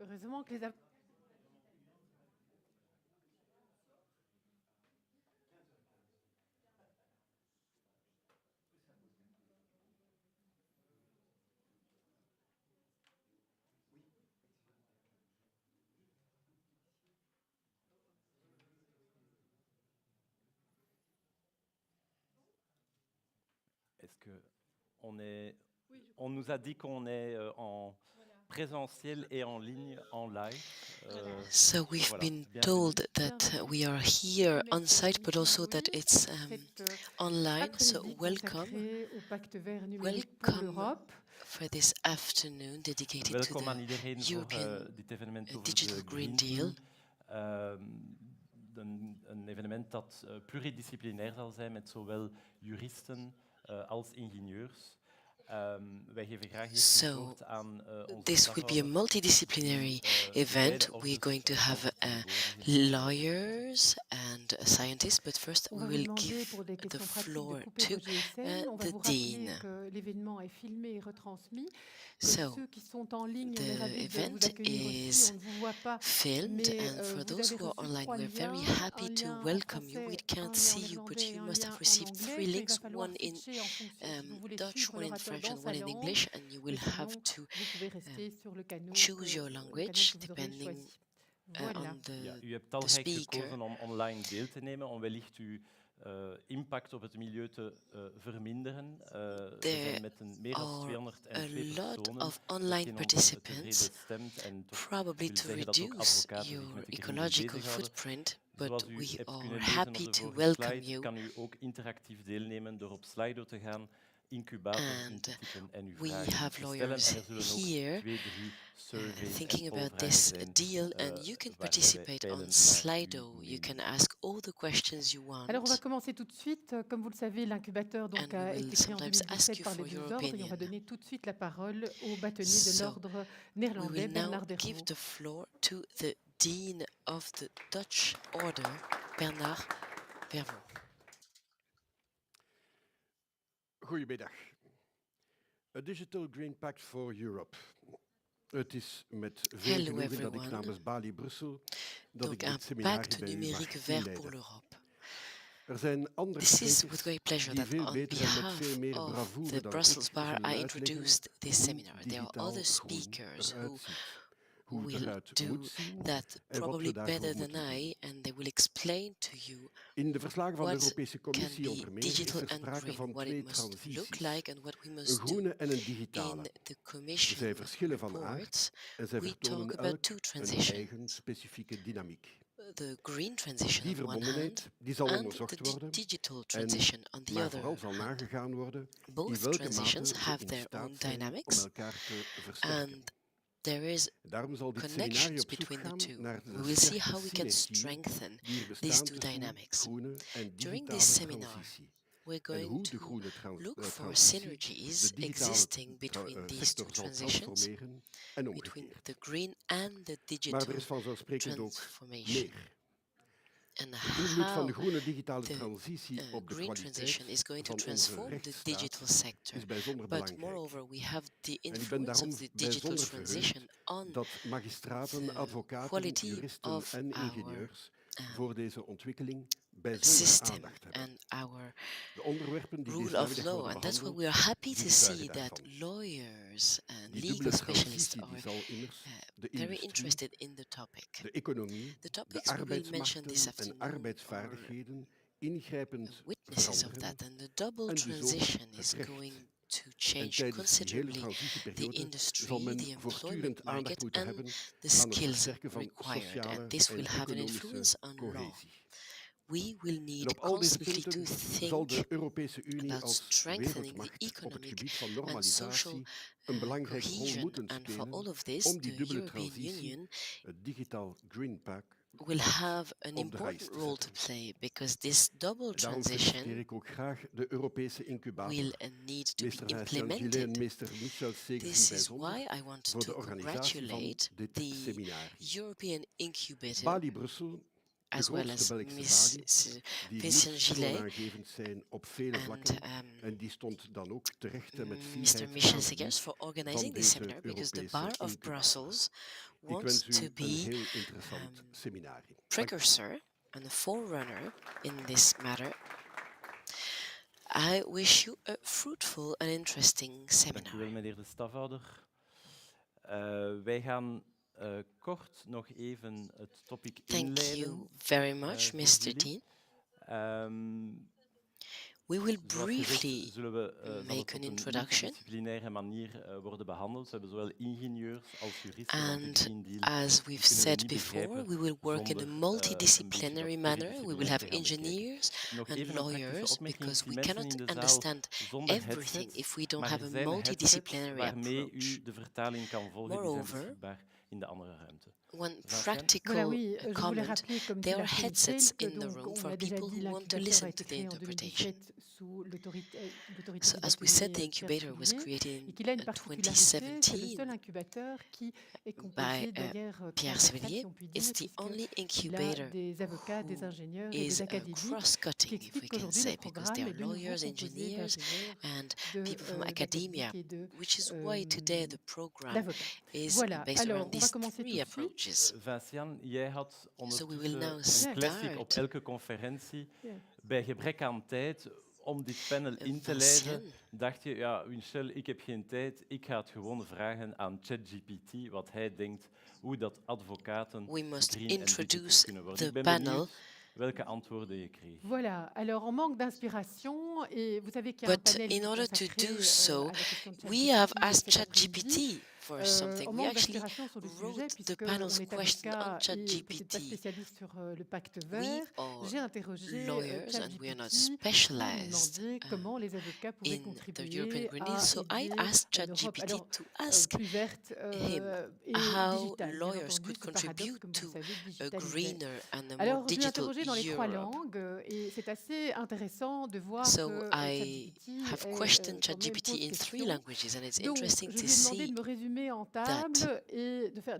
heureusement que les Est-ce que on nous a dit qu'on est en présentiel et en ligne, en live. So we've been told that we are here on site, but also that it's online. So welcome for this afternoon dedicated to Welkom aan the iedereen voor European dit evenement over Digital de Green Green Deal. Een evenement dat pluridisciplinair zal zijn met zowel juristen als ingenieurs. Wij geven graag eerst het woord aan onze this will be a multidisciplinary event. We're going to have lawyers and scientists, but first we will give the floor to the dean. So the event is filmed, and for those who are online, we're very happy to welcome you. We can't see you, but you must have received 3 links, one in Dutch, one in French, and one in English, and you will have to choose your language depending on the u hebt talrijk speaker. gekozen om online deel te nemen, om wellicht uw impact op het milieu te verminderen. We zijn met meer dan 202 personen. Of online participants, probably to reduce your ecological footprint, but we are happy to welcome you. Kan u ook interactief deelnemen door op Slido te gaan, incubator in te typen en uw vragen we have lawyers here thinking about this deal, and you can participate on Slido. You can ask all the questions you want. Alors on va commencer tout de suite. Comme vous le savez, l'incubateur donc a été créé en 2017 par les deux ordres, et on va donner tout de suite la parole au bâtonnier de l'ordre néerlandais, Bernard Dervaux. We will now give the floor to the Dean of the Dutch Order, Bernard Dervaux. Goedemiddag. A Digital Green Pact for Europe. Het is met veel genoegen dat ik namens Bali Brussel dat ik dit seminar bij u mag inleiden. Er zijn andere sprekers die veel beter en met veel meer bravoure dan ik zullen uitleggen hoe digitaal groen who will do that probably better than I, and they will explain to you what can be digital and green, what it must look like and what we must do. In the Commission report, we talk about two transitions. The green transition on one hand, and the digital transition on the other hand. Both transitions have their own dynamics, and there is connections between the two. We will see how we can strengthen these two dynamics. During this seminar, we're going to look for synergies existing between these two transitions, between the green and the digital transformation. And how the green transition is going to transform the digital sector. But moreover, we have the influence of the digital transition on the quality of our system and our rule of law. And that's why we are happy to see that lawyers and legal specialists are very interested in the topic. The topics we will mention this afternoon are witnesses of that, and the double transition is going to change considerably the industry, the employment market, and the skills required, and this will have an influence on law. We will need constantly to think about strengthening the economic and social cohesion, and for all of this, the European Union will have an important role to play, because this double transition will need to be implemented. This is why I want to congratulate the European Incubator as well as Ms. Vincent Gillet and Mr. Michel Segers for organizing this seminar, because the Bar of Brussels wants to be precursor and a forerunner in this matter. I wish you a fruitful and interesting seminar. Dank u wel, meneer de stafhouder. Wij gaan kort nog even het topic inleiden. Thank you very much, Mr. Dean. We will briefly make an introduction. And as we've said before, we will work in a multidisciplinary manner. We will have engineers and lawyers, because we cannot understand everything if we don't have a multidisciplinary approach. Moreover, one practical comment, there are headsets in the room for people who want to listen to the interpretation. So as we said, the incubator was created in 2017 by Pierre Sévillier. It's the only incubator who is cross-cutting, if we can say, because there are lawyers, engineers, and people from academia, which is why today the program is based around these three approaches. Vincian, jij had So we will ondertussen now een classic op start. elke conferentie. Bij gebrek aan tijd om dit panel in te leiden, dacht je, ja, Michel, ik heb geen tijd, ik ga het gewoon vragen aan ChatGPT, wat hij denkt, hoe dat advocaten We must green en digital introduce kunnen worden. the Ik ben panel. benieuwd welke antwoorden je kreeg. Voilà, alors en manque d'inspiration, et vous savez qu'il y a un But panel in order to consacré, do à so, la question de we have ChatGPT asked cet après-midi. ChatGPT for something. On We manque actually d'inspiration sur le sujet, wrote the puisque panel's on est question on avocat et peut-être pas ChatGPT. spécialiste sur le pacte We vert. J'ai are interrogé lawyers and we are not ChatGPT pour specialized demander comment les avocats pouvaient in the contribuer European Green à Deal. So I aider asked l'Europe ChatGPT alors to ask plus verte him et how digitale. Bien lawyers entendu, could ce paradoxe, contribute comme vous to le savez, a digitalisé. greener and a more Alors, je l'ai digital interrogé dans les trois Europe. langues et c'est assez intéressant de voir So que I ChatGPT have est, questioned quand même ChatGPT pose in 3 question. languages, and it's Donc, interesting je to lui ai demandé see de me résumer en table et de faire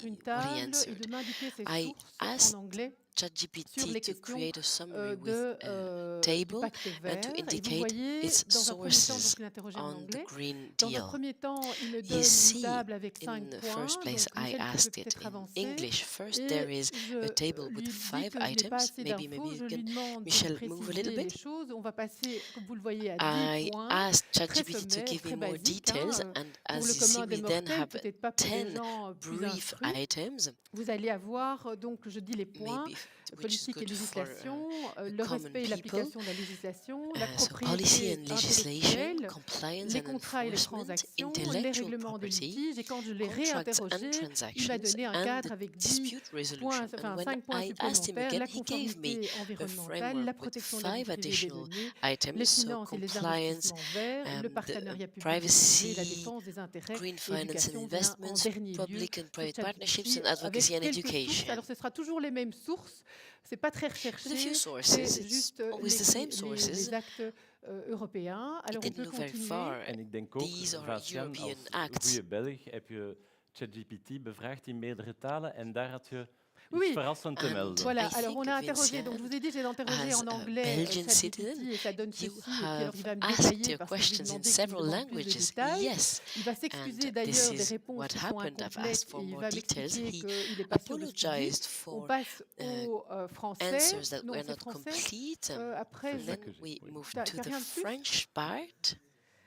une what he table et answered. de m'indiquer ses I sources asked en anglais sur ChatGPT les to questions create a summary with du table pacte and vert. to Et vous indicate voyez, its dans un premier temps, donc sources je l'ai interrogé en on the anglais. Green Dans un Deal. premier temps, il me You donne une see, table avec 5 in the points. first place, Donc, I Michel, tu peux asked it peut-être in avancer. English. First, Et there is a je table lui with dis 5 que je n'ai pas items. assez Maybe d'infos. you Je lui can, demande de Michel, move a little préciser les bit. choses. On va passer, comme vous le voyez, à 10 I points. asked Très ChatGPT to sommaire, give très me more basique. details, and Pour as le you see, commun des we then mortels, have peut-être pas pour les 10 gens plus brief instruits. items, Vous allez avoir, donc je dis les points, maybe which is politique et good for législation, le common respect et people. l'application de la législation, la So policy propriété and legislation, intellectuelle, compliance les and contrats et les enforcement, transactions, les intellectual règlements de property, litige. Et quand je l'ai contracts and réinterrogé, il m'a transactions, donné un and cadre avec 10 dispute resolution. points, And enfin when 5 points I asked him supplémentaires, again, la he gave me conformité a environnementale, la framework with protection de la vie 5 privée et des additional données, les items, so finances et les compliance, investissements verts, le the partenariat public et privé, la privacy, défense des intérêts green et finance and l'éducation vient en investments, dernier lieu public and sur private partnerships, ChatGPT and advocacy and avec quelques sources. education. Alors, ce sera toujours les mêmes sources. C'est pas très recherché. With a few sources, C'est it's juste always the same sources. les actes européens. Alors, on It peut didn't go very continuer. far. En ik denk ook, These are Vincian, European als acts. goede Belg heb je ChatGPT bevraagd in meerdere talen en daar had je iets Oui. verrassend te And melden. Voilà, I alors think on a interrogé, donc je vous ai dit, j'ai interrogé as en a anglais Belgian citizen, ChatGPT et ça donne ceci, you et puis alors il va me have détailler asked your parce que je lui ai questions in demandé qu'il me several demande plus de languages. détails. Yes. Il va s'excuser And d'ailleurs this des is réponses what qui sont happened. I've incomplètes asked for et il more va details. m'expliquer He qu'il n'est pas sûr de ce qu'il dit. apologized On for passe au français. answers that Non, were c'est not français. complete. Après, And C'est then ça que j'ai- we oui. moved T'as to the rien de plus French part.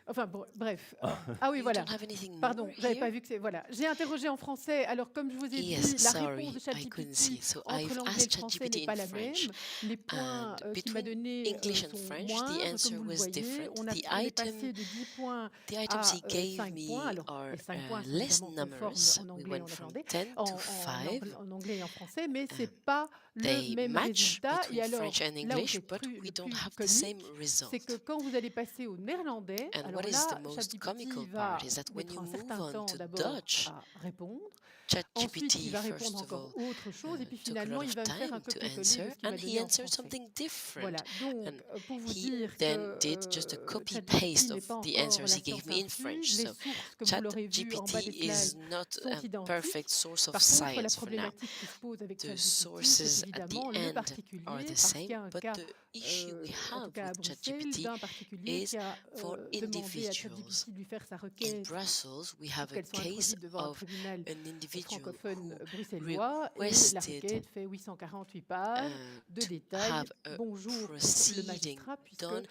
Enfin bon, bref. Ah oui, You voilà. don't have anything Pardon, more j'avais pas here? vu que c'est... Voilà. J'ai interrogé en français. Alors, comme je vous ai Yes, dit, la sorry, réponse de I couldn't see. ChatGPT So entre I've l'anglais et asked le français ChatGPT n'est pas in la French. même. Les points And qu'il m'a between donnés English and sont French, moindres, the comme answer vous le was voyez. different. On The est passé item, de 10 points the items he à gave 5 points. me Alors, are les 5 points sont less évidemment conformes numerous. en We anglais et went en from néerlandais, 10 to 5. en anglais et en français, mais c'est pas le They même match résultat. Et between alors, French and là où English, c'est but le we don't plus have the same comique, result. c'est que quand vous allez passer au néerlandais, And alors what is là, the most ChatGPT comical va part is that when mettre you un move certain on temps to d'abord Dutch, à répondre. Ensuite, ChatGPT, il va first répondre of encore all, autre chose, et puis took a finalement, lot il of va me faire time un to copier-coller de answer, ce qu'il and m'a he donné en answered français. something different. Voilà, donc And pour vous he dire then que did just a ChatGPT copy-paste n'est of pas the encore answers la he gave science me in infuse, French. les So sources, comme vous l'aurez vu en bas ChatGPT des is slides, not sont a identiques. perfect source of Par contre, la science for now. problématique qui se pose avec The ChatGPT, sources c'est answers at the end are the same, but the issue we have with ChatGPT is for individuals. In Brussels, we have a case of an individual who requested to have a proceeding done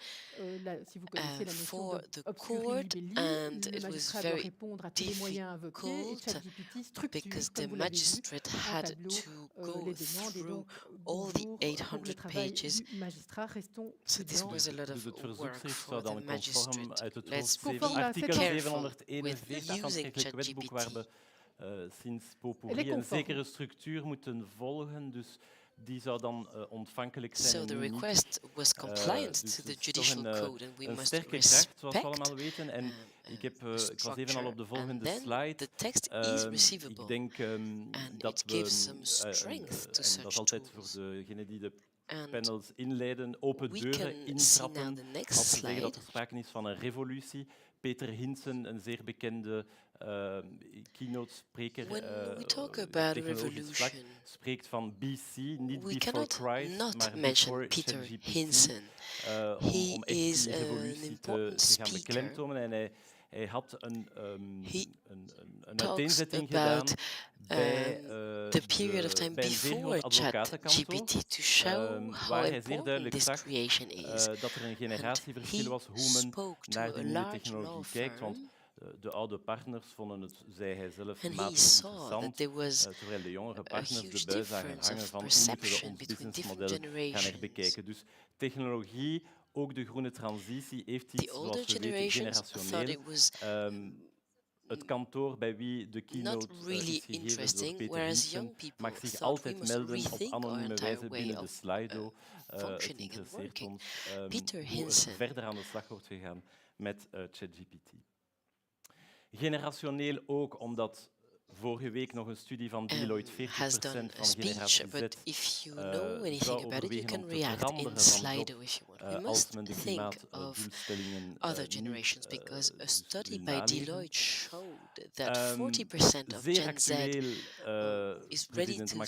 for the court, and it was very difficult because the magistrate had to go through all the 800 pages. So this was a lot of work for the magistrate. Let's be careful with using ChatGPT. Sinds Potpourri een zekere structuur moeten volgen, dus die zou dan ontvankelijk zijn. So the request was compliant to the judicial code, and we must sterke respect kracht, zoals we allemaal weten. En ik was even al op de volgende slide. The text is receivable. Ik denk dat we, dat is altijd voor degenen die de panels inleiden, open deuren intrappen als we zeggen dat er sprake is van een revolutie. Peter Hinsen, een zeer bekende keynote-spreker technologisch vlak, spreekt van BC, niet before Christ, maar before ChatGPT, om echt die revolutie te gaan beklemtonen. En hij had een uiteenzetting gedaan bij the period of time before ChatGPT to show how important this creation is. Dat er een generatieverschil was hoe men naar die nieuwe technologie kijkt. Want de oude partners vonden het, zei hij zelf, matig interessant, terwijl de jongere partners de bui zagen hangen van hoe moeten we ons businessmodel gaan herbekijken. Dus technologie, ook de groene transitie, heeft iets, zoals we weten, generationeel. Het kantoor bij wie de keynote is gegeven door Peter Hinsen mag zich altijd melden op anonieme wijze binnen de Slido. Het interesseert ons hoe er verder aan de slag wordt gegaan met ChatGPT. Generationeel ook, omdat vorige week nog een studie van Deloitte 40% van generatie Z zou overwegen om te veranderen van job als men de klimaatdoelstellingen other generations, because a study by Deloitte showed that 40% of Gen Z is ready to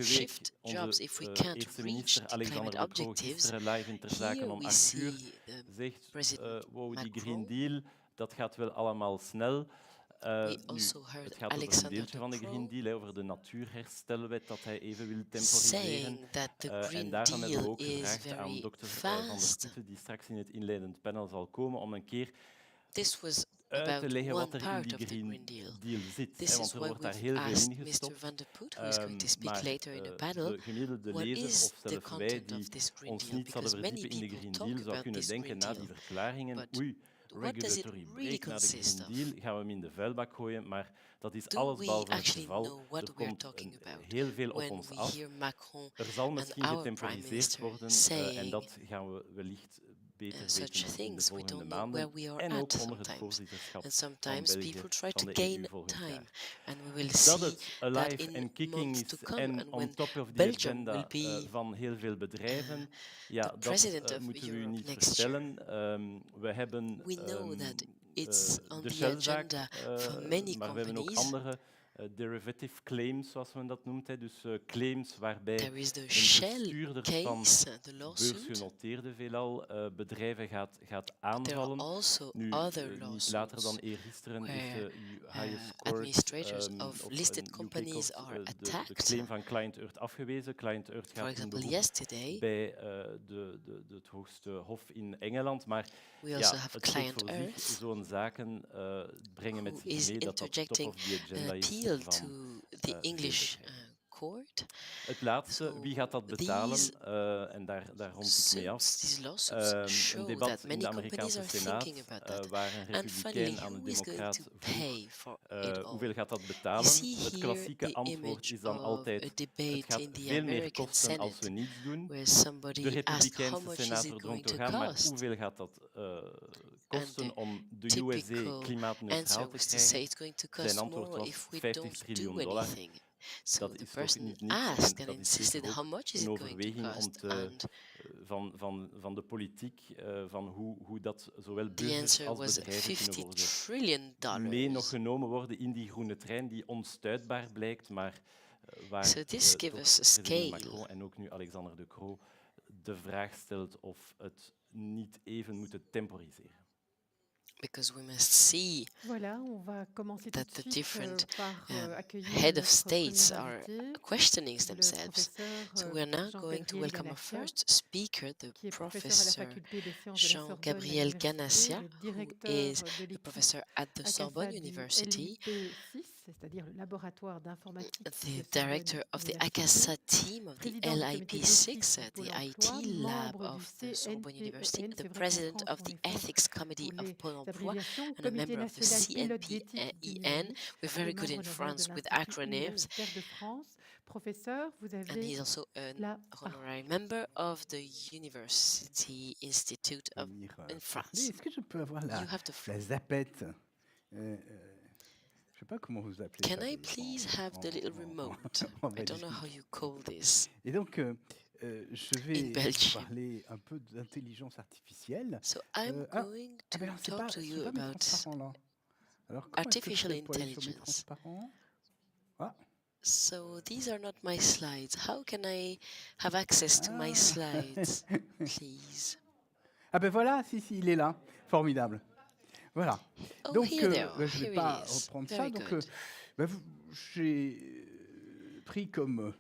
shift jobs if we can't reach the climate objectives. Here we see President Green Deal, dat gaat wel allemaal snel. Het gaat over een deeltje van de Green Deal, over de natuurherstelwet dat hij even wil temporiseren. En daarom hebben we ook gevraagd aan dokter Van der Putten, die straks in het inleidend panel zal komen, om een keer uit te leggen wat er in die Green Deal zit. Want er wordt daar heel veel in gestopt. Maar de gemiddelde lezer, of zelfs wij, die ons niet zouden verdiepen in de Green Deal, zou kunnen denken na die verklaringen, oei, regulatory break naar de Green Deal, gaan we hem in de vuilbak gooien, maar dat is allesbehalve het geval. Er komt heel veel op ons af. Er zal misschien getemporiseerd worden en dat gaan we wellicht beter weten in de volgende maanden en ook onder het voorzitterschap van België van de EU volgend jaar. Dat het alive and kicking is en on top of the agenda van heel veel bedrijven, ja, dat moeten we u niet vertellen. We hebben de Shell-zaak, maar we hebben ook andere derivative claims, zoals men dat noemt. Dus claims waarbij een bestuurder van beursgenoteerde veelal bedrijven gaat aanvallen. Nu, niet later dan eergisteren is de highest court of listed companies de claim van Client Earth afgewezen. Client Earth gaat bij het hoogste hof in Engeland. Maar ja, het spreekt voor zich, zo'n zaken brengen met zich mee dat dat top of the agenda is. To the English court. Het laatste, wie gaat dat betalen? En daar rond ik mee af. Een debat in de Amerikaanse Senaat waar een republikein aan een democraat vroeg hoeveel gaat dat betalen? Het klassieke antwoord is dan altijd het gaat veel meer kosten als we niets doen. De republikeinse senator drong toch aan, maar hoeveel gaat dat kosten om de USA klimaatneutraal te krijgen? Zijn antwoord was $50 triljoen. So dat is toch niet niets. Dat is een overweging van de politiek, van hoe dat zowel burgers als bedrijven kunnen worden mee nog genomen worden in die groene trein die onstuitbaar blijkt, maar So this gives us a scale. Macron en ook nu Alexander De Croo de vraag stelt of het niet even moeten temporiseren. Because we must see Voilà, on va commencer tout that de the suite different par accueillir head of notre states premier are invité, questioning le themselves. professeur So we are now going to Jean-Gabriel welcome our Ganassia, first speaker, the qui est professeur à la Professor faculté des sciences de la Sorbonne à Jean-Gabriel l'université, Ganassia, le who directeur is de the l'équipe professor at the Sorbonne ACASA du University, LIP6, c'est-à-dire le laboratoire d'informatique de the Sorbonne director of the Université, ACASA team of the président du comité LIP6, d'éthique du the Pôle IT emploi, lab membre du of the Sorbonne University, CNPEN, the c'est vrai qu'en president France of on the est fort Ethics Committee pour of les Pôle emploi, abréviations, and a Comité member of the national pilote d'éthique du CNPEN. numérique, We're et very good membre in d'honneur de France with l'Institut acronyms. universitaire de France. Professeur, vous And avez he's also an la honorary member of the University Institute of in France. Est-ce que je peux avoir You have the floor. la zapette je ne sais pas comment vous appelez Can ça. I please have the little remote? en I don't know Belgique. how you call this. Et donc, je vais In vous Belgium. parler un peu d'intelligence artificielle. So I'm going to non, c'est talk pas, to c'est you pas mes about transparents, là. Alors, comment est-ce que je artificial fais pour aller sur mes intelligence. transparents? So these are not my slides. How can I have access to my slides, please? Ah ben voilà, si, il est là. Formidable. Voilà. Oh, Donc, here they are. je ne Here vais pas it is. reprendre Very ça. Donc, good. j'ai pris comme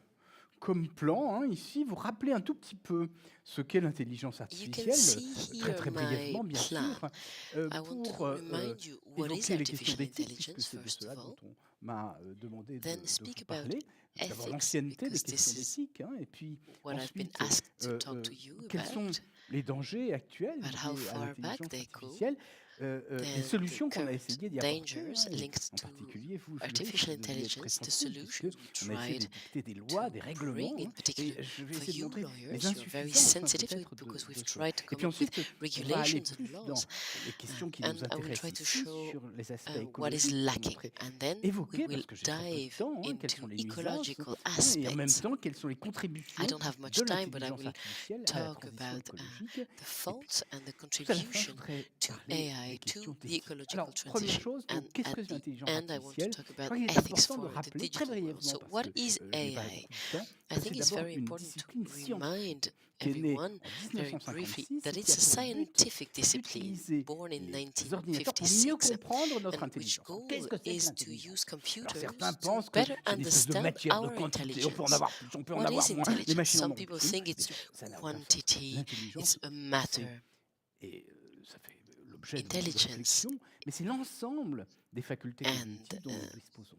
plan, ici, vous rappeler un tout petit peu ce qu'est l'intelligence You can artificielle, see très here très my brièvement, bien plan. sûr, I want to pour remind you what is évoquer les questions artificial d'éthique, puisque intelligence, c'est de first cela of all. dont on m'a demandé Then de speak vous about parler. D'abord ethics, l'ancienneté des because this questions is d'éthique, et puis what I've been ensuite, asked to talk to you quels sont about. les dangers actuels But how liés à far back l'intelligence they go, artificielle, les the solutions qu'on a current essayé d'y apporter, dangers linked en to particulier vous, artificial vous deviez être très intelligence, the sensible, solutions we puisqu'on a essayé tried d'édicter des lois, des to règlements, bring, in particular et je vais for essayer de you montrer lawyers, les you're very insuffisances sensitive to it peut-être because de we've cela. tried to Et puis come up with ensuite, on va aller regulations and plus dans laws, les questions qui and nous I will try intéressent to ici, show sur les aspects what is écologiques, pour lacking, montrer, and then évoquer, we will parce que j'ai très peu de dive temps, quelles into sont les nuisances, ecological et en même aspects. temps, quelles sont les contributions I don't have much de time, but I l'intelligence will artificielle à la talk transition about écologique. the faults and the Tout à la fin, je contribution voudrais to parler AI, des to questions the d'éthique. ecological Alors, première transition. chose, And qu'est-ce at que the l'intelligence end, I want to artificielle? talk Je about crois qu'il est ethics important for de the rappeler très digital world. brièvement, So parce what que is je n'ai pas AI? beaucoup de temps, I que think c'est it's d'abord very une important to discipline scientifique remind qui est née en everyone very briefly 1956 that et qui it's a a pour but scientific discipline d'utiliser born in les ordinateurs pour mieux 1956 comprendre notre and which intelligence. Alors, goal qu'est-ce que c'est que is to l'intelligence? use Alors computers certains to pensent que better c'est une espèce de understand matière de our quantité. On peut en intelligence. avoir plus, on peut en What avoir is moins. Les intelligence? machines en Some ont people plus. think Bien it's sûr, ça n'a aucun sens. quantity, L'intelligence, it's a matter. et ça fait l'objet de beaucoup de Intelligence. réflexions, mais c'est l'ensemble des facultés And, cognitives dont nous disposons.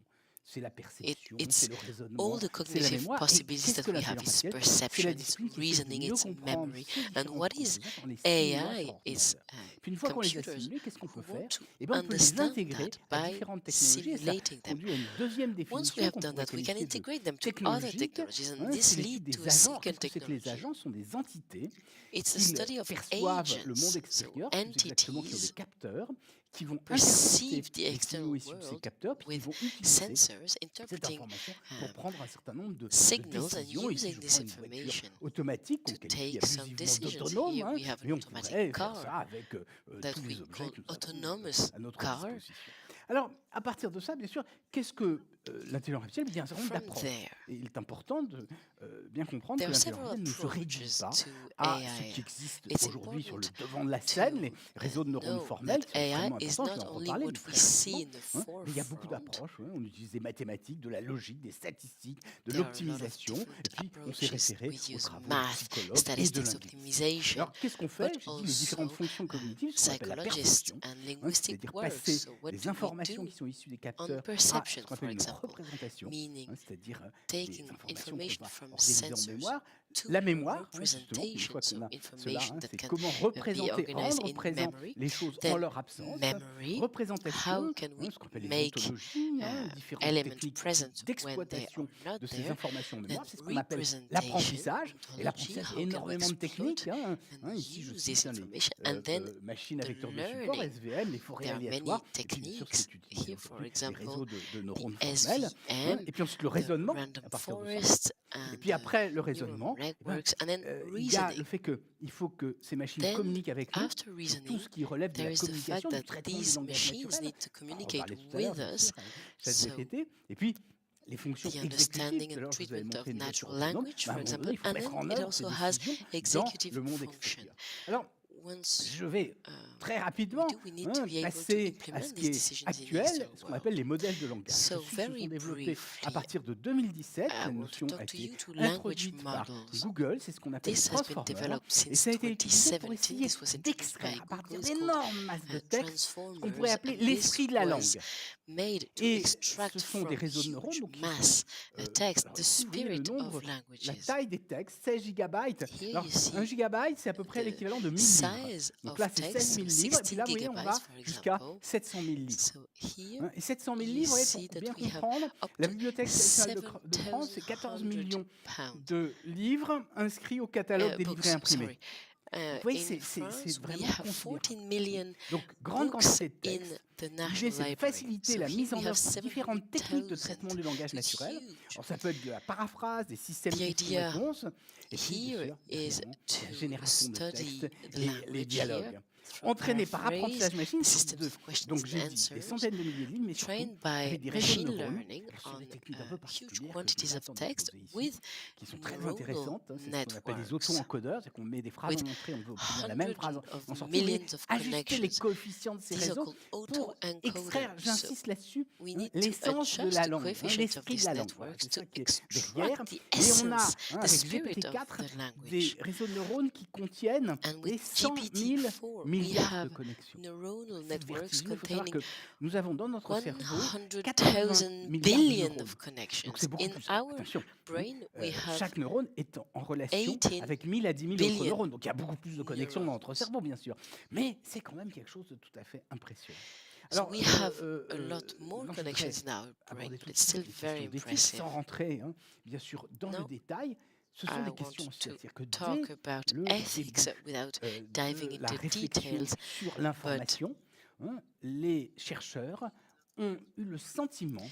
C'est la perception, it's c'est le raisonnement, all the c'est la cognitive mémoire. Et possibilities qu'est-ce that que we have l'intelligence is artificielle? C'est la perception, it's discipline qui essaie de reasoning, mieux it's comprendre memory. ces And différentes what is composantes en les simulant AI? sur It's ordinateur. Puis une fois qu'on les a computers simulés, qu'est-ce qu'on peut who faire? want to Eh bien, on peut les understand intégrer that à by différentes technologies, et ça simulating them. conduit à une deuxième Once we définition have qu'on done pourrait that, we can qualifier de integrate them to other technologique. technologies, and C'est this l'étude leads to des a agents. second Qu'est-ce que c'est que les technology. agents? Sont des entités It's the qui study of perçoivent le monde agents, so extérieur, plus exactement qui ont des entities capteurs, qui vont perceive interpréter the les external signaux issus de ces world capteurs, puis ils with vont utiliser sensors cette interpreting information pour prendre un certain nombre de signals and décisions. Ici, using je this prends une voiture information automatique qu'on to qualifie take some abusivement decisions. d'autonome, Here we have an mais on automatic pourrait faire car ça avec that tous we les objets call que nous avons autonomous à notre car. disposition. Alors, à partir de ça, bien sûr, qu'est-ce que l'intelligence artificielle? Il y a un certain nombre From d'approches. there, Et il est important de bien comprendre que there are l'intelligence several artificielle ne se réduit approaches pas to à ce AI. qui existe It's aujourd'hui sur le important devant de la scène, les réseaux de neurones know formels, that qui sont AI extrêmement is importants, je not vais en only reparler, what mais we très see rapidement. in the Mais il y a beaucoup forefront. d'approches. On utilise des mathématiques, de la logique, des statistiques, de There are a lot of l'optimisation, different et puis on s'est approaches. référé We aux use travaux de math, psychologues et de statistics, linguistes. optimization, Alors, qu'est-ce qu'on fait? but J'ai dit les différentes also fonctions cognitives, ce qu'on appelle la psychologists perception, and linguistic c'est-à-dire works. passer So what des do we informations do qui sont issues des on capteurs à perception, ce qu'on for appelle une example? représentation, Meaning c'est-à-dire taking des informations qu'on information va from organiser en sensors mémoire. to La mémoire, justement, une representation, fois so qu'on a cela, information that c'est can comment be représenter, organized rendre in présent memory. les choses en Then leur absence. memory, Représentation, how can we ce qu'on appelle les make ontologies, différentes elements techniques present when they d'exploitation are not de ces there, informations en mémoire. then C'est ce qu'on appelle representation, l'apprentissage. Et ontology, l'apprentissage, how can we énormément de techniques. exploit Ici, je use cite this les information, and then machines à the vecteurs de support, learning. SVM, les forêts There are many aléatoires, et puis bien sûr ce techniques. que tu utilises Here, for aujourd'hui, les example, réseaux de neurones the formels. SVM, Et puis ensuite le the raisonnement random à partir de ça. forest, Et and puis après le neural raisonnement, networks, and then il y a reasoning. le fait qu'il faut que ces machines Then, communiquent avec nous after sur tout reasoning, ce qui relève de there la is the fact communication, du that traitement des these langages machines naturels. need to On en communicate parlait tout à l'heure, with bien us. sûr, avec ChatGPT. Et puis les fonctions the exécutives, understanding tout à and l'heure je vous avais treatment of montré une voiture natural autonome, language, bah, à for un moment example, donné, il faut and mettre en then it œuvre also ces has décisions dans executive le monde function. extérieur. Alors, Once je vais très rapidement we need to be able to passer à implement ce qui these est decisions in the actuel, external ce qu'on appelle les world. modèles de langage. So Ceux-ci se very sont développés à briefly, partir de 2017. I La want notion to a talk to été you to language introduite par models. Google, c'est ce qu'on appelle les This has been transformers. developed Et since ça a été utilisé pour 2017. essayer This was introduced d'extraire by à partir Google. It's called d'énormes masses de texte ce qu'on pourrait transformers, appeler and this l'esprit de la was langue. made to Et extract ce sont des from réseaux de neurones huge donc, qui mass sont, text alors the ici, vous voyez le spirit nombre, of la languages. taille des textes, 16 gigabytes. Here Alors, you see 1 gigabyte, c'est à peu près the l'équivalent de 1000 livres. size Donc of là, c'est text, 16 000 so livres. Et puis 16 là, vous voyez, on va gigabytes, for jusqu'à example. 700 000 livres. So here Et 700 000 you livres, et see pour that bien we have comprendre, up la to Bibliothèque nationale de France, c'est 14 millions pounds. de livres inscrits au catalogue des livrets imprimés. Sorry. Vous voyez, In c'est France, we vraiment have considérable. 14 million Donc, grande books quantité de in textes. the L'idée, National c'est de Library. faciliter So la here mise en we have œuvre de différentes techniques de 700,000. traitement du langage So it's naturel. huge. Alors, ça peut être de la paraphrase, des systèmes The de idea questions-réponses, et puis, bien here sûr, is évidemment, la to génération de study textes the et les language dialogues. here through Entraînés par paraphrase, apprentissage machine, systems of questions donc and j'ai dit des answers, centaines de milliers de lignes, mais surtout trained by avec des réseaux de machine neurones learning sur on des techniques un peu huge particulières que je quantities vais of pas text ici, with qui sont très neuronal intéressantes. C'est ce qu'on appelle les networks. auto-encodeurs, c'est qu'on met des phrases With en entrée, on veut obtenir la même phrase hundreds en of sortie. Vous voyez, millions of ajuster les connections. coefficients de ces These are réseaux called pour extraire, auto-encoders. So j'insiste là-dessus, we need to l'essence de adjust la the langue, coefficients of l'esprit de these la langue. Voilà, networks c'est to ça qui est derrière. extract the Et on a, essence, the avec spirit of GPT-4, the des language. réseaux de neurones qui contiennent And des with 100 000 GPT-4, we milliards de have connexions. neuronal C'est networks vertigineux. Il faut savoir containing que nous avons dans notre cerveau 100,000 80 milliards de billion neurones. of connections. Donc c'est beaucoup In plus. our Attention, brain, we have chaque neurone est en relation 18 avec 1000 à 10 000 autres billion neurones. Donc il y a beaucoup plus de connexions dans notre neurons. cerveau, bien sûr. Mais c'est quand même quelque chose de tout à fait impressionnant. So we have a lot more non, je voudrais connections in our brain, aborder but tout de it's still suite les very questions d'éthique impressive. sans rentrer, bien sûr, dans le Now, détail. Ce sont I des want questions to aussi, c'est-à-dire que talk dès about le ethics début without de diving la into réflexion details, sur l'information, les chercheurs ont eu le sentiment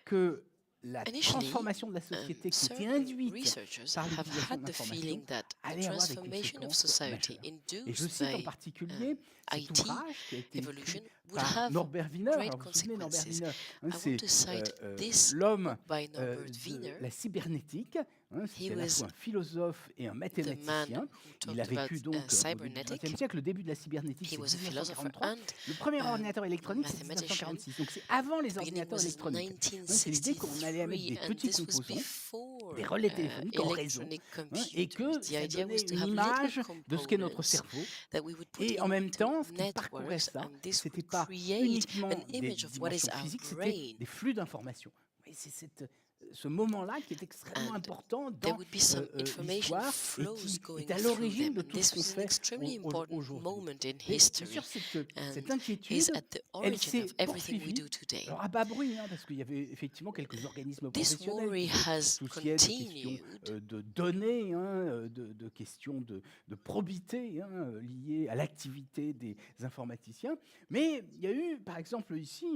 que la initially, transformation de la société qui était certain induite researchers par have l'utilisation had de the feeling l'information that the allait avoir des transformation of conséquences society majeures. Et je induced cite en by particulier cet IT ouvrage qui a été evolution écrit would par have Norbert Wiener. great Alors, vous vous souvenez, Norbert consequences. Wiener, I want to c'est cite this l'homme by Norbert de Wiener, la cybernétique. C'était à la was fois un philosophe et un the man mathématicien. who Il a talked about vécu donc au début du cybernetics. XXe siècle, le début de la cybernétique, He c'est was a philosopher 1943. and Le premier a ordinateur électronique, c'est mathematician. 1946. Donc c'est avant les The beginning ordinateurs was in électroniques. C'est l'idée qu'on allait mettre des 1963, and petits this was composants, before des relais téléphoniques en réseau, electronic et que computers. The ça idea donnait was to une have image little de ce qu'est notre components cerveau. that we would put Et en même into temps, ce qui parcourait networks, ça, and this c'était would pas create uniquement an des image of what is dimensions our physiques, c'était brain. des flux d'informations. Et c'est ce moment-là qui est extrêmement And important There dans would be some information l'histoire et flows qui going est à through l'origine them. de And tout this ce qu'on was an fait extremely important aujourd'hui. moment in Mais bien history sûr, cette and inquiétude, is at the elle origin s'est of everything we poursuivie. do today. Alors à bas bruit, parce qu'il y avait effectivement quelques organismes This professionnels worry qui has se souciaient des questions continued de données, de questions de probité liées à l'activité des informaticiens. Mais il y a eu, par exemple, ici,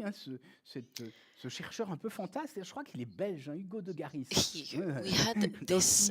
ce chercheur un peu fantasque, je crois qu'il est belge, Hugo de Garis, We had this,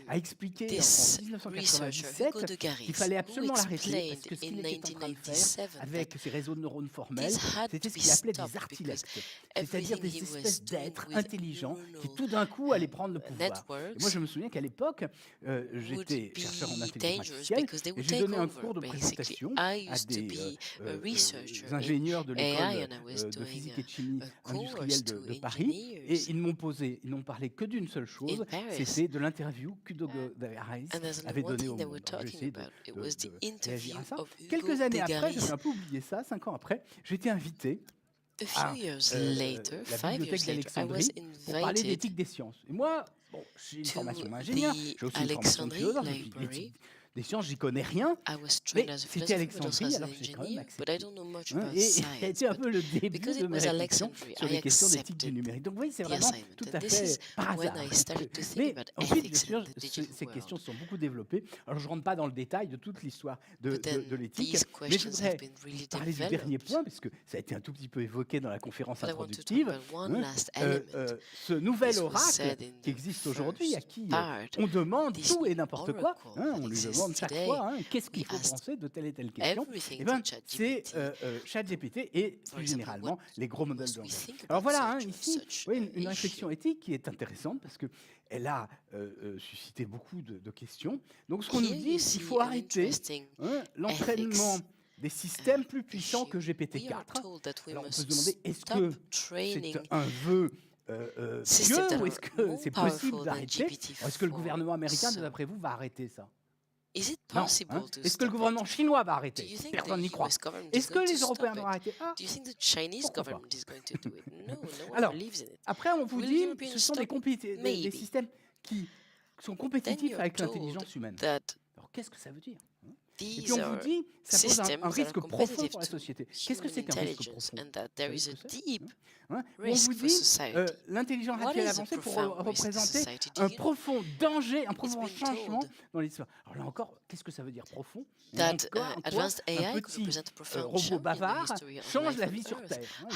a expliqué this en researcher, 1997 Hugo de Garis, qu'il fallait who absolument l'arrêter parce explained que ce in qu'il était en train de faire 1997 avec ces réseaux de neurones formels, this had c'était to ce be qu'il appelait stopped des artilectes, because c'est-à-dire everything des he was espèces doing d'êtres with intelligents qui neuronal, tout d'un coup allaient prendre le pouvoir. Et networks moi, je me souviens qu'à l'époque, would j'étais chercheur en be intelligence dangerous artificielle because they et would j'ai take donné un over, cours de basically. présentation I à used to des be a researcher in ingénieurs de AI l'école and I was de doing physique et de chimie a industrielle course de to Paris. Et engineers ils n'ont parlé que d'une seule chose, in Paris. c'était de l'interview qu'Hugo de Garis And there's avait one donnée au thing they monde. were Alors, j'ai talking essayé about. It de was the réagir interview à ça. of Hugo Quelques années de après, Garis. j'avais un peu oublié ça, 5 ans après, j'ai été invité A à few years later, la 5 bibliothèque years later, I was d'Alexandrie pour parler invited d'éthique des sciences. Et moi, j'ai une to formation d'ingénieur, the j'ai aussi une formation de Alexandrie philosophe, Library. l'éthique des sciences, j'y connais rien. I was Mais trained as a c'était philosopher, but also Alexandrie, as an alors j'ai quand même engineer, but I accepté. don't know much Et about ça a été science. un peu le début because de it mes was réflexions Alexandria, sur I les questions d'éthique du accepted numérique. Donc vous voyez, c'est the vraiment assignment. tout And à this is fait par when hasard. I started to think Mais about ensuite, bien ethics sûr, in the digital ces questions world. se sont beaucoup développées. Alors je ne rentre pas dans le détail de toute l'histoire But then de l'éthique, these mais je questions voudrais have been really parler du dernier developed. point, parce que ça a été un tout petit peu évoqué dans la conférence But I want to talk introductive. about one last element. Ce nouvel This was oracle said in qui the existe aujourd'hui, à first qui part. on demande This tout et n'importe quoi. oracle On that lui exists demande chaque fois, qu'est-ce qu'il faut penser de telle et telle question. Eh ben, c'est ChatGPT et plus généralement les gros modèles de langage. Alors voilà, ici, une réflexion éthique qui est intéressante parce qu'elle a suscité beaucoup de questions. Donc ce qu'on nous dit, c'est qu'il faut arrêter l'entraînement des systèmes plus puissants que GPT-4. Alors on peut se demander, est-ce que c'est un vœu pieux ou est-ce que c'est possible d'arrêter? Est-ce que le gouvernement américain, d'après vous, va arrêter ça? Non, est-ce que le gouvernement chinois va arrêter? Personne n'y croit. Est-ce que les Européens vont arrêter? Pourquoi pas? Alors, après, on vous dit que ce sont des systèmes qui sont compétitifs avec l'intelligence humaine. Alors, qu'est-ce que ça veut dire? Et puis on vous dit, ça pose un risque profond pour la société. Qu'est-ce que c'est qu'un risque profond? On vous dit, l'intelligence artificielle avancée pour représenter un profond danger, un profond changement dans l'histoire. Alors là encore, qu'est-ce que ça veut dire profond? Un petit robot bavard change la vie sur Terre.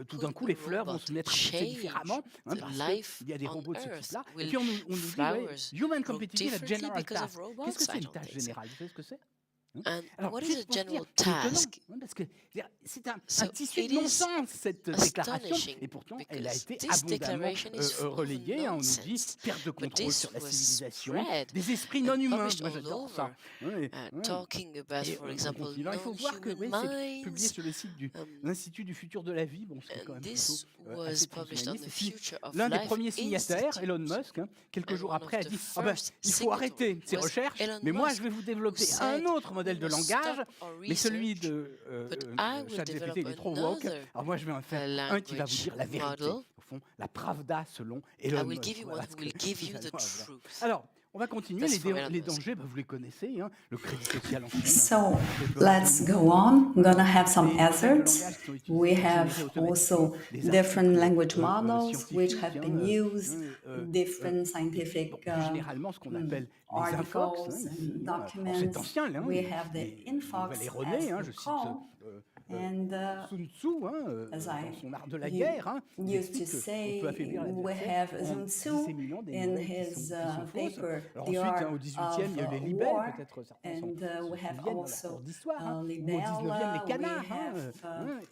Tout d'un coup, les fleurs vont se mettre à pousser différemment parce qu'il y a des robots de ce type-là. Et puis on nous dit, Human Competitive at General Task. Qu'est-ce que c'est une tâche générale? Vous savez ce que c'est? Alors, what is a general task? Parce que c'est un tissu de non-sens, cette déclaration, et pourtant, elle a été abondamment relayée. On nous dit perte de contrôle sur la civilisation, des esprits non humains. Moi, j'adore ça. Il faut voir que c'est publié sur le site de l'Institut du futur de la vie. Bon, c'est quand même plutôt assez transhumaniste. L'un des premiers signataires, Elon Musk, quelques jours après, a dit il faut arrêter ces recherches, mais moi, je vais vous développer un autre modèle de langage, mais celui de ChatGPT, il est trop woke. Alors moi, je vais en faire un qui va vous dire la vérité. Au fond, la pravda selon Elon Musk. Alors, on va continuer. Les dangers, vous les connaissez, le crédit social en Chine. So, let's go on. I'm gonna have some hazards. We have also different language models which have been used, different scientific généralement, ce qu'on appelle les infox, documents. C'est ancien, We have the infox les René, je cite and Sun Tzu, dans son art de la guerre, used to say, we have Sun Tzu in his paper, The Art au 18e, il y a eu les libelles, peut-être certains and we have also Libelle, au 19e, les canards,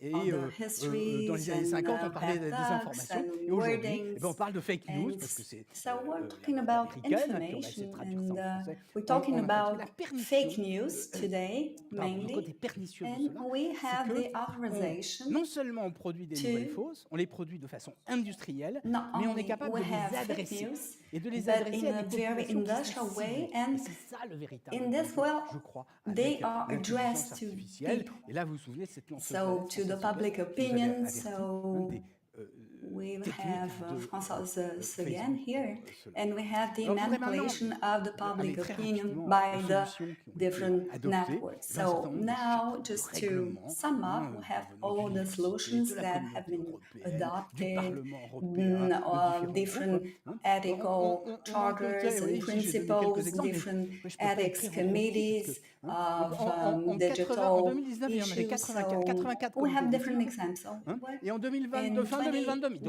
et dans les années 50, on parlait des informations, et aujourd'hui, on parle de fake news, parce que c'est so we're talking about information, and we're talking about fake news today, mainly, and we have the authorization. Non seulement on produit des nouvelles fausses, on les produit de façon industrielle, mais on est capable de les adresser et de les adresser à des populations industrial way, and c'est ça le véritable. in this way, je crois, they are addressed to people. Et là, vous vous souvenez de cette lancée. So to the public opinion. So we have Françoise again here, and we have the manipulation of the public opinion by the different networks. So now, just to sum up, we have all the solutions that have been adopted, different ethical charters and principles, different ethics committees of digital issues. So we have different examples. Et en 2022, fin 2022, il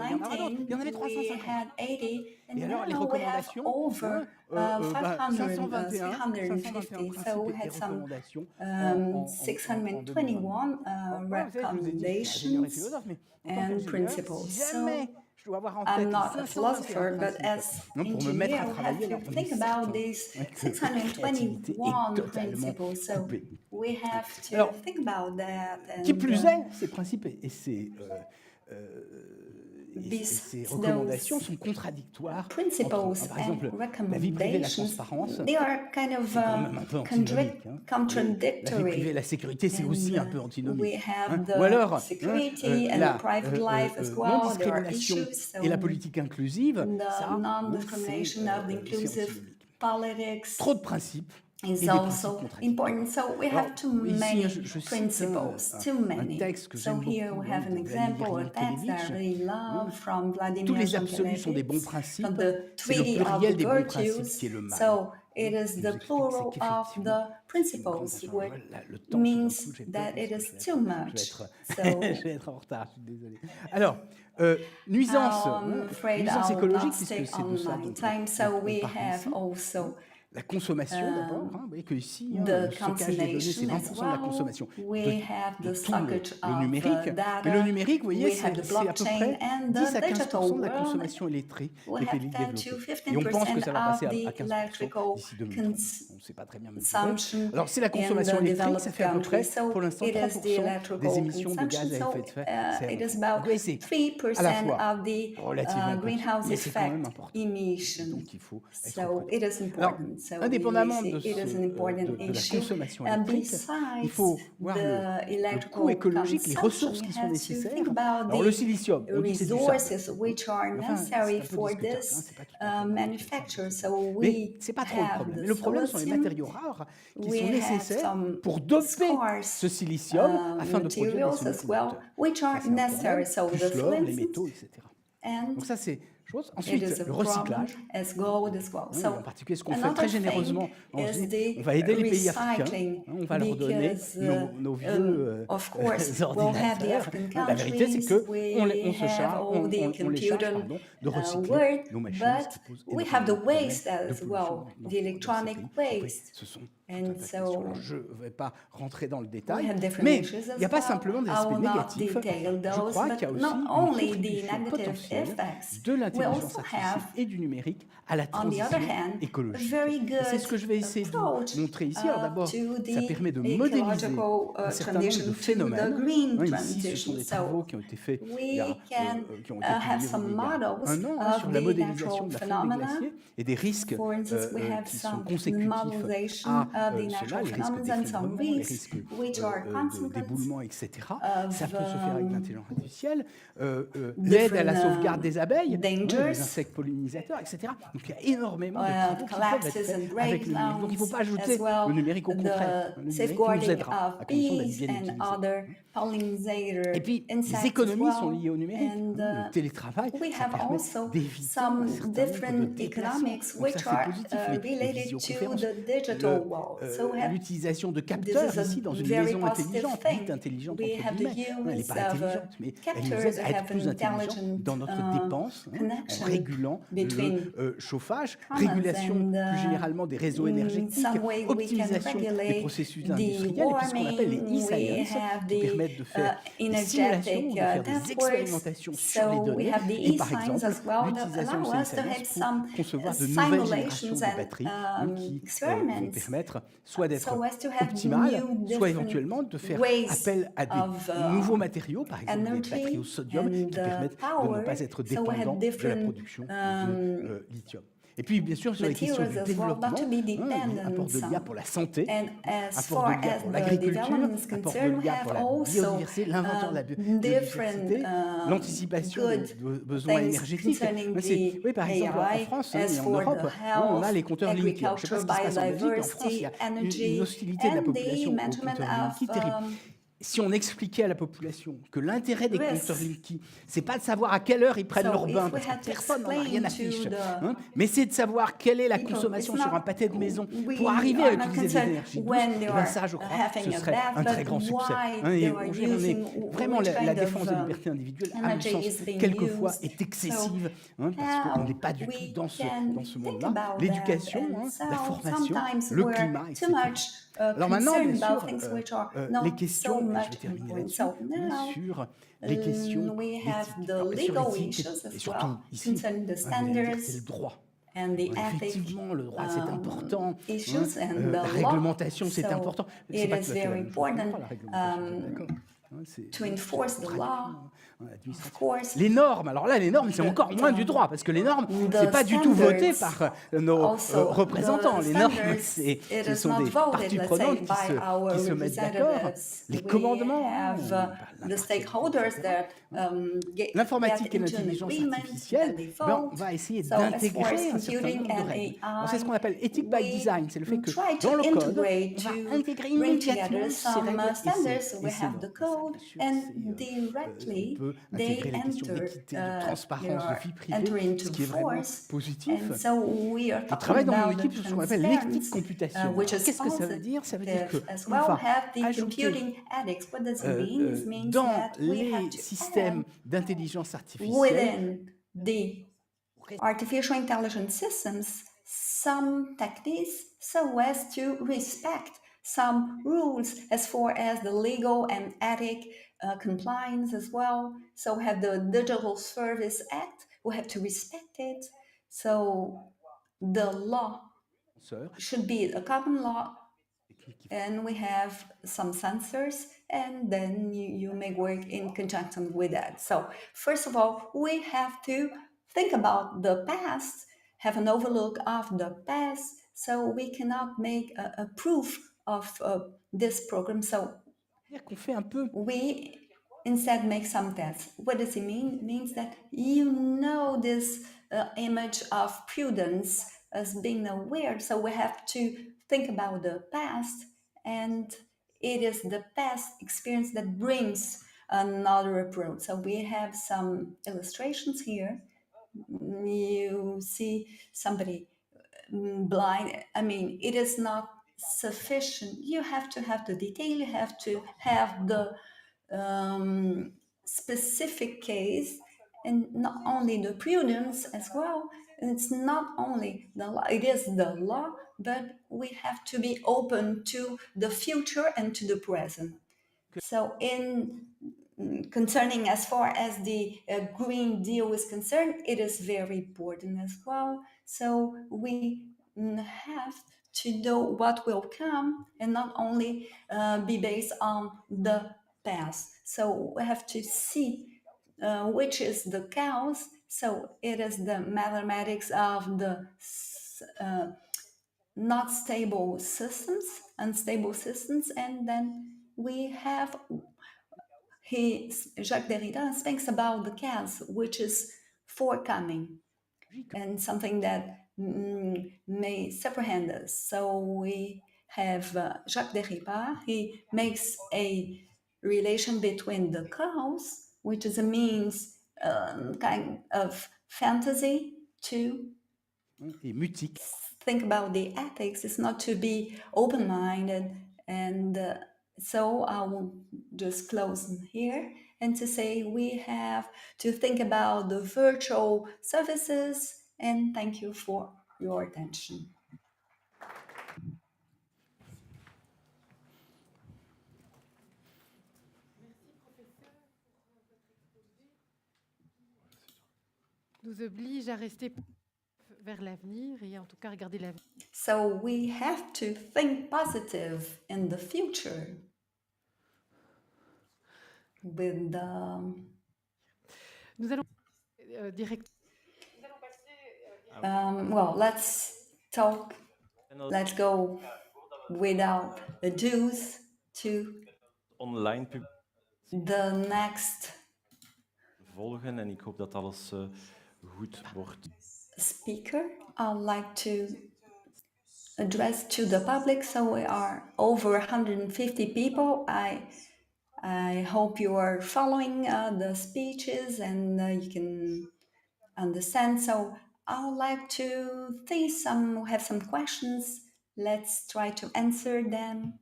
y en avait 350. Et alors, les recommandations, over 550. So we had some 621 recommendations and principles. So I'm not a philosopher, but as engineer, we have to think about these 621 principles. So we have to think about that. Qui plus est, ces principes et ces recommandations sont contradictoires. Par exemple, la vie privée et la transparence, they are kind of contradictory. La vie privée et la sécurité, c'est aussi un peu antinomique. Ou alors, la non-discrimination et la politique inclusive, trop de principes. Is also important. So we have too many principles, too many. So here we have an example, a text that I really love from Vladimir Zhonkelevich, from the Treaty of the Virtues. So it is the plural of the principles, which means that it is too much. So, je vais être en retard, je suis désolé. Alors, nuisance écologique, puisque c'est de ça dont so we have also la consommation d'abord, vous voyez que ici, le stockage des données, c'est 20% de la consommation de tout le numérique. Mais le numérique, vous voyez, c'est à peu près 10 à 15% de la consommation électrique des pays développés. Et on pense que ça va passer à 15% d'ici 2030. On ne sait pas très bien mesurer. Alors, c'est la consommation électrique, ça fait à peu près, pour l'instant, 3% des émissions de gaz à effet de serre. C'est à la fois relativement petit, mais c'est quand même important. Donc, il faut être Alors, indépendamment de la consommation électrique, il faut voir le coût écologique, les ressources qui sont nécessaires. Alors, le silicium, on dit que c'est du sable. Enfin, c'est un peu discutable, c'est pas tout à fait mais c'est pas trop le problème. Le problème sont les matériaux rares qui sont nécessaires pour doper ce silicium afin de produire des semi-conducteurs. Plus l'or, les métaux, etc. Donc ça, c'est chose. Ensuite, le recyclage. En particulier, ce qu'on fait très généreusement, on va aider les pays africains, on va leur donner nos vieux ordinateurs. La vérité, c'est qu'on se charge, on les charge de recycler nos machines, ce qui pose énormément de problèmes de pollution. Ce sont je ne vais pas rentrer dans le détail, mais il n'y a pas simplement des aspects négatifs. Je crois qu'il y a aussi une contribution potentielle de l'intelligence artificielle et du numérique à la transition écologique. Et c'est ce que je vais essayer de montrer ici. Alors d'abord, ça permet de modéliser un certain nombre de phénomènes. Ici, ce sont des travaux qui ont été faits qui ont été publiés il y a 1 an sur la modélisation de la fonte des glaciers et des risques qui sont consécutifs à cela, les risques d'effondrement, les risques d'éboulement, etc. Ça peut se faire avec l'intelligence artificielle. L'aide à la sauvegarde des abeilles, des insectes pollinisateurs, etc. Donc il y a énormément de travaux qui peuvent être faits avec le numérique. Donc il ne faut pas ajouter le numérique, au contraire. Le numérique nous aidera à condition d'être bien utilisé. Et puis, les économies sont liées au numérique. Le télétravail, ça permet d'éviter un certain nombre de déplacements. Donc ça, c'est positif. Les visioconférences, l'utilisation de capteurs ici dans une maison intelligente, dite intelligente entre guillemets. Elle n'est pas intelligente, mais elle nous aide à être plus intelligente dans notre dépense, en régulant le chauffage, régulation plus généralement des réseaux énergétiques, optimisation des processus industriels, et puis ce qu'on appelle les e-science, qui permettent de faire des simulations, de faire des expérimentations sur les données, et par exemple l'utilisation de ces e-science pour concevoir de nouvelles générations de batteries qui vont permettre soit d'être optimales, soit éventuellement de faire appel à des nouveaux matériaux, par exemple des batteries au sodium, qui permettent de ne pas être dépendants de la production de lithium. Et puis, bien sûr, sur les questions du développement, apport de l'IA pour la santé, apport de l'IA pour l'agriculture, apport de l'IA pour la biodiversité, l'inventeur de la biodiversité, l'anticipation des besoins énergétiques. Oui, par exemple, en France et en Europe, on a les compteurs Linky. Je ne sais pas ce qui se passe en Belgique, mais en France, il y a une hostilité de la population aux compteurs Linky terrible. Si on expliquait à la population que l'intérêt des compteurs Linky, c'est pas de savoir à quelle heure ils prennent leur bain, parce que personne n'en a rien à fiche, mais c'est de savoir quelle est la consommation sur un pâté de maison pour arriver à utiliser des énergies douces, et bien ça, je crois, ce serait un très grand succès. Et vraiment, la défense des libertés individuelles, à mon sens, quelquefois est excessive, parce qu'on n'est pas du tout dans ce monde-là. L'éducation, la formation, le climat, etc. Alors maintenant, bien sûr, les questions, je vais terminer là-dessus, sur les questions éthiques, et surtout ici, c'est le droit. Effectivement, le droit, c'est important. La réglementation, c'est important. C'est pas tout à fait la même chose. La réglementation, to enforce the law. Les normes, alors là, les normes, c'est encore moins du droit, parce que les normes, c'est pas du tout voté par nos représentants. Les normes, ce sont des parties prenantes qui se mettent d'accord. Les commandements, l'informatique et l'intelligence artificielle, on va essayer d'intégrer un certain nombre de règles. C'est ce qu'on appelle ethic by design, c'est le fait que dans le code, on va intégrer immédiatement ces règles et ces normes. On peut intégrer les questions d'équité, de transparence, de vie privée, ce qui est vraiment positif. Je travaille dans mon équipe sur ce qu'on appelle l'éthique computationnelle. Qu'est-ce que ça veut dire? Ça veut dire qu'on va ajouter dans les systèmes d'intelligence artificielle some techniques so as to respect some rules as far as the legal and ethic compliance as well. So we have the Digital Service Act, we have to respect it. So the law should be a common law, and we have some sensors, and then you may work in conjunction with that. So first of all, we have to think about the past, have an overlook of the past, so we cannot make a proof of this program. So we instead make some tests. What does it mean? It means that you know this image of prudence as being aware. So we have to think about the past, and it is the past experience that brings another approach. So we have some illustrations here. You see somebody blind. I mean, it is not sufficient. You have to have the detail, you have to have the specific case, and not only the prudence as well. It's not only the law, it is the law, but we have to be open to the future and to the present. So in concerning as far as the Green Deal is concerned, it is very important as well. So we have to know what will come and not only be based on the past. So we have to see which is the cause. So it is the mathematics of the not stable systems, unstable systems, and then we have Jacques Derrida thinks about the chaos, which is forthcoming and something that may apprehend us. So we have Jacques Derrida. He makes a relation between the chaos, which is a means kind of fantasy, to think about the ethics. It's not to be open-minded, and so I will just close here and to say we have to think about the virtual services, and thank you for your attention. Nous oblige à rester vers l'avenir et en tout cas regarder l'avenir. So we have to think positive in the future. With Nous allons direct. Well, let's talk. Let's go without ados to online the next volgen, en ik hoop dat alles goed wordt. Speaker. I'd like to address to the public. So we are over 150 people. I hope you are following the speeches and you can understand. So I would like to have some questions. Let's try to answer them.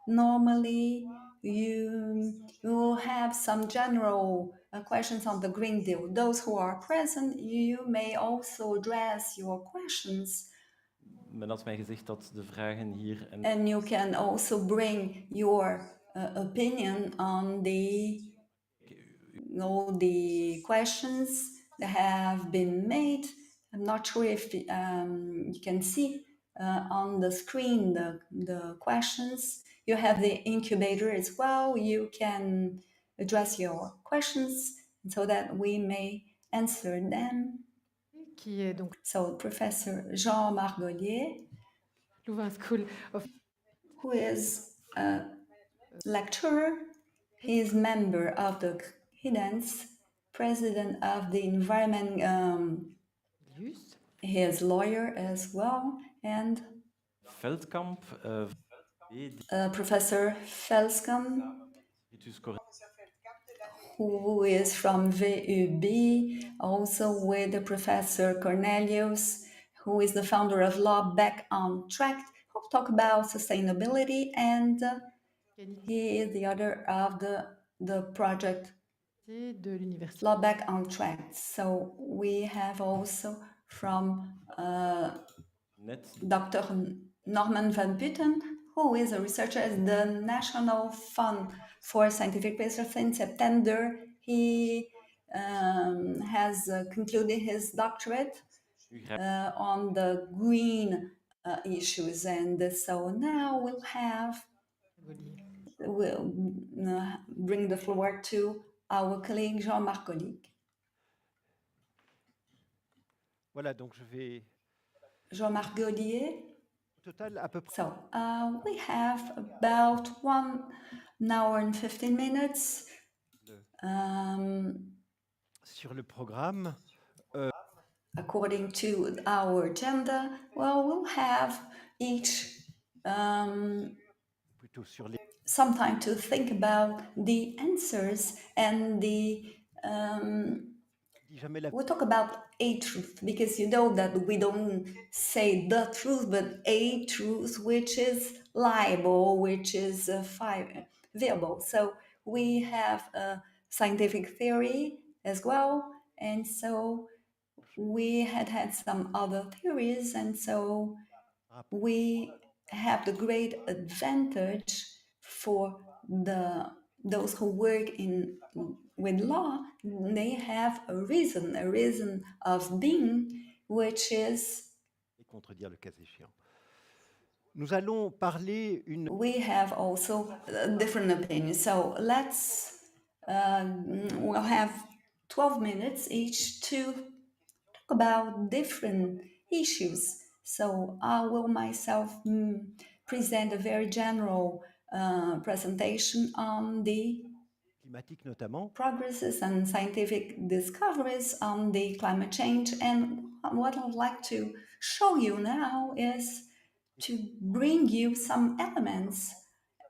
Normally, you will have some general questions on the Green Deal. Those who are present, you may also address your questions. Men had mij gezegd dat de vragen hier... And you can also bring your opinion on the questions that have been made. I'm not sure if you can see on the screen the questions. You have the incubator as well. You can address your questions so that we may answer them. Qui est donc So Professor Jean Margolier, Louvain School of, who is a lecturer. He is member of the HIDENS, president of the environment. He is lawyer as well, and Veldkamp, Professor Veldkamp, who is from VUB, also with the Professor Cornelius, who is the founder of Law Back on Track, who will talk about sustainability, and he is the author of the project de l'université. Law Back on Track. So we have also from Dr. Norman van Putten, who is a researcher at the National Fund for Scientific Research. In September, he has concluded his doctorate on the green issues. And so now we'll bring the floor to our colleague Jean-Marc Gaulier. Voilà, donc je vais... Jean-Marc Gaulier. Total, à peu près. So we have about 1 hour and 15 minutes. Sur le programme. According to our agenda, well, we'll have each some time to think about the answers and we'll talk about a truth, because you know that we don't say the truth, but a truth which is liable, which is viable. So we have a scientific theory as well, and so we had some other theories, and so we have the great advantage for those who work with law. They have a reason of being, which is. Contredire le cas échéant. Nous allons parler une. We have also different opinions. So we'll have 12 minutes each to talk about different issues. So I will myself present a very general presentation on the progresses and scientific discoveries on the climate change. And what I'd like to show you now is to bring you some elements,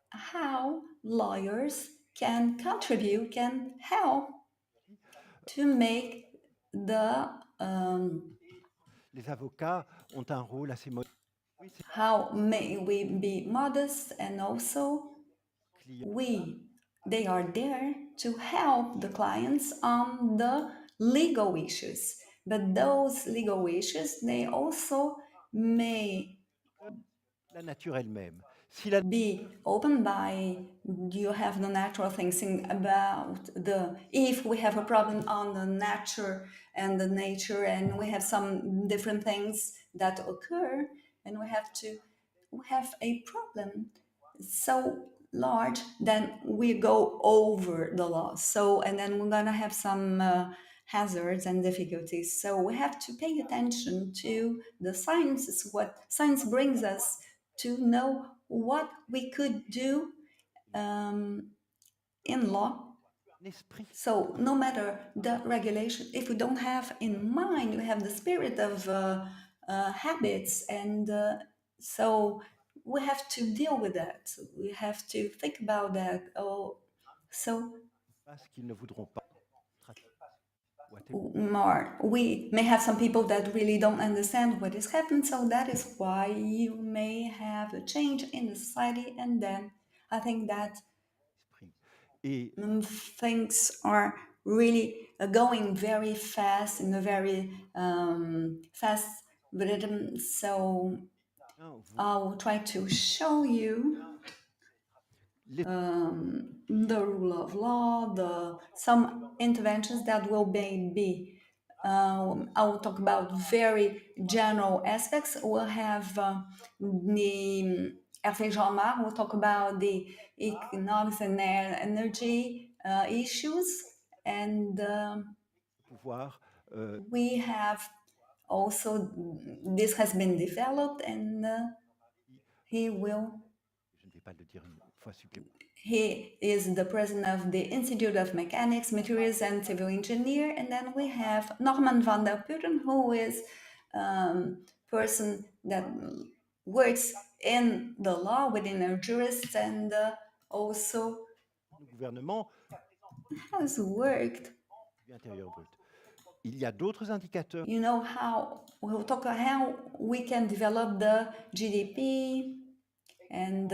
how lawyers can contribute, can help to make the Les avocats ont un rôle assez modeste. How may we be modest, and also they are there to help the clients on the legal issues. But those legal issues, they also may la nature elle-même. Be open by you have the natural thinking about if we have a problem on the nature and the nature, and we have some different things that occur, and we have a problem so large, then we go over the law. So, and then we're gonna have some hazards and difficulties. So we have to pay attention to the science, what science brings us to know what we could do in law. So no matter the regulation, if we don't have in mind, we have the spirit of habits, and so we have to deal with that. We have to think about that. We may have some people that really don't understand what is happening, so that is why you may have a change in the society, and then I think that things are really going very fast, in a very fast rhythm, so I'll try to show you the rule of law, some interventions that will be. I will talk about very general aspects. We'll have the Hervé Jean-Marc will talk about the economics and energy issues, and we have also, this has been developed, and he is the president of the Institute of Mechanics, Materials and Civil Engineer. And then we have Norman van der Putten, who is a person that works in the law within a jurist, and also has worked. Il y a d'autres indicateurs. You know we'll talk about how we can develop the GDP, and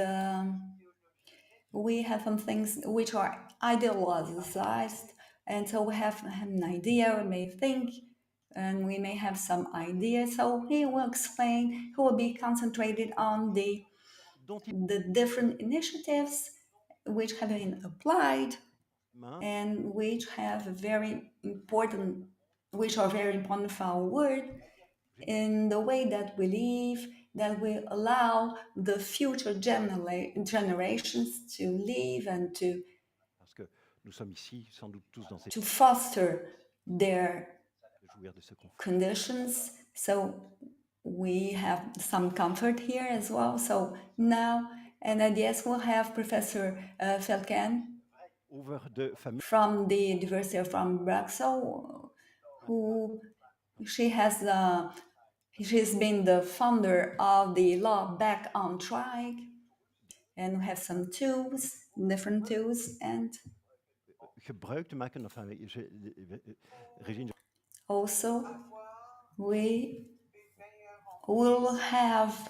we have some things which are idealized, and so we have an idea, we may think and we may have some ideas. So he will explain, he will be concentrated on the different initiatives which have been applied and which have a very important, which are very important for our world in the way that we live, that will allow the future generations to live and to foster their conditions. So we have some comfort here as well. So now, and I guess we'll have Professor Felken from the University of Brussels, who she's been the founder of the law Back on Track, and we have some tools, different tools, and also we will have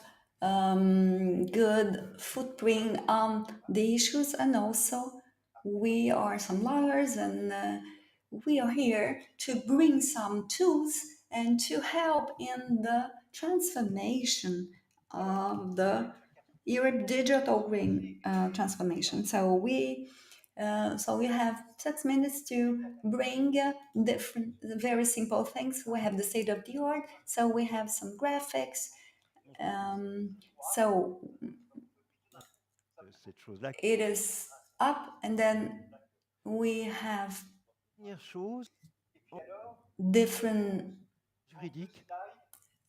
good footprint on the issues, and also we are some lawyers, and we are here to bring some tools and to help in the transformation of the Europe digital green transformation. So we have 6 minutes to bring different, very simple things. We have the state of the art, so we have some graphics. So it is up, and then we have different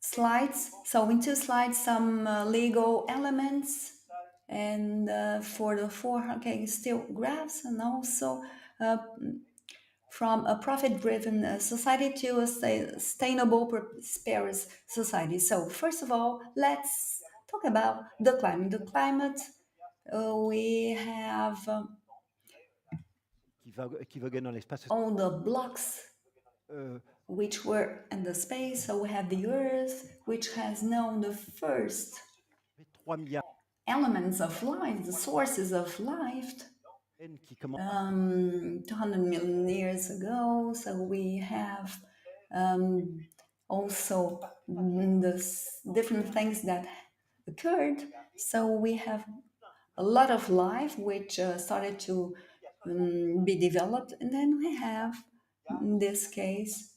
slides. So in 2 slides, some legal elements, and for the 4, okay, still graphs, and also from a profit-driven society to a sustainable, prosperous society. So first of all, let's talk about the climate. The climate, we have all the blocks which were in the space. So we have the Earth, which has known the first elements of life, the sources of life, 200 million years ago. So we have also the different things that occurred. So we have a lot of life which started to be developed, and then we have, in this case,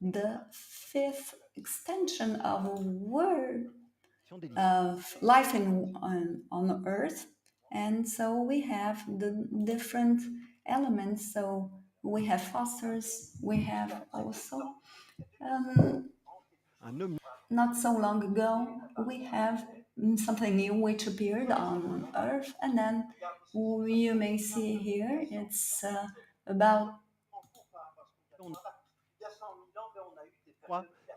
the 5th extension of a world of life on Earth. And so we have the different elements. So we have phosphorus, we have also, not so long ago, we have something new which appeared on Earth, and then you may see here, it's about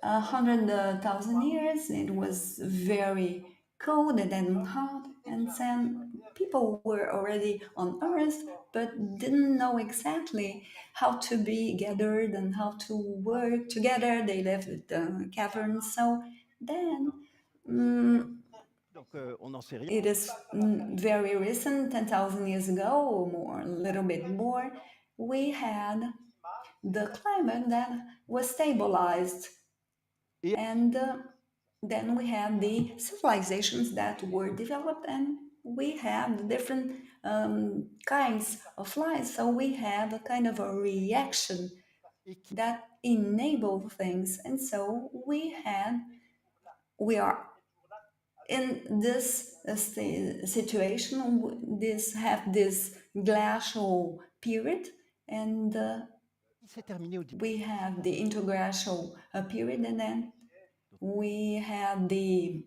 100,000 years. It was very cold and then hot, and then people were already on Earth but didn't know exactly how to be gathered and how to work together. They lived in the caverns. So then it is very recent, 10,000 years ago or more, a little bit more, we had the climate that was stabilized. And then we have the civilizations that were developed, and we have the different kinds of life. So we have a kind of a reaction that enabled things. And so we are in this situation, this glacial period, and we have the interglacial period, and then we have the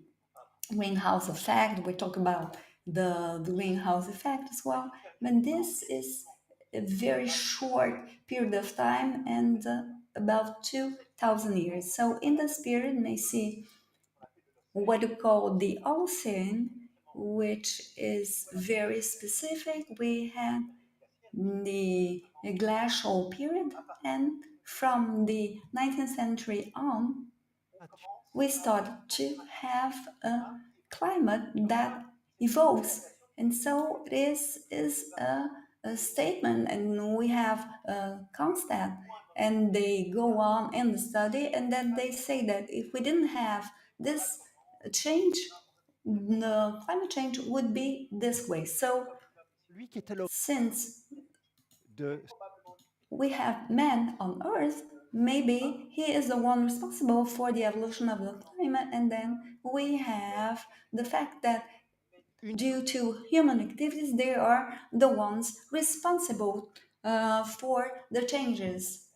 greenhouse effect. We talk about the greenhouse effect as well. But this is a very short period of time, and about 2,000 years. So in this period, you may see what we call the Holocene, which is very specific. We have the glacial period, and from the 19th century on, we started to have a climate that evolves. And so this is a statement, and we have a constant and they go on in the study, and then they say that if we didn't have this change, the climate change would be this way. So since we have man on Earth, maybe he is the one responsible for the evolution of the climate, and then we have the fact that due to human activities, they are the ones responsible for the changes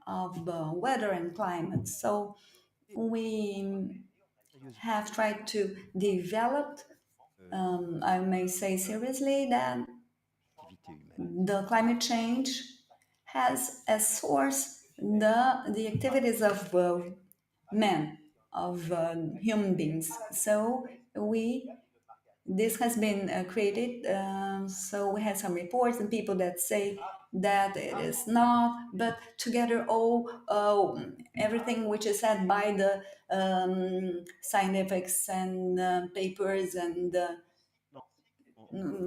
of weather and climate. So we have tried to develop, I may say seriously, that the climate change has as source the activities of men, of human beings. So this has been created. So we had some reports and people that say that it is not, but together everything which is said by the scientifics and papers and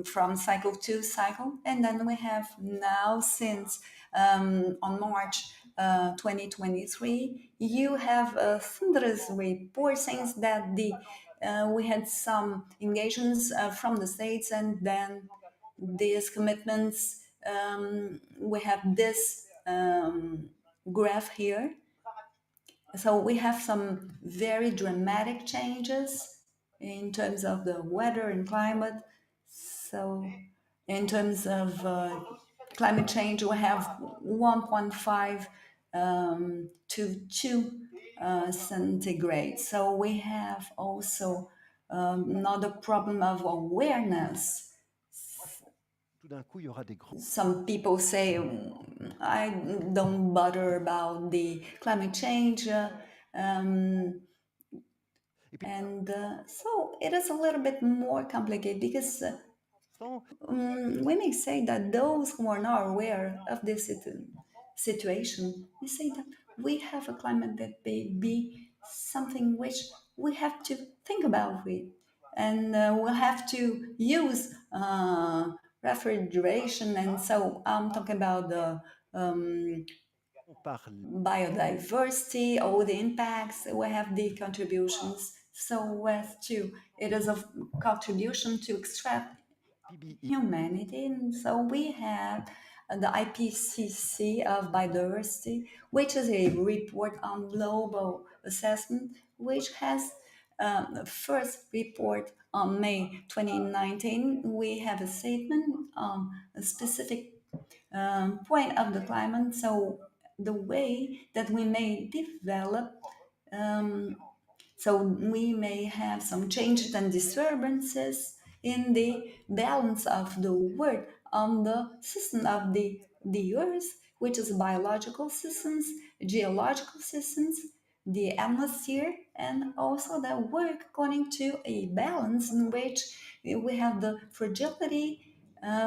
from cycle to cycle. And then we have now, since on March 2023, you have thunderous report saying that we had some engagements from the States, and then these commitments, we have this graph here. So we have some very dramatic changes in terms of the weather and climate. So in terms of climate change, we have 1.5 to 2 centigrade. So we have also another problem of awareness. Some people say, I don't bother about the climate change. So it is a little bit more complicated because we may say that those who are not aware of this situation, we say that we have a climate that may be something which we have to think about it, and we'll have to use refrigeration. And so I'm talking about the biodiversity, all the impacts. We have the contributions. So as to, it is a contribution to extract humanity. And so we have the IPCC of biodiversity, which is a report on global assessment, which has the first report on May 2019. We have a statement on a specific point of the climate. So the way that we may develop, so we may have some changes and disturbances in the balance of the world on the system of the Earth, which is biological systems, geological systems, the atmosphere, and also that work according to a balance in which we have the fragility,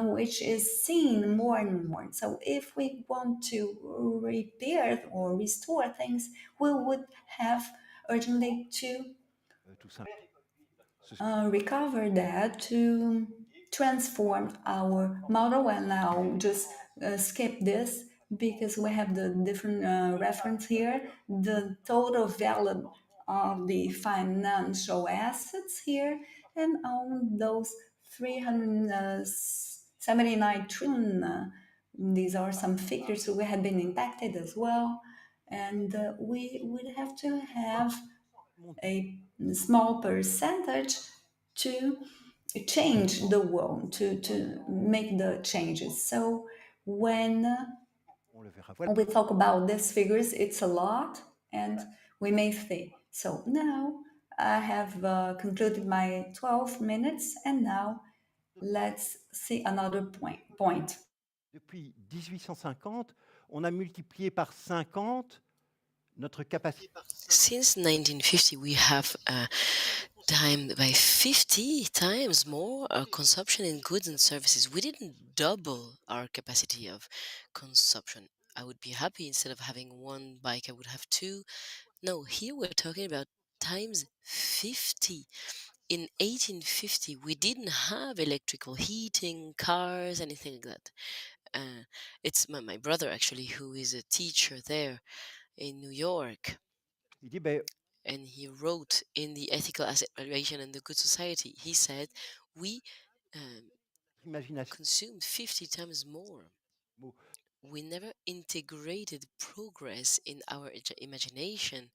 which is seen more and more. So if we want to repair or restore things, we would have urgently to recover that, to transform our model. And I'll just skip this because we have the different reference here. The total value of the financial assets here, and on those 379 trillion. These are some figures we have been impacted as well. And we would have to have a small percentage to change the world, to make the changes. So when we talk about these figures, it's a lot, and we may say, so now I have concluded my 12 minutes, and now let's see another point. Depuis 1850, on a multiplié par 50 notre capacité. Since 1950, we have time by 50 times more our consumption in goods and services. We didn't double our capacity of consumption. I would be happy instead of having one bike, I would have two. No, here we're talking about times 50. In 1850, we didn't have electrical heating, cars, anything like that. It's my brother, actually, who is a teacher there in New York. Il dit, ben, And he wrote in the Ethical Asset Valuation and the Good Society, he said, we consumed 50 times more. We never integrated progress in our imagination.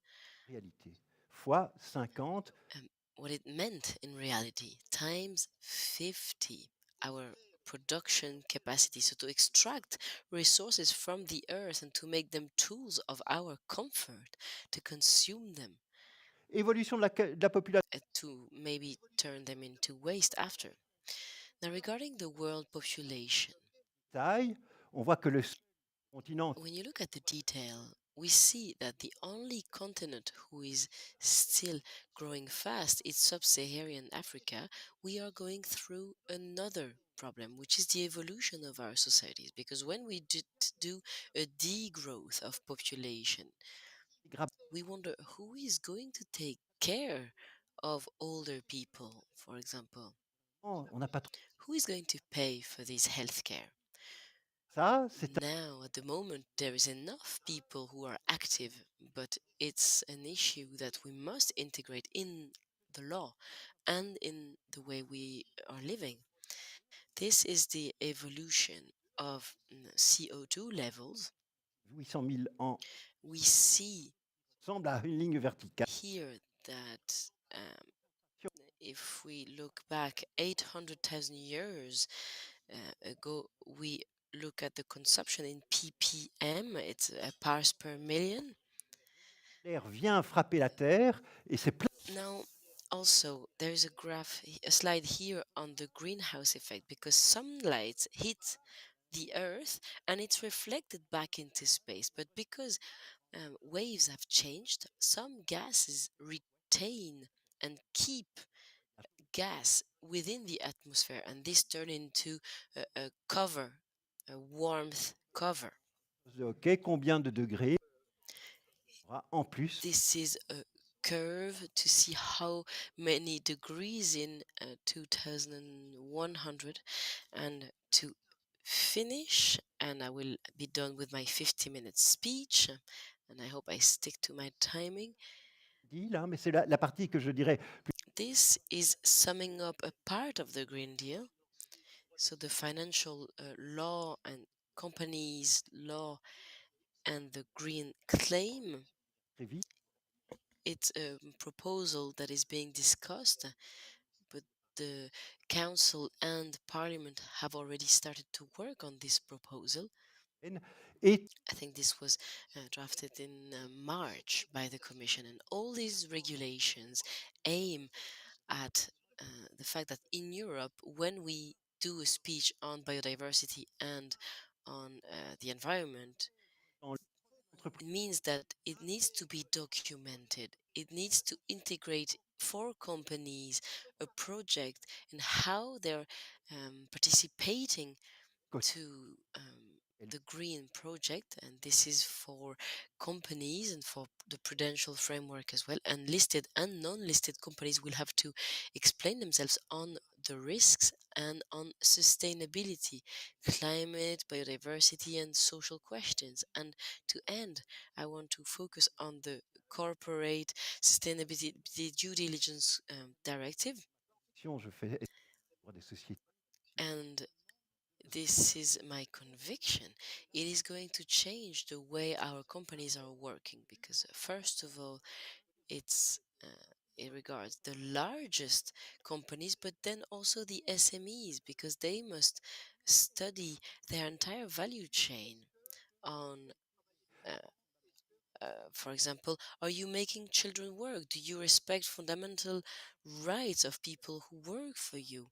Réalité. Fois 50. What it meant in reality, times 50, our production capacity. So to extract resources from the earth and to make them tools of our comfort, to consume them. Évolution de la population. To maybe turn them into waste after. Now, regarding the world population, on voit que le continent. When you look at the detail, we see that the only continent who is still growing fast is sub-Saharan Africa. We are going through another problem, which is the evolution of our societies. Because when we do a degrowth of population, we wonder who is going to take care of older people, for example. Who is going to pay for this healthcare? Now, at the moment, there is enough people who are active, but it's an issue that we must integrate in the law and in the way we are living. This is the evolution of CO2 levels. 800 000 ans. We see semble à une ligne verticale. Here that if we look back 800,000 years ago, we look at the consumption in ppm, it's parts per million. L'air vient frapper la Terre et c'est plein. Now, also, there is a slide here on the greenhouse effect, because sunlight hits the Earth and it's reflected back into space. But because waves have changed, some gases retain and keep gas within the atmosphere, and this turns into a cover, a warmth cover. Okay, combien de degrés en plus? This is a curve to see how many degrees in 2100. And to finish, and I will be done with my 50-minute speech, and I hope I stick to my timing. Là, mais c'est la partie que je dirais. This is summing up a part of the Green Deal. So the financial law and companies law and the green claim. It's a proposal that is being discussed, but the Council and Parliament have already started to work on this proposal. I think this was drafted in March by the Commission, and all these regulations aim at the fact that in Europe, when we do a speech on biodiversity and on the environment, it means that it needs to be documented. It needs to integrate for companies a project and how they're participating to the green project, and this is for companies and for the prudential framework as well. And listed and non-listed companies will have to explain themselves on the risks and on sustainability, climate, biodiversity, and social questions. And to end, I want to focus on the corporate sustainability due diligence directive. And this is my conviction. It is going to change the way our companies are working, because first of all, it regards the largest companies, but then also the SMEs, because they must study their entire value chain on for example, are you making children work? Do you respect fundamental rights of people who work for you?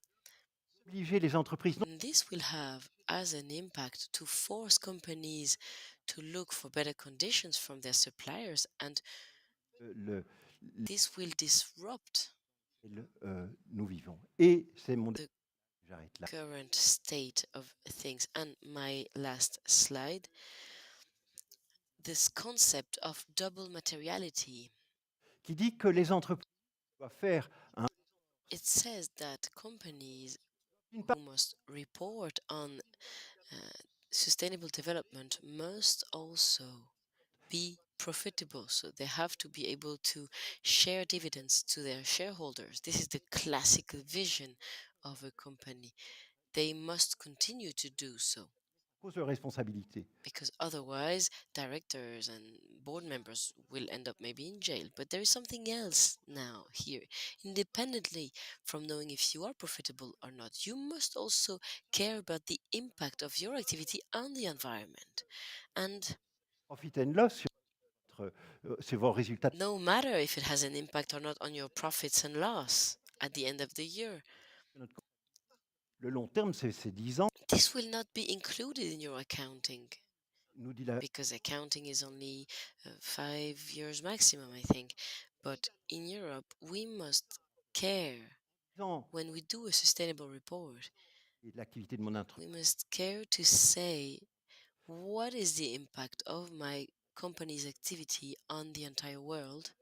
And this will have as an impact to force companies to look for better conditions from their suppliers, and this will disrupt the current state of things. And my last slide, this concept of double materiality. Qui dit que les entreprises doivent faire It says that companies who must report on sustainable development must also be profitable. So they have to be able to share dividends to their shareholders. This is the classical vision of a company. They must continue to do so. Because otherwise, directors and board members will end up maybe in jail. But there is something else now here. Independently from knowing if you are profitable or not, you must also care about the impact of your activity on the environment. And no matter if it has an impact or not on your profits and loss at the end of the year, this will not be included in your accounting. Because accounting is only 5 years maximum, I think. But in Europe, we must care when we do a sustainable report. We must care to say what is the impact of my company's activity on the entire world,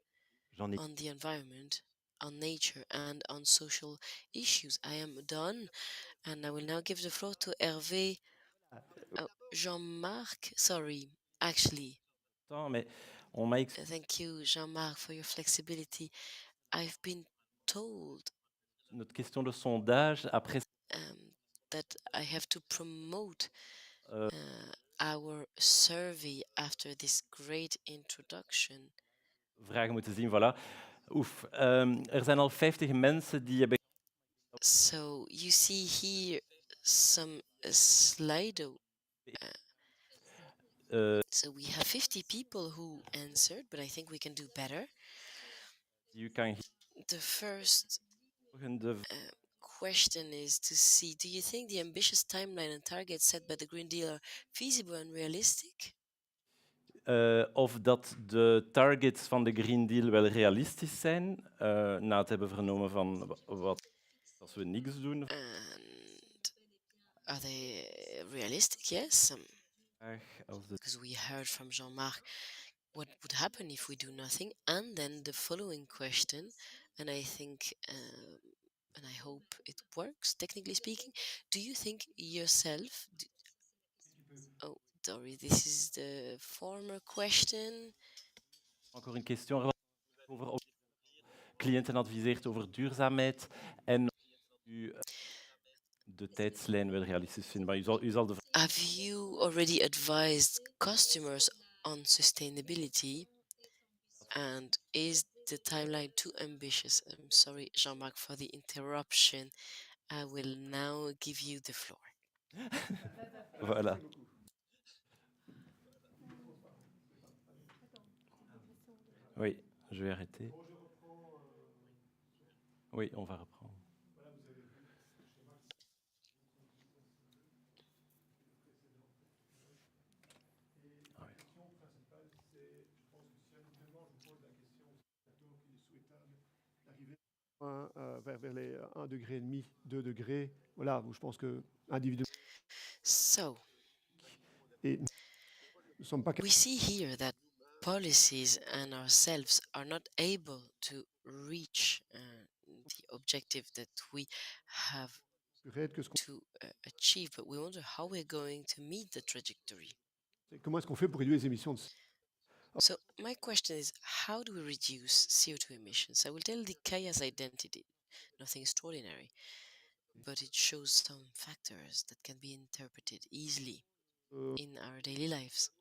on the environment, on nature, and on social issues. I am done, and I will now give the floor to Hervé. Jean-Marc, sorry, actually. Thank you, Jean-Marc, for your flexibility. I've been told that I have to promote our survey after this great introduction. Vragen moeten zien, voilà. Oef, zijn al 50 mensen die hebben. So you see here some Slido. So we have 50 people who answered, but I think we can do better. The first question is to see, do you think the ambitious timeline and targets set by the Green Deal are feasible and realistic? Of dat de targets van de Green Deal wel realistisch zijn, na het hebben vernomen van wat als we niks doen. And are they realistic? Yes. Because we heard from Jean-Marc what would happen if we do nothing. And then the following question, and I think, and I hope it works, technically speaking, do you think yourself... Oh, sorry, this is the former question. Encore een question over cliënten adviseert over duurzaamheid en u de tijdslijn wel realistisch vindt. Maar u zal de... Have you already advised customers on sustainability? And is the timeline too ambitious? I'm sorry, Jean-Marc, for the interruption. I will now give you the floor. Voilà. Oui, je vais arrêter. Oui, on va reprendre. Vers les 1,5 degré, 2 degrés. Voilà, je pense que individuellement. So, we see here that policies and ourselves are not able to reach the objective that we have to achieve, but we wonder how we're going to meet the trajectory. Comment est-ce qu'on fait pour réduire les émissions de... So my question is, how do we reduce CO2 emissions? I will tell the chaos identity, nothing extraordinary, but it shows some factors that can be interpreted easily in our daily lives.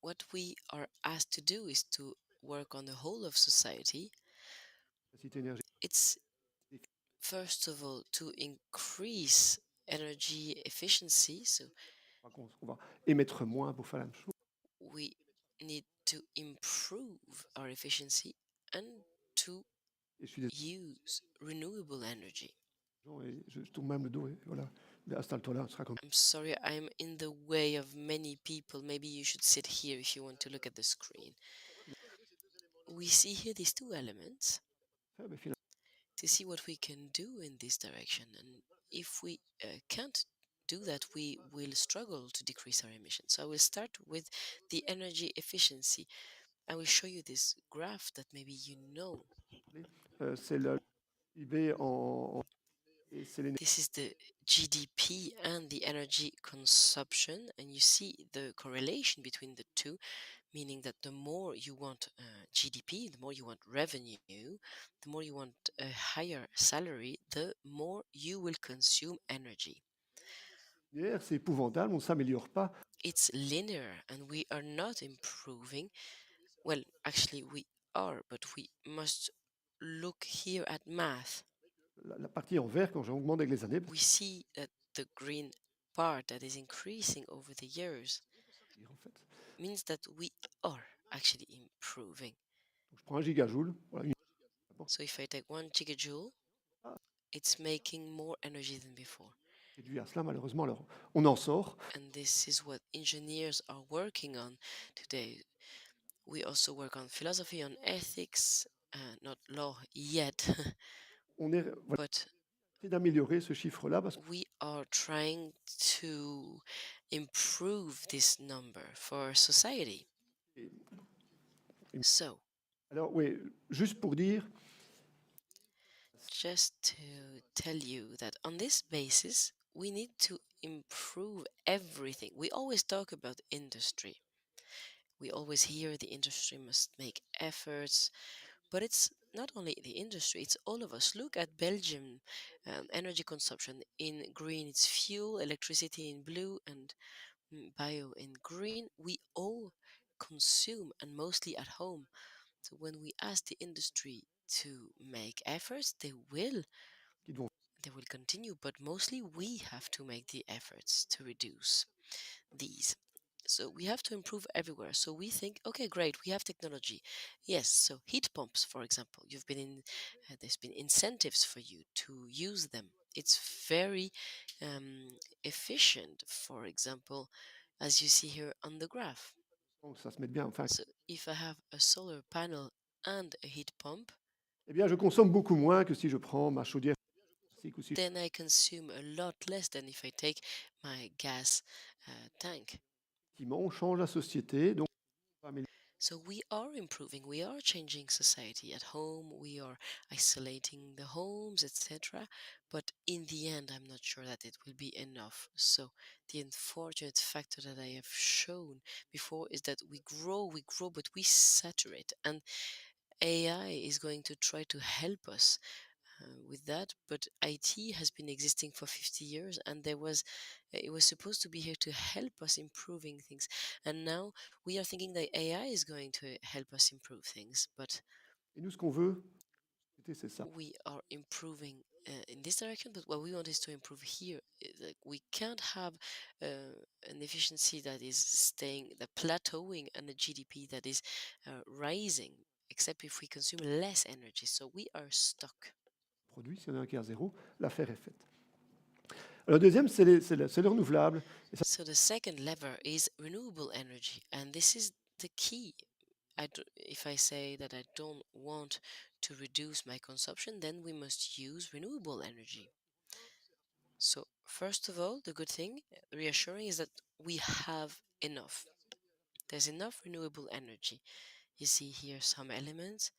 What we are asked to do is to work on the whole of society. It's first of all to increase energy efficiency. So we need to improve our efficiency and to use renewable energy. I'm sorry, I'm in the way of many people. Maybe you should sit here if you want to look at the screen. We see here these two elements to see what we can do in this direction. And if we can't do that, we will struggle to decrease our emissions. So I will start with the energy efficiency. I will show you this graph that maybe you know. This is the GDP and the energy consumption, and you see the correlation between the two, meaning that the more you want GDP, the more you want revenue, the more you want a higher salary, the more you will consume energy. C'est épouvantable, on ne s'améliore pas. It's linear and we are not improving. Well, actually we are, but we must look here at math. La partie en vert, quand j'augmente avec les années, We see that the green part that is increasing over the years en fait. means that we are actually improving. Donc, je prends 1 gigajoule. Voilà, So if I take 1 gigajoule, it's making more energy than before. réduit à cela, malheureusement, alors on en sort. And this is what engineers are working on today. We also work on philosophy, on ethics, not law yet, On est voilà, but d'améliorer ce chiffre-là parce que we are trying to improve this number for society. So, alors oui, juste pour dire, just to tell you that on this basis, we need to improve everything. We always talk about industry. We always hear the industry must make efforts, but it's not only the industry, it's all of us. Look at Belgium energy consumption. In green, it's fuel, electricity in blue, and bio in green. We all consume, and mostly at home. So when we ask the industry to make efforts, they will continue, but mostly we have to make the efforts to reduce these. So we have to improve everywhere. So we think, okay, great, we have technology. Yes, so heat pumps, for example, there's been incentives for you to use them. It's very efficient, for example, as you see here on the graph. ça se met bien. Enfin, So if I have a solar panel and a heat pump, eh bien, je consomme beaucoup moins que si je prends ma chaudière. Then I consume a lot less than if I take my gas tank. On change la société, donc So we are improving, we are changing society at home, we are isolating the homes, etc. But in the end, I'm not sure that it will be enough. So the unfortunate factor that I have shown before is that we grow, but we saturate. And AI is going to try to help us with that, but IT has been existing for 50 years, and it was supposed to be here to help us improving things. And now we are thinking that AI is going to help us improve things, but et nous, ce qu'on veut, c'est ça. we are improving in this direction. But what we want is to improve here. Like we can't have an efficiency that is staying, the plateauing, and a GDP that is rising, except if we consume less energy. So we are stuck. Produit, s'il y en a un qui est à zéro, l'affaire est faite. Le deuxième, c'est le renouvelable. So the second lever is renewable energy, and this is the key. If I say that I don't want to reduce my consumption, then we must use renewable energy. So first of all, the good thing, reassuring, is that we have enough. There's enough renewable energy. You see here some elements.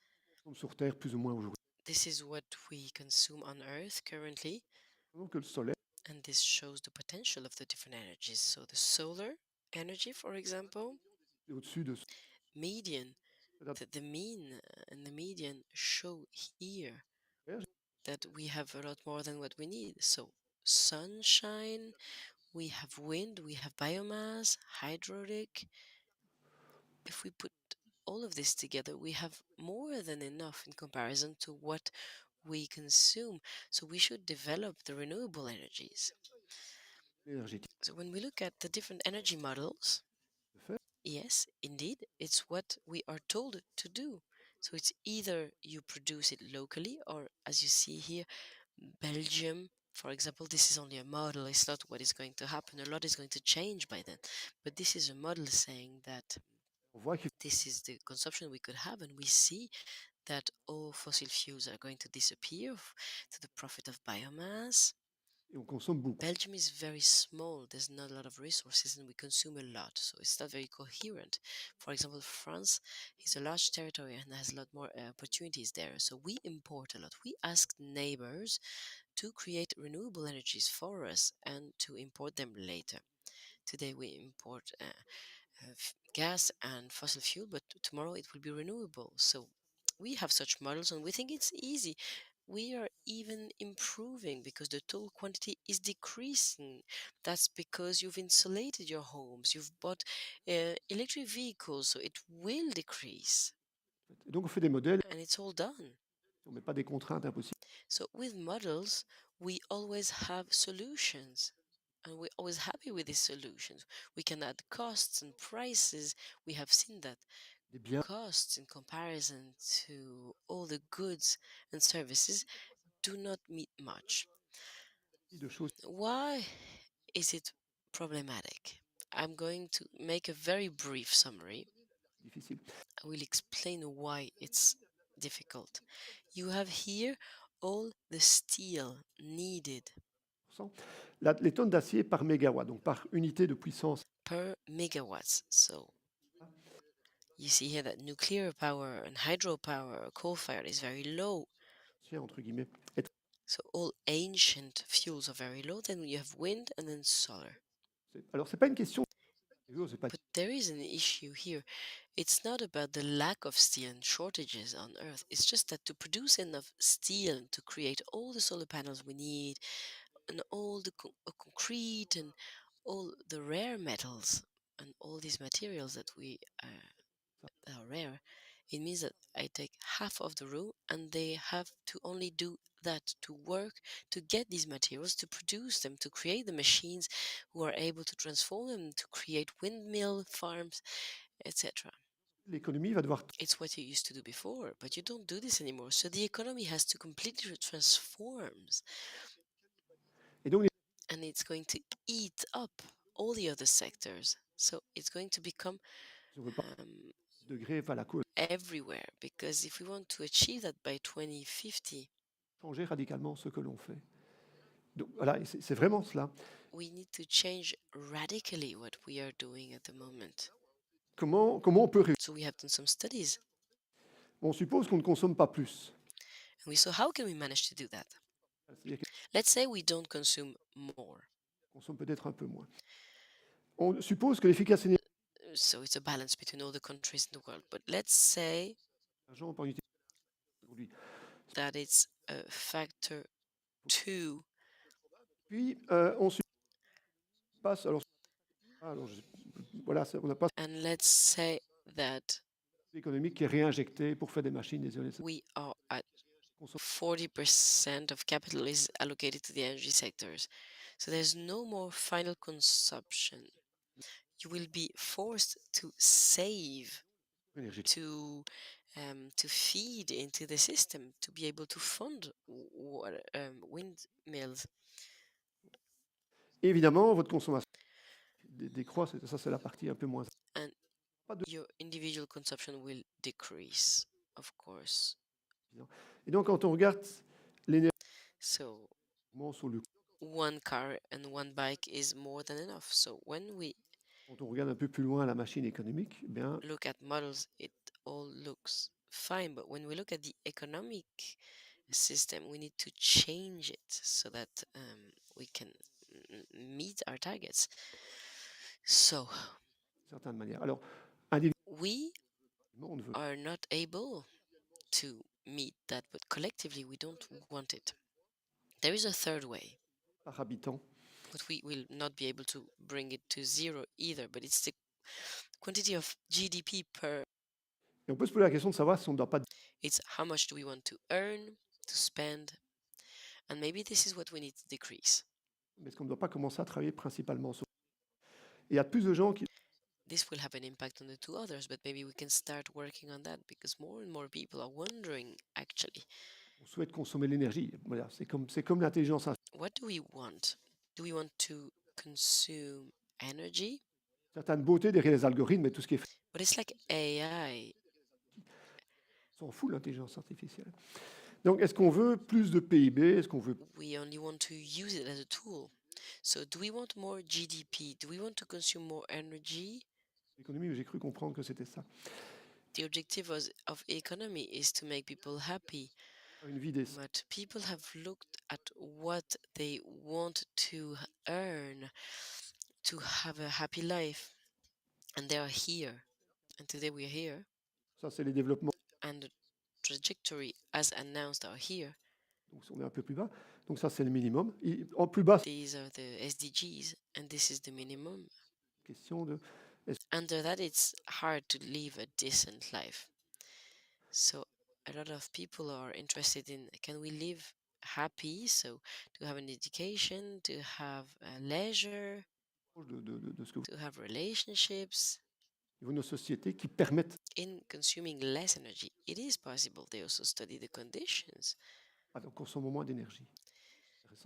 Sur Terre, plus ou moins aujourd'hui. This is what we consume on Earth currently. Donc, le soleil, and this shows the potential of the different energies. So the solar energy, for example, au-dessus de median, the mean and the median show here that we have a lot more than what we need. So sunshine, we have wind, we have biomass, hydraulic. If we put all of this together, we have more than enough in comparison to what we consume. So we should develop the renewable energies. So when we look at the different energy models, yes, indeed, it's what we are told to do. So it's either you produce it locally, or as you see here, Belgium, for example, this is only a model. It's not what is going to happen. A lot is going to change by then. But this is a model saying that this is the consumption we could have, and we see that all fossil fuels are going to disappear to the profit of biomass. Et on consomme beaucoup. Belgium is very small. There's not a lot of resources and we consume a lot. So it's not very coherent. For example, France is a large territory and has a lot more opportunities there. So we import a lot. We ask neighbors to create renewable energies for us and to import them later. Today we import gas and fossil fuel, but tomorrow it will be renewable. So we have such models and we think it's easy. We are even improving because the total quantity is decreasing. That's because you've insulated your homes, you've bought electric vehicles, so it will decrease. Et donc on fait des modèles, and it's all done. On met pas des contraintes impossibles. So with models, we always have solutions. And we're always happy with these solutions. We can add costs and prices. We have seen that costs in comparison to all the goods and services do not meet much. Why is it problematic? I'm going to make a very brief summary. Difficile. I will explain why it's difficult. You have here all the steel needed. Les tonnes d'acier par mégawatt, donc par unité de puissance. Per megawatts. So you see here that nuclear power and hydropower, coal-fired, is very low. Entre guillemets. So all ancient fuels are very low. Then you have wind and then solar. Alors c'est pas une question. But there is an issue here. It's not about the lack of steel and shortages on Earth. It's just that to produce enough steel to create all the solar panels we need and all the concrete and all the rare metals and all these materials that we are rare, it means that I take half of the room and they have to only do that, to work to get these materials, to produce them, to create the machines who are able to transform them, to create windmill farms, etc. It's what you used to do before, but you don't do this anymore. So the economy has to completely transform. And it's going to eat up all the other sectors. So it's going to become everywhere, because if we want to achieve that by 2050, changer radicalement ce que l'on fait. Donc, voilà, c'est vraiment cela. We need to change radically what we are doing at the moment. Comment on peut réussir? So we have done some studies. On suppose qu'on ne consomme pas plus. And we saw how can we manage to do that? Let's say we don't consume more. On consomme peut-être un peu moins. On suppose que l'efficacité. So it's a balance between all the countries in the world. But let's say that it's a factor 2. Puis on passe alors voilà, on n'a pas and let's say that économique qui est réinjecté pour faire des machines, des éoliennes. We are at 40% of capital is allocated to the energy sectors. So there's no more final consumption. You will be forced to save, to feed into the system, to be able to fund windmills. Évidemment, votre consommation décroît, ça c'est la partie un peu moins. And your individual consumption will decrease, of course. Et donc quand on regarde l'énergie, so one car and one bike is more than enough. So when we quand on regarde un peu plus loin la machine économique, eh bien, look at models, it all looks fine. But when we look at the economic system, we need to change it so that we can meet our targets. So certaine manière. Alors, we are not able to meet that, but collectively we don't want it. There is a third way. Par habitant. But we will not be able to bring it to zero either, but it's the quantity of GDP per. Et on peut se poser la question de savoir si on ne doit pas. It's how much do we want to earn, to spend, and maybe this is what we need to decrease. Mais est-ce qu'on ne doit pas commencer à travailler principalement sur. Il y a plus de gens qui. This will have an impact on the two others, but maybe we can start working on that because more and more people are wondering actually. On souhaite consommer l'énergie. Voilà, c'est comme l'intelligence. What do we want? Do we want to consume energy? Certaines beautés derrière les algorithmes, mais tout ce qui est. But it's like AI. On s'en fout l'intelligence artificielle. Donc, est-ce qu'on veut plus de PIB? Est-ce qu'on veut... We only want to use it as a tool. So do we want more GDP? Do we want to consume more energy? L'économie, j'ai cru comprendre que c'était ça. The objective of economy is to make people happy. Une vie décente. But people have looked at what they want to earn to have a happy life. And they are here. And today we are here. Ça, c'est les développements. And the trajectory as announced are here. Donc, on est un peu plus bas. Donc, ça, c'est le minimum. En plus bas, these are the SDGs, and this is the minimum. Question de... Under that, it's hard to live a decent life. So a lot of people are interested in, can we live happy? So to have an education, to have leisure, to have relationships. Nos sociétés qui permettent. In consuming less energy, it is possible. They also study the conditions. Donc, consommons moins d'énergie.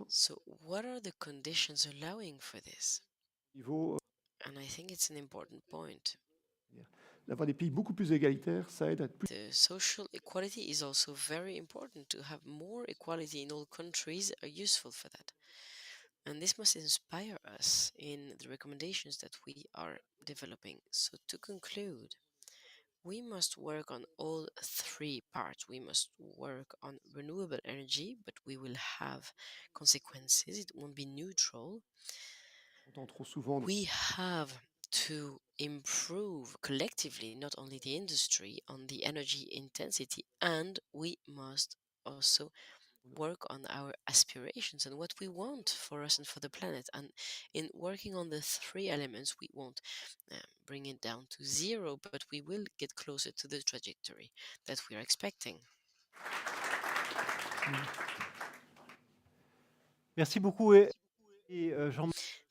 So what are the conditions allowing for this? And I think it's an important point. D'avoir des pays beaucoup plus égalitaires, ça aide à être plus... The social equality is also very important. To have more equality in all countries are useful for that. And this must inspire us in the recommendations that we are developing. So to conclude, we must work on all three parts. We must work on renewable energy, but we will have consequences. It won't be neutral. We have to improve collectively, not only the industry, on the energy intensity, and we must also work on our aspirations and what we want for us and for the planet. And in working on the three elements, we won't bring it down to zero, but we will get closer to the trajectory that we are expecting. Merci beaucoup.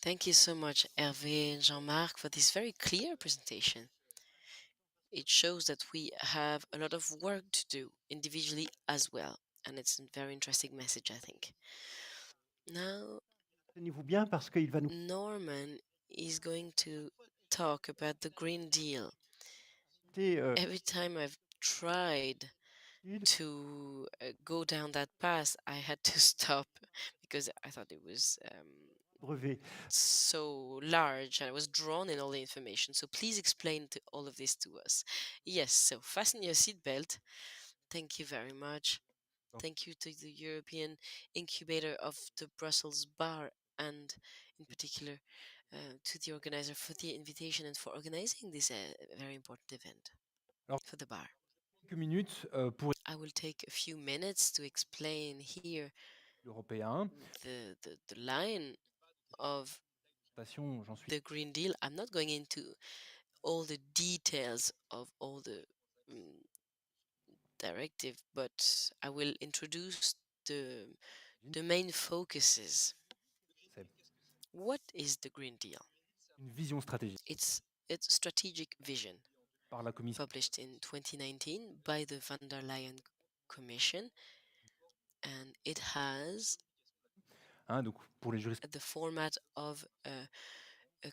Thank you so much, Hervé and Jean-Marc, for this very clear presentation. It shows that we have a lot of work to do individually as well. And it's a very interesting message, I think. Now, Norman is going to talk about the Green Deal. Every time I've tried to go down that path, I had to stop because I thought it was so large and I was drawn in all the information. So please explain all of this to us. Yes, so fasten your seatbelt. Thank you very much. Thank you to the European Incubator of the Brussels Bar and in particular to the organizer for the invitation and for organizing this very important event for the bar. I will take a few minutes to explain here the line of the Green Deal. I'm not going into all the details of all the directive, but I will introduce the main focuses. What is the Green Deal? It's a strategic vision published in 2019 by the Van der Leyen Commission, and it has the format of a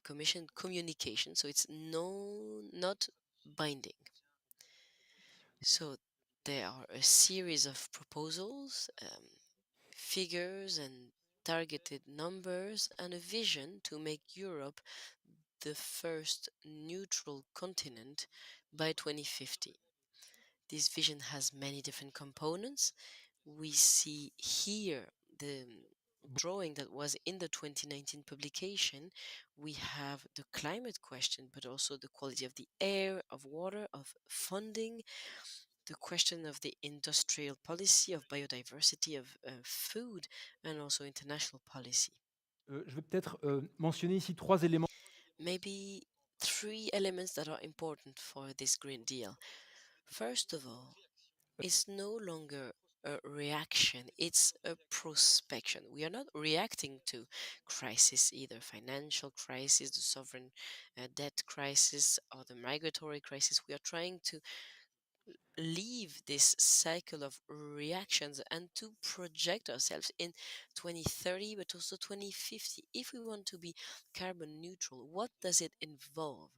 commission communication, so it's not binding. So there are a series of proposals, figures and targeted numbers, and a vision to make Europe the first neutral continent by 2050. This vision has many different components. We see here the drawing that was in the 2019 publication. We have the climate question, but also the quality of the air, of water, of funding, the question of the industrial policy, of biodiversity, of food, and also international policy. Je vais peut-être mentionner ici 3 éléments. Maybe 3 elements that are important for this Green Deal. First of all, it's no longer a reaction, it's a prospection. We are not reacting to crisis, either financial crisis, the sovereign debt crisis, or the migratory crisis. We are trying to leave this cycle of reactions and to project ourselves in 2030, but also 2050. If we want to be carbon neutral, what does it involve?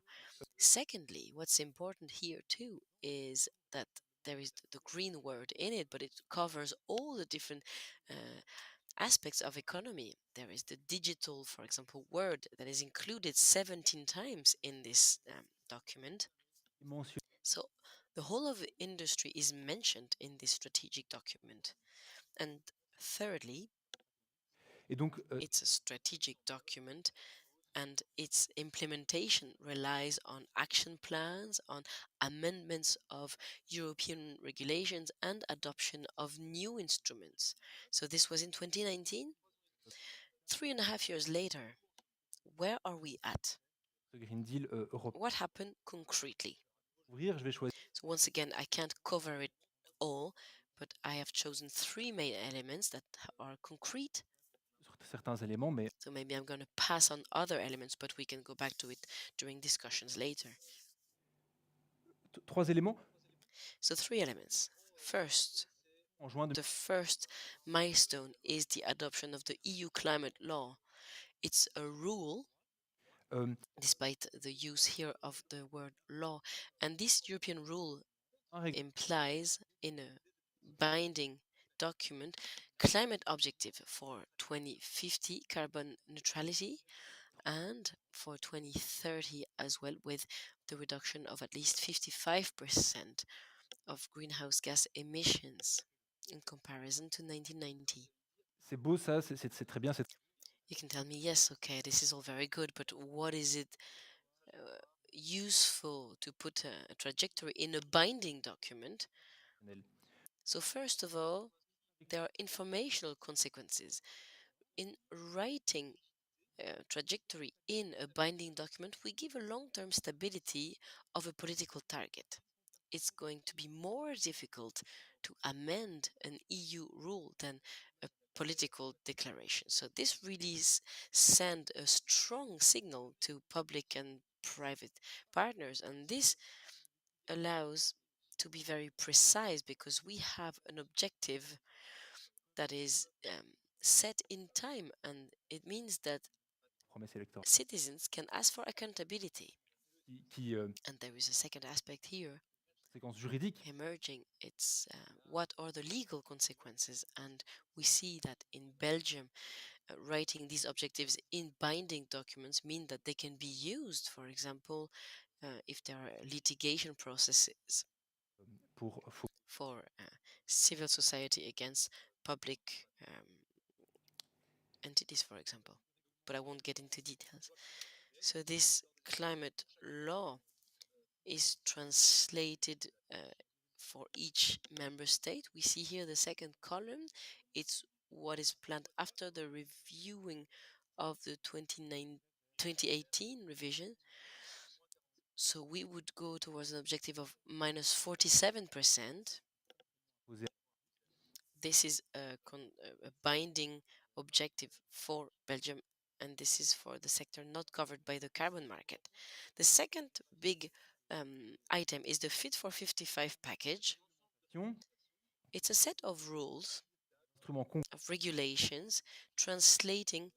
Secondly, what's important here too is that there is the green word in it, but it covers all the different aspects of economy. There is the digital, for example, word that is included 17 times in this document. So the whole of the industry is mentioned in this strategic document. And thirdly, it's a strategic document, and its implementation relies on action plans, on amendments of European regulations, and adoption of new instruments. So this was in 2019. 3.5 years later, where are we at? What happened concretely? So once again, I can't cover it all, but I have chosen 3 main elements that are concrete. So maybe I'm going to pass on other elements, but we can go back to it during discussions later. So 3 elements. First, the first milestone is the adoption of the EU climate law. It's a rule, despite the use here of the word law. And this European rule implies in a binding document climate objective for 2050 carbon neutrality and for 2030 as well, with the reduction of at least 55% of greenhouse gas emissions in comparison to 1990. C'est beau ça, c'est très bien. You can tell me, yes, okay, this is all very good, but what is it useful to put a trajectory in a binding document? So first of all, there are informational consequences. In writing a trajectory in a binding document, we give a long-term stability of a political target. It's going to be more difficult to amend an EU rule than a political declaration. So this really sends a strong signal to public and private partners, and this allows to be very precise because we have an objective that is set in time, and it means that citizens can ask for accountability. And there is a second aspect here emerging. It's what are the legal consequences? And we see that in Belgium, writing these objectives in binding documents mean that they can be used, for example, if there are litigation processes for civil society against public entities, for example. But I won't get into details. So this climate law is translated for each member state. We see here the second column. It's what is planned after the reviewing of the 2018 revision. So we would go towards an objective of minus 47%. This is a binding objective for Belgium, and this is for the sector not covered by the carbon market. The second big item is the Fit for 55 package. It's a set of rules, of regulations, translating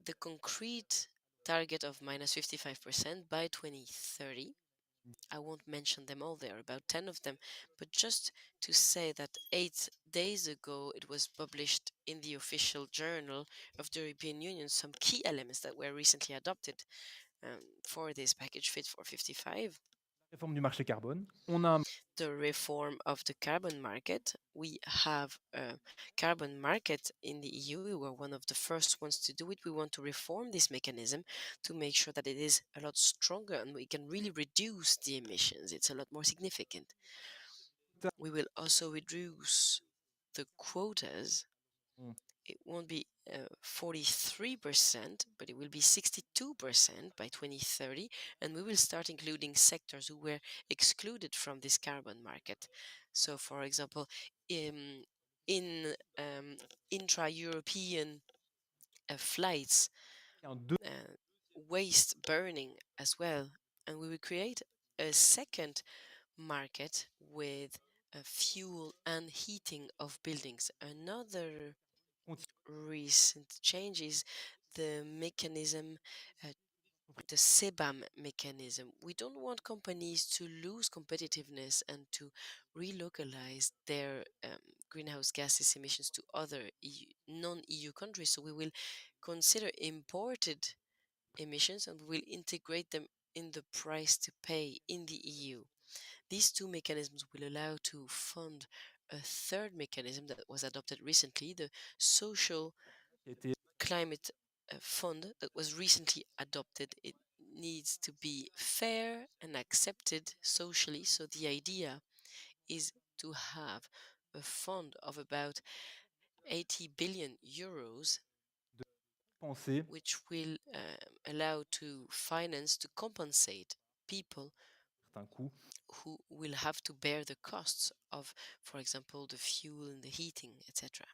the concrete target of minus 55% by 2030. I won't mention them all, there are about 10 of them, but just to say that 8 days ago it was published in the official journal of the European Union some key elements that were recently adopted for this package Fit for 55. Réforme du marché carbone. The reform of the carbon market. We have a carbon market in the EU. We were one of the first ones to do it. We want to reform this mechanism to make sure that it is a lot stronger and we can really reduce the emissions. It's a lot more significant. We will also reduce the quotas. It won't be 43%, but it will be 62% by 2030, and we will start including sectors who were excluded from this carbon market. So, for example, in intra-European flights, waste burning as well, and we will create a second market with fuel and heating of buildings. Another recent change is the mechanism the CBAM mechanism. We don't want companies to lose competitiveness and to relocalize their greenhouse gases emissions to other non-EU countries. So we will consider imported emissions and we will integrate them in the price to pay in the EU. These two mechanisms will allow to fund a third mechanism that was adopted recently, the Social Climate Fund that was recently adopted. It needs to be fair and accepted socially. So the idea is to have a fund of about 80 billion euros, which will allow to finance, to compensate people who will have to bear the costs of, for example, the fuel and the heating, etc.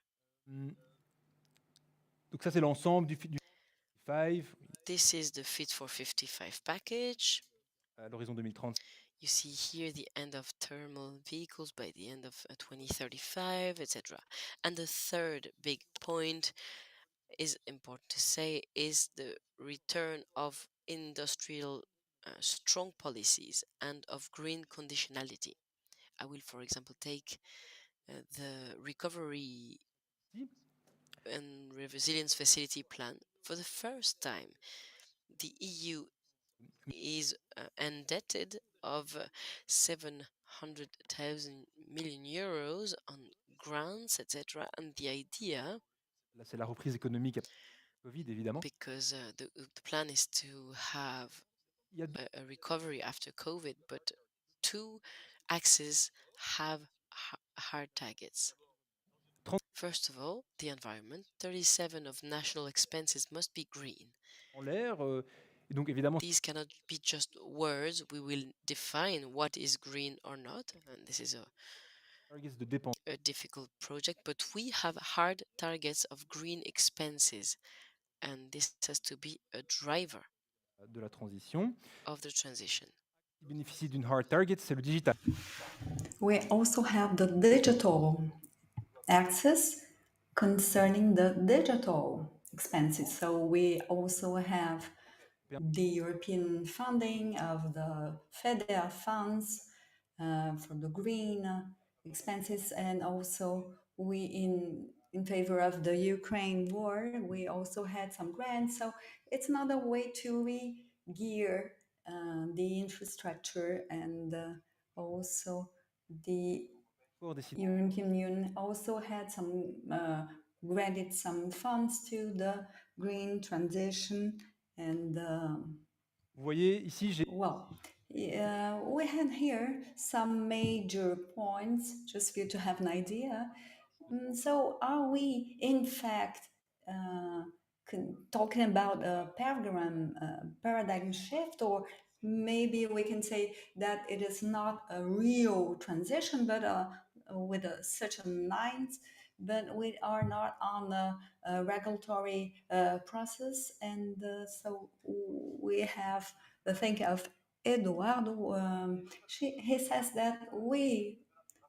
Donc ça, c'est l'ensemble du Fit 55. This is the Fit for 55 package. À l'horizon 2030. You see here the end of thermal vehicles by the end of 2035, etc. And the third big point is important to say is the return of industrial strong policies and of green conditionality. I will, for example, take the recovery and resilience facility plan. For the first time, the EU is indebted of 700,000 million euros on grants, etc. And the idea, là, c'est la reprise économique Covid, évidemment. Because the plan is to have a recovery after COVID, but two axes have hard targets. First of all, the environment. 37% of national expenses must be green. En l'air, et donc évidemment. These cannot be just words. We will define what is green or not, and this is a difficult project, but we have hard targets of green expenses, and this has to be a driver de la transition. Of the transition. Qui bénéficie d'une hard target, c'est le digital. We also have the digital axis concerning the digital expenses. So we also have the European funding of the FEDER funds for the green expenses, and also we in favor of the Ukraine war, we also had some grants. So it's another way to re-gear the infrastructure, and also the European Union also had some granted some funds to the green transition. And vous voyez ici, j'ai we had here some major points just for you to have an idea. So are we in fact talking about a paradigm shift, or maybe we can say that it is not a real transition, but with such a lines, but we are not on the regulatory process, and so we have the think of Eduardo. He says that we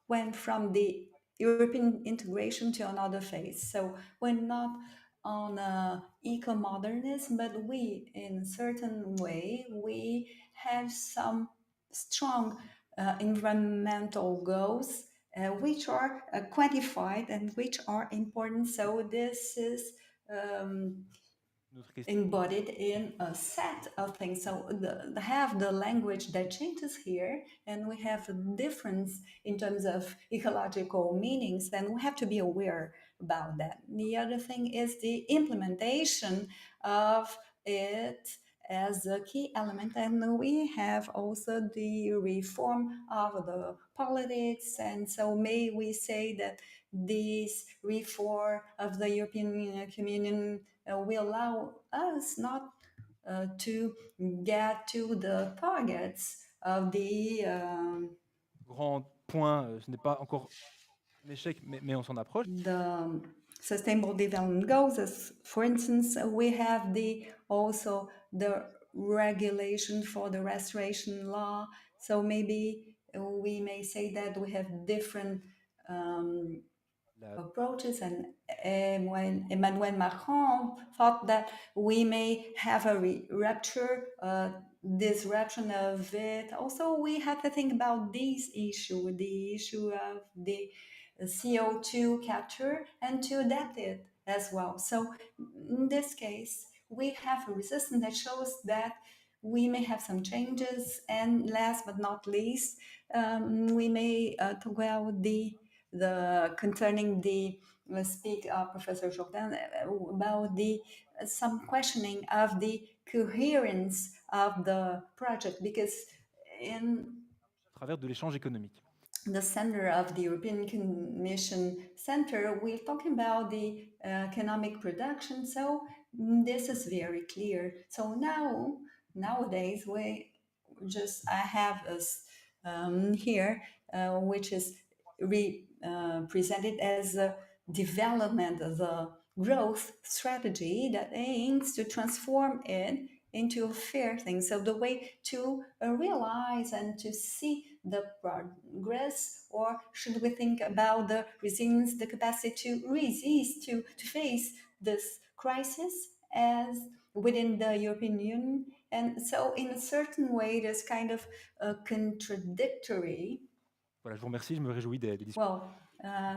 went from the European integration to another phase. So we're not on eco-modernism, but we, in a certain way, we have some strong environmental goals which are quantified and which are important. So this is embodied in a set of things. So have the language that changes here, and we have a difference in terms of ecological meanings, then we have to be aware about that. The other thing is the implementation of it as a key element, and we have also the reform of the politics, and so may we say that this reform of the European Communion will allow us not to get to the targets of the grand point, ce n'est pas encore un échec, mais on s'en approche. The Sustainable Development Goals, as for instance, we have also the regulation for the restoration law. So maybe we may say that we have different approaches, and when Emmanuel Macron thought that we may have a rupture, disruption of it. Also, we have to think about this issue, the issue of the CO2 capture, and to adapt it as well. So in this case, we have a resistance that shows that we may have some changes, and last but not least, we may talk about the concerning the speak of Professor Jourdain about the some questioning of the coherence of the project, because in à travers de l'échange économique. The center of the European Commission Center, we're talking about the economic production. So this is very clear. So nowadays, I have us here, which is presented as a development of the growth strategy that aims to transform it into a fair thing. So the way to realize and to see the progress, or should we think about the resilience, the capacity to resist, to face this crisis as within the European Union? And so in a certain way, there's kind of a contradictory. Voilà, je vous remercie, je me réjouis des discussions. Well,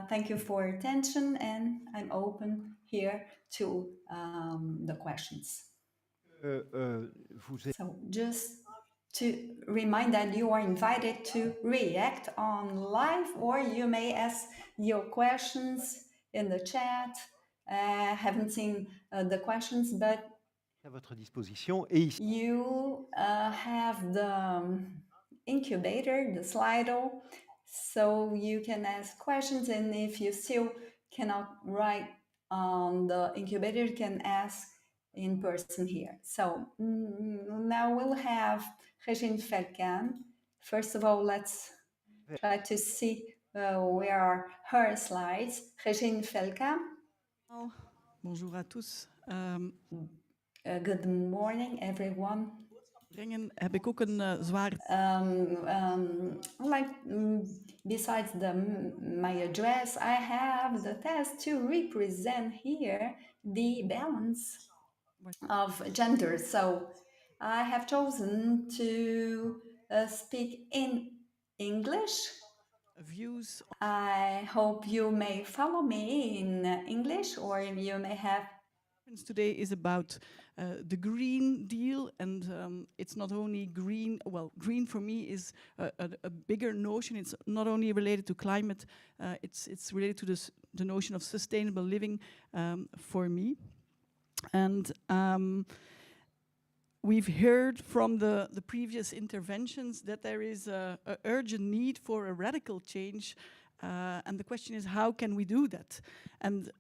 thank you for your attention, and I'm open here to the questions. So just to remind that you are invited to react on live, or you may ask your questions in the chat. I haven't seen the questions, but à votre disposition. Et ici, you have the incubator, the Slido, so you can ask questions, and if you still cannot write on the incubator, you can ask in person here. So now we'll have Regine Felcan. First of all, let's try to see where are her slides. Regine Felcan. Oh, bonjour à tous. Good morning, everyone. Heb ik ook een zwaar. Besides my address, I have the task to represent here the balance of gender. So I have chosen to speak in English. Views. I hope you may follow me in English, or you may have. Today is about the Green Deal, and it's not only green. Well, green for me is a bigger notion. It's not only related to climate. It's related to the notion of sustainable living for me. And we've heard from the previous interventions that there is a urgent need for a radical change, and the question is, how can we do that? And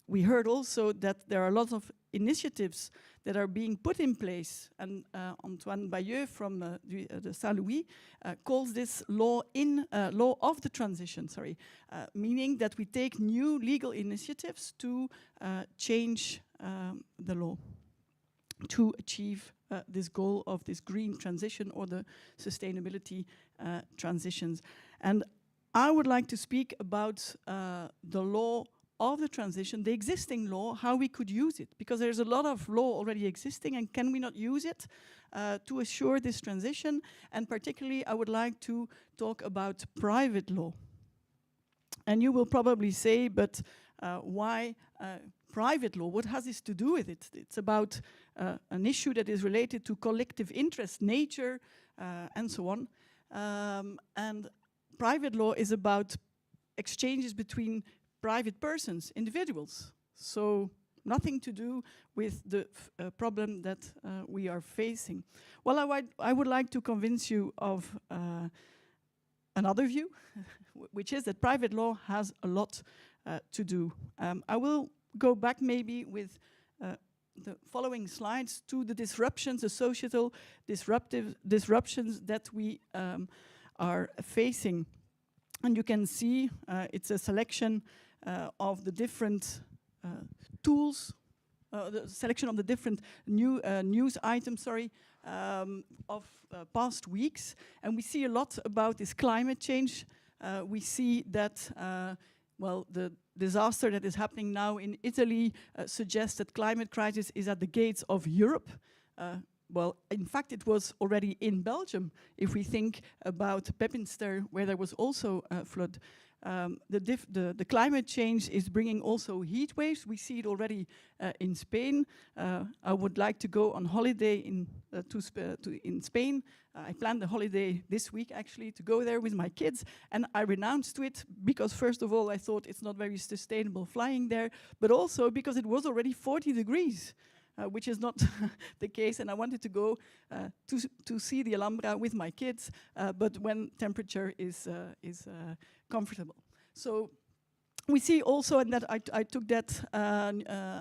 we heard also that there are a lot of initiatives that are being put in place, and Antoine Bayeux from the Saint-Louis calls this law of the transition, meaning that we take new legal initiatives to change the law to achieve this goal of this green transition, or the sustainability transitions. And I would like to speak about the law of the transition, the existing law, how we could use it, because there's a lot of law already existing, and can we not use it to assure this transition? And particularly, I would like to talk about private law. And you will probably say, but why private law? What has this to do with it? It's about an issue that is related to collective interest, nature, and so on. And private law is about exchanges between private persons, individuals. So nothing to do with the problem that we are facing. Well, I would like to convince you of another view, which is that private law has a lot to do. I will go back maybe with the following slides to the disruptions, the societal disruptions that we are facing. And you can see it's a selection of the different tools, the selection of the different news items, of past weeks. And we see a lot about this climate change. We see that, well, the disaster that is happening now in Italy suggests that climate crisis is at the gates of Europe. Well, in fact, it was already in Belgium, if we think about Pepinster, where there was also a flood. The climate change is bringing also heat waves. We see it already in Spain. I would like to go on holiday in Spain. I planned a holiday this week, actually, to go there with my kids, and I renounced to it because, first of all, I thought it's not very sustainable flying there, but also because it was already 40 degrees. Which is not the case, and I wanted to go to see the Alhambra with my kids, but when temperature is comfortable. So we see also, and that I took that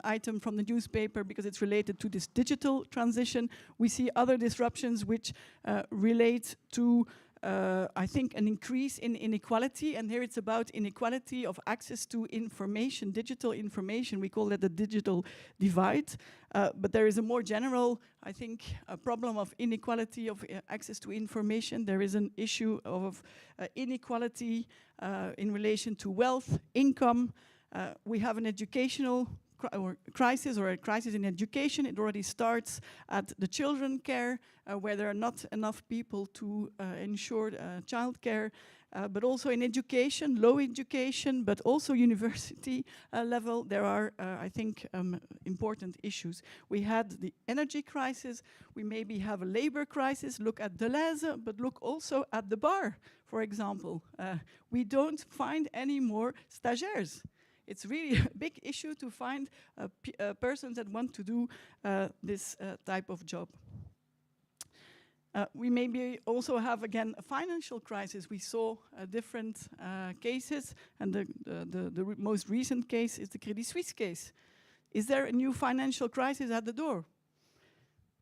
item from the newspaper because it's related to this digital transition. We see other disruptions which relate to I think an increase in inequality, and here it's about inequality of access to information, digital information. We call that the digital divide, but there is a more general, I think, a problem of inequality of access to information. There is an issue of inequality in relation to wealth, income. We have an educational crisis or a crisis in education. It already starts at the children care, where there are not enough people to ensure child care, but also in education, low education, but also university level. There are, I think, important issues. We had the energy crisis. We maybe have a labor crisis. Look at Deleuze, but look also at the bar, for example. We don't find any more stagiaires. It's really a big issue to find persons that want to do this type of job. We maybe also have, again, a financial crisis. We saw different cases, and the most recent case is the Credit Suisse case. Is there a new financial crisis at the door?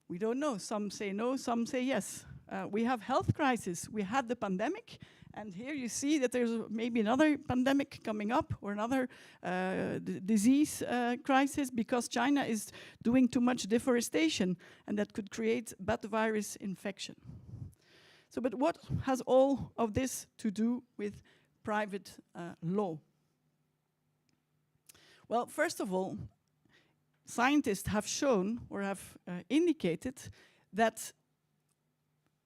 We don't know. Some say no, some say yes. We have health crisis. We had the pandemic. And here you see that there's maybe another pandemic coming up or another disease crisis because China is doing too much deforestation, and that could create bad virus infection. So, but what has all of this to do with private law? Well, first of all, scientists have shown or have indicated that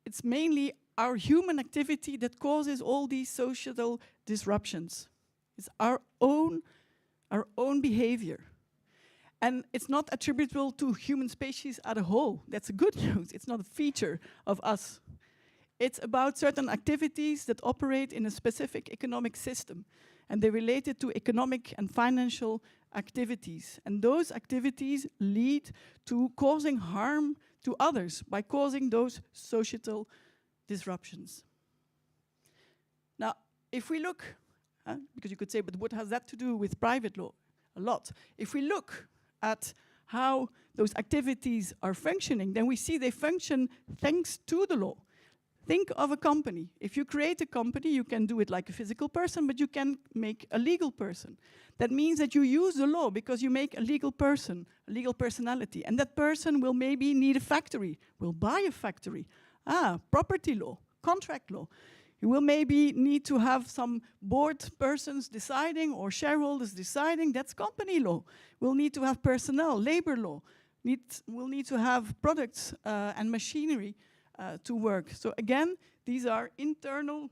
it's mainly our human activity that causes all these societal disruptions. It's our own behavior. And it's not attributable to human species as a whole. That's a good news. It's not a feature of us. It's about certain activities that operate in a specific economic system. And they're related to economic and financial activities. And those activities lead to causing harm to others by causing those societal disruptions. Now, if we look, because you could say, but what has that to do with private law? A lot. If we look at how those activities are functioning, then we see they function thanks to the law. Think of a company. If you create a company, you can do it like a physical person, but you can make a legal person. That means that you use the law because you make a legal person, a legal personality, and that person will maybe need a factory, will buy a factory. Property law, contract law. You will maybe need to have some board persons deciding or shareholders deciding. That's company law. We'll need to have personnel, labor law. We'll need to have products and machinery to work. So again, these are internal,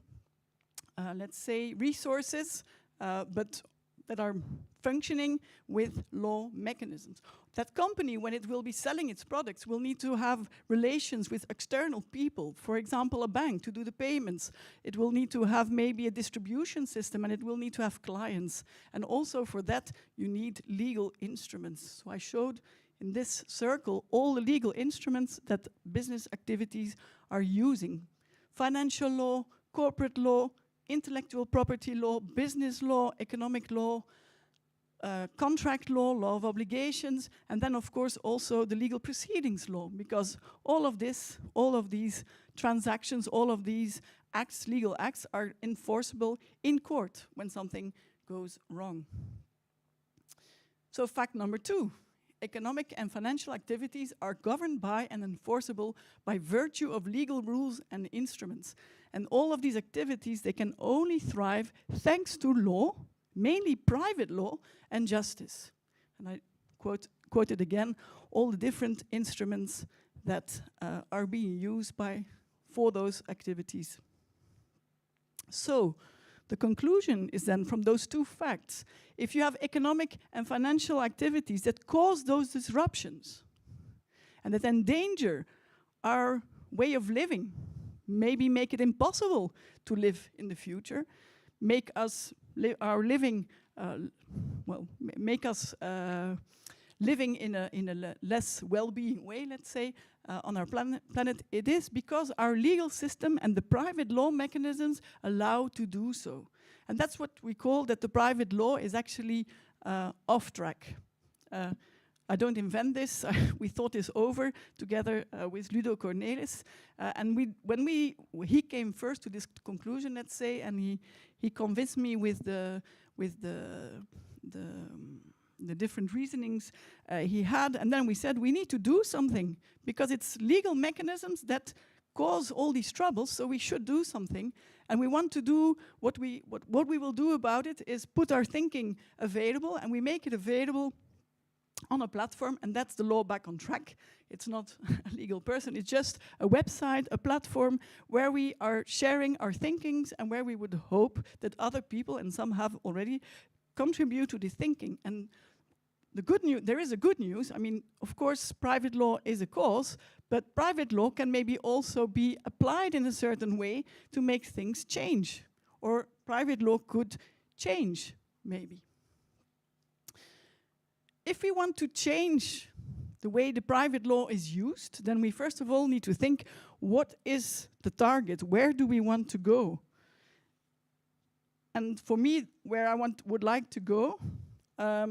let's say, resources, but that are functioning with law mechanisms. That company, when it will be selling its products, will need to have relations with external people, for example, a bank to do the payments. It will need to have maybe a distribution system, and it will need to have clients. And also for that, you need legal instruments. So I showed in this circle all the legal instruments that business activities are using. Financial law, corporate law, intellectual property law, business law, economic law, contract law, law of obligations, and then of course also the legal proceedings law, because all of these transactions, all of these acts, legal acts, are enforceable in court when something goes wrong. So fact number 2, economic and financial activities are governed by and enforceable by virtue of legal rules and instruments. And all of these activities, they can only thrive thanks to law, mainly private law and justice. And I quoted again all the different instruments that are being used for those activities. So, the conclusion is then from those two facts, if you have economic and financial activities that cause those disruptions and that endanger our way of living, maybe make it impossible to live in the future, make us living in a less well-being way, let's say, on our planet, it is because our legal system and the private law mechanisms allow to do so. And that's what we call that the private law is actually off track. I don't invent this. We thought this over together with Ludo Cornelis. And he came first to this conclusion, let's say, and he convinced me with the different reasonings he had. And then we said, we need to do something because it's legal mechanisms that cause all these troubles, so we should do something. And we want to do what we will do about it is put our thinking available, and we make it available on a platform, and that's the Law Back on Track. It's not a legal person, it's just a website, a platform where we are sharing our thinkings and where we would hope that other people, and some have already, contribute to this thinking. And the good news, there is a good news. I mean, of course, private law is a cause, but private law can maybe also be applied in a certain way to make things change. Or private law could change, maybe. If we want to change the way the private law is used, then we first of all need to think, what is the target? Where do we want to go? And for me, where I would like to go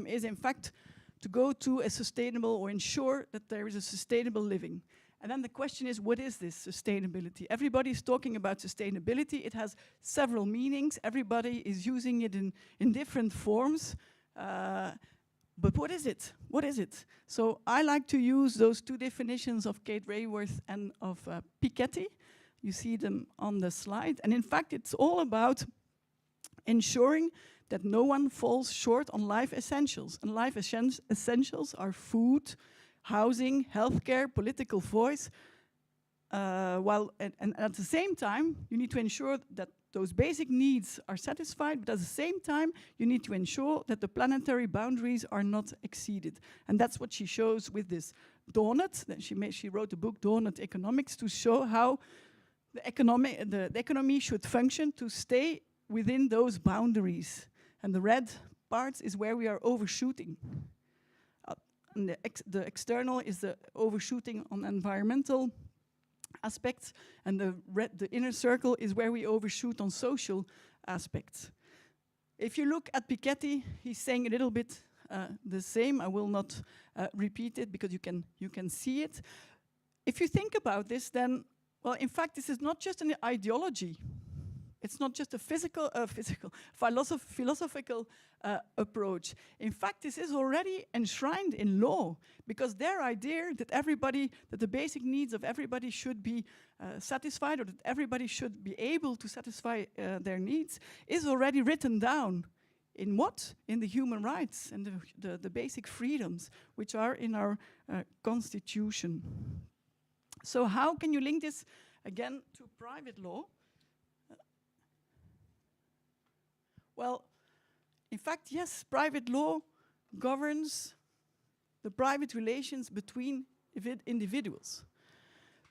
is in fact to go to a sustainable, or ensure that there is a sustainable living. And then the question is, what is this sustainability? Everybody is talking about sustainability. It has several meanings. Everybody is using it in different forms. But what is it? What is it? So I like to use those two definitions of Kate Raworth and of Piketty. You see them on the slide. And in fact, it's all about ensuring that no one falls short on life essentials. And life essentials are food, housing, healthcare, political voice. And at the same time, you need to ensure that those basic needs are satisfied, but at the same time, you need to ensure that the planetary boundaries are not exceeded. And that's what she shows with this donut. She wrote the book Donut Economics to show how the economy should function to stay within those boundaries. And the red parts is where we are overshooting. And the external is the overshooting on environmental aspects, and the inner circle is where we overshoot on social aspects. If you look at Piketty, he's saying a little bit the same. I will not repeat it because you can see it. If you think about this, then, well, in fact, this is not just an ideology. It's not just a philosophical approach. In fact, this is already enshrined in law, because their idea that the basic needs of everybody should be satisfied, or that everybody should be able to satisfy their needs, is already written down. In what? In the human rights and the basic freedoms, which are in our constitution. So how can you link this, again, to private law? Well, in fact, yes, private law governs the private relations between individuals.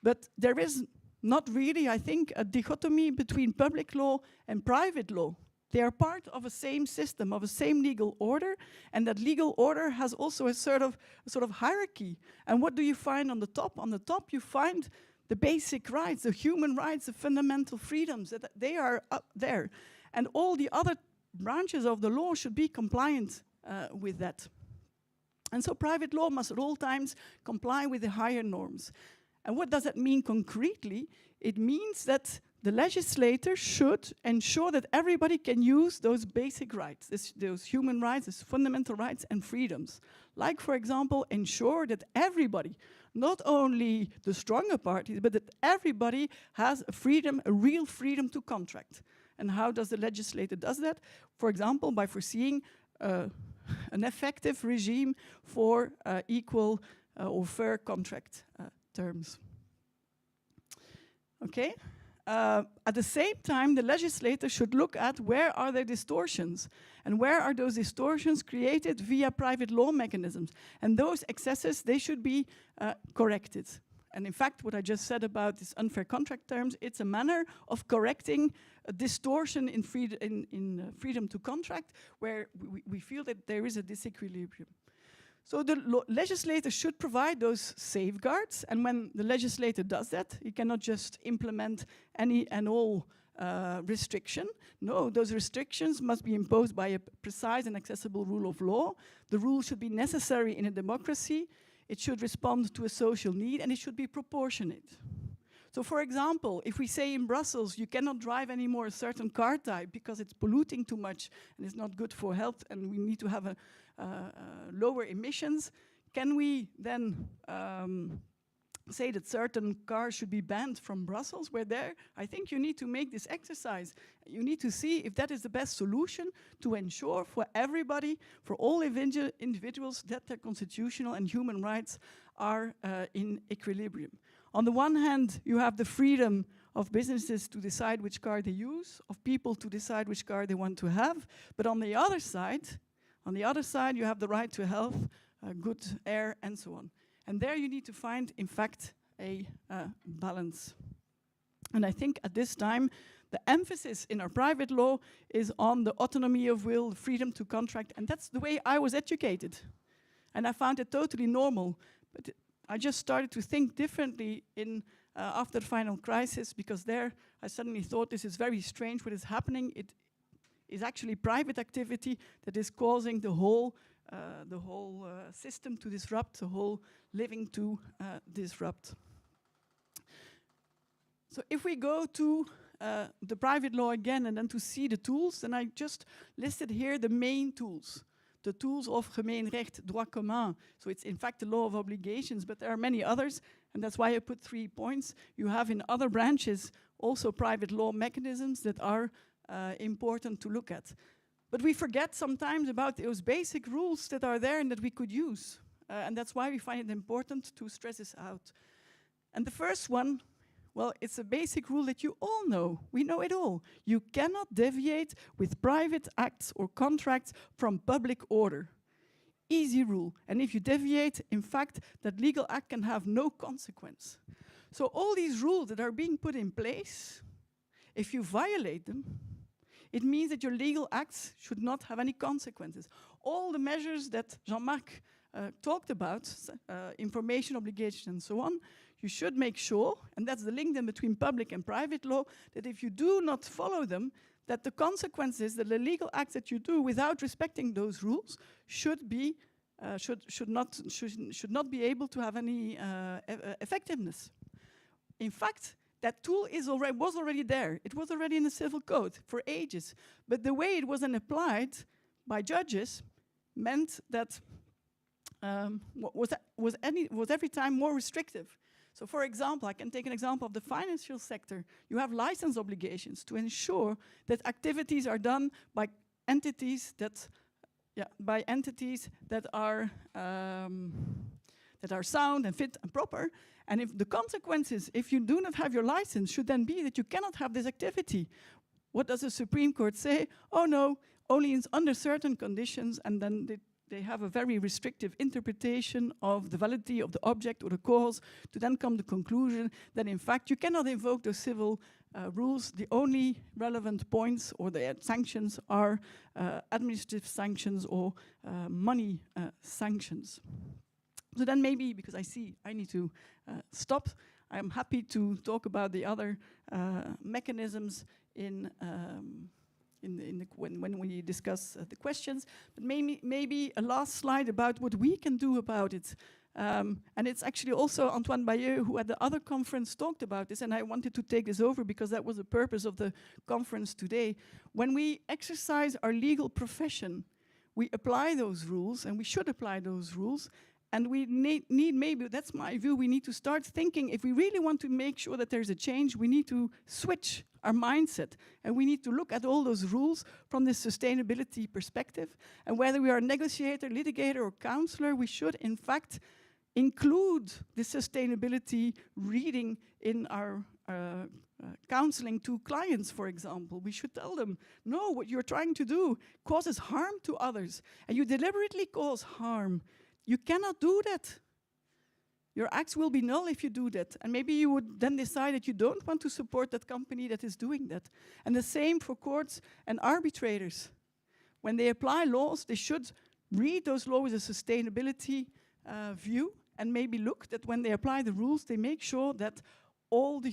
But there is not really, I think, a dichotomy between public law and private law. They are part of a same system, of a same legal order, and that legal order has also a sort of hierarchy. And what do you find on the top? On the top you find the basic rights, the human rights, the fundamental freedoms, that they are up there. And all the other branches of the law should be compliant with that. And so private law must at all times comply with the higher norms. And what does that mean concretely? It means that the legislator should ensure that everybody can use those basic rights, those human rights, those fundamental rights and freedoms. Like, for example, ensure that everybody, not only the stronger parties, but that everybody has a freedom, a real freedom to contract. And how does the legislator does that? For example, by foreseeing an effective regime for equal or fair contract terms. Okay? At the same time, the legislator should look at where are there distortions and where are those distortions created via private law mechanisms. And those excesses, they should be corrected. And in fact, what I just said about these unfair contract terms, it's a manner of correcting a distortion in freedom to contract, where we feel that there is a disequilibrium. So the legislator should provide those safeguards, and when the legislator does that, he cannot just implement any and all restriction. No, those restrictions must be imposed by a precise and accessible rule of law. The rule should be necessary in a democracy. It should respond to a social need, and it should be proportionate. So for example, if we say in Brussels, you cannot drive anymore a certain car type because it's polluting too much and it's not good for health and we need to have lower emissions, can we then say that certain cars should be banned from Brussels? Where there, I think you need to make this exercise. You need to see if that is the best solution to ensure for everybody, for all individuals, that their constitutional and human rights are in equilibrium. On the one hand, you have the freedom of businesses to decide which car they use, of people to decide which car they want to have, but on the other side, you have the right to health, good air, and so on. And there you need to find, in fact, a balance. And I think at this time, the emphasis in our private law is on the autonomy of will, freedom to contract, and that's the way I was educated. And I found it totally normal. But I just started to think differently after the final crisis, because there I suddenly thought, this is very strange what is happening. It is actually private activity that is causing the whole system to disrupt, the whole living to disrupt. So if we go to the private law again and then to see the tools, then I just listed here the main tools. The tools of gemeenrecht, droit commun. So it's in fact the law of obligations, but there are many others, and that's why I put 3 points. You have in other branches also private law mechanisms that are important to look at. But we forget sometimes about those basic rules that are there and that we could use. And that's why we find it important to stress this out. And the first one, well, it's a basic rule that you all know. We know it all. You cannot deviate with private acts or contracts from public order. Easy rule. And if you deviate, in fact, that legal act can have no consequence. So all these rules that are being put in place, if you violate them, it means that your legal acts should not have any consequences. All the measures that Jean-Marc talked about, information obligations and so on, you should make sure, and that's the link then between public and private law, that if you do not follow them, that the consequences, that the legal acts that you do without respecting those rules should not be able to have any effectiveness. In fact, that tool was already there. It was already in the civil code for ages. But the way it was then applied by judges meant that was every time more restrictive. So for example, I can take an example of the financial sector. You have license obligations to ensure that activities are done by entities that are sound and fit and proper. And if the consequences, if you do not have your license, should then be that you cannot have this activity. What does the Supreme Court say? Oh no, only under certain conditions, and then they have a very restrictive interpretation of the validity of the object or the cause to then come to the conclusion that in fact you cannot invoke those civil rules. The only relevant points or the sanctions are administrative sanctions or money sanctions. So then maybe, because I see I need to stop, I'm happy to talk about the other mechanisms when we discuss the questions. But maybe a last slide about what we can do about it. And it's actually also Antoine Bayeux, who at the other conference talked about this, and I wanted to take this over because that was the purpose of the conference today. When we exercise our legal profession, we apply those rules, and we should apply those rules, And we need maybe, that's my view, we need to start thinking, if we really want to make sure that there's a change, we need to switch our mindset. And we need to look at all those rules from this sustainability perspective. And whether we are a negotiator, litigator, or counselor, we should, in fact, include the sustainability reading in our counseling to clients, for example. We should tell them, no, what you're trying to do causes harm to others, and you deliberately cause harm. You cannot do that. Your acts will be null if you do that. And maybe you would then decide that you don't want to support that company that is doing that. And the same for courts and arbitrators. When they apply laws, they should read those laws as a sustainability view, and maybe look that when they apply the rules, they make sure that all the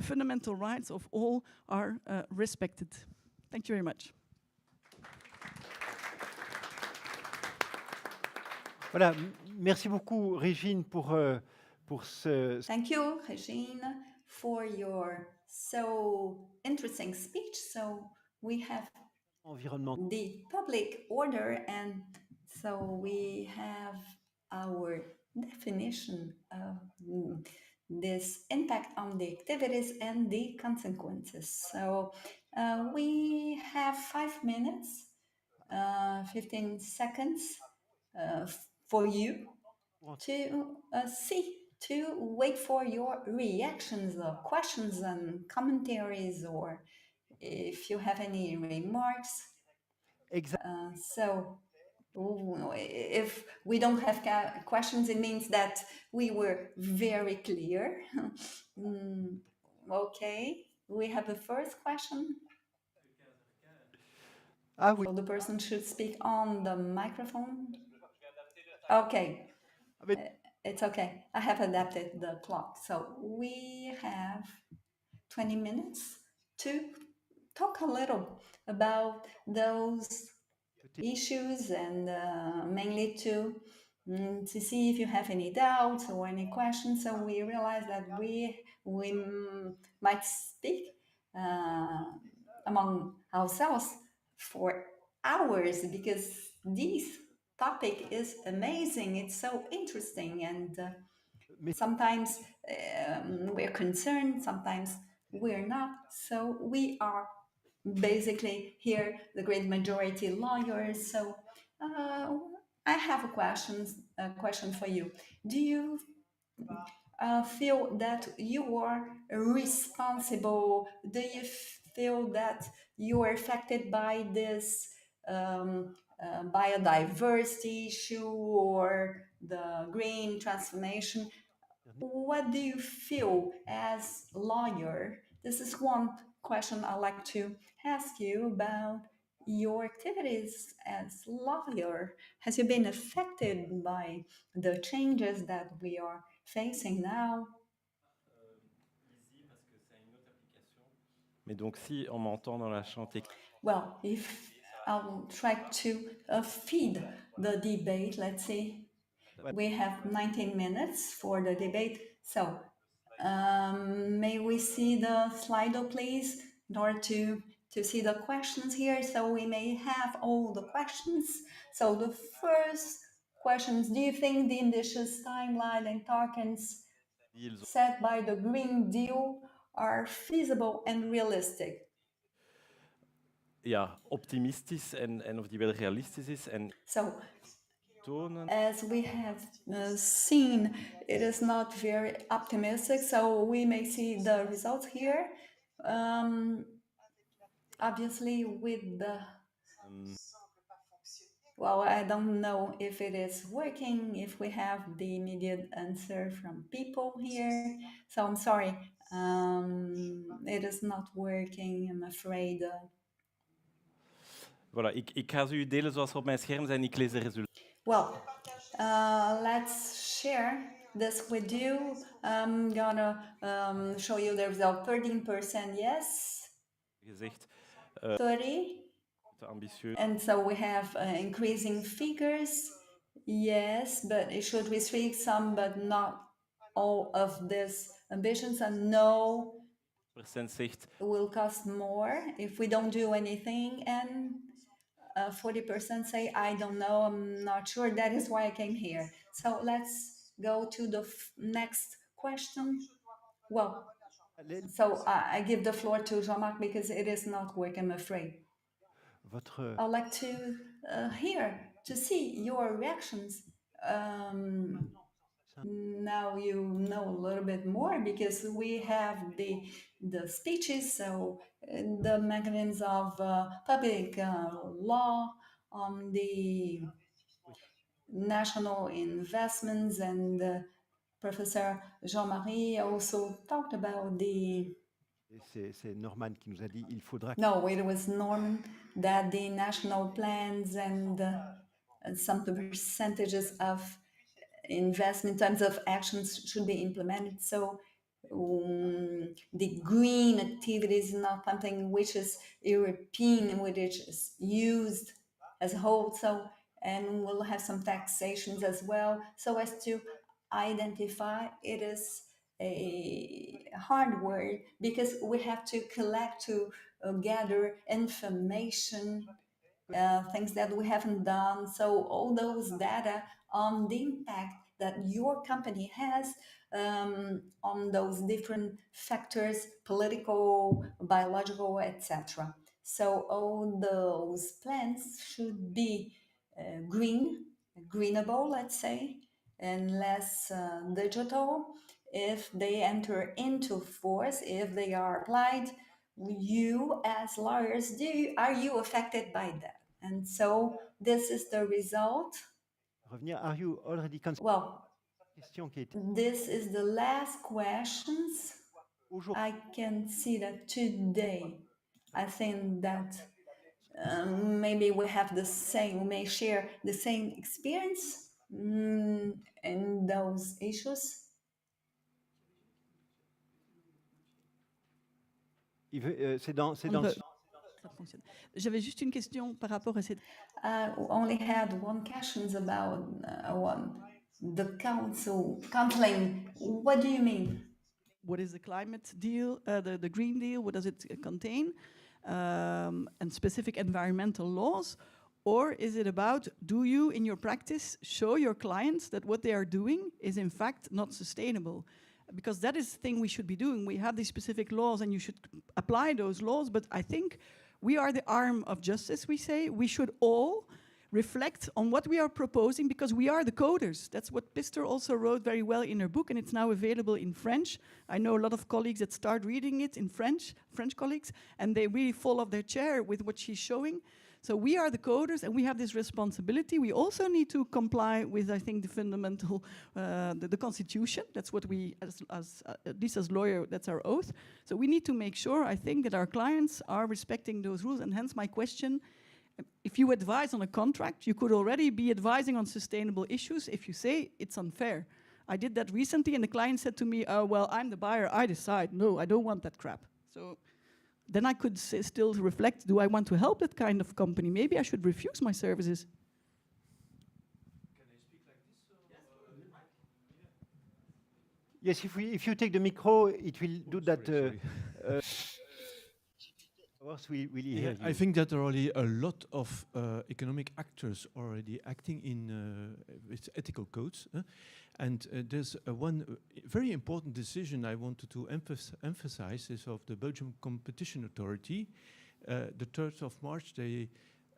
fundamental rights of all are respected. Thank you very much. Voilà, merci beaucoup Régine pour ce... Thank you, Régine, for your so interesting speech. So we have the public order, and so we have our definition of this impact on the activities and the consequences. So we have 5 minutes, 15 seconds for you to wait for your reactions or questions and commentaries, or if you have any remarks. So if we don't have questions, it means that we were very clear. Okay, we have the first question. So the person should speak on the microphone. Okay, it's okay. I have adapted the clock. So we have 20 minutes to talk a little about those issues, and mainly to see if you have any doubts or any questions. So we realize that we might speak among ourselves for hours, because this topic is amazing. It's so interesting, and sometimes we're concerned, sometimes we're not. So we are basically here the great majority lawyers. So I have a question for you. Do you feel that you are responsible? Do you feel that you are affected by this biodiversity issue or the green transformation? What do you feel as a lawyer? This is one question I'd like to ask you about your activities as lawyer. Has you been affected by the changes that we are facing now? Mais donc, si on m'entend dans la chambre technique. Well, if I'll try to feed the debate, let's see. We have 19 minutes for the debate. So may we see the Slido, please, in order to see the questions here, so we may have all the questions. So the first questions: do you think the ambitious timeline and targets set by the Green Deal are feasible and realistic? Ja, optimistisch en of die wel realistisch is. So, as we have seen, it is not very optimistic, so we may see the results here. Obviously, with the... Well, I don't know if it is working, if we have the immediate answer from people here. So I'm sorry, it is not working, I'm afraid. Voilà, ik ga ze u delen zoals ze op mijn scherm zijn. Ik lees de resultaten. Well, let's share this with you. I'm gonna show you the result. 13% yes. Gezegd, 30. te ambitieus. And so we have increasing figures. Yes, but it should restrict some, but not all of these ambitions. And no, Zegt, it will cost more if we don't do anything. And 40% say, I don't know, I'm not sure. That is why I came here. So let's go to the next question. Well, so I give the floor to Jean-Marc because it is not work, I'm afraid. I'd like to hear, to see your reactions. Now you know a little bit more because we have the speeches, so the mechanisms of public law on the national investments, and Professor Jean-Marie also talked about the... C'est Norman qui nous a dit il faudra... No, it was Norman that the national plans and some percentages of investment in terms of actions should be implemented. So the green activity is not something which is European, which is used as a whole. So, and we'll have some taxations as well, so as to identify. It is a hard word because we have to collect, to gather information, things that we haven't done. So all those data on the impact that your company has on those different factors, political, biological, etc. So all those plans should be greenable, let's say, and less digital. If they enter into force, if they are applied, you as lawyers, are you affected by that? And so this is the result. Are you already well, this is the last questions. I can see that today. I think that maybe we have the same, we may share the same experience in those issues. J'avais juste une question par rapport à cette... only had one question about the council counseling. What do you mean? What is the climate deal, the Green Deal? What does it contain? And specific environmental laws? Or is it about, do you, in your practice, show your clients that what they are doing is in fact not sustainable? Because that is the thing we should be doing. We have these specific laws and you should apply those laws, but I think we are the arm of justice, we say. We should all reflect on what we are proposing because we are the coders. That's what Pister also wrote very well in her book, and it's now available in French. I know a lot of colleagues that start reading it in French colleagues, and they really fall off their chair with what she's showing. So we are the coders and we have this responsibility. We also need to comply with, I think, the fundamental, the Constitution. That's what we, at least as lawyer, that's our oath. So we need to make sure, I think, that our clients are respecting those rules. And hence my question, if you advise on a contract, you could already be advising on sustainable issues if you say it's unfair. I did that recently and the client said to me, well, I'm the buyer, I decide. No, I don't want that crap. So then I could still reflect, do I want to help that kind of company? Maybe I should refuse my services. Can I speak like this? Yes, if you take the micro, it will do that. I think that there are already a lot of economic actors already acting in with ethical codes. And there's one very important decision I wanted to emphasize is of the Belgian Competition Authority. The 3rd of March, they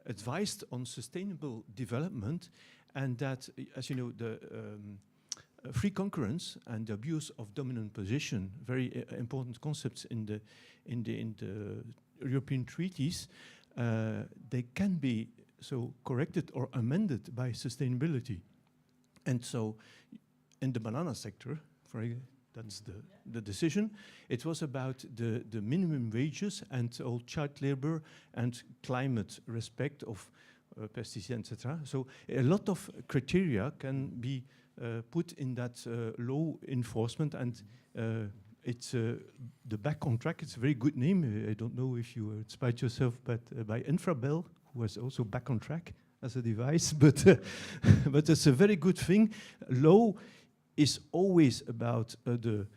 advised on sustainable development, and that, as you know, the free concurrence and the abuse of dominant position, very important concepts in the European treaties, they can be so corrected or amended by sustainability. And so in the banana sector, that's the decision, it was about the minimum wages and all child labor and climate respect of pesticides, etc. So a lot of criteria can be put in that law enforcement, and it's the Back on Track. It's a very good name. I don't know if you inspired yourself, but by Infrabel, who was also Back on Track as a device, but but it's a very good thing. Law is always about the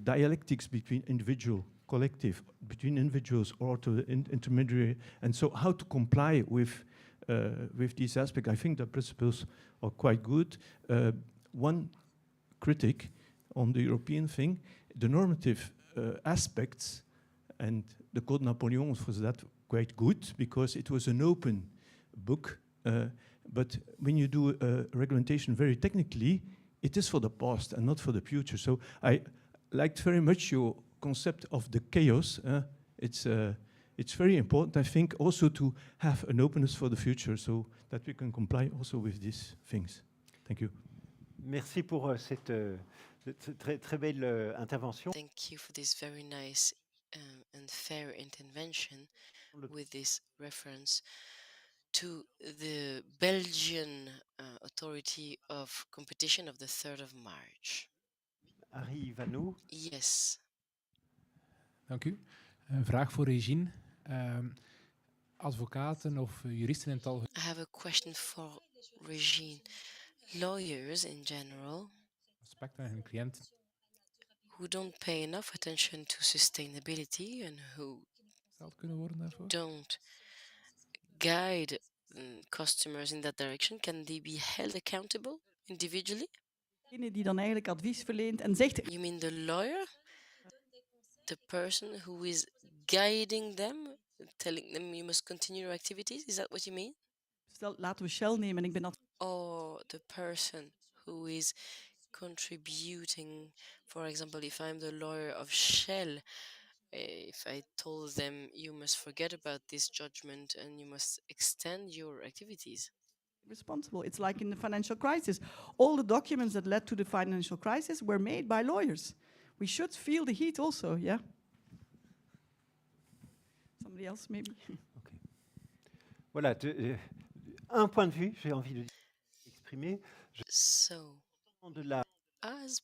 dialectics between individual, collective, between individuals or to the intermediary, and so how to comply with with these aspects. I think the principles are quite good. One critic on the European thing, the normative aspects, and the Code Napoleon was that quite good because it was an open book. But when you do regulation very technically, it is for the past and not for the future. So I liked very much your concept of the chaos. It's very important, I think, also to have an openness for the future so that we can comply also with these things. Thank you. Merci pour cette très belle intervention. Thank you for this very nice and fair intervention with this reference to the Belgian Authority of Competition of the 3rd of March. Harry Vanou. Yes. Dank u. Een vraag voor Regine. Advocaten of juristen in het algemeen. I have a question for Regine. Lawyers in general Hun cliënten. Who don't pay enough attention to sustainability and who don't guide customers in that direction, can they be held accountable individually? Die dan eigenlijk advies verleent en zegt... You mean the lawyer? The person who is guiding them, telling them you must continue your activities? Is that what you mean? Stel, laten we Shell nemen. Ik ben or the person who is contributing, for example, if I'm the lawyer of Shell, if I told them you must forget about this judgment and you must extend your activities. Responsible. It's like in the financial crisis. All the documents that led to the financial crisis were made by lawyers. We should feel the heat also, yeah? Somebody else, maybe? Okay. Voilà, un point de vue, j'ai envie de exprimer. So, as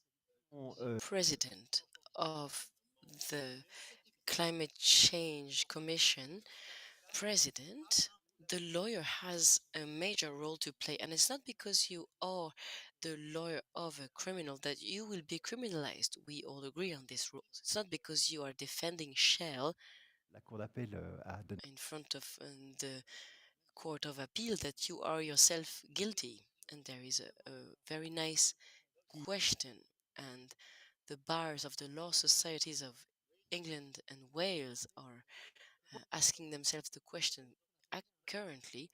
president of the Climate Change Commission, the lawyer has a major role to play. And it's not because you are the lawyer of a criminal that you will be criminalized. We all agree on this rule. It's not because you are defending Shell in front of the Court of Appeal that you are yourself guilty. And there is a very nice question, and the bars of the law societies of England and Wales are asking themselves the question currently,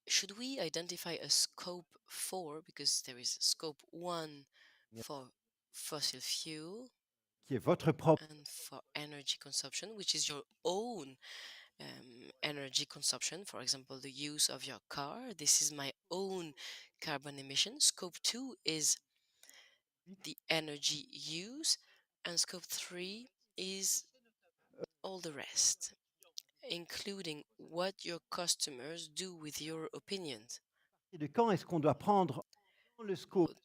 should we identify a scope 4, because there is scope 1 for fossil fuel and for energy consumption, which is your own energy consumption, for example, the use of your car. This is my own carbon emission. Scope 2 is the energy use, and scope 3 is all the rest, including what your customers do with your opinions.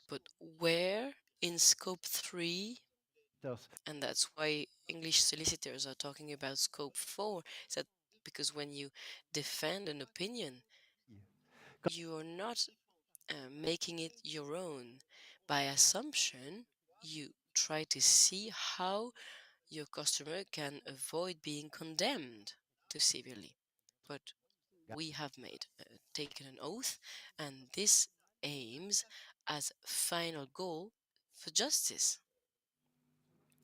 But where in scope 3, and that's why English solicitors are talking about scope 4, is that because when you defend an opinion, you are not making it your own. By assumption, you try to see how your customer can avoid being condemned too severely. But we have taken an oath, and this aims as final goal for justice.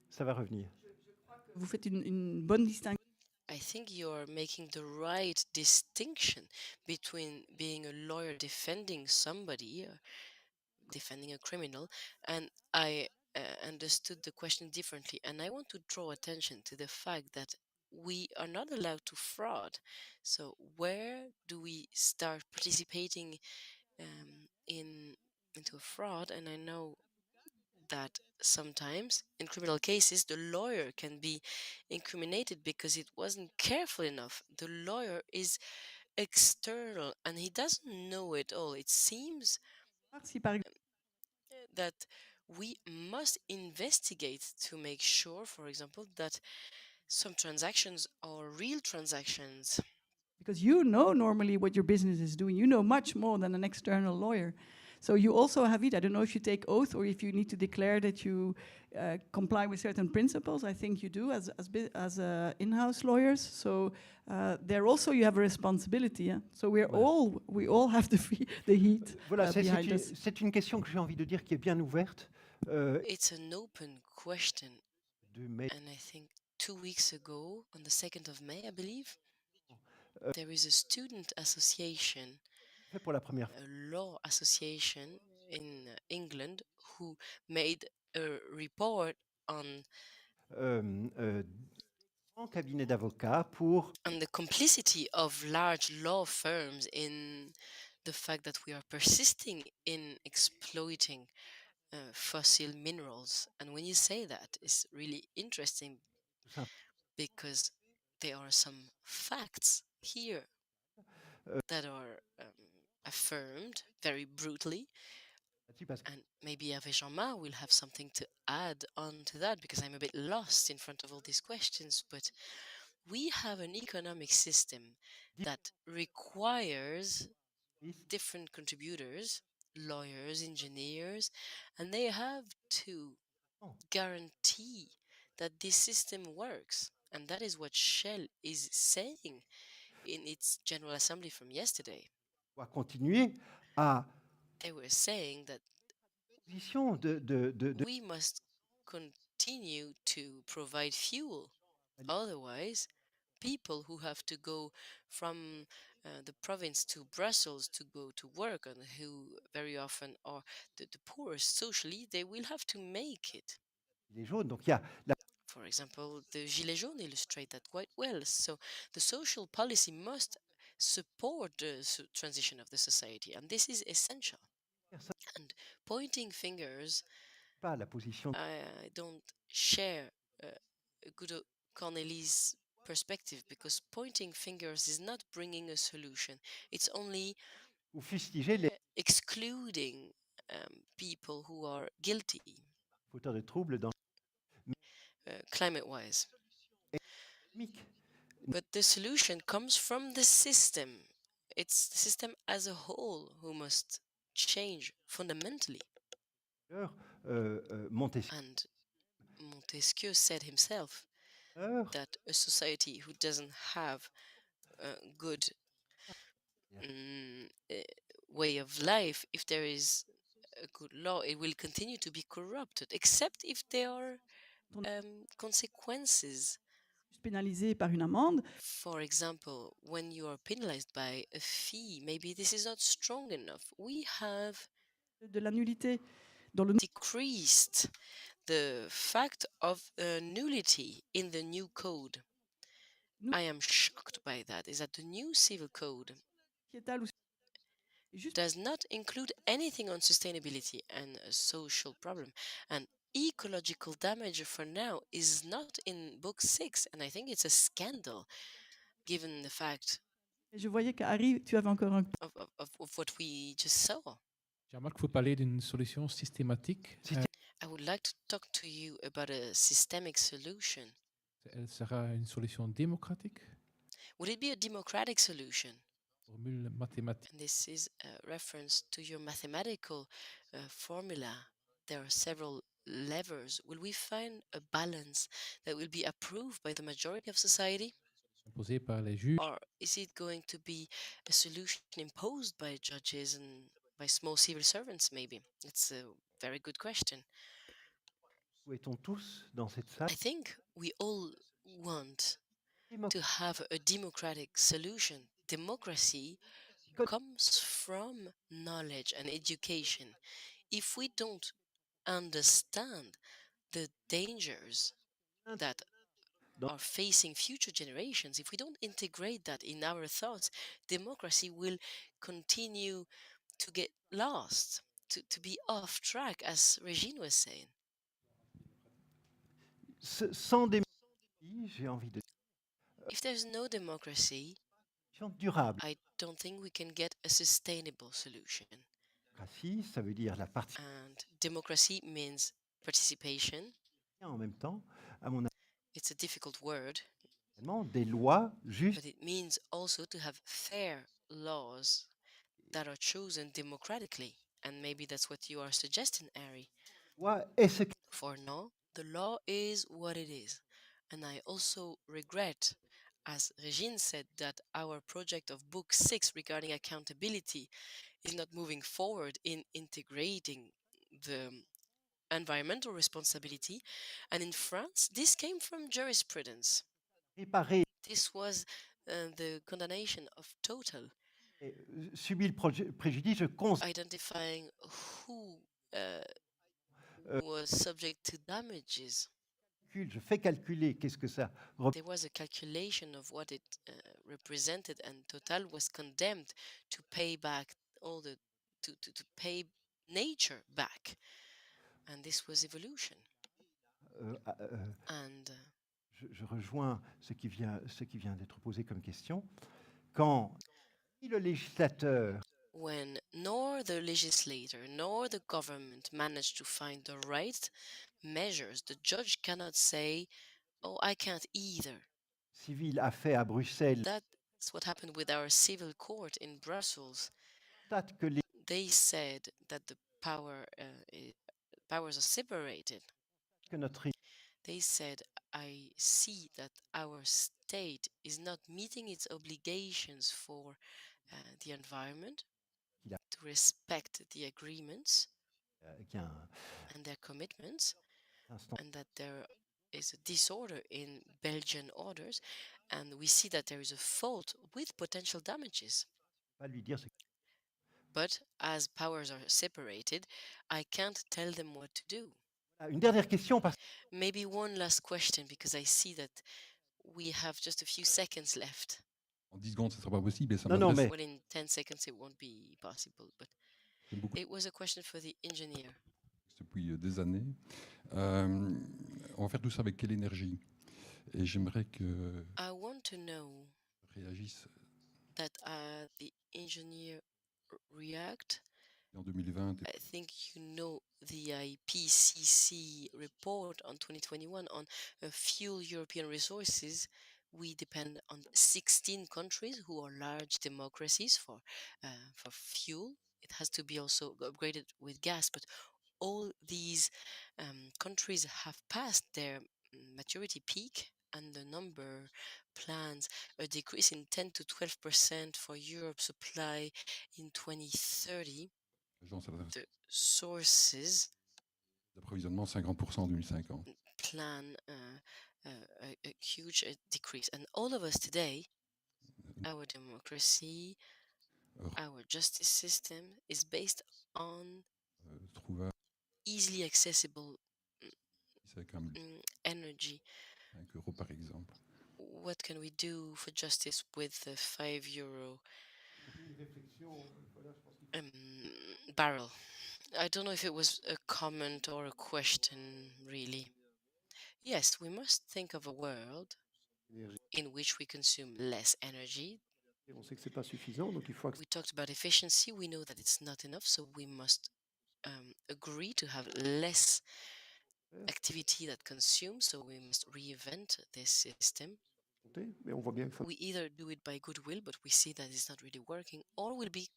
Ça va revenir. Vous faites une bonne distinction. I think you are making the right distinction between being a lawyer defending somebody, defending a criminal, and I understood the question differently. And I want to draw attention to the fact that we are not allowed to fraud. So where do we start participating into a fraud? And I know that sometimes in criminal cases the lawyer can be incriminated because it wasn't careful enough. The lawyer is external and he doesn't know it all. It seems that we must investigate to make sure, for example, that some transactions are real transactions. Because you know normally what your business is doing. You know much more than an external lawyer. So you also have it. I don't know if you take oath or if you need to declare that you comply with certain principles. I think you do as in-house lawyers. So there also you have a responsibility. Yeah? So we all have the heat Voilà, behind us. C'est une question que j'ai envie de dire qui est bien ouverte. It's an open question, and I think 2 weeks ago, on the 2nd of May, I believe, there is a student association, pour la première a law association in England, who made a report on cabinet d'avocats pour the complicity of large law firms in the fact that we are persisting in exploiting fossil minerals. And when you say that, it's really interesting because there are some facts here that are affirmed very brutally. And maybe Hervé Jeanmar will have something to add on to that, because I'm a bit lost in front of all these questions. But we have an economic system that requires different contributors, lawyers, engineers, and they have to guarantee that this system works. And that is what Shell is saying in its General Assembly from yesterday. They were saying that we must continue to provide fuel. Otherwise, people who have to go from the province to Brussels to go to work, and who very often are the poorest socially, they will have to make it. For example, the Gilets jaunes illustrate that quite well. So the social policy must support the transition of the society, and this is essential. And pointing fingers, I don't share Guido Corneli's perspective, because pointing fingers is not bringing a solution. It's only excluding people who are guilty climate-wise. But the solution comes from the system. It's the system as a whole who must change fundamentally. And Montesquieu said himself that a society who doesn't have a good way of life, if there is a good law, it will continue to be corrupted, except if there are consequences. Pénalisé par une amende. For example, when you are penalized by a fee, maybe this is not strong enough. We have de la nullité decreased the fact of nullity in the new code. I am shocked by that. Is that the new civil code does not include anything on sustainability and a social problem, and ecological damage for now is not in book 6, and I think it's a scandal given the fact Je voyais qu'Harry, tu avais encore un... of what we just saw. Jean-Marc, il faut parler d'une solution systématique. I would like to talk to you about a systemic solution. Elle sera une solution démocratique? Would it be a democratic solution? Formule mathématique. And this is a reference to your mathematical formula. There are several levers. Will we find a balance that will be approved by the majority of society? Imposé par les juges. Or is it going to be a solution imposed by judges and by small civil servants, maybe? It's a very good question. I think we all want to have a democratic solution. Democracy comes from knowledge and education. If we don't understand the dangers that are facing future generations, if we don't integrate that in our thoughts, democracy will continue to get lost, to be off track, as Regine was saying. If there's no democracy, I don't think we can get a sustainable solution. And democracy means participation. It's a difficult word, but it means also to have fair laws that are chosen democratically. And maybe that's what you are suggesting, Ari. For now, the law is what it is. And I also regret, as Regine said, that our project of Book 6 regarding accountability is not moving forward in integrating the environmental responsibility. And in France, this came from jurisprudence. This was the condemnation of Total. Identifying who was subject to damages. There was a calculation of what it represented, and Total was condemned to pay back all the to pay nature back, and this was evolution. And je rejoins ce qui vient d'être posé comme question. Quand le législateur when nor the legislator nor the government managed to find the right measures, the judge cannot say, "Oh, I can't either." Civil a fait à Bruxelles. That's what happened with our civil court in Brussels. They said that the powers are separated. They said, I see that our state is not meeting its obligations for the environment, to respect the agreements and their commitments, and that there is a disorder in Belgian orders, and we see that there is a fault with potential damages. But as powers are separated, I can't tell them what to do. Maybe one last question, because I see that we have just a few seconds left. En 10 secondes, ce ne sera pas possible. Et ça Well, in 10 seconds, it won't be possible, but it was a question for the engineer. Depuis des années. On va faire tout ça avec quelle énergie? Et j'aimerais que I want to know réagisse that the engineer react. En 2020. I think you know the IPCC report on 2021 on fuel European resources. We depend on 16 countries who are large democracies for fuel. It has to be also upgraded with gas, but all these countries have passed their maturity peak, and the number plans a decrease in 10 to 12% for Europe's supply in 2030. The sources d'approvisionnement 50% en 2050. Plan a huge decrease, and all of us today, our democracy, our justice system is based on easily accessible energy. €5 par exemple. What can we do for justice with the €5 barrel? I don't know if it was a comment or a question, really. Yes, we must think of a world in which we consume less energy. We talked about efficiency. We know that it's not enough, so we must agree to have less activity that consumes, so we must reinvent this system. We either do it by goodwill, but we see that it's not really working, or will be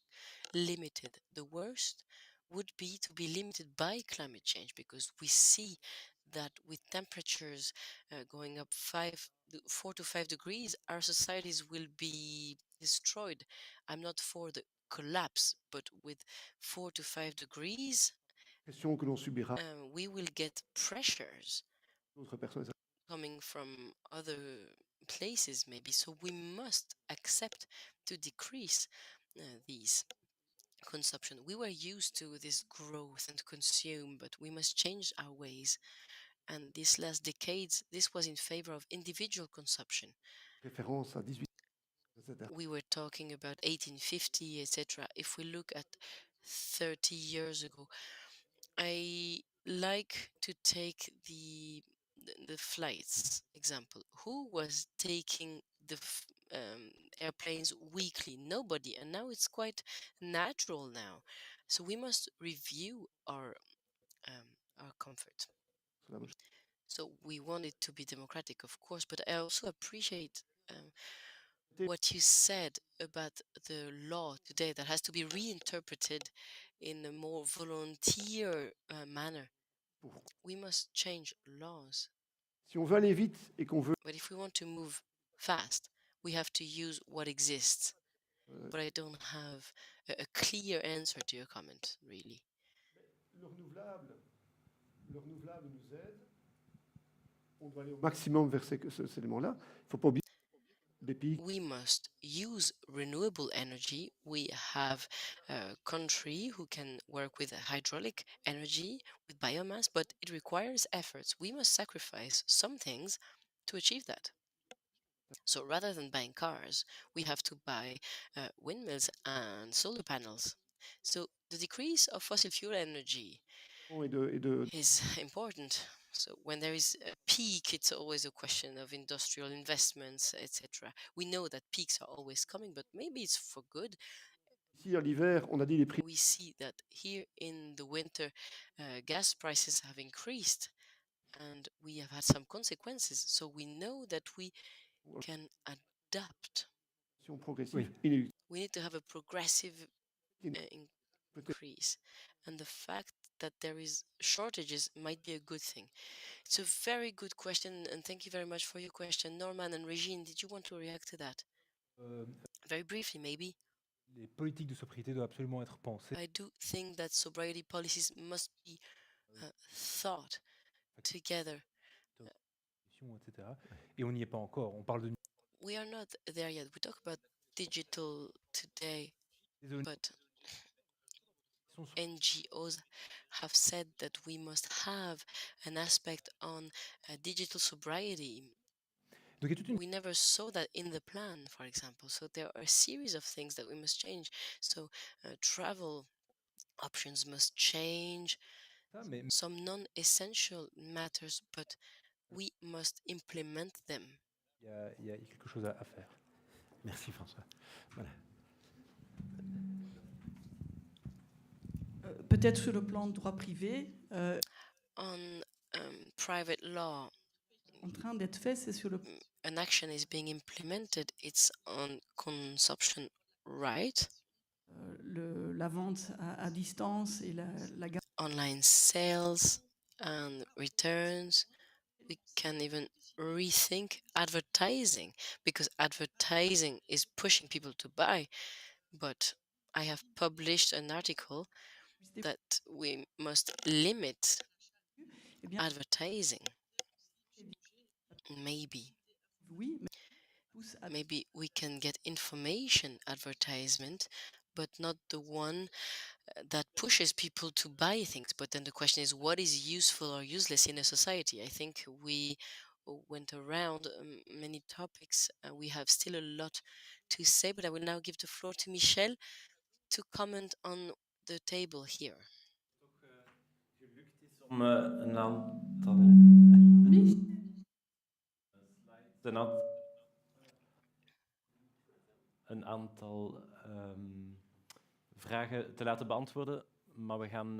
limited. The worst would be to be limited by climate change, because we see that with temperatures going up 4 to 5 degrees, our societies will be destroyed. I'm not for the collapse, but with 4 to 5 degrees, we will get pressures coming from other places, maybe. So we must accept to decrease these consumption. We were used to this growth and consume, but we must change our ways. And these last decades, this was in favor of individual consumption. We were talking about 1850, etc. If we look at 30 years ago, I like to take the flights example. Who was taking the airplanes weekly? Nobody. And now it's quite natural now. So we must review our comfort. So we want it to be democratic, of course, but I also appreciate what you said about the law today that has to be reinterpreted in a more volunteer manner. We must change laws. Si on veut aller vite et qu'on veut... But if we want to move fast, we have to use what exists. But I don't have a clear answer to your comment, really. Le renouvelable nous aide. On doit aller au maximum vers cet élément-là. Il ne faut pas oublier des pays. We must use renewable energy. We have a country who can work with hydraulic energy, with biomass, but it requires efforts. We must sacrifice some things to achieve that. So rather than buying cars, we have to buy windmills and solar panels. So the decrease of fossil fuel energy is important. So when there is a peak, it's always a question of industrial investments, etc. We know that peaks are always coming, but maybe it's for good. We see that here in the winter, gas prices have increased, and we have had some consequences. So we know that we can adapt. We need to have a progressive increase, and the fact that there is shortages might be a good thing. It's a very good question, and thank you very much for your question. Norman and Regine, did you want to react to that? Very briefly, maybe. Les politiques de sobriété doivent absolument être pensées. I do think that sobriety policies must be thought together. Etc. Et on n'y est pas encore. On parle de... We are not there yet. We talk about digital today, but NGOs have said that we must have an aspect on digital sobriety. We never saw that in the plan, for example. So there are a series of things that we must change. So travel options must change, some non-essential matters, but we must implement them. Il y a quelque chose à faire. Merci François. Voilà. Peut-être sur le plan de droit privé. On private law. En train d'être fait, c'est sur le. An action is being implemented. It's on consumption right. La vente à distance et la online sales and returns. We can even rethink advertising, because advertising is pushing people to buy. But I have published an article that we must limit advertising. Maybe we can get information advertisement, but not the one that pushes people to buy things. But then the question is, what is useful or useless in a society? I think we went around many topics. We have still a lot to say, but I will now give the floor to Michel to comment on the table here. Een aantal vragen te laten beantwoorden, maar we gaan...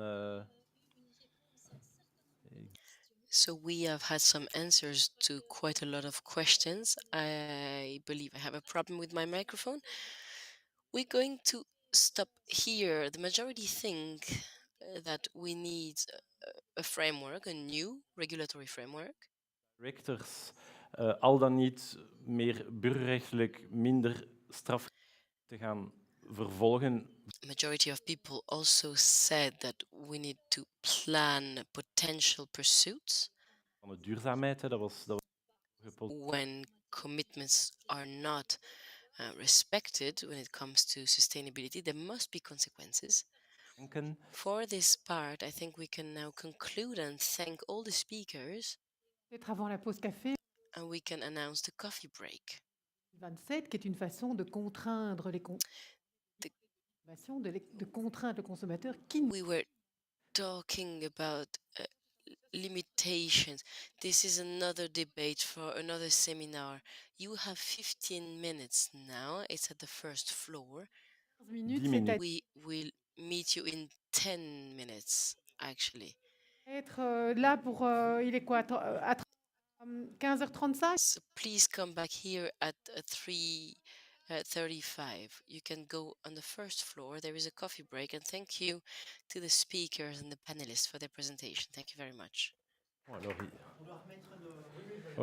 So we have had some answers to quite a lot of questions. I believe I have a problem with my microphone. We're going to stop here. The majority think that we need a framework, a new regulatory framework. Directors, al dan niet meer burgerrechtelijk, minder straf te gaan vervolgen. Majority of people also said that we need to plan potential pursuits. Van de duurzaamheid, dat was when commitments are not respected when it comes to sustainability, there must be consequences. For this part, I think we can now conclude and thank all the speakers. Avant la pause café. And we can announce the coffee break. 27, qui est une façon de contraindre les de contraindre le consommateur qui. We were talking about limitations. This is another debate for another seminar. You have 15 minutes now. It's at the first floor. We will meet you in 10 minutes, actually. Être là pour il est quoi à 15h35. So please come back here at 3 35. You can go on the first floor. There is a coffee break, and thank you to the speakers and the panelists for their presentation. Thank you very much.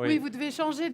Oui, vous devez changer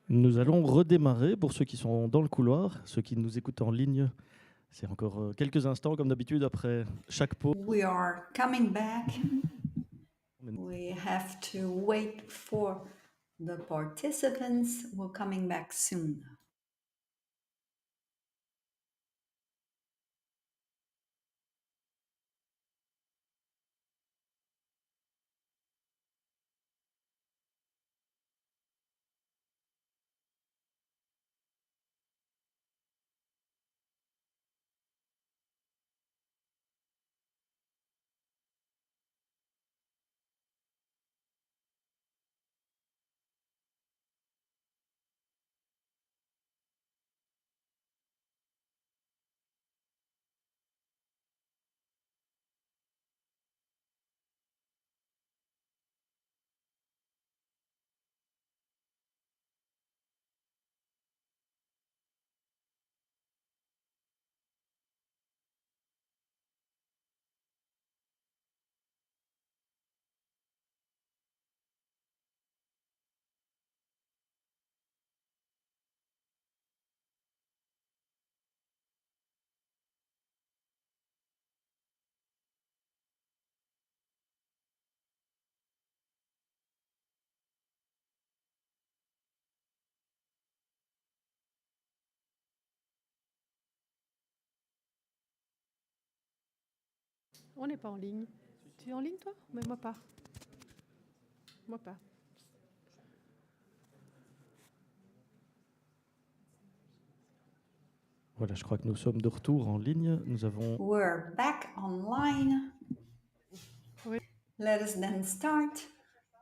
Nous allons redémarrer pour ceux qui sont dans le couloir, ceux qui nous écoutent en ligne. C'est encore quelques instants, comme d'habitude, après chaque pause. We are coming back. We have to wait for the participants. We're coming back soon. On n'est pas en ligne. Tu es en ligne, toi? Mais moi pas. Moi pas. Voilà, je crois que nous sommes de retour en ligne. Nous avons... We're back online. Oui. Let us then start.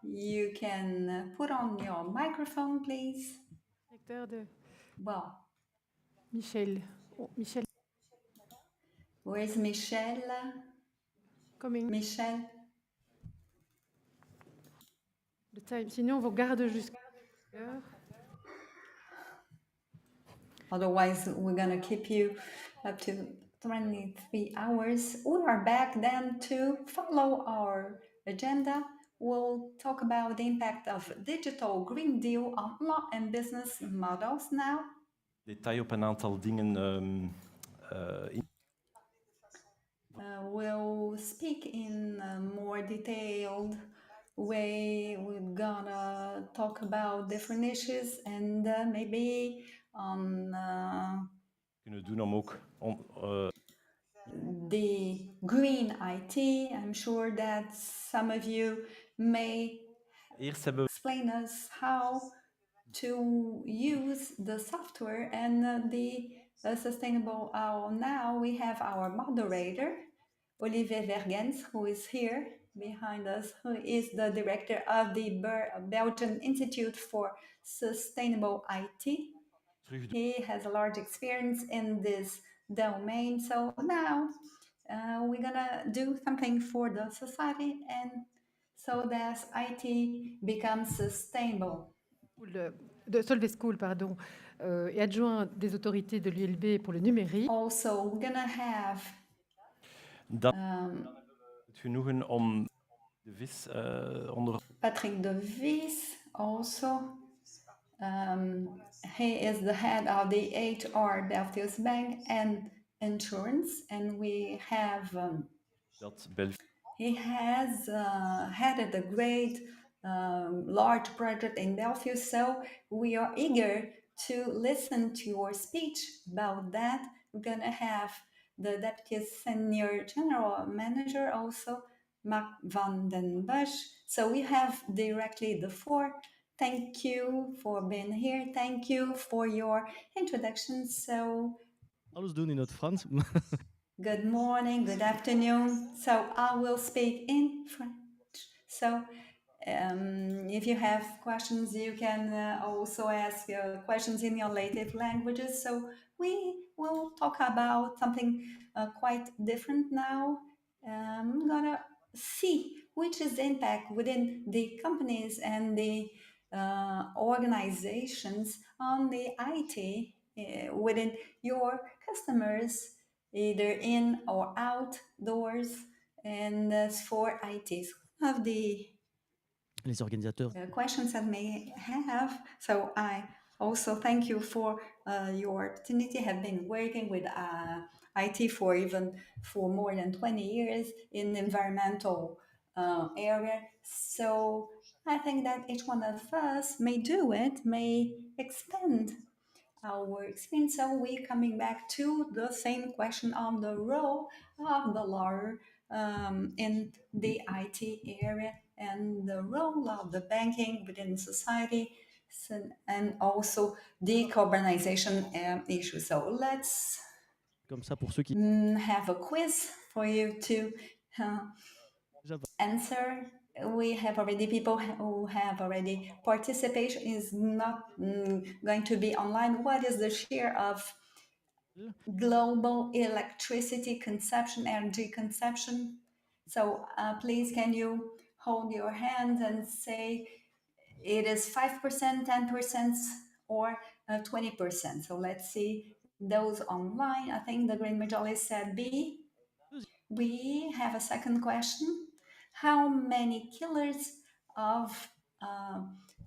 You can put on your microphone, please. Directeur de... Well. Michel. Oh, Michel. Where's Michel? Coming. Michel. The time. Sinon, on vous garde jusqu'à l'heure. Otherwise, we're going to keep you up to 23 hours. We are back then to follow our agenda. We'll talk about the impact of Digital Green Deal on law and business models now. Detail op een aantal dingen. We'll speak in a more detailed way. We're gonna talk about different issues and maybe on kunnen doen om ook the green IT. I'm sure that some of you may explain us how to use the software and the sustainable. Now we have our moderator, Olivier Vergens, who is here behind us, who is the director of the Belgian Institute for Sustainable IT. He has a large experience in this domain. So now we're gonna do something for the society and so that IT becomes sustainable. De Solvay School, pardon, et adjoint des autorités de l'ULB pour le numérique. Also, we're gonna have het genoegen om de Vis onder... Patrick de Vries also. He is the head of the HR Belfius Bank and Insurance, and we have he has headed a great large project in Belfius, so we are eager to listen to your speech about that. We're gonna have the Deputy Senior General Manager also, Mark van den Busch. So we have directly the floor. Thank you for being here. Thank you for your introduction. So, alles doen in het Frans. Good morning, good afternoon. So I will speak in French. So if you have questions, you can also ask questions in your native languages. So we will talk about something quite different now. I'm gonna see which is the impact within the companies and the organizations on the IT within your customers, either in or outdoors, and as for IT. Of the les organisateurs questions that may have, so I Also, thank you for your opportunity. Have been working with IT for more than 20 years in the environmental area. So I think that each one of us may do it, may expand our experience. So we're coming back to the same question of the role of the lawyer in the IT area and the role of the banking within society, and also decarbonization issue. So let's have a quiz for you to answer. We have already people who have already participation is not going to be online. What is the share of global electricity consumption, energy consumption? So please, can you hold your hand and say it is 5%, 10%, or 20%? So let's see those online. I think the great majority said B. We have a second question. How many kilos of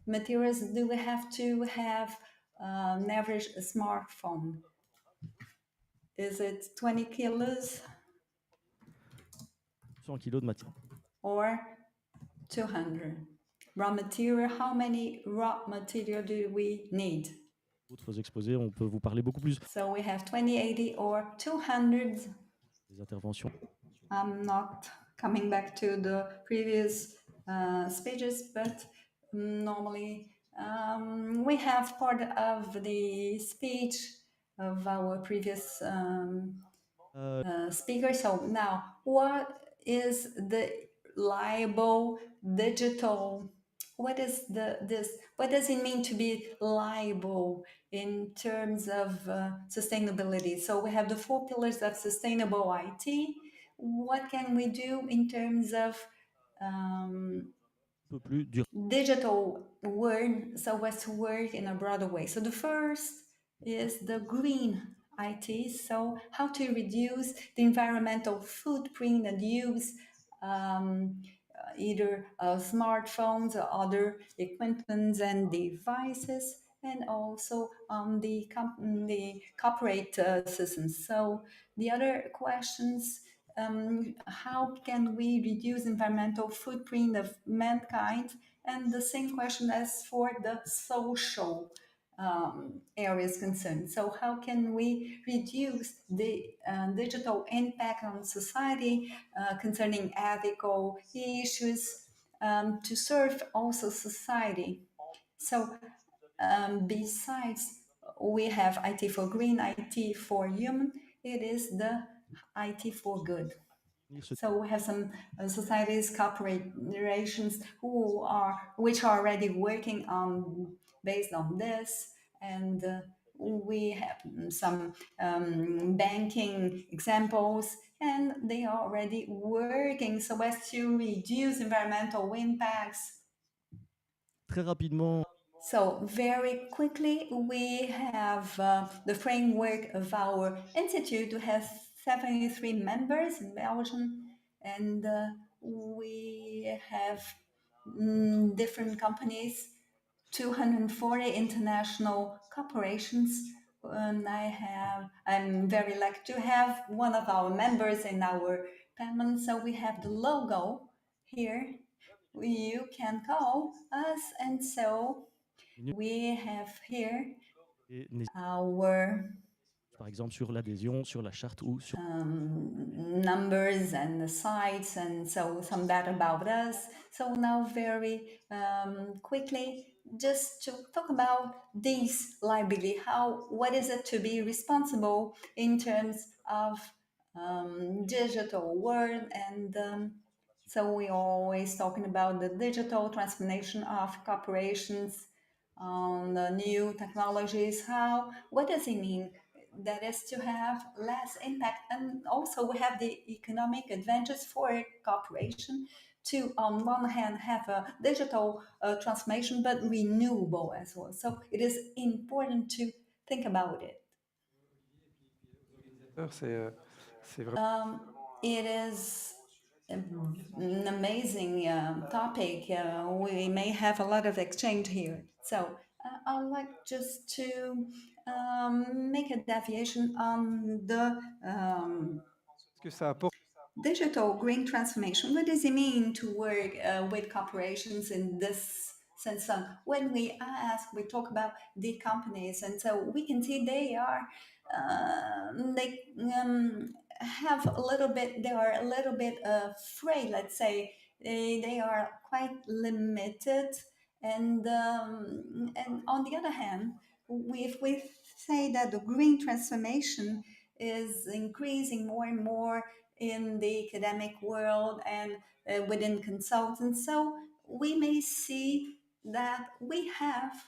materials do we have to have an average smartphone? Is it 20 kilos? 100 kilos de matière. Or 200? Raw material, how many raw material do we need? D'autres exposés, on peut vous parler beaucoup plus. So we have 20, 80, or 200. Les interventions. I'm not coming back to the previous speeches, but normally we have part of the speech of our previous speaker. So now, what is the liable digital? What is what does it mean to be liable in terms of sustainability? So we have the 4 pillars of sustainable IT. What can we do in terms of digital world so as to work in a broader way? So the first is the green IT. So how to reduce the environmental footprint and use either smartphones or other equipments and devices, and also on the corporate systems. So the other questions, how can we reduce environmental footprint of mankind? And the same question as for the social areas concerned. So how can we reduce the digital impact on society concerning ethical issues to serve also society? So besides, we have IT for green, IT for human, it is the IT for good. So we have some societies, corporations which are already working on based on this, and we have some banking examples, and they are already working so as to reduce environmental impacts. Très rapidement. So very quickly, we have the framework of our institute to have 73 members in Belgium, and we have different companies, 240 international corporations, and I'm very lucky to have one of our members in our panel. So we have the logo here. You can call us, and so we have here our par exemple sur l'adhésion, sur la charte ou sur numbers and the sites, and so some data about us. So now very quickly, just to talk about this liability, what is it to be responsible in terms of digital world, and so we're always talking about the digital transformation of corporations on the new technologies. What does it mean? That is to have less impact, and also we have the economic advantage for a corporation to, on one hand, have a digital transformation, but renewable as well. So it is important to think about it. It is an amazing topic. We may have a lot of exchange here. So I would like just to make a deviation on the digital green transformation. What does it mean to work with corporations in this sense? When we talk about the companies, and so we can see they are have a little bit. They are a little bit afraid. Let's say they are quite limited, and on the other hand, if we say that the green transformation is increasing more and more in the academic world and within consultants. So we may see that we have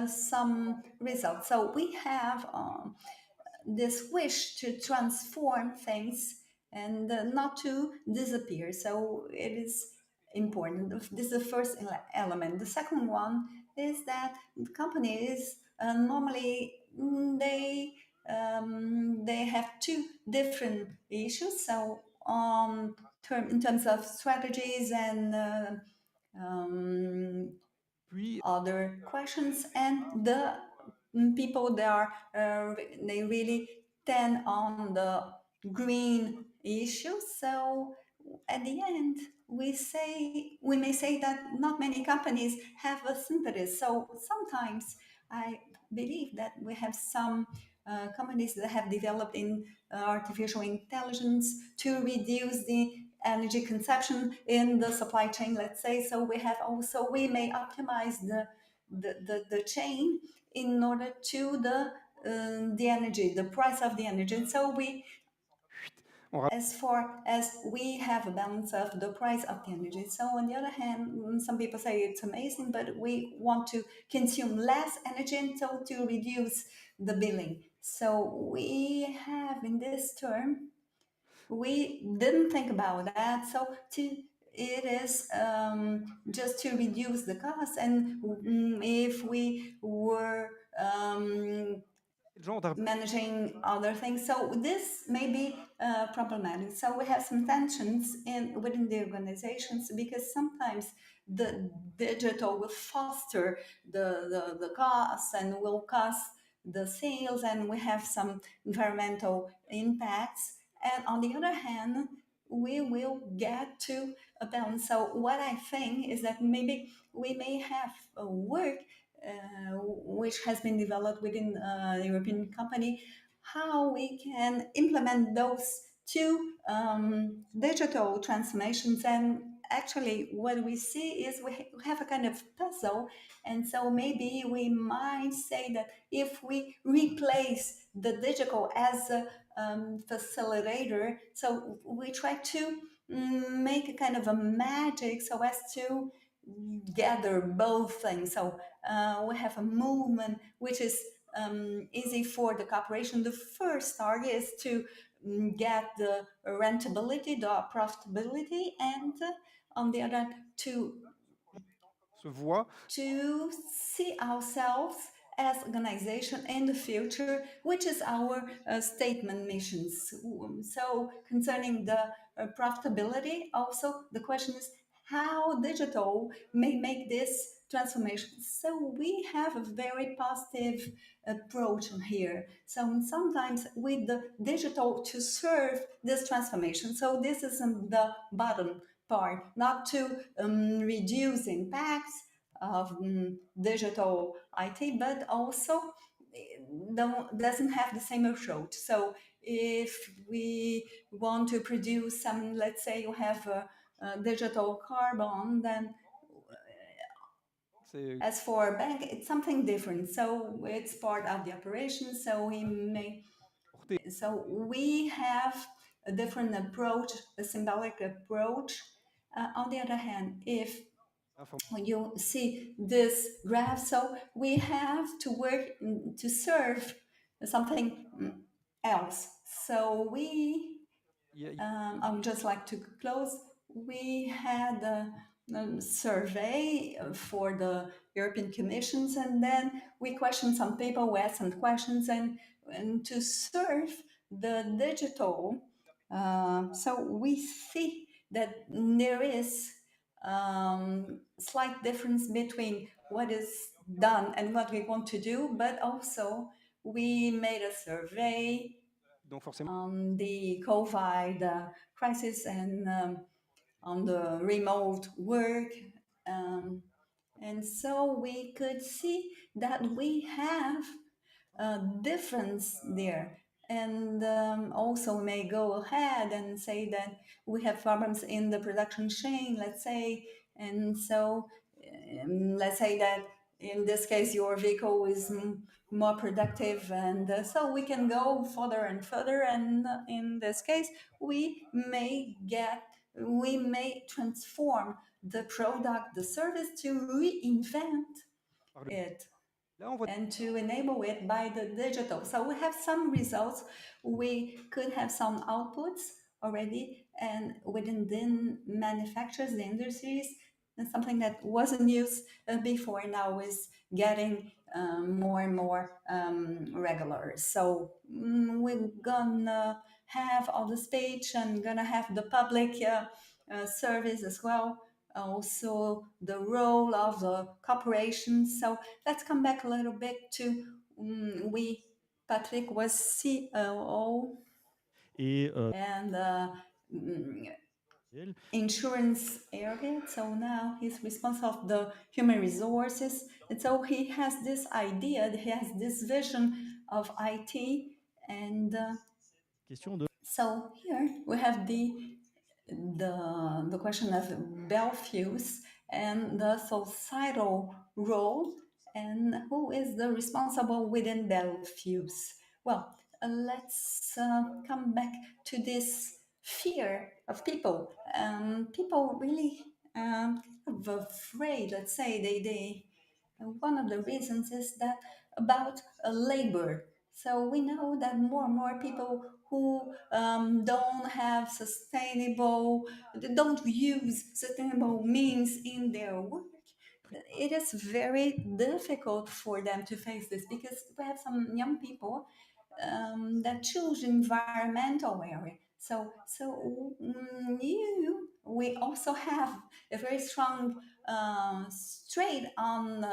some results. So we have this wish to transform things and not to disappear. So it is important. This is the first element. The second one is that companies normally they have two different issues. So in terms of strategies and other questions, and the people they really tend on the green issues. So at the end, we may say that not many companies have a synthesis. So sometimes I believe that we have some companies that have developed in artificial intelligence to reduce the energy consumption in the supply chain, let's say. So we may optimize the chain in order to the energy, the price of the energy. And so as far as we have a balance of the price of the energy. So on the other hand, some people say it's amazing, but we want to consume less energy and so to reduce the billing. So we have in this term, we didn't think about that. So it is just to reduce the cost. And if we were managing other things, so this may be problematic. So we have some tensions within the organizations, because sometimes the digital will foster the costs and will cost the sales, and we have some environmental impacts. And on the other hand, we will get to a balance. So what I think is that maybe we may have a work which has been developed within the European company, how we can implement those two digital transformations. And actually what we see is we have a kind of puzzle. And so maybe we might say that if we replace the digital as a facilitator, so we try to make a kind of a magic so as to gather both things. So we have a movement which is easy for the corporation. The first target is to get the rentability, the profitability, and on the other to see ourselves as organization in the future, which is our statement missions. So concerning the profitability, also the question is how digital may make this transformation. So we have a very positive approach here. So sometimes with the digital to serve this transformation. So this is the bottom part, not to reduce impacts of digital IT, but also doesn't have the same approach. So if we want to produce some, let's say you have a digital carbon, then as for a bank, it's something different. So it's part of the operation. So we have a different approach, a symbolic approach. On the other hand, if you see this graph, so we have to work to serve something else. So I would just like to close. We had a survey for the European Commissions, and then we questioned some people, we asked some questions, and to serve the digital. So we see that there is slight difference between what is done and what we want to do, but also we made a survey on the COVID crisis and on the remote work. And so we could see that we have a difference there. And also may go ahead and say that we have problems in the production chain, let's say. And so let's say that in this case, your vehicle is more productive. And so we can go further and further. And in this case, we may transform the product, the service, to reinvent it and to enable it by the digital. So we have some results. We could have some outputs already, and within the manufacturers, the industries, and something that wasn't used before now is getting more and more regular. So we're gonna have all the speech and gonna have the public service as well, also the role of the corporation. So let's come back a little bit to Patrick was COO and insurance area. So now he's responsible for the human resources. And so he has this idea, he has this vision of IT. And so here we have the question of Bel Fuse and the societal role, and who is the responsible within Bel Fuse. Well, let's come back to this fear of people. People really afraid, let's say, one of the reasons is that about labor. So we know that more and more people who don't have don't use sustainable means in their work, it is very difficult for them to face this, because we have some young people that choose environmental area. So we also have a very strong straight on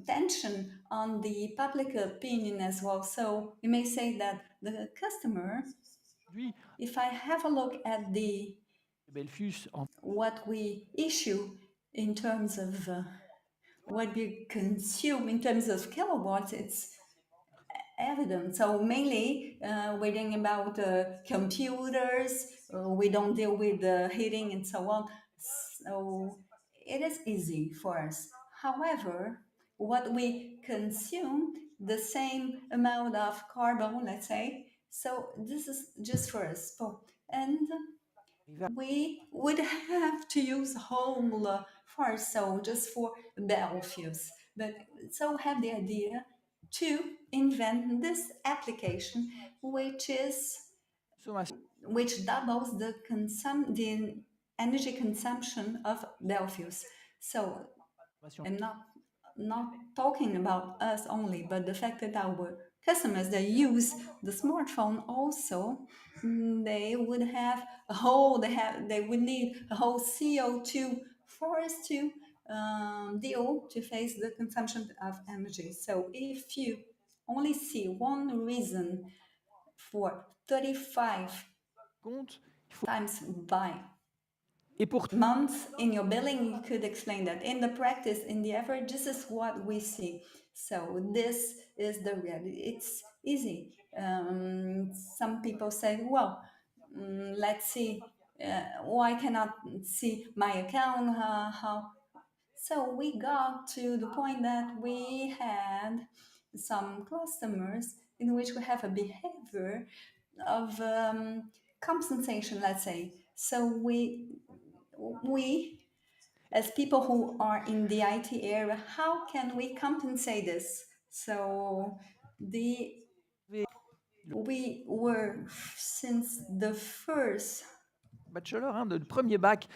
tension on the public opinion as well. So you may say that the customer, if I have a look at what we issue in terms of what we consume in terms of kilowatts, it's evident. So mainly we're thinking about computers, we don't deal with heating and so on. So it is easy for us. However, what we consume, the same amount of carbon, let's say, so this is just for us. And we would have to use whole forest, so just for Bel Fuse. But so have the idea to invent this application, which doubles the energy consumption of Bel Fuse. So I'm not talking about us only, but the fact that our customers that use the smartphone also, they would have they would need a whole CO2 forest to deal to face the consumption of energy. So if you only see one reason for 35 times by month in your billing, you could explain that. In the practice, in the average, this is what we see. So this is the reality. It's easy. Some people say, well, let's see, why cannot see my account? How? So we got to the point that we had some customers in which we have a behavior of compensation, let's say. So we, as people who are in the IT area, how can we compensate this? So we were, since the first bachelor, le premier bac,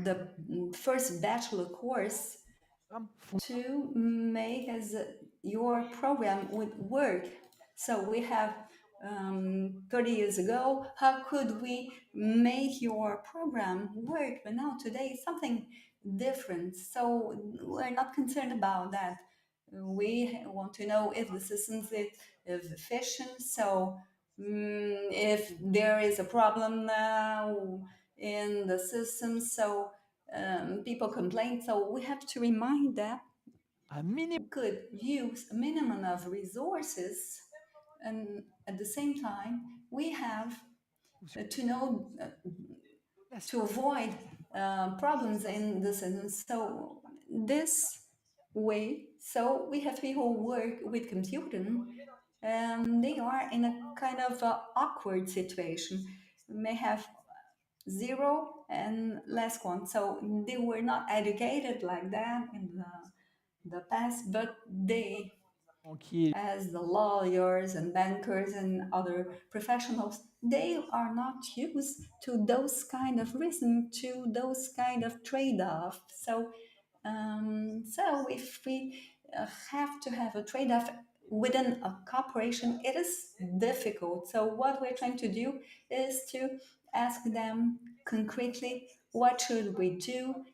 the first bachelor course, to make as your program would work. So we have 30 years ago, how could we make your program work? But now today, something different. So we're not concerned about that. We want to know if the systems is efficient. So if there is a problem now in the system, so people complain. So we have to remind them could use a minimum of resources, and at the same time we have to know to avoid problems in the system. So this way, so we have people who work with computing, they are in a kind of awkward situation. May have zero and less one. So they were not educated like that in the past, but they, as the lawyers and bankers and other professionals, they are not used to those kind of reason, to those kind of trade-off. So, so if we have to have a trade-off within a corporation, it is difficult. So what we're trying to do is to ask them concretely, what should we do?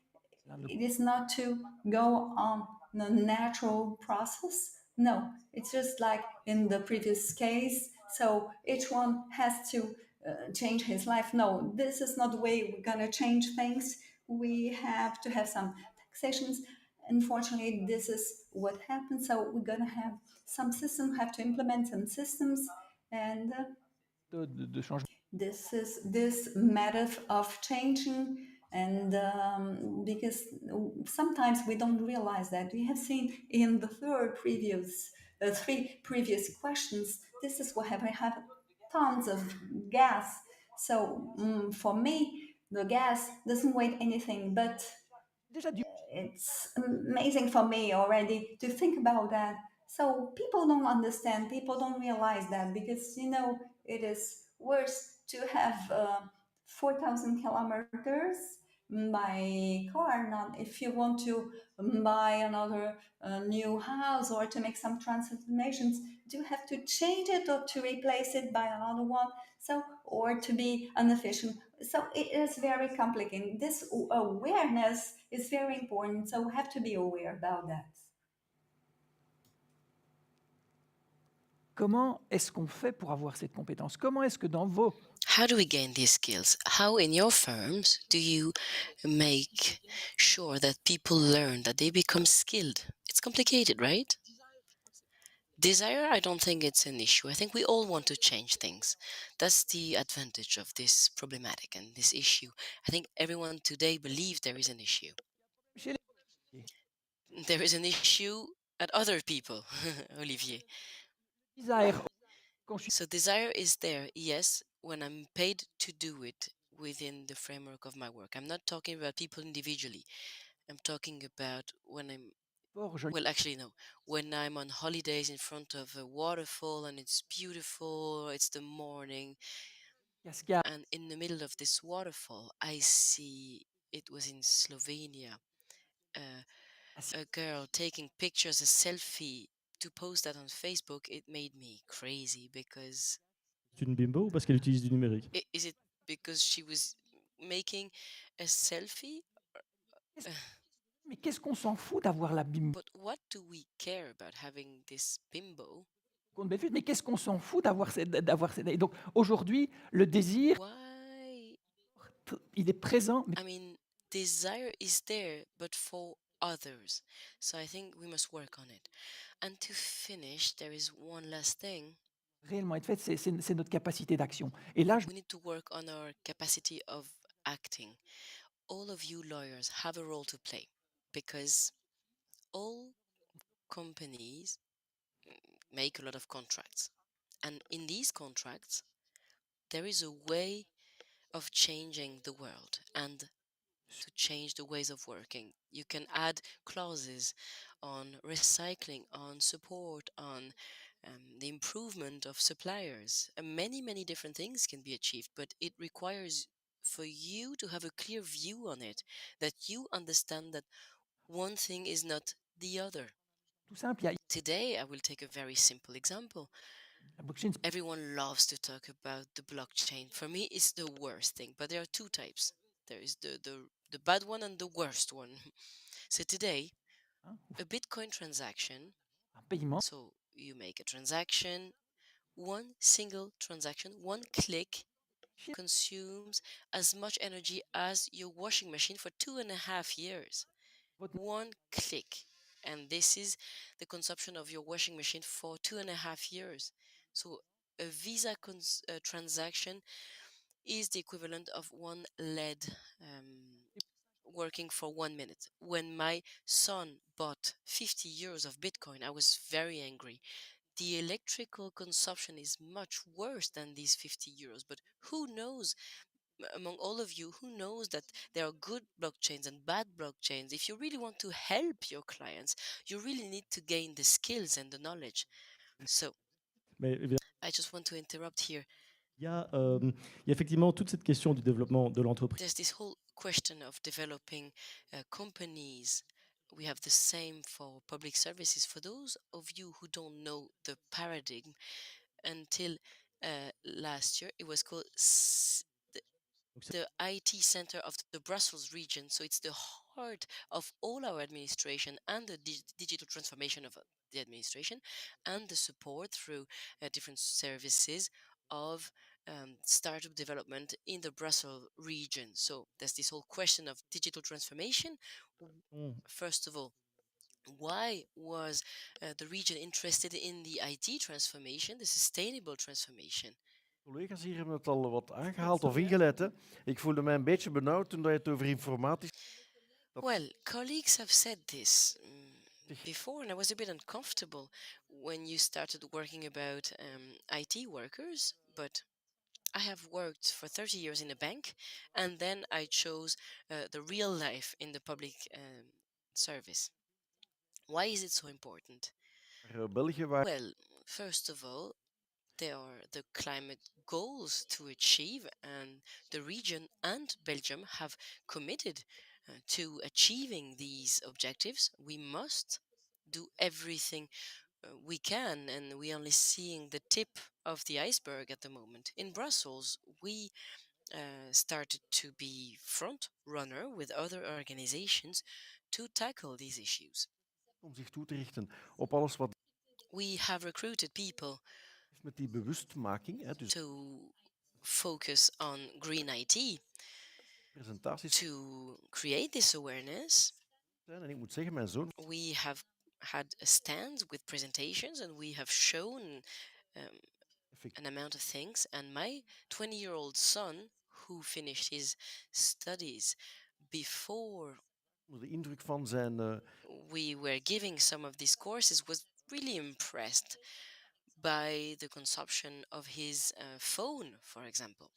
It is not to go on a natural process. No, it's just like in the previous case. So each one has to change his life. No, this is not the way we're going to change things. We have to have some taxations. Unfortunately, this is what happens. So we're going to have some systems, have to implement some systems, and this method of changing. And because sometimes we don't realize that. We have seen in the three previous questions, this is what happened. I have tons of gas. So for me, the gas doesn't weigh anything, but it's amazing for me already to think about that. So people don't understand, people don't realize that, because, you know, it is worse to have 4,000 kilometers by car. Not if you want to buy another new house or to make some transformations, do you have to change it or to replace it by another one? So, or to be inefficient. So it is very complicated. This awareness is very important. So we have to be aware about that. Comment est-ce qu'on fait pour avoir cette compétence? Comment est-ce que dans vos... How do we gain these skills? How in your firms do you make sure that people learn, that they become skilled? It's complicated, right? Desire, I don't think it's an issue. I think we all want to change things. That's the advantage of this problematic and this issue. I think everyone today believes there is an issue. There is an issue at other people, Olivier. So desire is there, yes, when I'm paid to do it within the framework of my work. I'm not talking about people individually. I'm talking about when I'm, well, actually, no, when I'm on holidays in front of a waterfall and it's beautiful, it's the morning, and in the middle of this waterfall, I see, it was in Slovenia, a girl taking pictures, a selfie, to post that on Facebook. It made me crazy because... C'est une bimbo ou parce qu'elle utilise du numérique? Is it because she was making a selfie? Mais qu'est-ce qu'on s'en fout d'avoir la bimbo? But what do we care about having this bimbo? Mais qu'est-ce qu'on s'en fout d'avoir cette... Et donc aujourd'hui, le désir, il est présent. I mean, desire is there, but for others. So I think we must work on it. And to finish, there is one last thing. Réellement être faite, c'est notre capacité d'action. Et là, we need to work on our capacity of acting. All of you lawyers have a role to play, because all companies make a lot of contracts. And in these contracts, there is a way of changing the world and to change the ways of working. You can add clauses on recycling, on support, on the improvement of suppliers. Many, many different things can be achieved, but it requires for you to have a clear view on it, that you understand that one thing is not the other. Today, I will take a very simple example. Everyone loves to talk about the blockchain. For me, it's the worst thing, but there are two types. There is the bad one and the worst one. So today, a Bitcoin transaction, so you make a transaction, one single transaction, one click consumes as much energy as your washing machine for 2.5 years. One click. And this is the consumption of your washing machine for 2.5 years. So a Visa transaction is the equivalent of one LED working for 1 minute. When my son bought 50 euros of Bitcoin, I was very angry. The electrical consumption is much worse than these 50 euros. But who knows, among all of you, who knows that there are good blockchains and bad blockchains? If you really want to help your clients, you really need to gain the skills and the knowledge. So, I just want to interrupt here. Il y a effectivement toute cette question du développement de l'entreprise. There's this whole question of developing companies. We have the same for public services. For those of you who don't know the paradigm, until last year, it was called the IT center of the Brussels region. So it's the heart of all our administration and the digital transformation of the administration and the support through different services of startup development in the Brussels region. So there's this whole question of digital transformation. First of all, why was the region interested in the IT transformation, the sustainable transformation? Collega's hier hebben het al wat aangehaald of ingeleid. Hè. Ik voelde mij een beetje benauwd toen je het over informatisch... Well, colleagues have said this before, and I was a bit uncomfortable when you started working about IT workers, but I have worked for 30 years in a bank, and then I chose the real life in the public service. Why is it so important? Well, first of all, there are the climate goals to achieve, and the region and Belgium have committed to achieving these objectives. We must do everything we can, and we're only seeing the tip of the iceberg at the moment. In Brussels, we started to be front runner with other organizations to tackle these issues. Om zich toe te richten op alles wat... We have recruited people met die bewustmaking, hè, dus to focus on green IT, to create this awareness. En ik moet zeggen, mijn zoon... We have had stands with presentations, and we have shown an amount of things. And my 20-year-old son, who finished his studies before de indruk van zijn, we were giving some of these courses, was really impressed by the consumption of his phone, for example.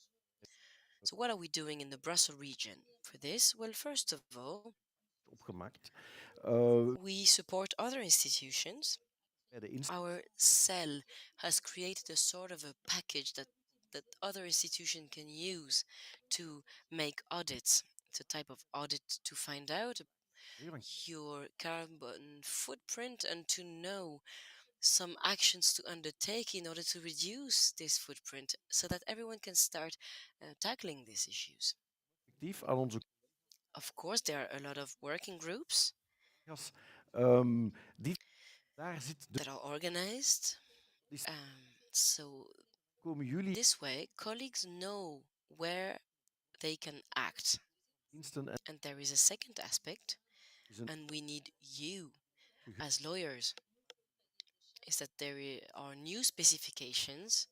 So what are we doing in the Brussels region for this? Well, first of all, opgemaakt. We support other institutions. Our cell has created a sort of a package that other institutions can use to make audits. It's a type of audit to find out your carbon footprint and to know some actions to undertake in order to reduce this footprint so that everyone can start tackling these issues. Of course, there are a lot of working groups that are organized. So this way, colleagues know where they can act. And there is a second aspect, and we need you as lawyers, is that there are new specifications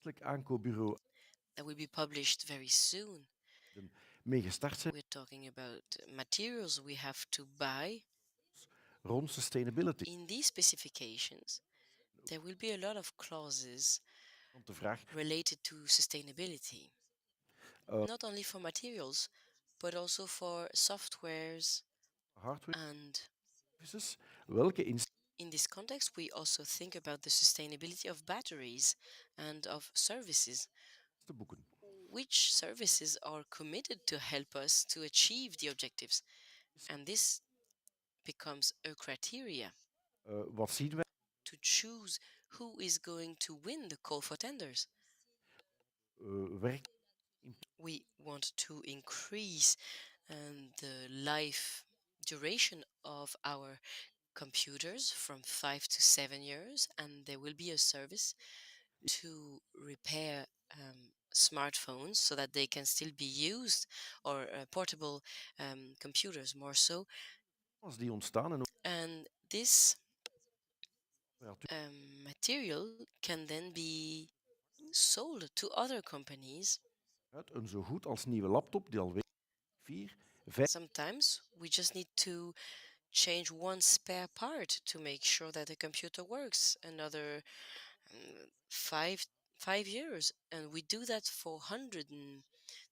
that will be published very soon. We're talking about materials we have to buy. In these specifications, there will be a lot of clauses related to sustainability, not only for materials, but also for softwares and in this context, we also think about the sustainability of batteries and of services. Which services are committed to help us to achieve the objectives? And this becomes a criteria to choose who is going to win the call for tenders. We want to increase the life duration of our computers from 5 to 7 years, and there will be a service to repair smartphones so that they can still be used, or portable computers more so. And this material can then be sold to other companies. Een zo goed als nieuwe laptop die al 4, 5. Sometimes we just need to change one spare part to make sure that the computer works another 5 years, and we do that for hundreds and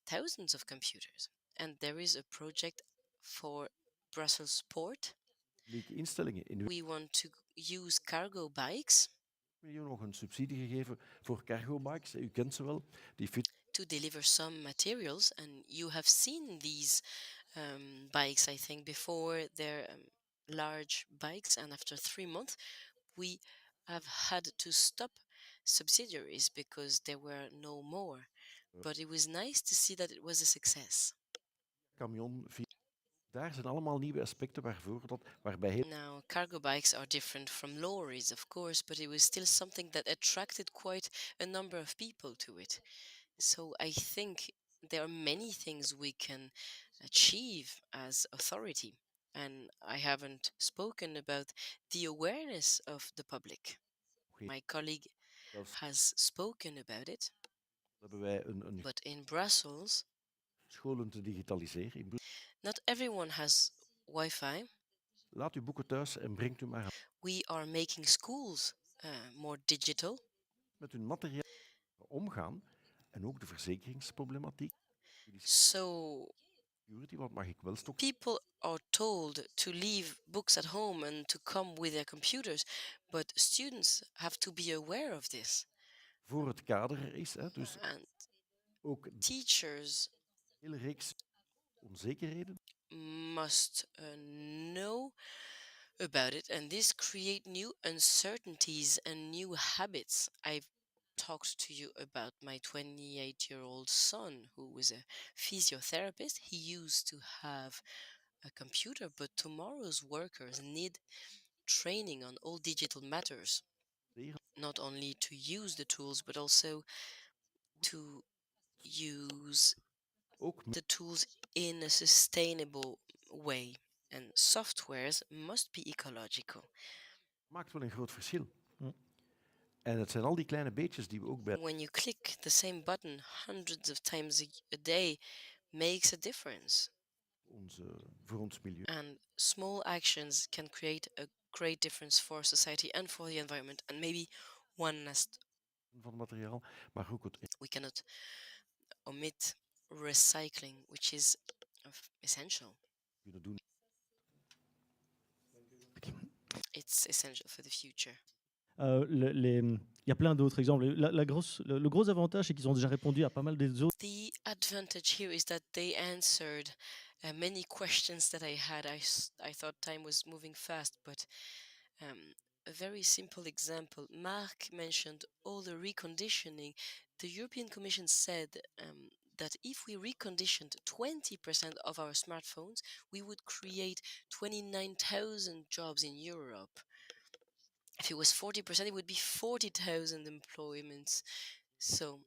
thousands of computers. And there is a project for Brussels Port. We want to use cargo bikes. Nog een subsidie gegeven voor cargo bikes. U kent ze wel. Die to deliver some materials, and you have seen these bikes, I think, before. They're large bikes, and after 3 months, we have had to stop subsidiaries because there were no more. But it was nice to see that it was a success. Daar zijn allemaal nieuwe aspecten Now, cargo bikes are different from lorries, of course, but it was still something that attracted quite a number of people to it. So I think there are many things we can achieve as authority, and I haven't spoken about the awareness of the public. My colleague has spoken about it, but in Brussels, scholen te digitaliseren. Not everyone has Wi-Fi. Laat uw boeken thuis en brengt u maar. We are making schools more digital. Met hun materiaal omgaan en ook de verzekeringsproblematiek. So people are told to leave books at home and to come with their computers, but students have to be aware of this. Voor het kader er is, dus and ook teachers hele reeks onzekerheden must know about it, and this create new uncertainties and new habits. I've talked to you about my 28-year-old son who was a physiotherapist. He used to have a computer, but tomorrow's workers need training on all digital matters, not only to use the tools, but also to use the tools in a sustainable way. And softwares must be ecological. Maakt wel een groot verschil. En het zijn al die kleine beetjes die we ook bij. When you click the same button hundreds of times a day makes a difference. Voor ons milieu. And small actions can create a great difference for society and for the environment. And maybe one last. Van materiaal, maar ook het. We cannot omit recycling, which is essential. It's essential for the future. Il y a plein d'autres exemples. Le gros avantage, c'est qu'ils ont déjà répondu à pas mal des autres. The advantage here is that they answered many questions that I had. I thought time was moving fast, but a very simple example. Mark mentioned all the reconditioning. The European Commission said that if we reconditioned 20% of our smartphones, we would create 29,000 jobs in Europe. If it was 40%, it would be 40,000 employments. So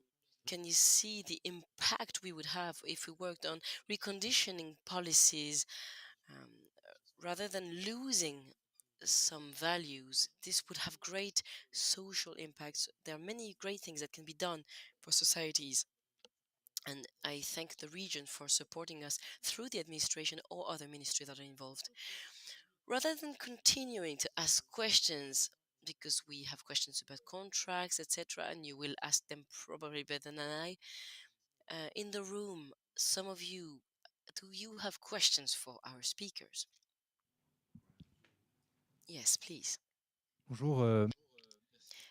can you see the impact we would have if we worked on reconditioning policies rather than losing some values? This would have great social impacts. There are many great things that can be done for societies. And I thank the region for supporting us through the administration or other ministries that are involved. Rather than continuing to ask questions, because we have questions about contracts, etc., and you will ask them probably better than I, in the room, some of you, do you have questions for our speakers? Yes, please. Bonjour.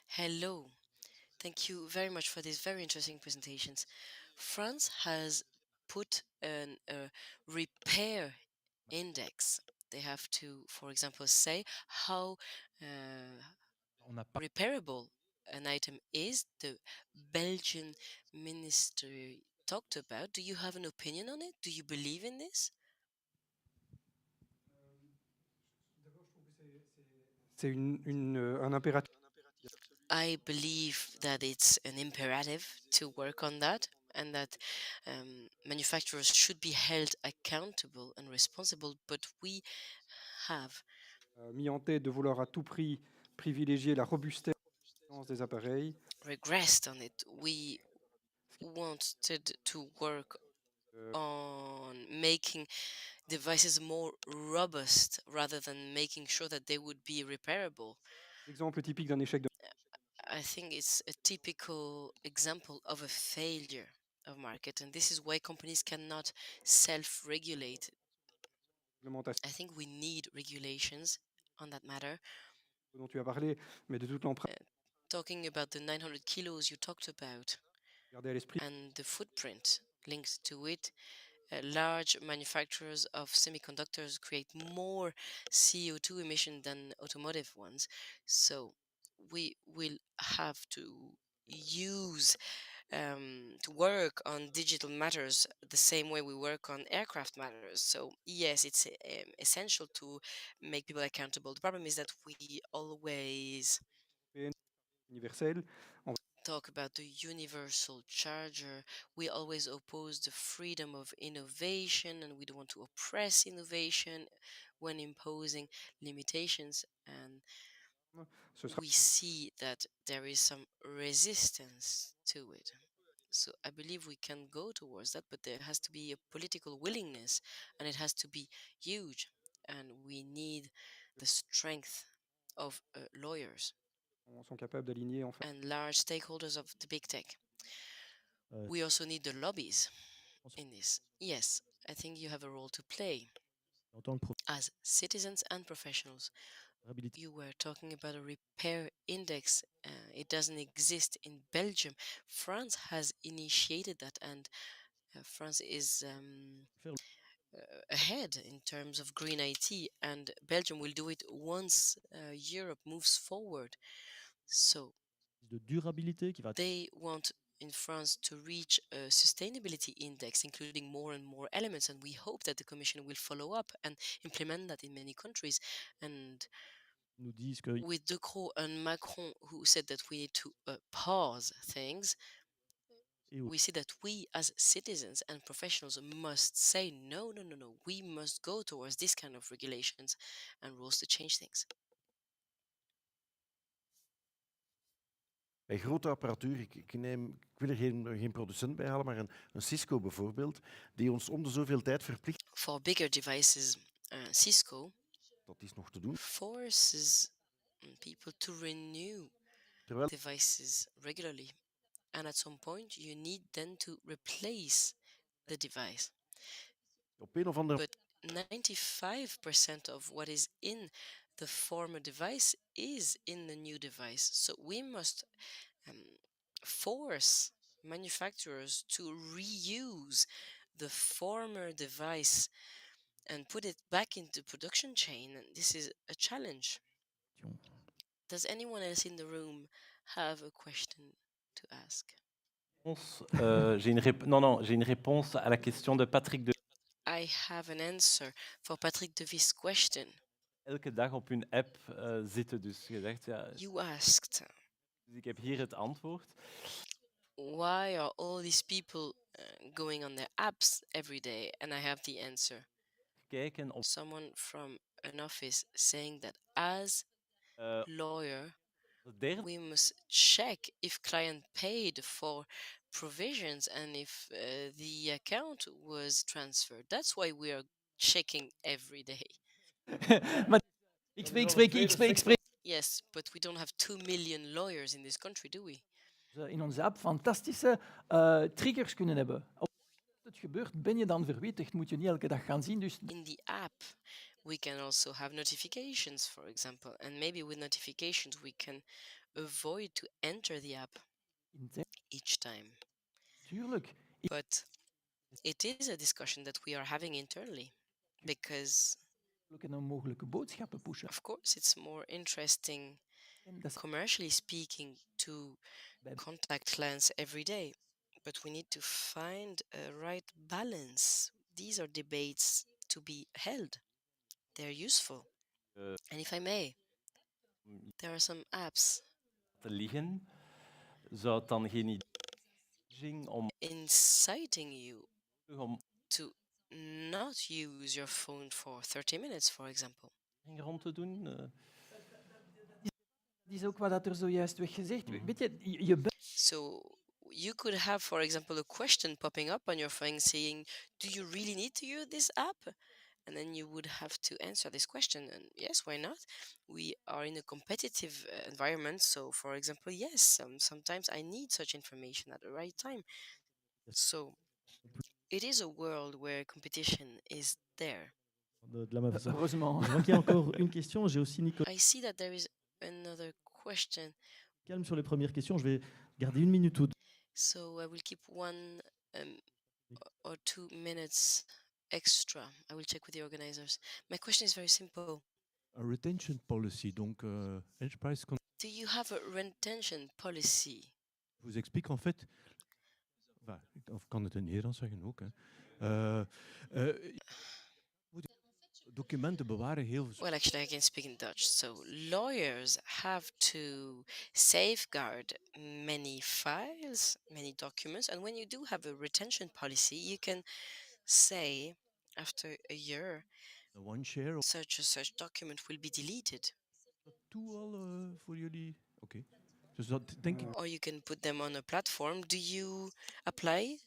Hello. Thank you very much for these very interesting presentations. France has put a repair index. They have to, for example, say how repairable an item is. The Belgian Ministry talked about. Do you have an opinion on it? Do you believe in this? Un impératif. I believe that it's an imperative to work on that, and that manufacturers should be held accountable and responsible, but we have mis en tête de vouloir à tout prix privilégier la robustesse des appareils. regressed on it. We wanted to work on making devices more robust rather than making sure that they would be repairable. Exemple typique d'un échec de I think it's a typical example of a failure of market, and this is why companies cannot self-regulate. I think we need regulations on that matter. dont tu as parlé, mais de toute l'empreinte. Talking about the 900 kilos you talked about and the footprint linked to it, large manufacturers of semiconductors create more CO2 emission than automotive ones. So we will have to use to work on digital matters the same way we work on aircraft matters. So yes, it's essential to make people accountable. The problem is that we always talk about the universal charger. We always oppose the freedom of innovation, and we don't want to oppress innovation when imposing limitations. And we see that there is some resistance to it. So I believe we can go towards that, but there has to be a political willingness, and it has to be huge. And we need the strength of lawyers sont capables d'aligner and large stakeholders of the big tech. We also need the lobbies in this. Yes, I think you have a role to play as citizens and professionals. You were talking about a repair index. It doesn't exist in Belgium. France has initiated that, and France is ahead in terms of green IT, and Belgium will do it once Europe moves forward. So they want in France to reach a sustainability index, including more and more elements, and we hope that the Commission will follow up and implement that in many countries. And with Decaux and Macron, who said that we need to pause things, we see that we as citizens and professionals must say, no, we must go towards this kind of regulations and rules to change things. Bij grote apparatuur, ik wil er geen producent bij halen, maar een Cisco bijvoorbeeld, die ons om de zoveel tijd verplicht. For bigger devices, Cisco dat is nog te doen. Forces people to renew devices regularly. And at some point, you need then to replace the device. Op een of andere... But 95% of what is in the former device is in the new device. So we must force manufacturers to reuse the former device and put it back into production chain. And this is a challenge. Does anyone else in the room have a question to ask? J'ai une réponse à la question de Patrick de... I have an answer for Patrick de Vis' question. Elke dag op hun app zitten, dus je zegt ja. You asked. Dus ik heb hier het antwoord. Why are all these people going on their apps every day? And I have the answer. Kijken op... Someone from an office saying that as lawyer, we must check if client paid for provisions and if the account was transferred. That's why we are checking every day. Yes, but we don't have 2 million lawyers in this country, do we? In onze app fantastische triggers kunnen hebben. Als het gebeurt, ben je dan verwittigd, moet je niet elke dag gaan zien. Dus... In the app, we can also have notifications, for example, and maybe with notifications we can avoid to enter the app each time. Tuurlijk. But it is a discussion that we are having internally, because of course it's more interesting, commercially speaking, to contact clients every day. but we need to find a right balance. These are debates to be held. They're useful. And if I may, there are some apps inciting you to not use your phone for 30 minutes, for example. Die is ook wat er zojuist werd gezegd. Weet je, So you could have, for example, a question popping up on your phone saying, do you really need to use this app? And then you would have to answer this question. And yes, why not? We are in a competitive environment. So, for example, yes, sometimes I need such information at the right time. So it is a world where competition is there. Heureusement. Je vois qu'il y a encore une question. J'ai aussi Nicolas. I see that there is another question. Calme sur les premières questions. Je vais garder 1 minute ou 2. So I will keep 1 or 2 minutes extra. I will check with the organizers. My question is very simple. A retention policy, donc enterprise. Do you have a retention policy? Je vous explique en fait. Of kan het in Nederlands zeggen ook. Documenten bewaren heel veel. Well, actually, I can speak in Dutch. So lawyers have to safeguard many files, many documents, and when you do have a retention policy, you can say after a year, such a such document will be deleted. Voor jullie? Oké. Dus or you can put them on a platform. Do you apply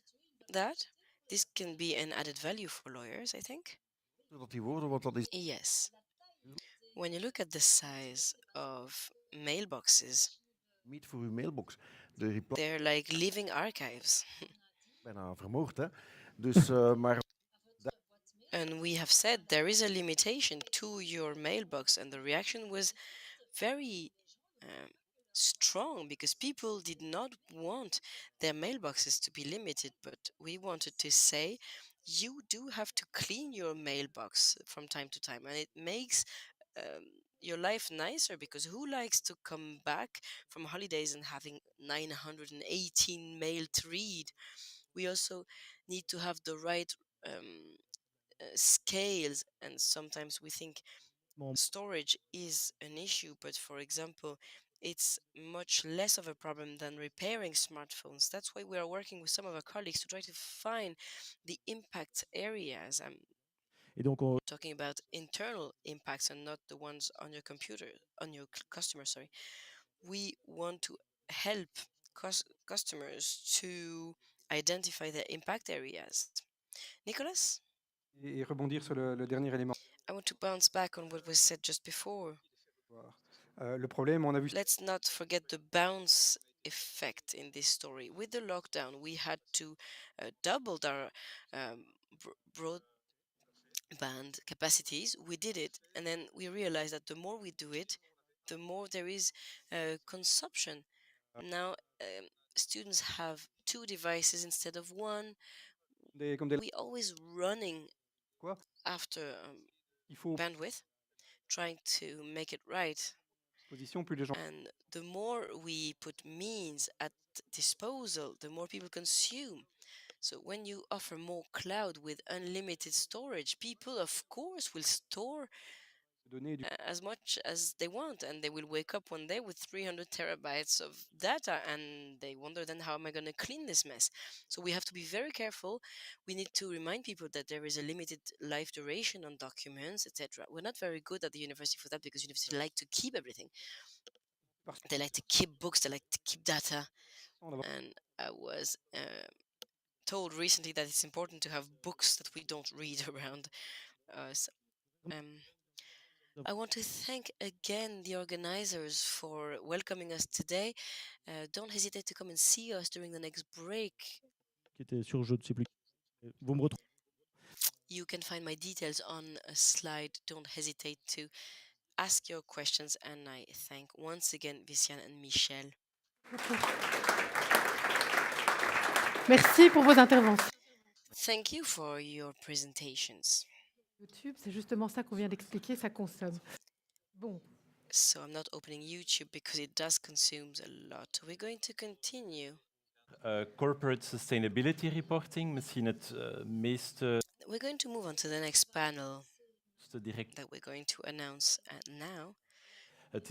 that? This can be an added value for lawyers, I think. Yes. When you look at the size of mailboxes, they're like living archives. Bijna vermoord, hè? Dus, maar... And we have said there is a limitation to your mailbox, and the reaction was very strong because people did not want their mailboxes to be limited, but we wanted to say you do have to clean your mailbox from time to time, and it makes your life nicer, because who likes to come back from holidays and having 918 mail to read? We also need to have the right scales, and sometimes we think storage is an issue, but for example, it's much less of a problem than repairing smartphones. That's why we are working with some of our colleagues to try to find the impact areas. I'm talking about internal impacts and not the ones on your computer, on your customer, sorry. We want to help customers to identify their impact areas. Nicolas? Et rebondir sur le dernier élément. I want to bounce back on what was said just before. Le problème, on a vu. Let's not forget the bounce effect in this story. With the lockdown, we had to double our broadband capacities. We did it, and then we realized that the more we do it, the more there is consumption. Now, students have 2 devices instead of 1. We always running after bandwidth, trying to make it right. And the more we put means at disposal, the more people consume. So when you offer more cloud with unlimited storage, people, of course, will store as much as they want, and they will wake up one day with 300 terabytes of data, and they wonder then, how am I going to clean this mess? So we have to be very careful. We need to remind people that there is a limited life duration on documents, etc. We're not very good at the university for that, because universities like to keep everything. They like to keep books, they like to keep data. And I was told recently that it's important to have books that we don't read around us. I want to thank again the organizers for welcoming us today. Don't hesitate to come and see us during the next break. You can find my details on a slide. Don't hesitate to ask your questions, and I thank once again Viviane and Michel. Merci pour vos interventions. Thank you for your presentations. YouTube, c'est justement ça qu'on vient d'expliquer, ça consomme. Bon. So I'm not opening YouTube because it does consume a lot. We're going to continue. Corporate sustainability reporting, misschien het meeste. We're going to move on to the next panel that we're going to announce now.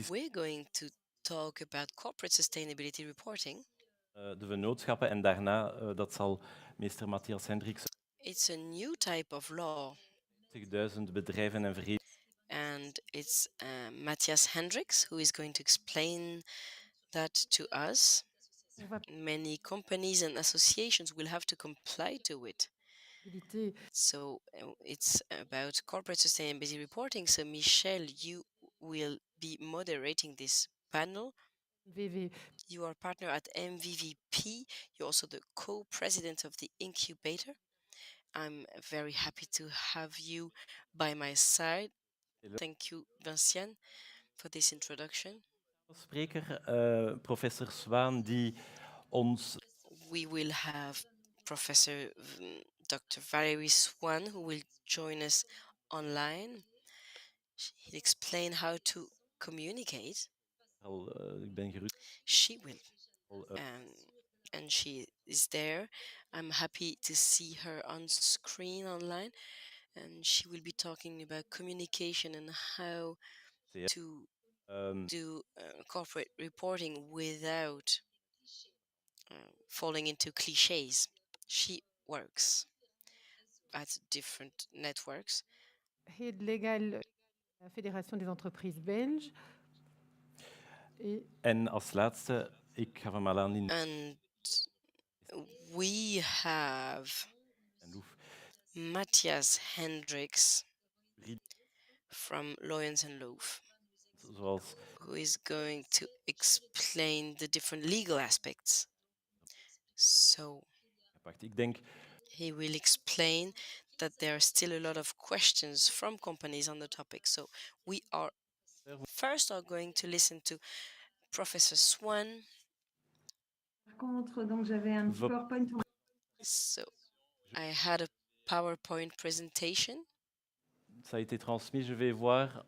We're going to talk about corporate sustainability reporting. De vennootschappen en daarna, dat zal meester Matthias Hendricks. It's a new type of law. 20.000 bedrijven en verenigingen. And it's Matthias Hendricks who is going to explain that to us. Many companies and associations will have to comply to it. So it's about corporate sustainability reporting. So Michel, you will be moderating this panel. You are a partner at MVVP. You're also the co-president of the incubator. I'm very happy to have you by my side. Thank you, Vinciane, for this introduction. Spreker, Professor Swaan, die ons. We will have Professor Dr. Valerie Swaan, who will join us online. He'll explain how to communicate. She will. And she is there. I'm happy to see her on screen online. And she will be talking about communication and how to do corporate reporting without falling into cliches. She works at different networks. Head Legal, la Fédération des entreprises belges. En als laatste, ik ga hem al aan in. And we have Matthias Hendricks from Loyens & Loeff, who is going to explain the different legal aspects. So he will explain that there are still a lot of questions from companies on the topic. So we are first going to listen to Professor Swaan. So I had a PowerPoint presentation. Ça a été transmis, je vais voir.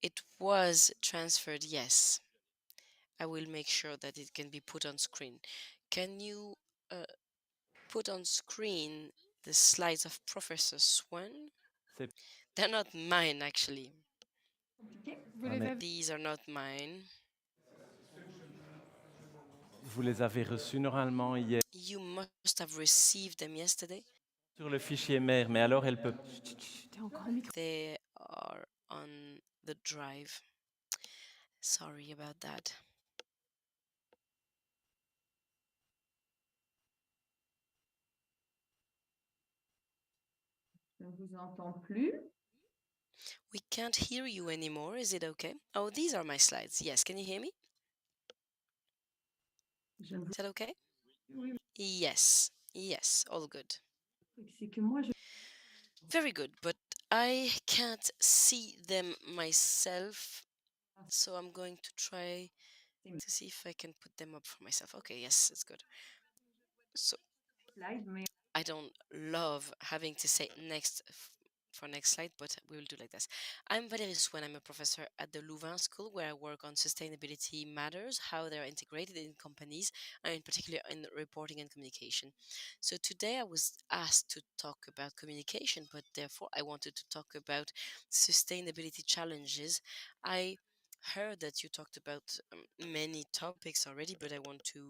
It was transferred, yes. I will make sure that it can be put on screen. Can you put on screen the slides of Professor Swaan? They're not mine, actually. These are not mine. Vous les avez reçus normalement hier. You must have received them yesterday. Sur le fichier mère, mais alors elle peut. They are on the drive. Sorry about that. Je ne vous entends plus. We can't hear you anymore. Is it okay? Oh, these are my slides. Yes, can you hear me? Is that okay? Oui. Yes, yes, all good. Very good, but I can't see them myself, so I'm going to try to see if I can put them up for myself. Okay, yes, it's good. So I don't love having to say next for next slide, but we will do like this. I'm Valérie Swaan. I'm a professor at the Louvain School, where I work on sustainability matters, how they're integrated in companies, and in particular in reporting and communication. So today I was asked to talk about communication, but therefore I wanted to talk about sustainability challenges. I heard that you talked about many topics already, but I want to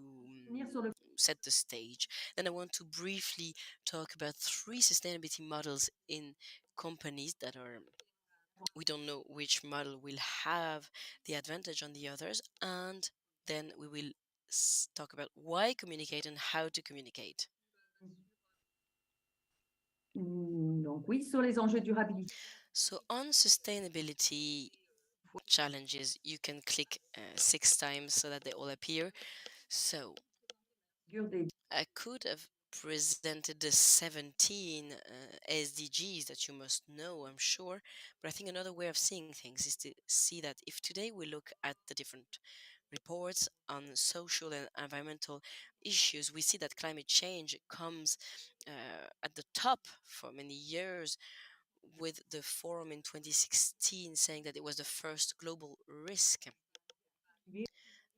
set the stage. Then I want to briefly talk about 3 sustainability models in companies that are, we don't know which model will have the advantage on the others, and then we will talk about why communicate and how to communicate. Donc oui, sur les enjeux de durabilité. So on sustainability challenges, you can click 6 times so that they all appear. So I could have presented the 17 SDGs that you must know, I'm sure, but I think another way of seeing things is to see that if today we look at the different reports on social and environmental issues, we see that climate change comes at the top for many years, with the forum in 2016 saying that it was the first global risk.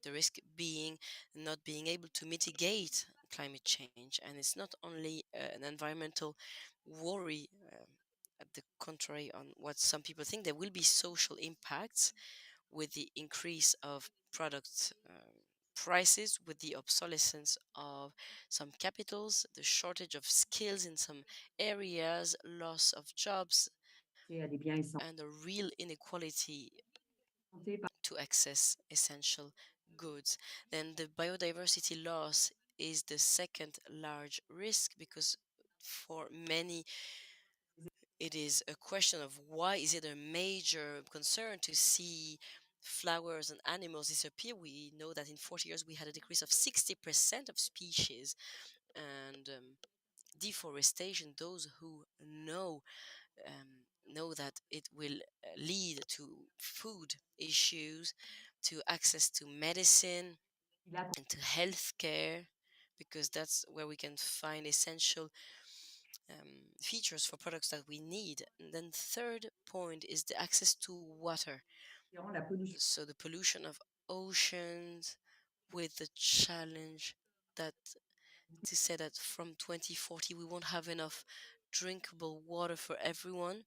the risk being not being able to mitigate climate change. And it's not only an environmental worry, at the contrary on what some people think, there will be social impacts with the increase of product prices, with the obsolescence of some capitals, the shortage of skills in some areas, loss of jobs, and a real inequality to access essential goods. Then the biodiversity loss is the second large risk, because for many it is a question of why is it a major concern to see flowers and animals disappear. We know that in 40 years we had a decrease of 60% of species, and deforestation, those who know that it will lead to food issues, to access to medicine and to healthcare, because that's where we can find essential features for products that we need. And then third point is the access to water. So the pollution of oceans, with the challenge that to say that from 2040 we won't have enough drinkable water for everyone.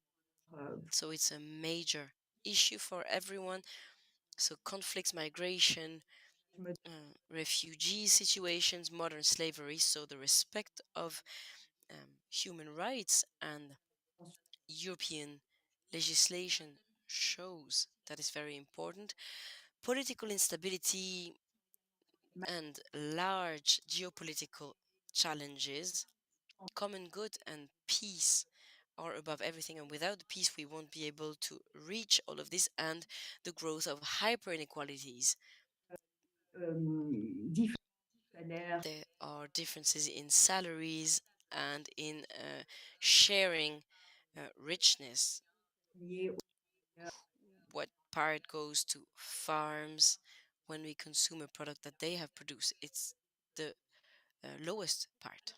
So it's a major issue for everyone. So conflicts, migration, refugee situations, modern slavery. So the respect of human rights and European legislation shows that is very important. Political instability and large geopolitical challenges, common good and peace are above everything, and without the peace we won't be able to reach all of this, and the growth of hyper inequalities. There are differences in salaries and in sharing richness. What part goes to farms when we consume a product that they have produced? It's the lowest part.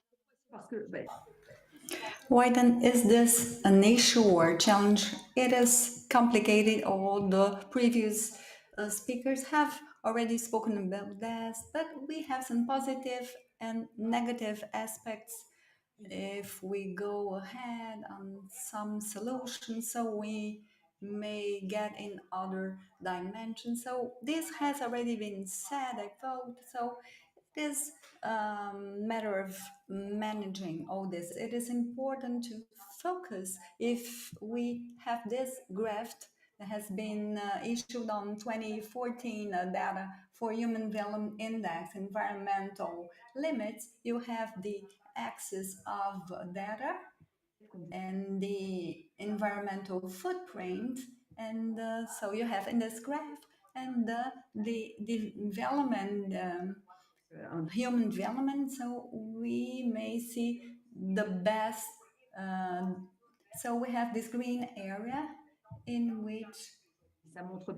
Why then is this an issue or challenge? It is complicated. All the previous speakers have already spoken about this, but we have some positive and negative aspects if we go ahead on some solutions, so we may get in other dimensions. So this has already been said, I thought. So it is a matter of managing all this. It is important to focus. If we have this graph that has been issued on 2014 data for Human Development Index, environmental limits, you have the axis of data and the environmental footprint. And so you have in this graph and the development, human development. So we may see the best. So we have this green area in which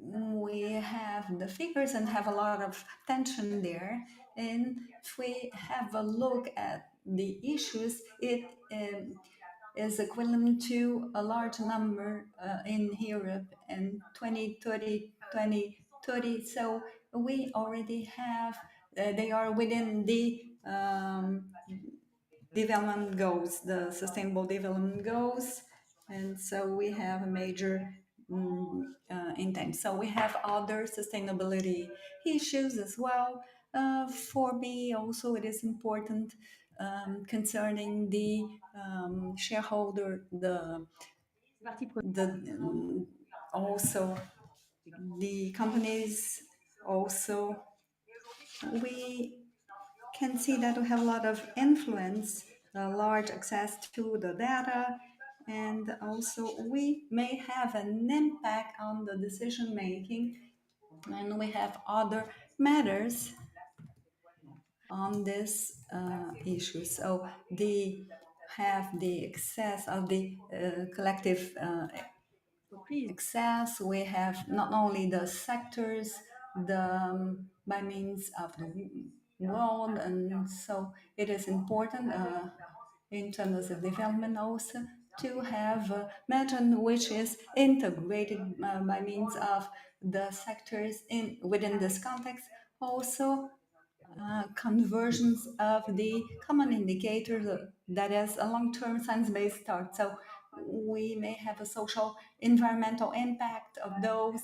we have the figures and have a lot of tension there. And if we have a look at the issues, it is equivalent to a large number in Europe in 2030, 2030. So we already have, they are within the development goals, the sustainable development goals. And so we have a major intent. So we have other sustainability issues as well. For me also it is important concerning the shareholder, also the companies. Also we can see that we have a lot of influence, large access to the data, and also we may have an impact on the decision making, and we have other matters on this issue. So they have the excess of the collective excess. We have not only the sectors, the by means of the world, and so it is important in terms of development also to have a method which is integrated by means of the sectors in within this context. Also, conversions of the common indicator that is a long-term science-based start. So we may have a social environmental impact of those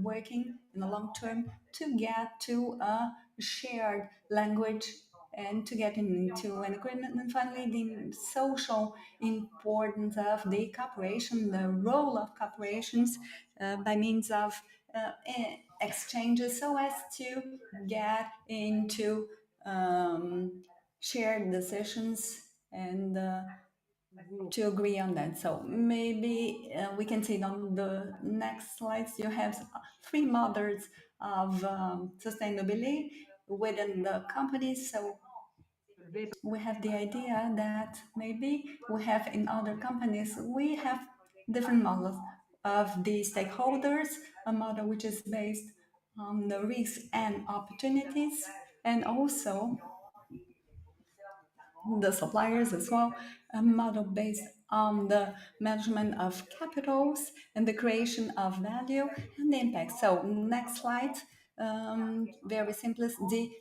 working in the long term to get to a shared language and to get into an agreement. And finally, the social importance of the cooperation, the role of corporations by means of exchanges, so as to get into shared decisions and to agree on that. So maybe we can see on the next slides, you have 3 models of sustainability within the companies. So we have the idea that maybe we have in other companies, we have different models of the stakeholders, a model which is based on the risks and opportunities, and also the suppliers as well, a model based on the management of capitals and the creation of value and the impact. So next slide, very simple, the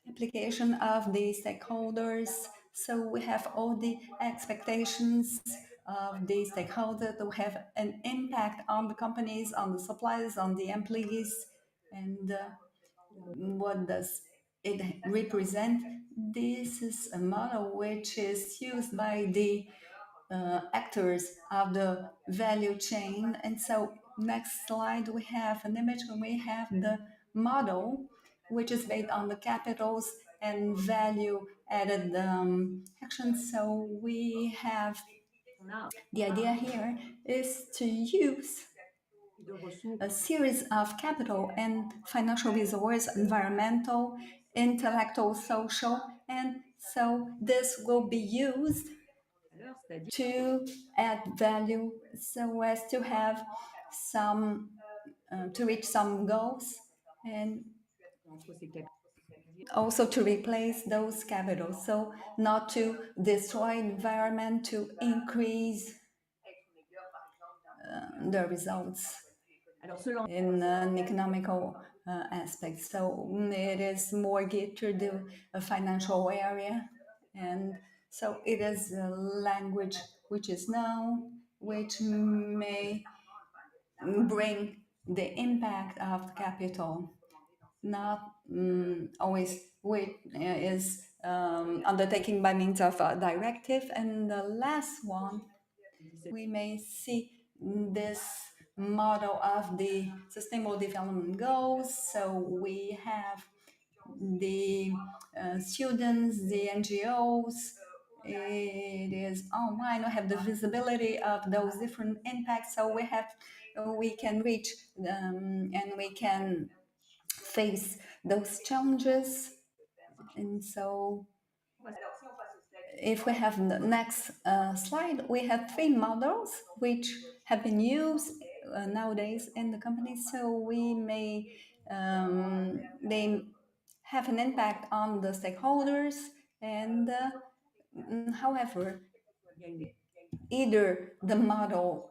application of the stakeholders. So we have all the expectations of the stakeholders to have an impact on the companies, on the suppliers, on the employees, and what does it represent? This is a model which is used by the actors of the value chain. And so next slide, we have an image and we have the model, which is based on the capitals and value added actions. So we have the idea here is to use a series of capital and financial resource, environmental, intellectual, social, and so this will be used to add value so as to have some, to reach some goals and also to replace those capitals. So not to destroy environment, to increase the results in an economical aspect. So it is more geared to the financial area, and so it is a language which is known, which may bring the impact of capital, not always which is undertaken by means of a directive. And the last one, we may see this model of the Sustainable Development Goals. So we have the students, the NGOs, it is online, we have the visibility of those different impacts, so we can reach and we can face those challenges. And so if we have the next slide, we have 3 models which have been used nowadays in the company. So we may they have an impact on the stakeholders, and however, either the model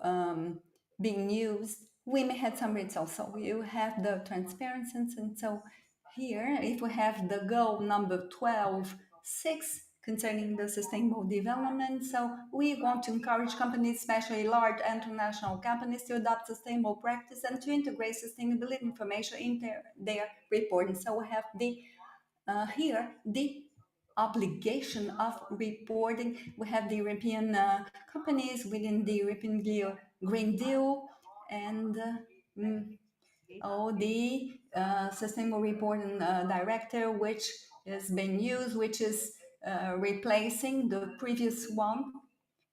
being used, we may have some results. So you have the transparency, and so here, if we have the goal number 12.6 concerning the sustainable development, so we want to encourage companies, especially large international companies, to adopt sustainable practice and to integrate sustainability information in their reporting. So we have the here the obligation of reporting. We have the European companies within the European Green Deal and the Sustainable Reporting Directive, which is being used, which is replacing the previous one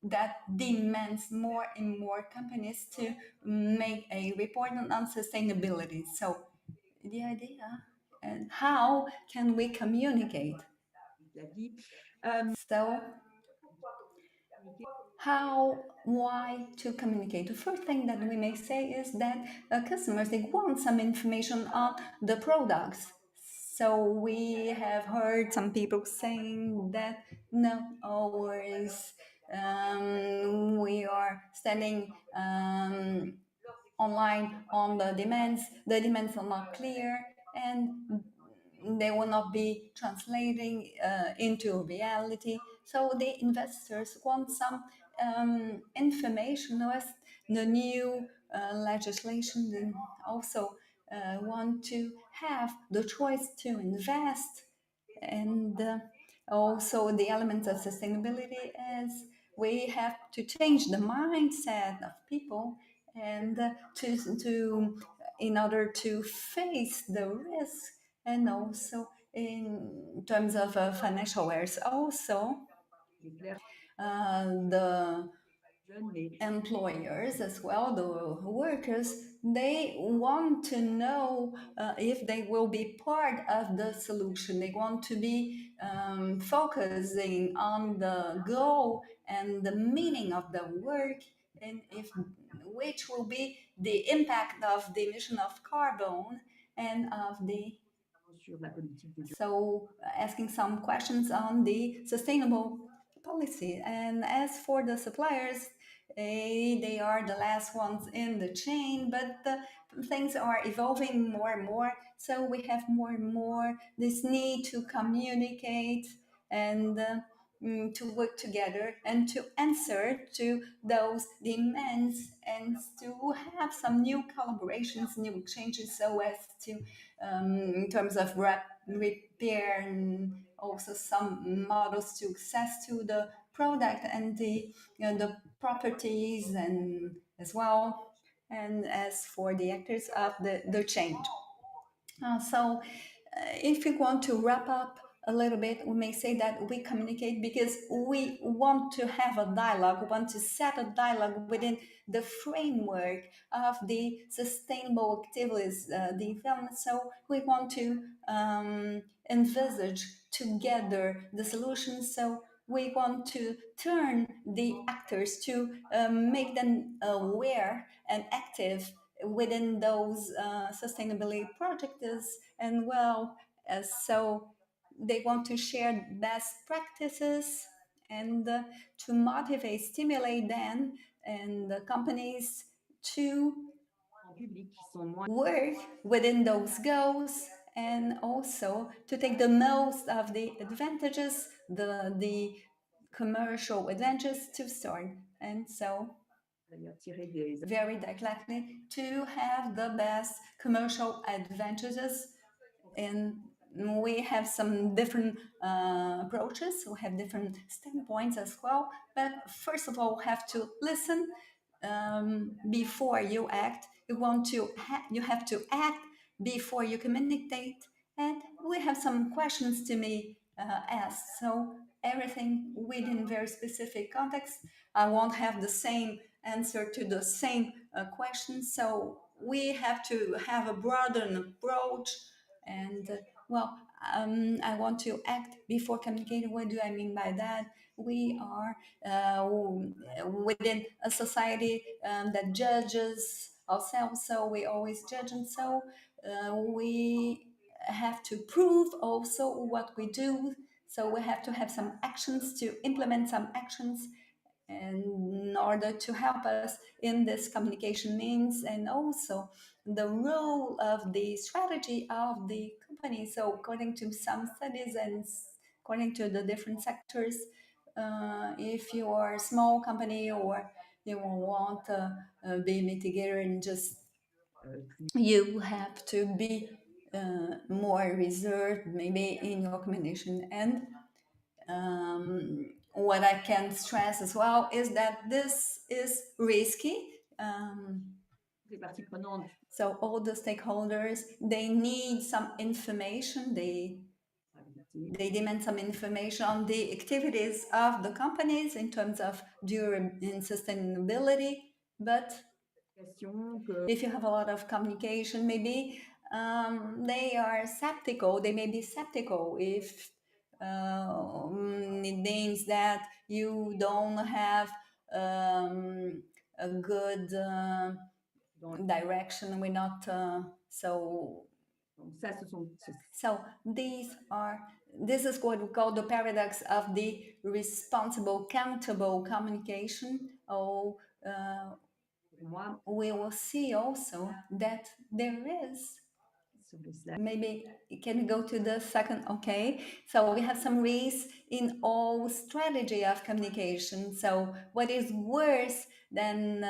that demands more and more companies to make a reporting on sustainability. So the idea and how can we communicate? So why to communicate? The first thing that we may say is that customers, they want some information on the products. So we have heard some people saying that no, always we are standing on online on the demands are not clear, and they will not be translating into reality. So the investors want some information with the new legislation, and also want to have the choice to invest. And also the elements of sustainability is we have to change the mindset of people, and in order to face the risk, and also in terms of financial wares. Also, the employers as well, the workers, they want to know if they will be part of the solution. They want to be focusing on the goal and the meaning of the work, and which will be the impact of the emission of carbon and of the. So asking some questions on the sustainable policy. And as for the suppliers, they are the last ones in the chain, but things are evolving more and more. So we have more and more this need to communicate and to work together and to answer to those demands, and to have some new collaborations, new exchanges, so as to, in terms of repair, and also some models to access to the product and the properties, and as well, and as for the actors of the change. So if we want to wrap up a little bit, we may say that we communicate because we want to have a dialogue, we want to set a dialogue within the framework of the sustainable activities development. So we want to envisage together the solutions. So we want to turn the actors to make them aware and active within those sustainability projects, and well, so they want to share best practices, and to motivate, stimulate them and the companies to work within those goals, and also to take the most of the advantages, the commercial advantages to start. And so very directly to have the best commercial advantages. And we have some different approaches, we have different standpoints as well, but first of all, have to listen before you act. You have to act before you communicate. And we have some questions to be asked, so everything within very specific context. I won't have the same answer to the same question, so we have to have a broader approach. And well, I want to act before communicating. What do I mean by that? We are within a society that judges ourselves, so we always judge, and so we have to prove also what we do. So we have to have some actions, to implement some actions, in order to help us in this communication means, and also the role of the strategy of the company. So according to some studies and according to the different sectors, if you are a small company or you want to be mitigator, and just you have to be more reserved maybe in your communication. And what I can stress as well is that this is risky. So all the stakeholders, they need some information. They demand some information on the activities of the companies in terms of in sustainability. But if you have a lot of communication, maybe they are skeptical. They may be skeptical if it means that you don't have a good direction. We're not so this is what we call the paradox of the responsible, accountable communication. we will see also that there is, maybe can we go to the second? Okay, so we have some risks in all strategy of communication. So what is worse than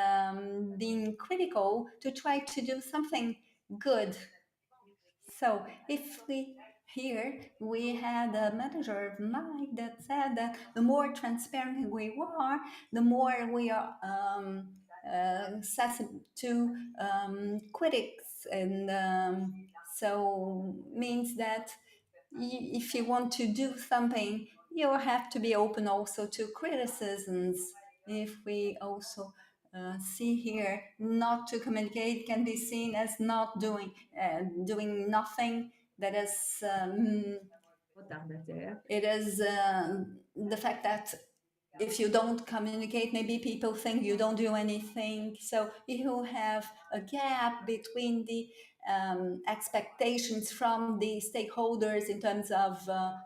being critical to try to do something good? So if here we had a manager of mine that said that the more transparent we are, the more we are sensitive to critics, and so means that if you want to do something, you have to be open also to criticisms. If we also see here, not to communicate can be seen as not doing nothing. That is, it is the fact that if you don't communicate, maybe people think you don't do anything. So you have a gap between the expectations from the stakeholders in terms of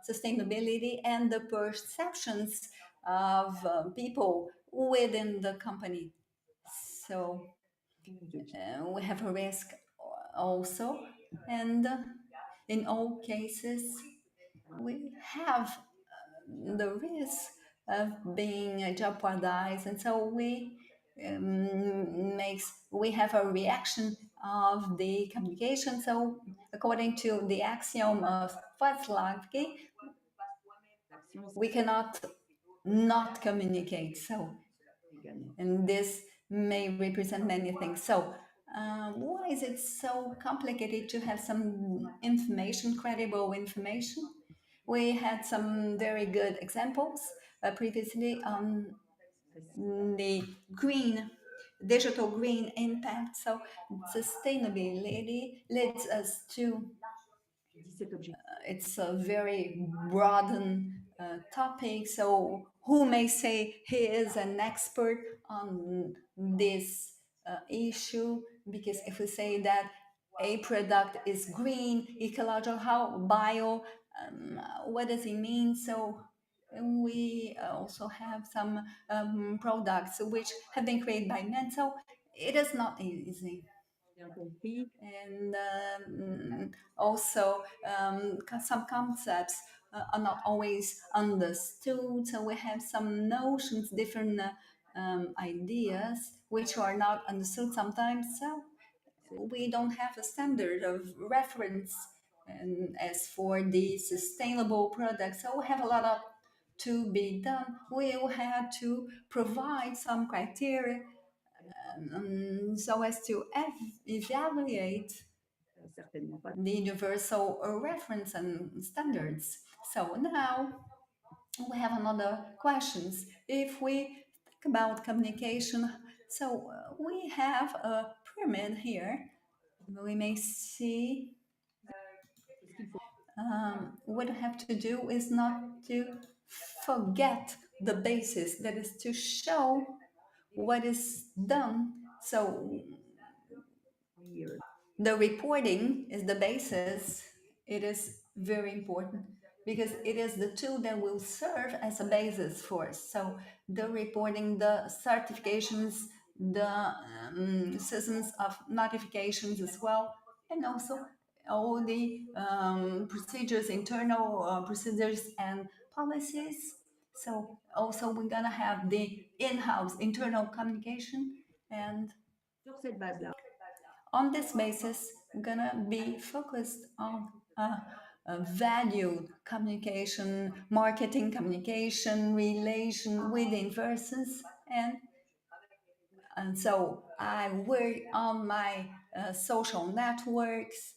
sustainability and the perceptions of people within the company. So we have a risk also, and in all cases we have the risk of being jeopardized, and so we have a reaction of the communication. So according to the axiom of Václav, we cannot not communicate. So, and this may represent many things. So why is it so complicated to have some information, credible information? We had some very good examples previously on the digital green impact. So sustainability leads us to, it's a very broad topic. So who may say he is an expert on this issue? Because if we say that a product is green, ecological, how bio, what does it mean? So we also have some products which have been created by men. So it is not easy. And also some concepts are not always understood. So we have some notions, different ideas which are not understood sometimes. So we don't have a standard of reference. And as for the sustainable products, so we have a lot to be done. We will have to provide some criteria so as to evaluate the universal reference and standards. So now we have another questions. If we think about communication, so we have a pyramid here. We may see what we have to do is not to forget the basis, that is to show what is done. So the reporting is the basis. It is very important because it is the tool that will serve as a basis for us. So the reporting, the certifications, the systems of notifications as well, and also all the procedures, internal procedures and policies. So also we're gonna have the in-house internal communication, and on this basis, we're gonna be focused on value communication, marketing communication, relation with investors, and so I work on my social networks,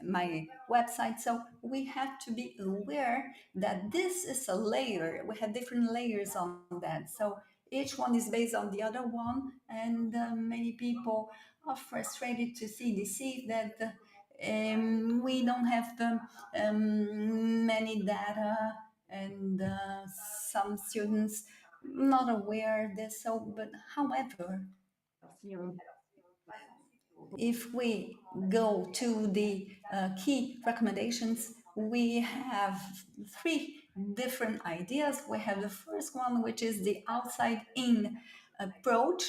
my website. So we have to be aware that this is a layer. We have different layers on that. So each one is based on the other one, and many people are frustrated to see, deceived that we don't have many data, and some students not aware of this. So, but however, if we go to the key recommendations, we have 3 different ideas. We have the first one, which is the outside-in approach.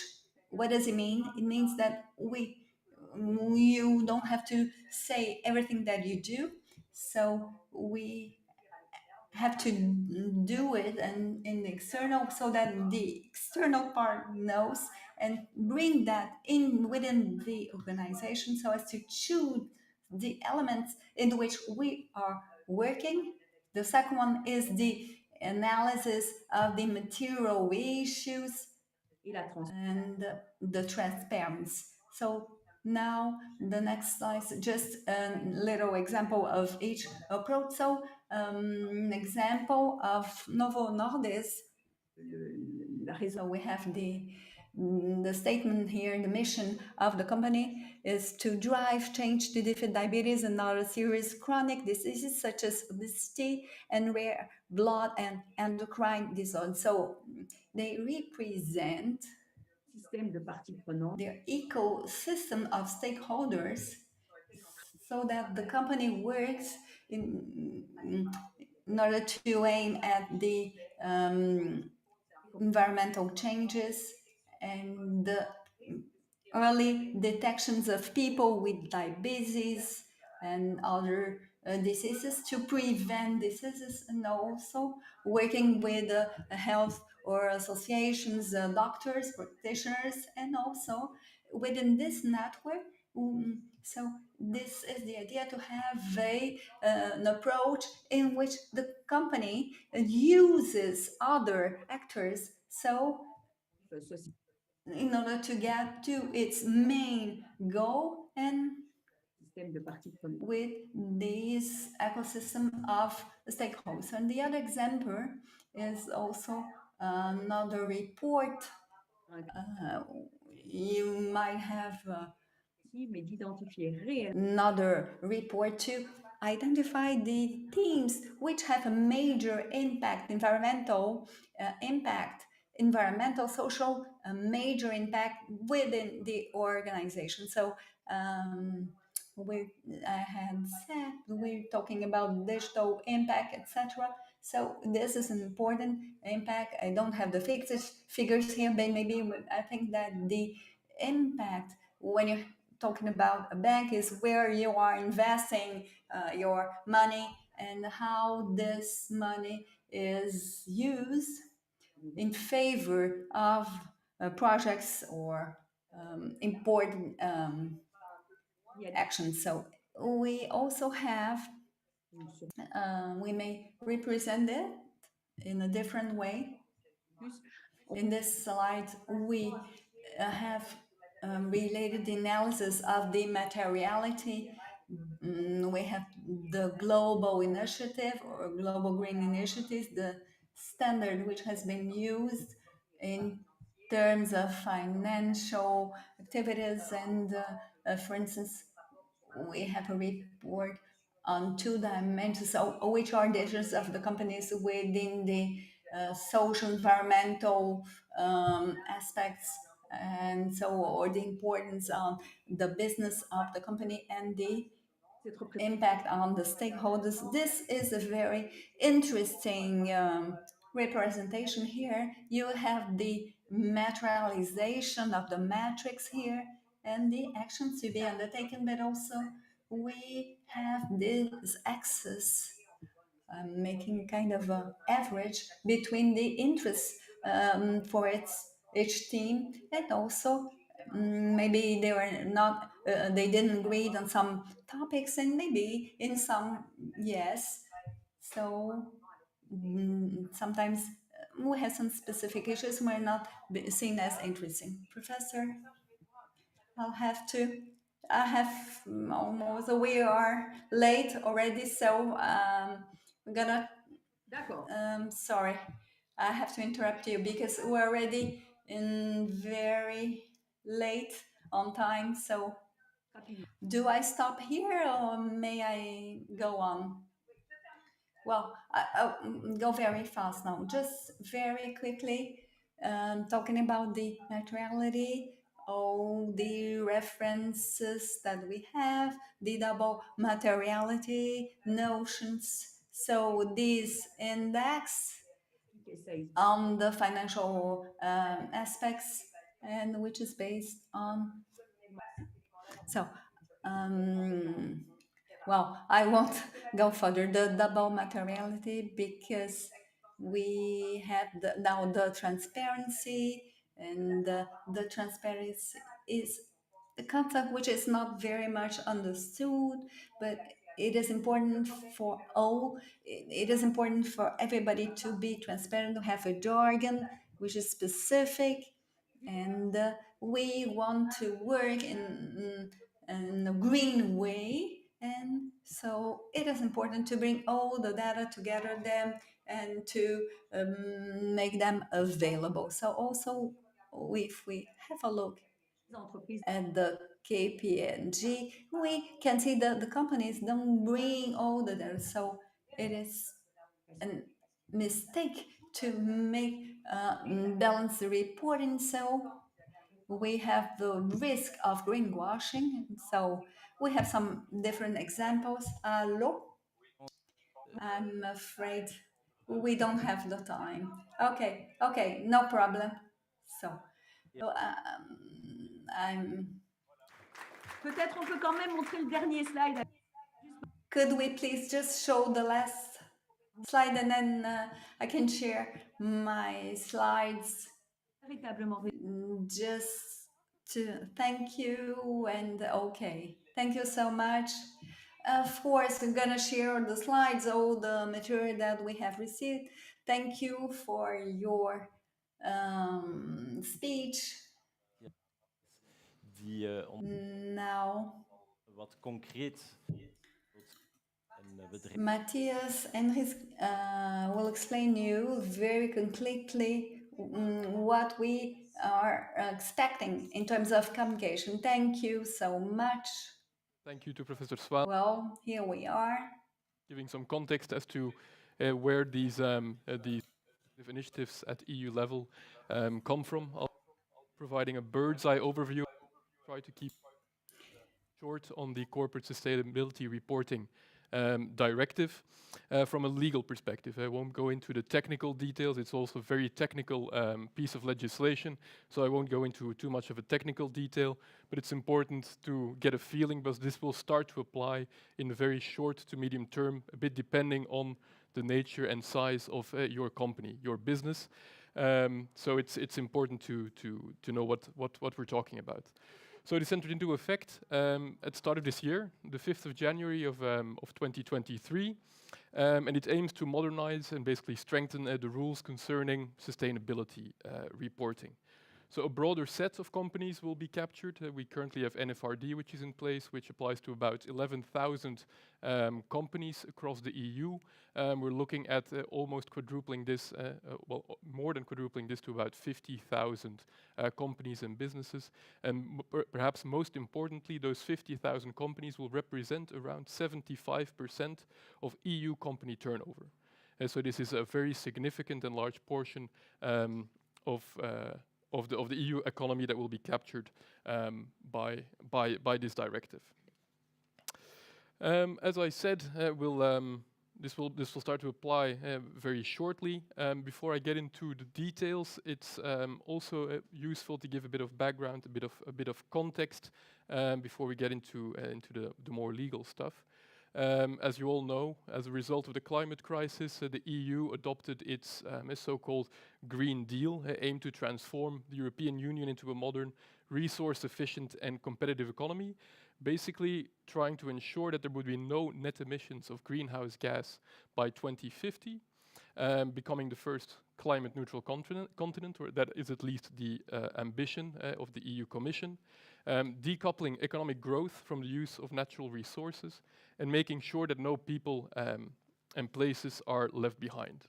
what does it mean? It means that you don't have to say everything that you do. So we have to do it and in the external, so that the external part knows, and bring that in within the organization so as to choose the elements in which we are working. The second one is the analysis of the material issues and the transparency. So now the next slide is just a little example of each approach. So an example of Novo Nordisk. So we have the statement here. The mission of the company is to drive change to defeat diabetes and other serious chronic diseases such as obesity and rare blood and endocrine disorders. So they represent their ecosystem of stakeholders, so that the company works in order to aim at the environmental changes and the early detections of people with diabetes and other diseases, to prevent diseases, and also working with health or associations, doctors, practitioners, and also within this network. So this is the idea, to have an approach in which the company uses other actors, so in order to get to its main goal, and with this ecosystem of stakeholders. And the other example is also another report. You might have another report to identify the themes which have a major impact, environmental impact, environmental, social, major impact within the organization. So I had said we're talking about digital impact, etc. So this is an important impact. I don't have the figures here, but maybe I think that the impact, when you're talking about a bank, is where you are investing your money and how this money is used in favor of projects or important actions. So we also have, we may represent it in a different way. In this slide, we have related analysis of the materiality. We have the global initiative or global green initiatives, the standard which has been used in terms of financial activities. And for instance, we have a report on 2 dimensions, so which are the issues of the companies within the social, environmental aspects, and so, or the importance on the business of the company and the impact on the stakeholders. This is a very interesting representation here. You have the materialization of the metrics here and the actions to be undertaken, but also we have this axis making kind of an average between the interests for each team, and also maybe they were not, they didn't agree on some topics, and maybe in some, yes. So sometimes we have some specific issues we're not seen as interesting. Professor, I have almost, we are late already, so I'm gonna, sorry, I have to interrupt you because we're already in very late on time. So do I stop here or may I go on? Well, I'll go very fast now, just very quickly, talking about the materiality, all the references that we have, the double materiality notions. So this index on the financial aspects and which is based on. So, well, I won't go further the double materiality because we have now the transparency, and the transparency is a concept which is not very much understood, but it is important for all. It is important for everybody to be transparent, to have a jargon which is specific, and we want to work in a green way. And so it is important to bring all the data together them and to make them available. So also, if we have a look at the KPMG, we can see that the companies don't bring all the data. So it is a mistake to make balanced reporting. So we have the risk of greenwashing. So we have some different examples. Hello? I'm afraid we don't have the time. Okay, no problem. So, I'm... Peut-être on peut quand même montrer le dernier slide. Could we please just show the last slide, and then I can share my slides. Just to thank you, and okay, thank you so much. Of course, I'm gonna share the slides, all the material that we have received. Thank you for your speech. Now, wat concreet. Matthias Enrisz will explain you very concretely what we are expecting in terms of communication. Thank you so much. Thank you to Professor Swaan. Well, here we are. Giving some context as to where these initiatives at EU level come from. Providing a bird's eye overview. Try to keep short on the corporate sustainability reporting directive from a legal perspective. I won't go into the technical details. It's also a very technical piece of legislation, so I won't go into too much of a technical detail, but it's important to get a feeling, because this will start to apply in the very short to medium term, a bit depending on the nature and size of your company, your business. So it's important to know what we're talking about. So this entered into effect at the start of this year, the 5th of January of 2023, and it aims to modernize and basically strengthen the rules concerning sustainability reporting. So a broader set of companies will be captured. We currently have NFRD, which is in place, which applies to about 11,000 companies across the EU. We're looking at almost quadrupling this, well, more than quadrupling this to about 50,000 companies and businesses. And perhaps most importantly, those 50,000 companies will represent around 75% of EU company turnover. So this is a very significant and large portion of the EU economy that will be captured by this directive. As I said, this will start to apply very shortly. Before I get into the details, it's also useful to give a bit of background, a bit of context before we get into the more legal stuff. As you all know, as a result of the climate crisis, the EU adopted its so-called Green Deal, aimed to transform the European Union into a modern, resource-efficient and competitive economy, basically trying to ensure that there would be no net emissions of greenhouse gas by 2050, becoming the first climate-neutral continent, or that is at least the ambition of the EU Commission, decoupling economic growth from the use of natural resources, and making sure that no people and places are left behind.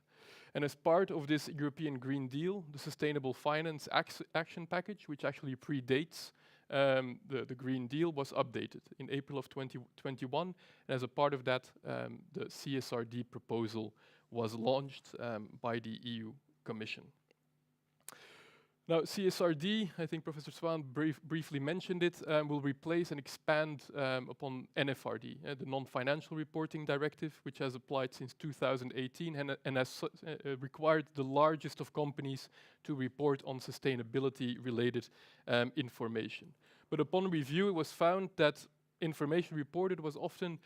And as part of this European Green Deal, the Sustainable Finance Action Package, which actually predates the Green Deal, was updated in April of 2021. And as a part of that, the CSRD proposal was launched by the EU Commission. Now, CSRD, I think Professor Swaan briefly mentioned it, will replace and expand upon NFRD, the Non-Financial Reporting Directive, which has applied since 2018 and has required the largest of companies to report on sustainability-related information. But upon review, it was found that information reported was often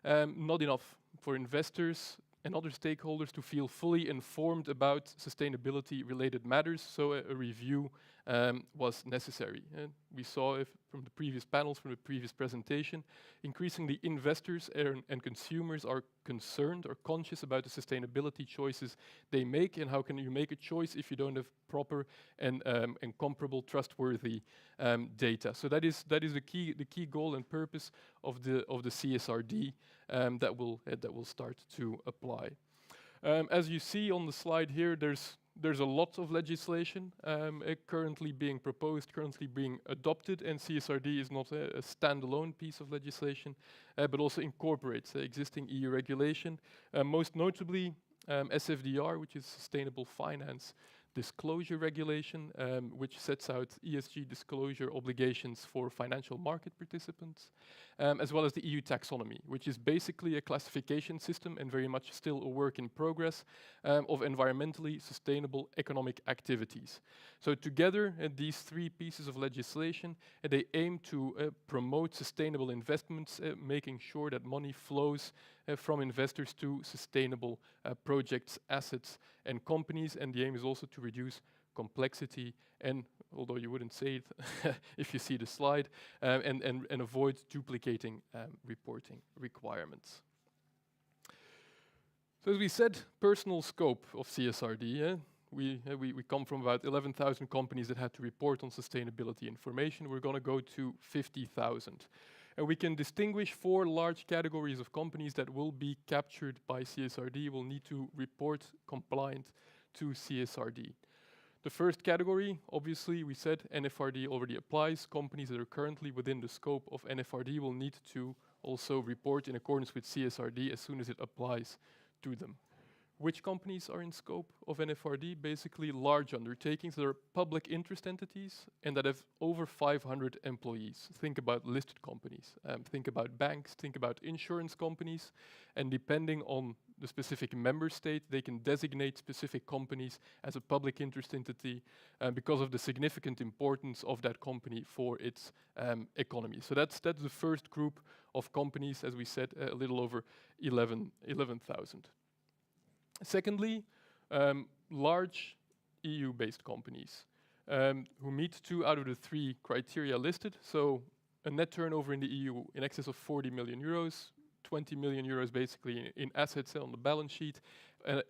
not enough for investors and other stakeholders to feel fully informed about sustainability-related matters, so a review was necessary. And we saw from the previous panels, from the previous presentation, increasingly investors and consumers are concerned or conscious about the sustainability choices they make, and how can you make a choice if you don't have proper and comparable, trustworthy data. So that is the key goal and purpose of the CSRD that will start to apply. As you see on the slide here, there's a lot of legislation currently being proposed, currently being adopted, and CSRD is not a standalone piece of legislation, but also incorporates existing EU regulation, most notably SFDR, which is Sustainable Finance Disclosure Regulation, which sets out ESG disclosure obligations for financial market participants, as well as the EU taxonomy, which is basically a classification system and very much still a work in progress of environmentally sustainable economic activities. So together, these three pieces of legislation, they aim to promote sustainable investments, making sure that money flows from investors to sustainable projects, assets, and companies, and the aim is also to reduce complexity and, although you wouldn't say it if you see the slide, and avoid duplicating reporting requirements. So as we said, personal scope of CSRD. We come from about 11,000 companies that had to report on sustainability information. We're going to go to 50,000. And we can distinguish 4 large categories of companies that will be captured by CSRD, will need to report compliant to CSRD. The first category, obviously, we said NFRD already applies. Companies that are currently within the scope of NFRD will need to also report in accordance with CSRD as soon as it applies to them. Which companies are in scope of NFRD? Basically large undertakings that are public interest entities and that have over 500 employees. Think about listed companies, think about banks, think about insurance companies, and depending on the specific member state, they can designate specific companies as a public interest entity because of the significant importance of that company for its economy. So that's the first group of companies, as we said, a little over 11,000. Secondly, large EU-based companies who meet 2 out of the 3 criteria listed. So a net turnover in the EU in excess of 40 million euros, 20 million euros basically in assets on the balance sheet,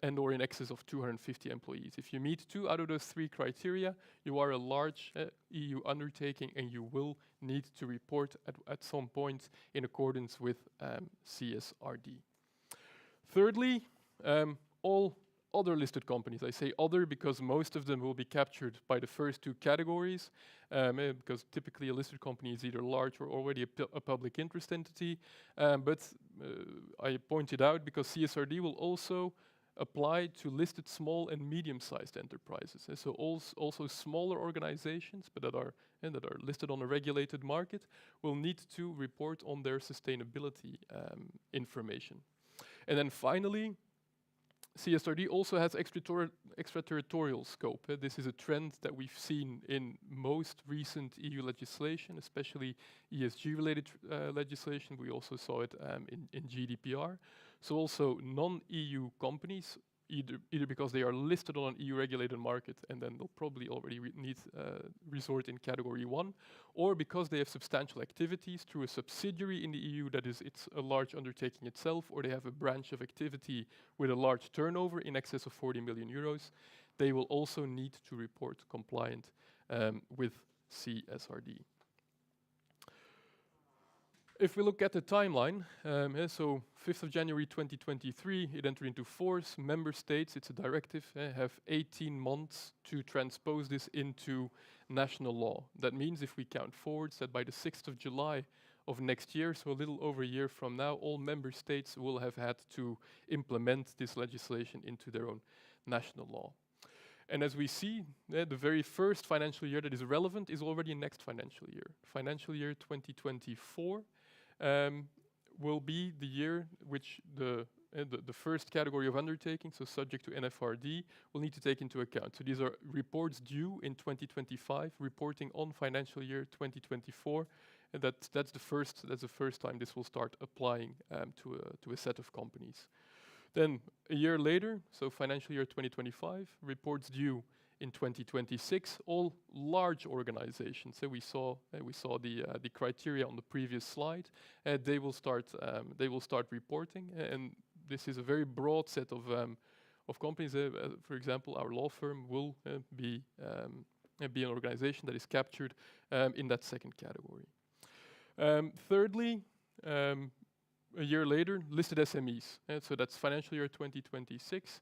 and or in excess of 250 employees. If you meet 2 out of those 3 criteria, you are a large EU undertaking and you will need to report at some point in accordance with CSRD. Thirdly, all other listed companies. I say other because most of them will be captured by the first 2 categories, because typically a listed company is either large or already a public interest entity. But I pointed out because CSRD will also apply to listed small and medium-sized enterprises. So also smaller organizations, but that are listed on a regulated market, will need to report on their sustainability information. And then finally, CSRD also has extraterritorial scope. This is a trend that we've seen in most recent EU legislation, especially ESG-related legislation. We also saw it in GDPR. So also non-EU companies, either because they are listed on an EU-regulated market and then they'll probably already need resort in category 1, or because they have substantial activities through a subsidiary in the EU that is a large undertaking itself, or they have a branch of activity with a large turnover in excess of 40 million euros, they will also need to report compliant with CSRD. If we look at the timeline, so 5th of January 2023, it entered into force. Member states, it's a directive, have 18 months to transpose this into national law. That means if we count forwards that by the 6th of July of next year, so a little over a year from now, all member states will have had to implement this legislation into their own national law. And as we see, the very first financial year that is relevant is already next financial year. Financial year 2024 will be the year which the first category of undertaking, so subject to NFRD, will need to take into account. So these are reports due in 2025, reporting on financial year 2024. And that's the first time this will start applying to a set of companies. Then a year later, so financial year 2025, reports due in 2026. All large organizations. So we saw the criteria on the previous slide. They will start reporting, and this is a very broad set of companies. For example, our law firm will be an organization that is captured in that second category. Thirdly, a year later, listed SMEs. So that's financial year 2026.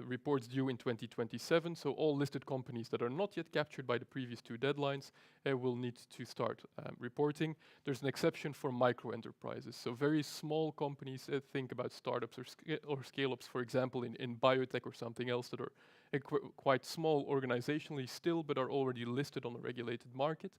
Reports due in 2027. So all listed companies that are not yet captured by the previous two deadlines will need to start reporting. There's an exception for micro enterprises. So very small companies, think about startups or scale-ups, for example, in biotech or something else that are quite small organizationally still, but are already listed on a regulated market.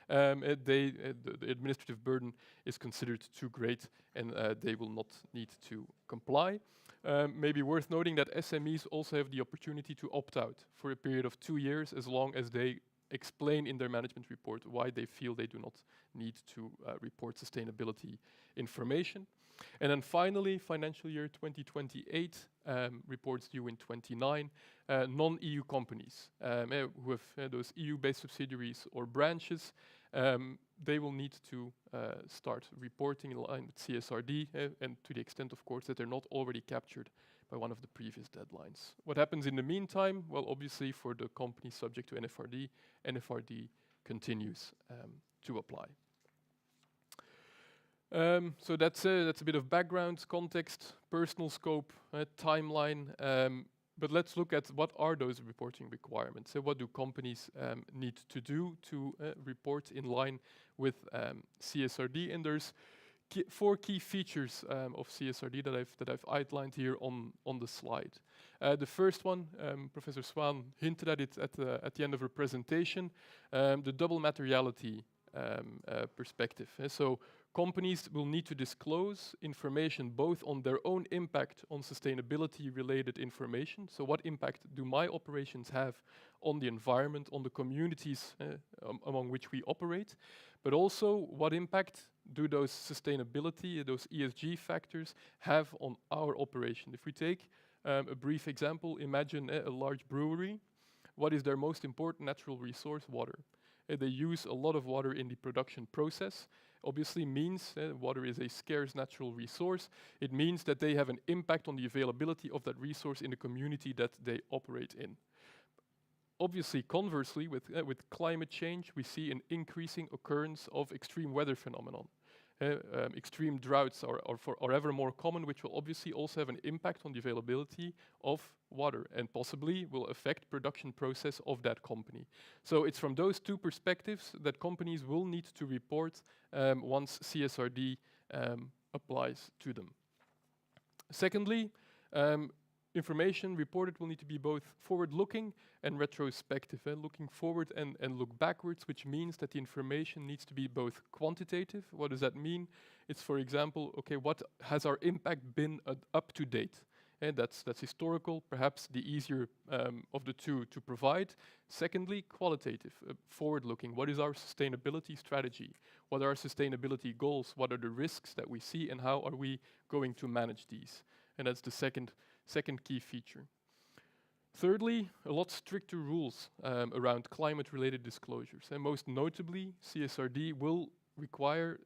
The administrative burden is considered too great, and they will not need to comply. Maybe worth noting that SMEs also have the opportunity to opt out for a period of 2 years, as long as they explain in their management report why they feel they do not need to report sustainability information. And then finally, financial year 2028, reports due in 29, non-EU companies who have those EU-based subsidiaries or branches, they will need to start reporting in line with CSRD, and to the extent, of course, that they're not already captured by one of the previous deadlines. What happens in the meantime? Well, obviously, for the companies subject to NFRD, NFRD continues to apply. So that's a bit of background, context, personal scope, timeline. But let's look at what are those reporting requirements. So what do companies need to do to report in line with CSRD? And there's 4 key features of CSRD that I've outlined here on the slide. The first one, Professor Swaan hinted at it at the end of her presentation, the double materiality perspective. So companies will need to disclose information both on their own impact on sustainability-related information. So what impact do my operations have on the environment, on the communities among which we operate? But also, what impact do those sustainability, those ESG factors have on our operation? If we take a brief example, imagine a large brewery. What is their most important natural resource? Water. They use a lot of water in the production process. Obviously means water is a scarce natural resource. It means that they have an impact on the availability of that resource in the community that they operate in. Obviously, conversely, with climate change, we see an increasing occurrence of extreme weather phenomenon. Extreme droughts are ever more common, which will obviously also have an impact on the availability of water and possibly will affect production process of that company. So it's from those 2 perspectives that companies will need to report once CSRD applies to them. Secondly, information reported will need to be both forward-looking and retrospective, looking forward and look backwards, which means that the information needs to be both quantitative. What does that mean? It's, for example, okay, what has our impact been up to date? And that's historical, perhaps the easier of the 2 to provide. Secondly, qualitative, forward-looking. What is our sustainability strategy? What are our sustainability goals? What are the risks that we see, and how are we going to manage these? And that's the second key feature. Thirdly, a lot stricter rules around climate-related disclosures. And most notably, CSRD will require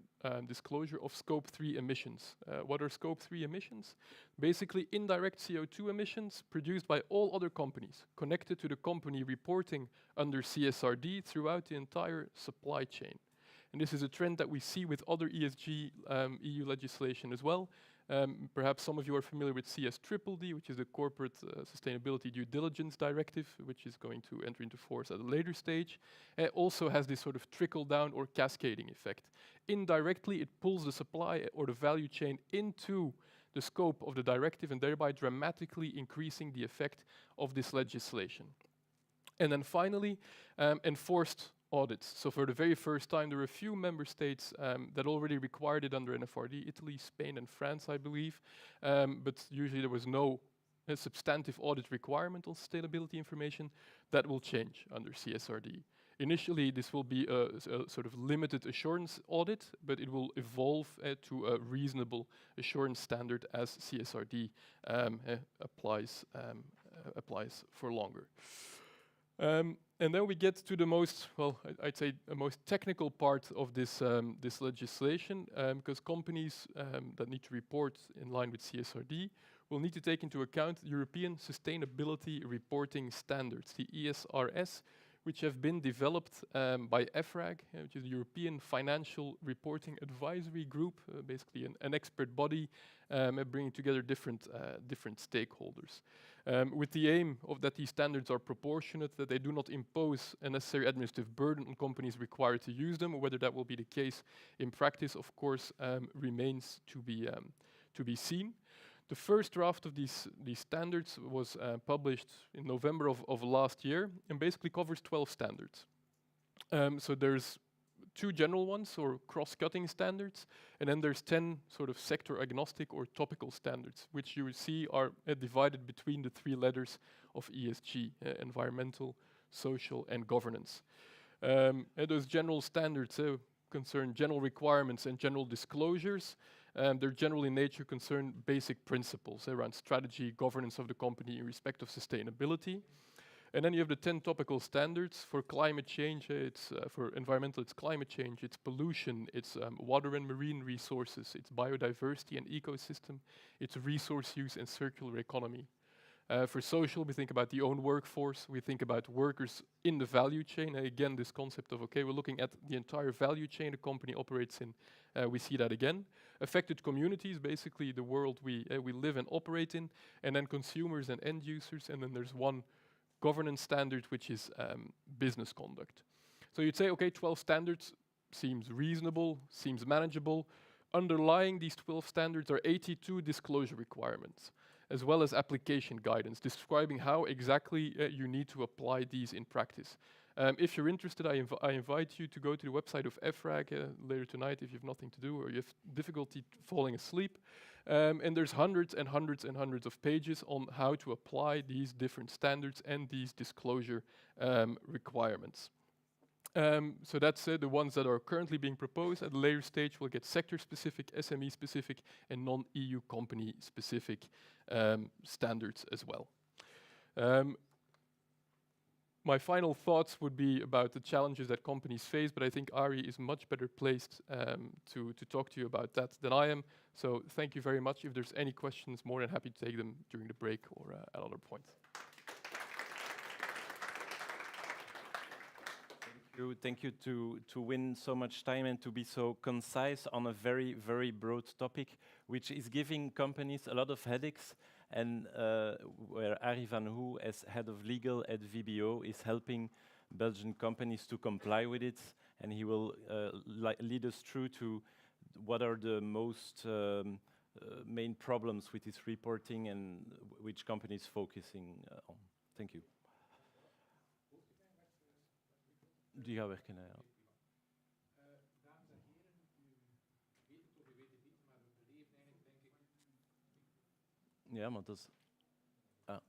disclosure of Scope 3 emissions. What are Scope 3 emissions? Basically, indirect CO2 emissions produced by all other companies connected to the company reporting under CSRD throughout the entire supply chain. And this is a trend that we see with other ESG EU legislation as well. Perhaps some of you are familiar with CSDDD, which is the Corporate Sustainability Due Diligence Directive, which is going to enter into force at a later stage. It also has this sort of trickle-down or cascading effect. Indirectly, it pulls the supply or the value chain into the scope of the directive and thereby dramatically increasing the effect of this legislation. And then finally, enforced audits. So for the very first time, there were a few member states that already required it under NFRD, Italy, Spain, and France, I believe. But usually there was no substantive audit requirement on sustainability information. That will change under CSRD. Initially, this will be a sort of limited assurance audit, but it will evolve to a reasonable assurance standard as CSRD applies for longer. And then we get to the most, well, I'd say the most technical part of this, this legislation, because companies that need to report in line with CSRD will need to take into account European Sustainability Reporting Standards, the ESRS, which have been developed by EFRAG, which is the European Financial Reporting Advisory Group, basically an expert body bringing together different stakeholders. With the aim of that these standards are proportionate, that they do not impose a necessary administrative burden on companies required to use them. Whether that will be the case in practice, of course, remains to be seen. The first draft of these standards was published in November of last year and basically covers 12 standards. So there's 2 general ones, or cross-cutting standards, and then there's 10 sort of sector-agnostic or topical standards, which you will see are divided between the 3 letters of ESG, environmental, social, and governance. And those general standards concern general requirements and general disclosures. They're general in nature, concern basic principles around strategy, governance of the company in respect of sustainability. And then you have the 10 topical standards for climate change. It's for environmental, it's climate change, it's pollution, it's water and marine resources, it's biodiversity and ecosystem, it's resource use and circular economy. For social, we think about the own workforce, we think about workers in the value chain. Again, this concept of, okay, we're looking at the entire value chain a company operates in. We see that again. Affected communities, basically the world we live and operate in, and then consumers and end users, and then there's one governance standard, which is business conduct. So you'd say, okay, 12 standards seems reasonable, seems manageable. Underlying these 12 standards are 82 disclosure requirements, as well as application guidance describing how exactly you need to apply these in practice. If you're interested, I invite you to go to the website of EFRAG later tonight if you have nothing to do or you have difficulty falling asleep. And there's hundreds and hundreds and hundreds of pages on how to apply these different standards and these disclosure requirements. So that's the ones that are currently being proposed. At a later stage, we'll get sector-specific, SME-specific, and non-EU company-specific standards as well. My final thoughts would be about the challenges that companies face, but I think Ari is much better placed to talk to you about that than I am. So thank you very much. If there's any questions, more than happy to take them during the break or at other points. Thank you to win so much time and to be so concise on a very, very broad topic, which is giving companies a lot of headaches, and where Ari van Hoe, as head of legal at VBO, is helping Belgian companies to comply with it, and he will lead us through to what are the most main problems with this reporting and which companies focusing on. Thank you. Die gaan werken, ja. Ja, maar dat is... Ah.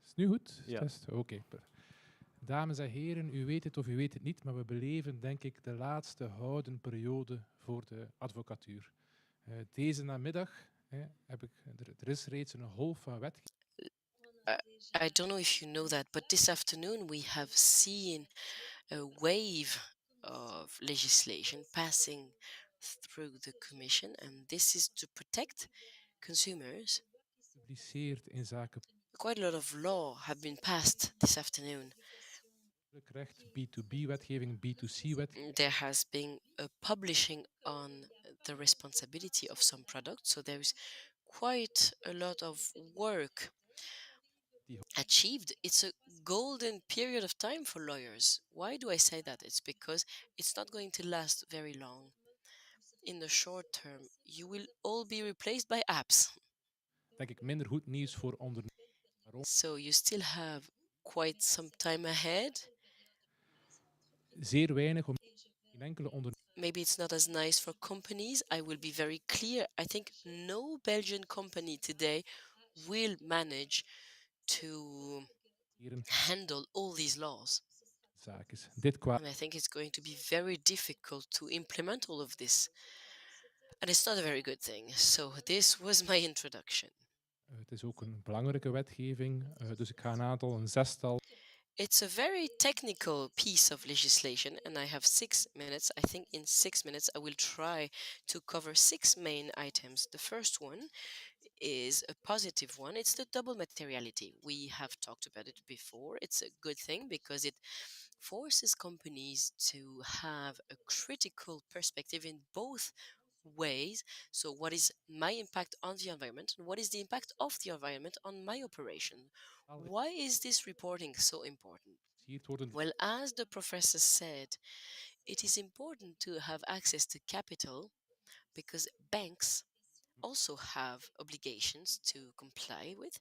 Is nu goed? Ja. Oké. Dames en heren, u weet het of u weet het niet, maar we beleven, denk ik, de laatste houden periode voor de advocatuur. Deze namiddag er is reeds een golf van wetgeving. I don't know if you know that, but this afternoon we have seen a wave of legislation passing through the Commission, and this is to protect consumers. Quite a lot of law have been passed this afternoon. B2B-wetgeving, B2C-wetgeving. There has been a publishing on the responsibility of some products, so there is quite a lot of work achieved. It's a golden period of time for lawyers. Why do I say that? It's because it's not going to last very long. In the short term, you will all be replaced by apps. Denk ik minder goed nieuws voor ondernemers. So you still have quite some time ahead. Zeer weinig om geen enkele onderneming. Maybe it's not as nice for companies. I will be very clear. I think no Belgian company today will manage to handle all these laws. And I think it's going to be very difficult to implement all of this. And it's not a very good thing. So this was my introduction. Het is ook een belangrijke wetgeving, dus ik ga een zestal. It's a very technical piece of legislation, and I have 6 minutes. I think in 6 minutes I will try to cover 6 main items. The first one is a positive one. It's the double materiality. We have talked about it before. It's a good thing because it forces companies to have a critical perspective in both ways. So what is my impact on the environment and what is the impact of the environment on my operation? Why is this reporting so important? Well, as the professor said, it is important to have access to capital because banks also have obligations to comply with.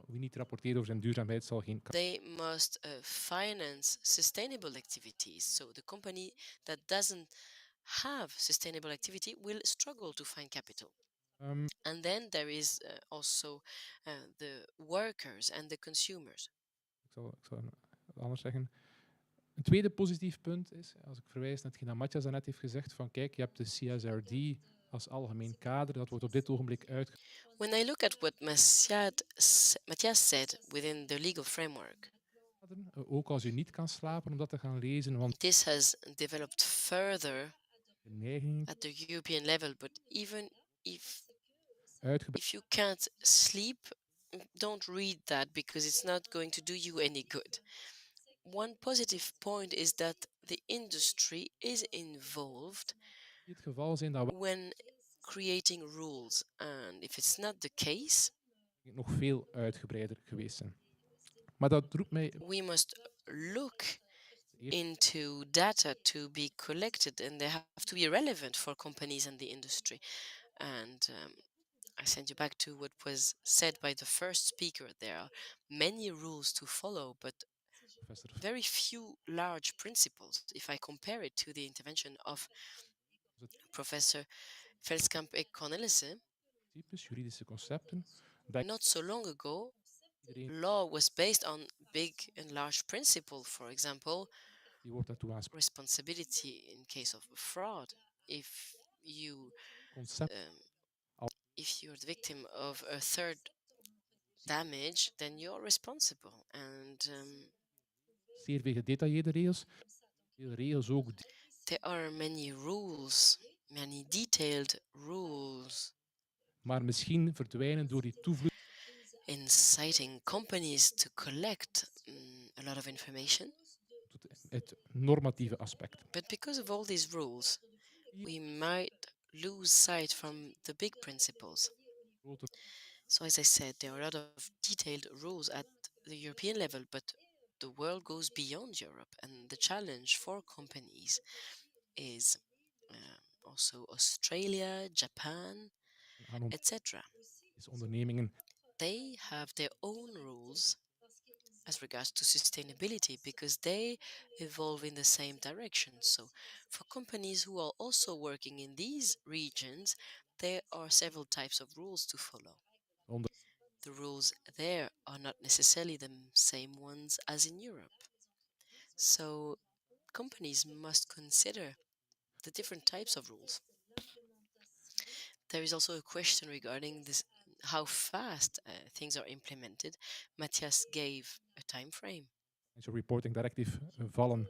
Wie niet rapporteert over zijn duurzaamheid zal geen. They must finance sustainable activities. So the company that doesn't have sustainable activity will struggle to find capital. And then there is also the workers and the consumers. Ik zal het anders zeggen. Een tweede positief punt is, als ik verwijs naar hetgeen dat Matthias daarnet heeft gezegd, van kijk, je hebt de CSRD als algemeen kader, dat wordt op dit ogenblik uitgevoerd. When I look at what Matthias said within the legal framework, ook als u niet kan slapen om dat te gaan lezen, want this has developed further at the European level, but even if you can't sleep, don't read that because it's not going to do you any good. One positive point is that the industry is involved when creating rules, and if it's not the case, nog veel uitgebreider geweest zijn. Maar dat roept mij. We must look into data to be collected, and they have to be relevant for companies and the industry. And I send you back to what was said by the first speaker. There are many rules to follow, but very few large principles. If I compare it to the intervention of Professor Veldkamp-Cornelissen, not so long ago, law was based on big and large principles. For example, responsibility in case of fraud. If you're the victim of a third damage, then you're responsible. And zeer veel gedetailleerde regels. Veel regels ook. There are many rules, many detailed rules. Maar misschien verdwijnen door die toevloed. Inciting companies to collect a lot of information. Het normatieve aspect. But because of all these rules, we might lose sight from the big principles. So as I said, there are a lot of detailed rules at the European level, but the world goes beyond Europe, and the challenge for companies is also Australia, Japan, etc. They have their own rules as regards to sustainability because they evolve in the same direction. So for companies who are also working in these regions, there are several types of rules to follow. The rules there are not necessarily the same ones as in Europe. So companies must consider the different types of rules. There is also a question regarding this, how fast things are implemented. Matthias gave a time frame. Zo'n reporting directive vallen.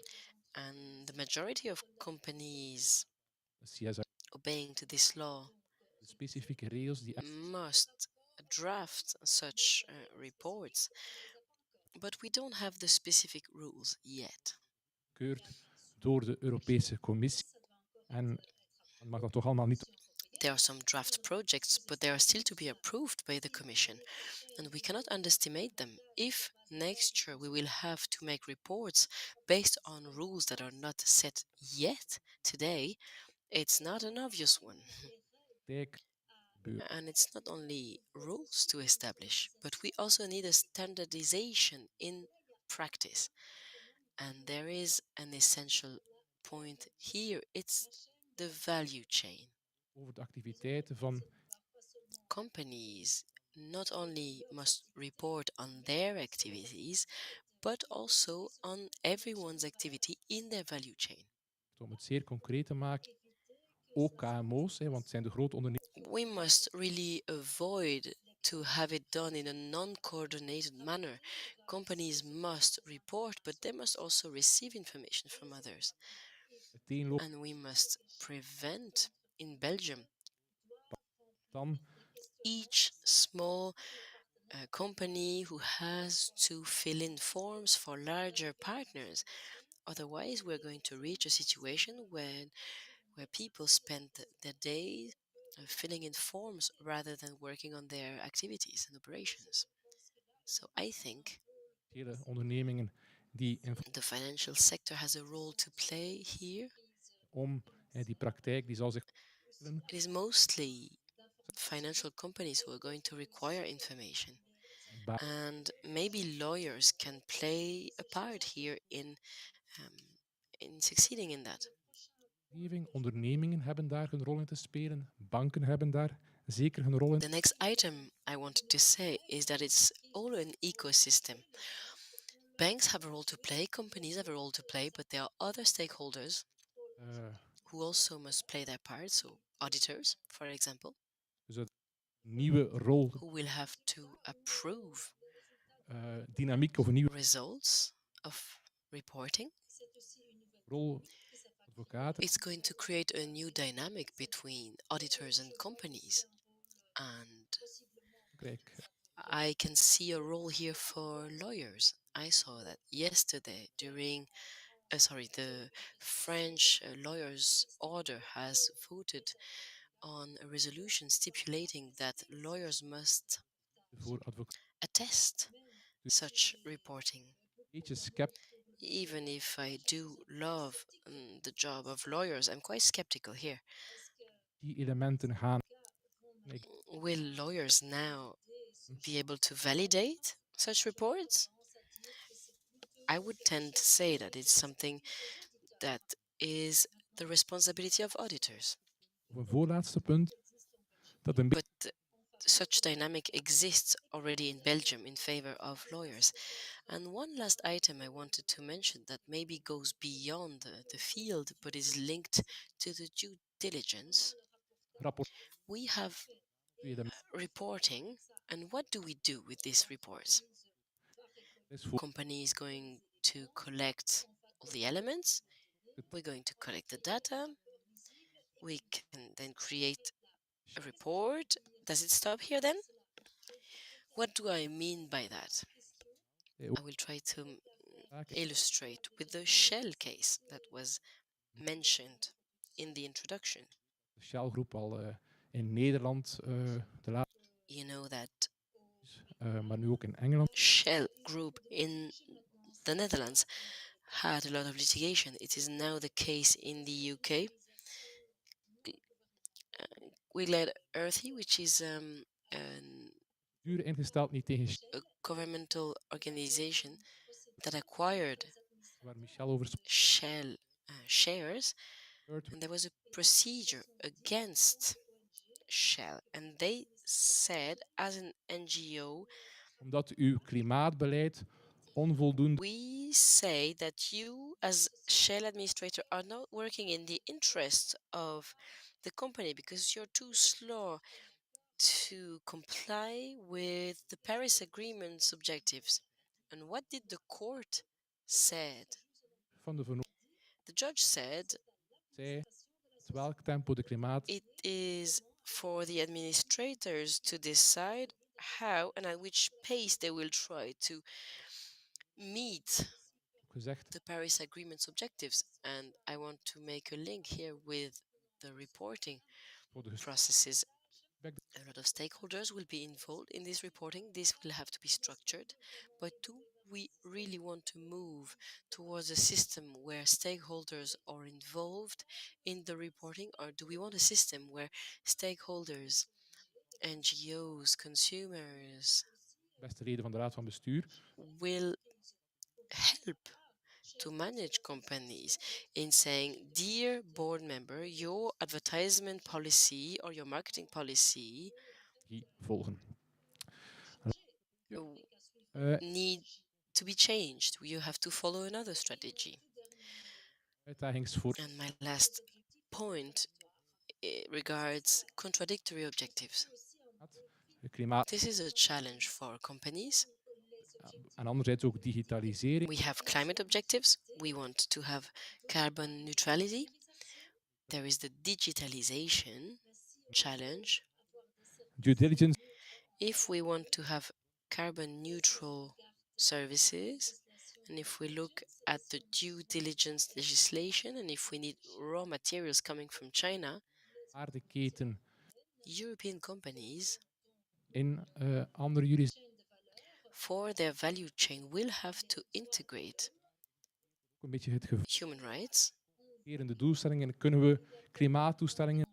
And the majority of companies obeying to this law specifieke regels die must draft such reports, but we don't have the specific rules yet. Gekeurd door de Europese Commissie en mag dat toch allemaal niet. There are some draft projects, but they are still to be approved by the Commission, and we cannot underestimate them. If next year we will have to make reports based on rules that are not set yet today, it's not an obvious one. And it's not only rules to establish, but we also need a standardization in practice. And there is an essential point here. It's the value chain. Over de activiteiten van companies not only must report on their activities, but also on everyone's activity in their value chain. Om het zeer concreet te maken, ook KMO's, want het zijn de grote ondernemingen. We must really avoid to have it done in a non-coordinated manner. Companies must report, but they must also receive information from others. And we must prevent in Belgium each small company who has to fill in forms for larger partners. Otherwise, we're going to reach a situation where people spend their days filling in forms rather than working on their activities and operations. So I think ondernemingen die the financial sector has a role to play here. Die praktijk die zal zich. It is mostly financial companies who are going to require information. And maybe lawyers can play a part here in succeeding in that. Ondernemingen hebben daar een rol in te spelen. Banken hebben daar zeker een rol in. The next item I wanted to say is that it's all an ecosystem. Banks have a role to play, companies have a role to play, but there are other stakeholders who also must play their part. So auditors, for example. Dus een nieuwe rol. Who will have to approve dynamiek of een nieuwe results of reporting. Rol advocaten. It's going to create a new dynamic between auditors and companies. And I can see a role here for lawyers. I saw that yesterday during the French lawyers' order has voted on a resolution stipulating that lawyers must attest such reporting. Even if I do love the job of lawyers, I'm quite skeptical here. Die elementen gaan. Will lawyers now be able to validate such reports? I would tend to say that it's something that is the responsibility of auditors. Een voorlaatste punt. But such dynamic exists already in Belgium in favor of lawyers. And one last item I wanted to mention that maybe goes beyond the field, but is linked to the due diligence. We have reporting, and what do we do with these reports? Company is going to collect all the elements. We're going to collect the data. We can then create a report. Does it stop here then? What do I mean by that? I will try to illustrate with the Shell case that was mentioned in the introduction. De Shell Group al in Nederland You know that maar nu ook in Engeland. Shell Group in the Netherlands had a lot of litigation. It is now the case in the UK. We led Earthy, which is a governmental organization that acquired Shell shares, and there was a procedure against Shell, and they said, as an NGO, omdat uw klimaatbeleid onvoldoende. We say that you, as Shell administrator, are not working in the interest of the company because you're too slow to comply with the Paris Agreement's objectives. And what did the court said? The judge said welk tempo de klimaat. It is for the administrators to decide how and at which pace they will try to meet the Paris Agreement's objectives. And I want to make a link here with the reporting processes. A lot of stakeholders will be involved in this reporting. This will have to be structured. But do we really want to move towards a system where stakeholders are involved in the reporting, or do we want a system where stakeholders, NGOs, consumers Beste leden van de Raad van Bestuur. will help to manage companies in saying, dear board member, your advertisement policy or your marketing policy volgen. need to be changed. You have to follow another strategy. And my last point regards contradictory objectives. This is a challenge for companies. En anderzijds ook digitalisering. We have climate objectives. We want to have carbon neutrality. There is the digitalization challenge. Due diligence. If we want to have carbon neutral services, and if we look at the due diligence legislation, and if we need raw materials coming from China, European companies in andere jurisdicties for their value chain will have to integrate human rights. De doelstellingen kunnen we klimaatdoelstellingen.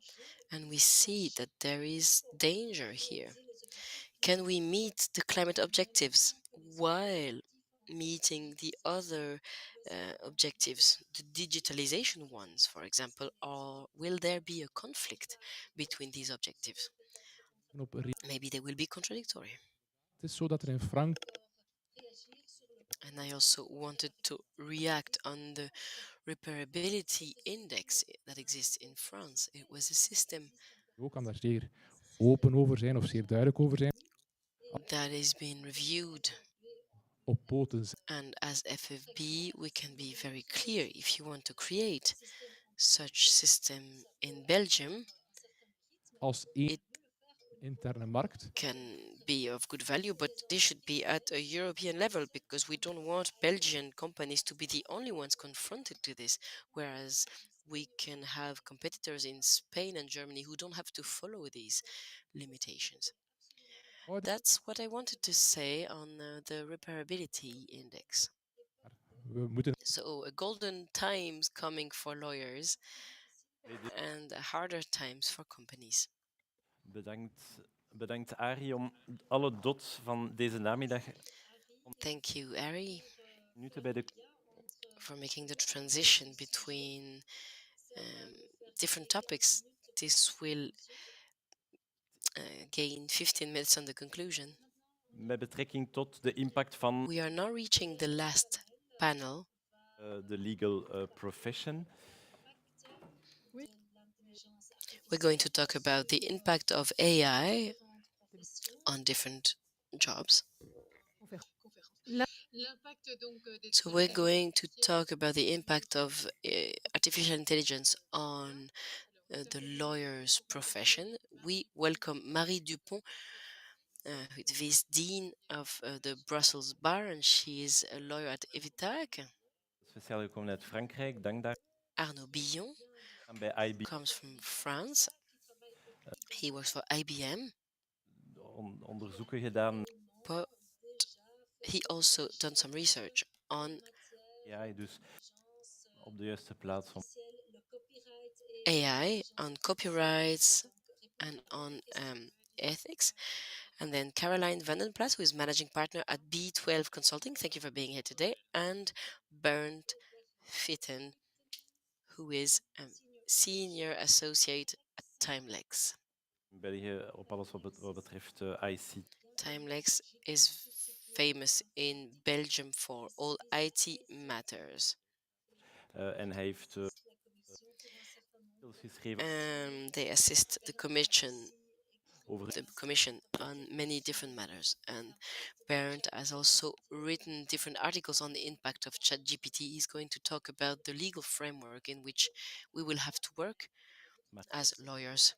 And we see that there is danger here. Can we meet the climate objectives while meeting the other objectives, the digitalization ones, for example, or will there be a conflict between these objectives? Maybe they will be contradictory. Het is zo dat er in Frankrijk. And I also wanted to react on the repairability index that exists in France. It was a system. Ook kan daar zeer open over zijn of zeer duidelijk over zijn. That is being reviewed. Op poten. And as FFB, we can be very clear. If you want to create such system in Belgium, als interne markt can be of good value, but this should be at a European level because we don't want Belgian companies to be the only ones confronted to this, whereas we can have competitors in Spain and Germany who don't have to follow these limitations. That's what I wanted to say on the repairability index. So golden times coming for lawyers and harder times for companies. Bedankt Arie om alle dots van deze namiddag. Thank you, Arie, for making the transition between different topics. This will gain 15 minutes on the conclusion. Met betrekking tot de impact van. We are now reaching the last panel. The legal profession. We're going to talk about the impact of AI on different jobs. So we're going to talk about the impact of artificial intelligence on the lawyer's profession. We welcome Marie Dupont, who is Vice Dean of the Brussels Bar, and she is a lawyer at Evitac. Speciaal gekomen uit Frankrijk, dank daar. Arnaud Billon comes from France. He works for IBM. Onderzoeken gedaan. But he also done some research on AI, dus op de juiste plaats van AI, on copyrights and on ethics. And then Caroline Vandenplas, who is managing partner at B12 Consulting. Thank you for being here today. And Bernd Fitten, who is senior associate at Timelex. België op alles wat betreft IC. Timelex is famous in Belgium for all IT matters. En hij heeft geschreven. They assist the commission on many different matters. And Bernd has also written different articles on the impact of ChatGPT. He's going to talk about the legal framework in which we will have to work as lawyers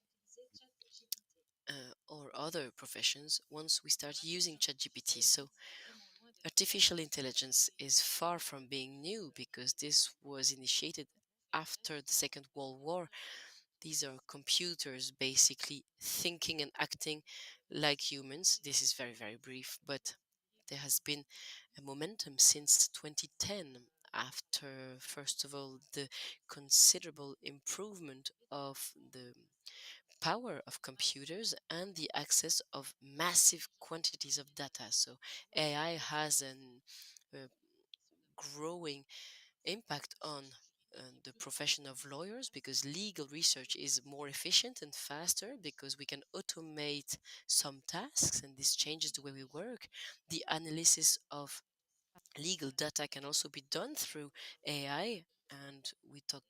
or other professions once we start using ChatGPT. So artificial intelligence is far from being new because this was initiated after the Second World War. These are computers basically thinking and acting like humans. This is very, very brief, but there has been a momentum since 2010 after, first of all, the considerable improvement of the power of computers and the access of massive quantities of data. So AI has growing impact on the profession of lawyers, because legal research is more efficient and faster because we can automate some tasks, and this changes the way we work. The analysis of legal data can also be done through AI, and we talk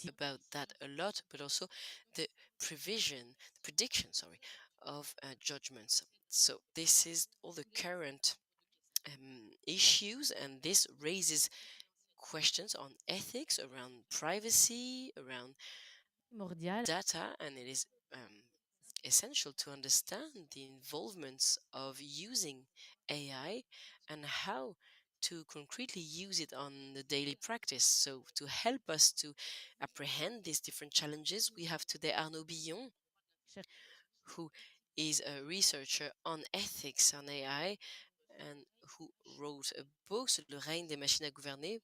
about that a lot, but also the prediction, of judgments. So this is all the current issues, and this raises questions on ethics, around privacy, around data, and it is essential to understand the involvements of using AI and how to concretely use it on the daily practice. So to help us to apprehend these different challenges, we have today Arnaud Billon, who is a researcher on ethics on AI and who wrote a book, Le règne des machines à gouverner,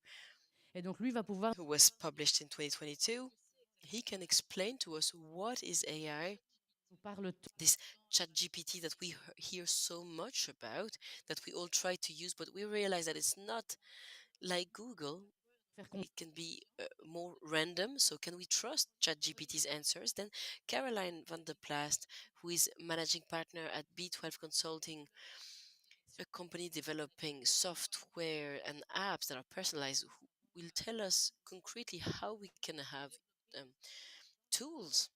who was published in 2022. He can explain to us what is AI, this ChatGPT that we hear so much about, that we all try to use, but we realize that it's not like Google. It can be more random. So can we trust ChatGPT's answers? Then Caroline van der Plast, who is managing partner at B12 Consulting, a company developing software and apps that are personalized, who will tell us concretely how we can have tools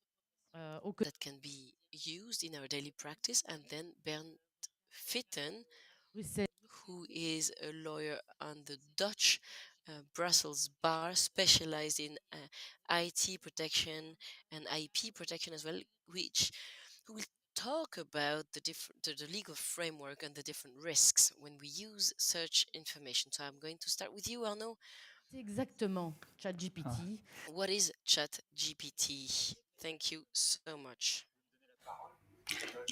that can be used in our daily practice. And then Bernd Fitten, who is a lawyer on the Dutch Brussels bar, specialized in IT protection and IP protection as well, who will talk about the legal framework and the different risks when we use such information. So I'm going to start with you, Arnaud. Exactement, ChatGPT. What is ChatGPT? Thank you so much.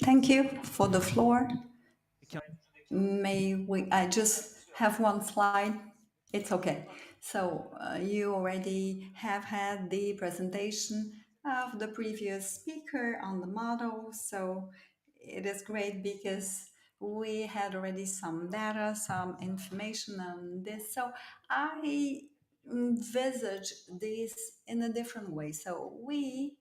Thank you for the floor. I just have one slide? It's okay. So you already have had the presentation of the previous speaker on the model. So it is great because we had already some data, some information on this. So I envisage this in a different way. So we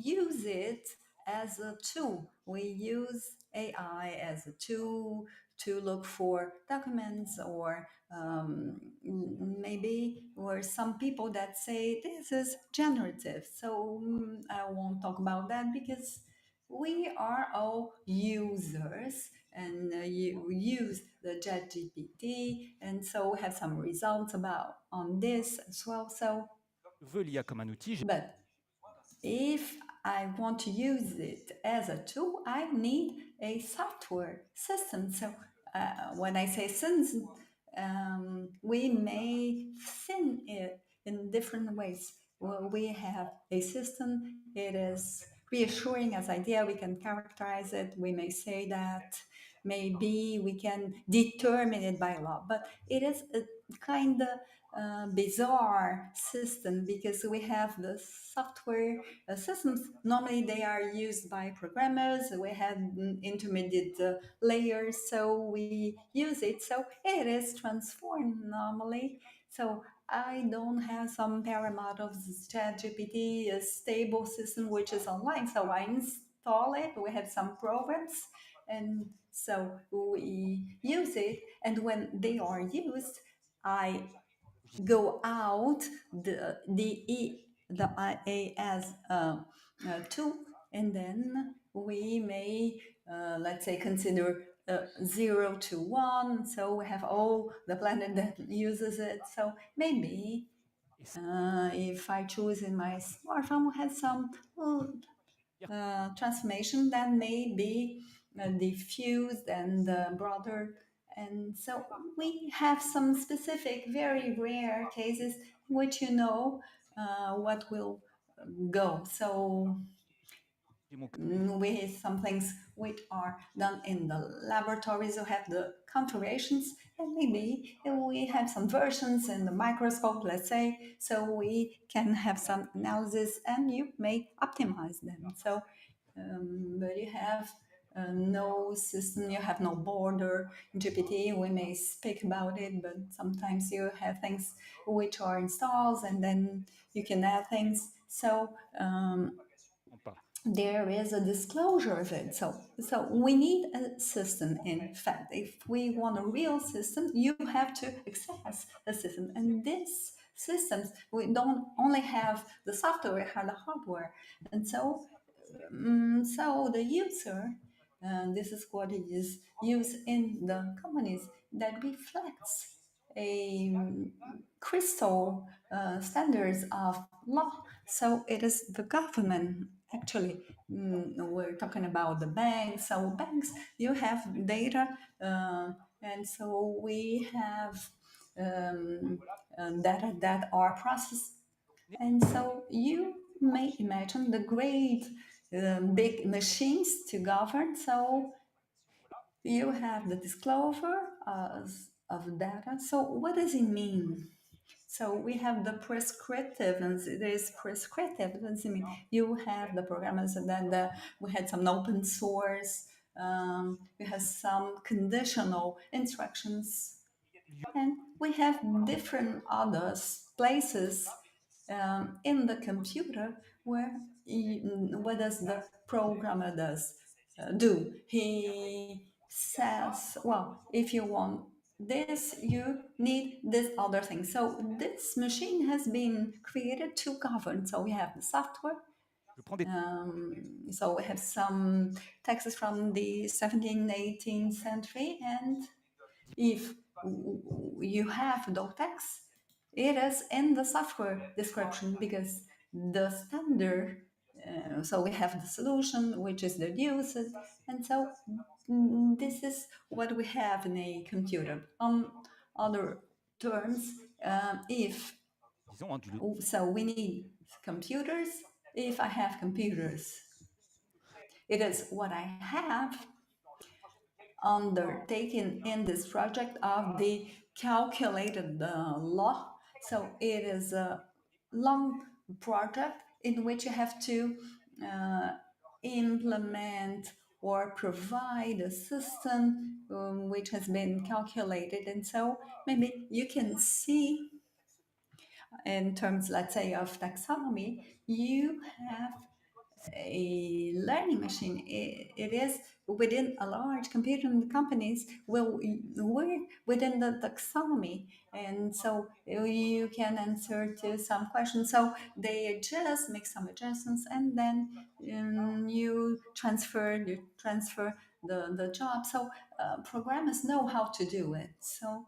use it as a tool. We use AI as a tool to look for documents, or maybe or some people that say this is generative. So I won't talk about that because we are all users, and you use the ChatGPT, and so have some results on this as well. So, but if I want to use it as a tool, I need a software system. So when I say system, we may thin it in different ways. Well, we have a system, it is reassuring as idea, we can characterize it, we may say that maybe we can determine it by law, but it is a kind of bizarre system because we have the software systems. Normally they are used by programmers. We have intermediate layers, so we use it. So it is transformed normally. So I don't have some paramount of ChatGPT, a stable system which is online. So I install it. We have some programs, and so we use it. And when they are used, I go out the IAS tool, and then we may let's say consider 0 to 1. So we have all the planet that uses it. So maybe if I choose in my smartphone, we have some transformation that may be diffused and broader. And so we have some specific, very rare cases which what will go. So we have some things which are done in the laboratories who have the configurations, and maybe we have some versions in the microscope, let's say, so we can have some analysis and you may optimize them. So but you have no system, you have no border. In GPT, we may speak about it, but sometimes you have things which are installed and then you can add things. So there is a disclosure of it. So we need a system. In fact, if we want a real system, you have to access a system. And this systems, we don't only have the software, we have the hardware. And so the user, this is what is used in the companies, that reflects a crystal standards of law. So it is the government, actually. We're talking about the banks. So banks, you have data, and so we have data that are processed. And so you may imagine the great big machines to govern. So you have the disclosure of data. So what does it mean? So we have the prescriptive, and there is prescriptive. What does it mean? You have the programmers, and then we had some open source. We have some conditional instructions, and we have different other places in the computer where what does the programmer do? He says, well, if you want this, you need this other thing. So this machine has been created to govern. So we have the software. So we have some texts from the 17th, 18th century, and if you have those texts, it is in the software description, because the standard, so we have the solution, which is the usage, and so this is what we have in a computer. On other terms, so we need computers. If I have computers, it is what I have undertaken in this project of the calculated law. So it is a long project in which you have to implement or provide a system which has been calculated. And so maybe you can see, in terms, let's say, of taxonomy, you have a learning machine. It is within a large computing companies will work within the taxonomy, and so you can answer to some questions. So they just make some adjustments, and then you transfer the job. So programmers know how to do it. So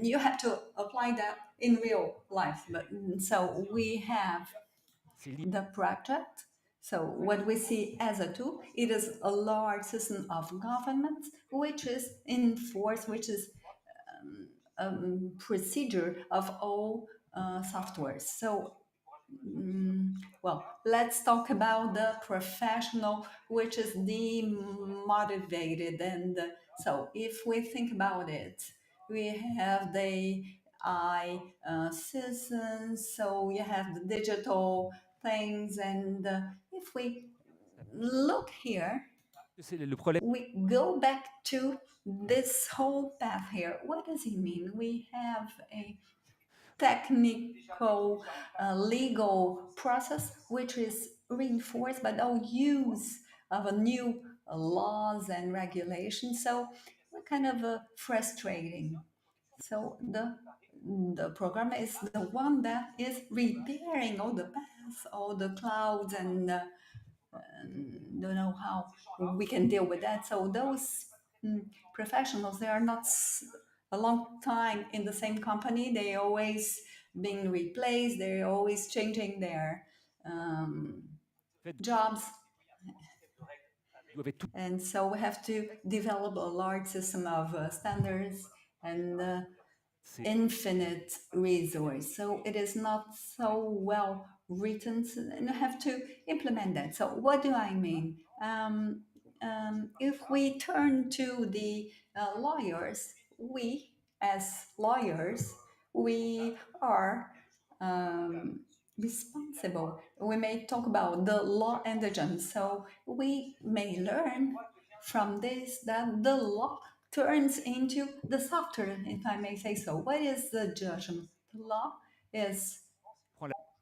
you have to apply that in real life. But so we have the project. So what we see as a tool, it is a large system of government which is enforced, which is a procedure of all softwares. So well, let's talk about the professional, which is demotivated. And so if we think about it, we have the citizens, so you have the digital things, and if we look here, we go back to this whole path here. What does it mean? We have a technical legal process which is reinforced by the use of a new laws and regulations. So kind of frustrating. So the programmer is the one that is repairing all the paths, all the clouds, and don't know how we can deal with that. So those professionals, they are not a long time in the same company. They always being replaced. They're always changing their jobs. And so we have to develop a large system of standards and infinite resource. So it is not so well written, and you have to implement that. So what do I mean? If we turn to the lawyers, we as lawyers, we are responsible. We may talk about the law and the judgment. So we may learn from this that the law turns into the software, if I may say so. What is the judgment? The law is,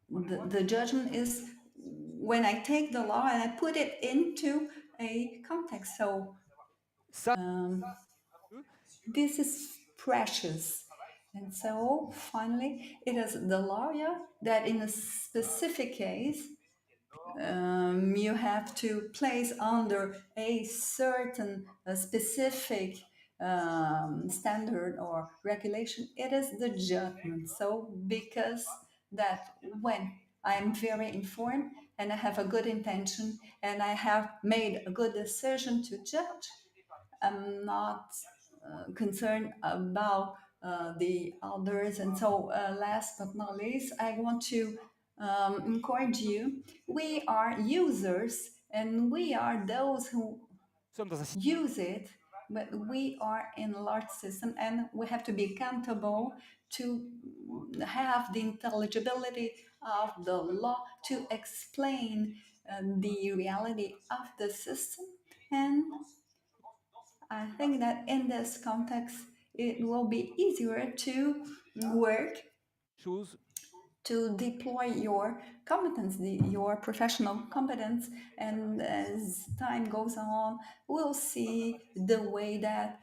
the judgment is when I take the law and I put it into a context. So this is precious. And so finally, it is the lawyer that in a specific case, you have to place under a certain specific standard or regulation. It is the judgment. So because that when I am very informed and I have a good intention and I have made a good decision to judge, I'm not concerned about the others. And so last but not least, I want to encourage you. We are users and we are those who use it, but we are in a large system and we have to be accountable to have the intelligibility of the law to explain the reality of the system. And I think that in this context, it will be easier to work, to deploy your competence, your professional competence. And as time goes on, we'll see the way that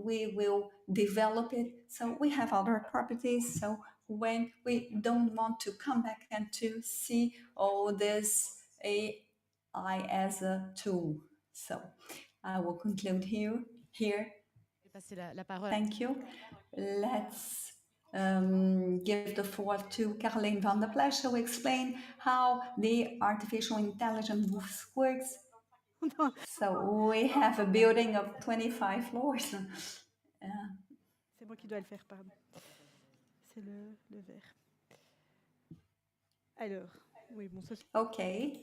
we will develop it. So we have other properties. So when we don't want to come back and to see all this AI as a tool. So I will conclude here. Thank you. Let's give the floor to Caroline van der Plas to explain how the artificial intelligence works. So we have a building of 25 floors. C'est moi qui dois le faire, pardon. C'est le vert. Alors, oui, bon, ça. Okay.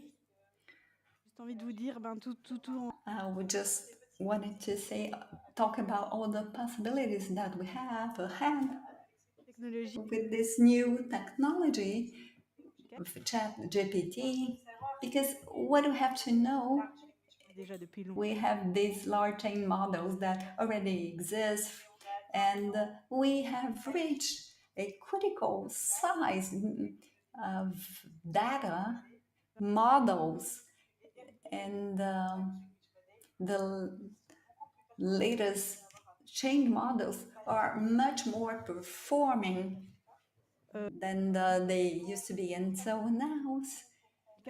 J'ai envie de vous dire, tout en. I would just wanted to say, talk about all the possibilities that we have ahead with this new technology, with ChatGPT, because what we have to know, we have these large language models that already exist, and we have reached a critical size of data models, and the latest chain models are much more performing than they used to be. And so now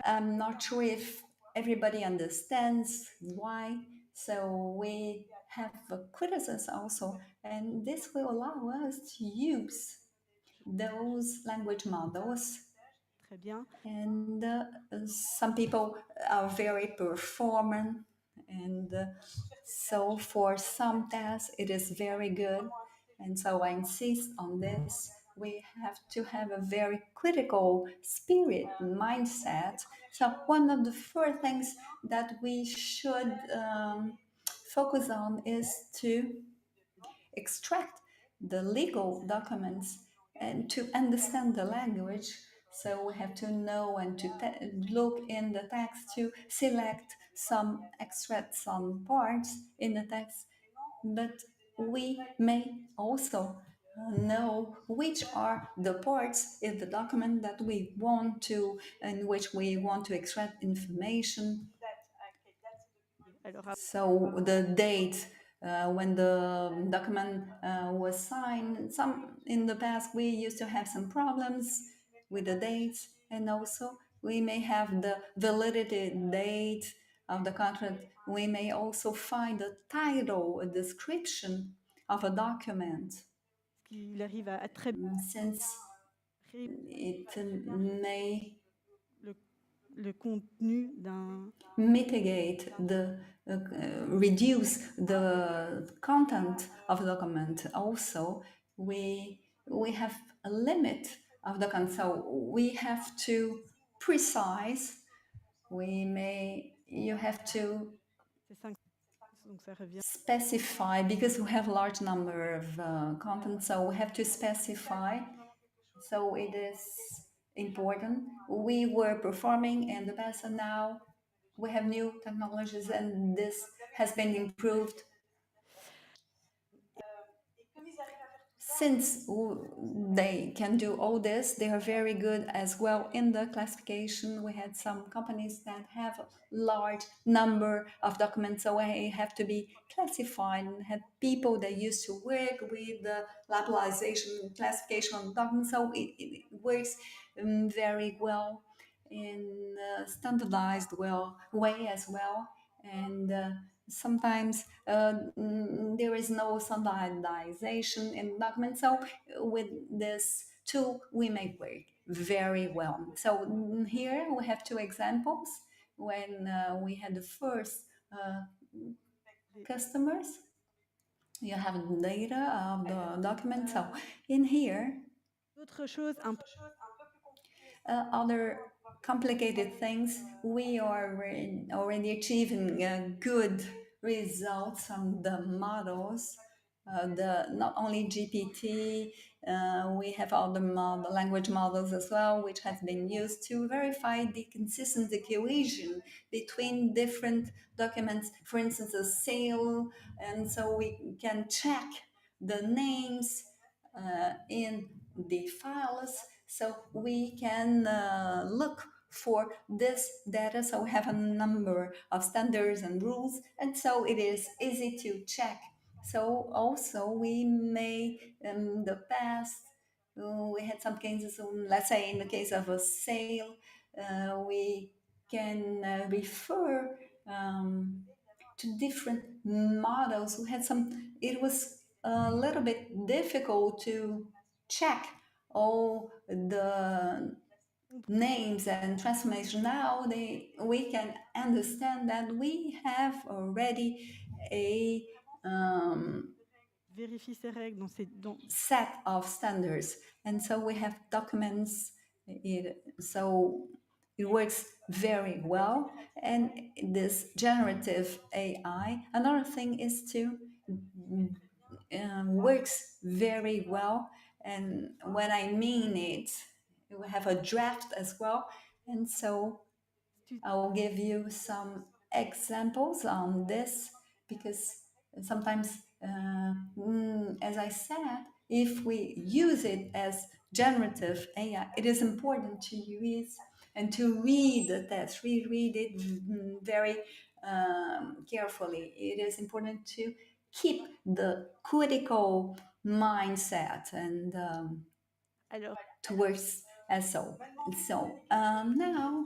I'm not sure if everybody understands why. So we have a criticism also, and this will allow us to use those language models. Très bien. And some people are very performant, and so for some tasks it is very good. And so I insist on this. We have to have a very critical spirit and mindset. So one of the first things that we should focus on is to extract the legal documents and to understand the language. So we have to know and to look in the text to select extract some parts in the text. But we may also know which are the parts in the document that we want to, in which we want to extract information. So the date when the document was signed. In the past, we used to have some problems with the dates, and also we may have the validity date of the contract. We may also find a title, a description of a document. Since it may mitigate reduce the content of the document. Also, we have a limit of the content, so we have to precise. You have to specify, because we have a large number of content, so we have to specify. So it is important. We were performing in the past, and now we have new technologies, and this has been improved. Since they can do all this, they are very good as well in the classification. We had some companies that have a large number of documents, so they have to be classified, and had people that used to work with the labelization classification of documents, so it works very well in a standardized way as well. And sometimes there is no standardization in documents. So with this tool, we make work very well. So here we have two examples. When we had the first customers, you have the data of the document. So in here, other complicated things, we are already achieving good results on the models. Not only GPT, we have other language models as well, which has been used to verify the consistency, cohesion between different documents, for instance, a sale, and so we can check the names in the files, so we can look for this data. So we have a number of standards and rules, and so it is easy to check. So also we may, in the past, we had some cases, let's say in the case of a sale, we can refer to different models. We had some, it was a little bit difficult to check all the names and transformation. Now we can understand that we have already a set of standards, and so we have documents. So it works very well. And this generative AI, another thing is to works very well. And when I mean it, we have a draft as well. And so I will give you some examples on this, because sometimes, as I said, if we use it as generative AI, it is important to use and to read the text, reread it very carefully. It is important to keep the critical mindset and towards as so. So now,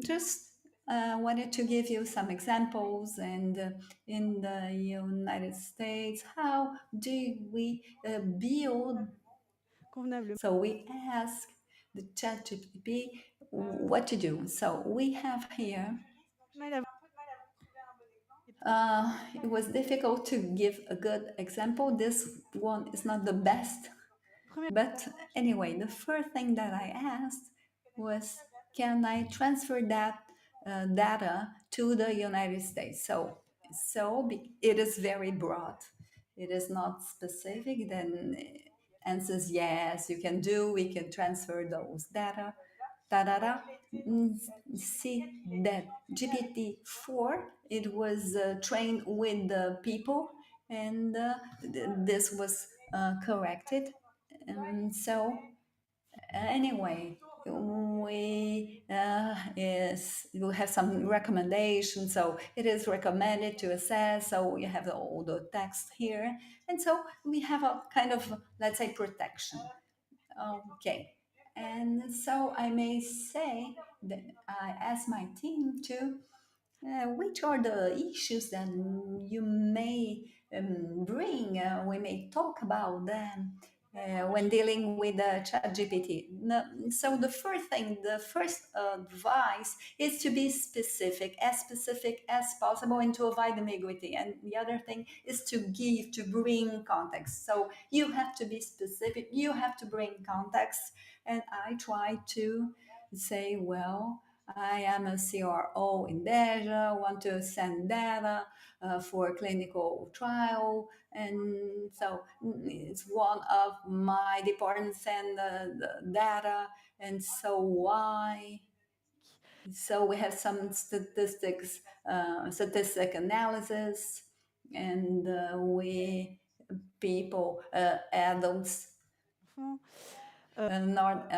just wanted to give you some examples, and in the United States, how do we build? So we ask the ChatGPT what to do. So we have here. It was difficult to give a good example. This one is not the best. But anyway, the first thing that I asked was, can I transfer that data to the United States? So it is very broad. It is not specific. Then answers yes, you can do. We can transfer those data. See that GPT-4, it was trained with the people, and this was corrected. And so anyway, we have some recommendations. So it is recommended to assess. So you have all the text here. And so we have a kind of, let's say, protection. Okay. And so I may say that I asked my team to, which are the issues that you may bring? We may talk about them when dealing with ChatGPT. So the first thing, the first advice is to be specific as possible, and to avoid ambiguity. And the other thing is to bring context. So you have to be specific, you have to bring context. And I try to say, well, I am a CRO in Beja, want to send data for clinical trial. And so it's one of my departments send the data. And so why? So we have some statistic analysis, and adults, not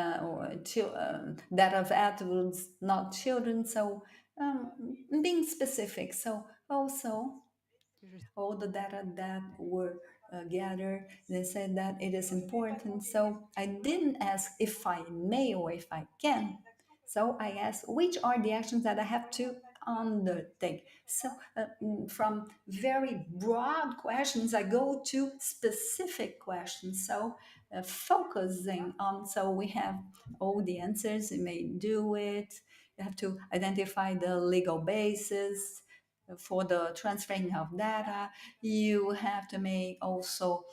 that of adults, not children. So being specific. So also all the data that were gathered, they said that it is important. So I didn't ask if I may or if I can. So I asked which are the actions that I have to undertake. So from very broad questions, I go to specific questions. So focusing on, so we have all the answers, you may do it. You have to identify the legal basis for the transferring of data. You have to make also,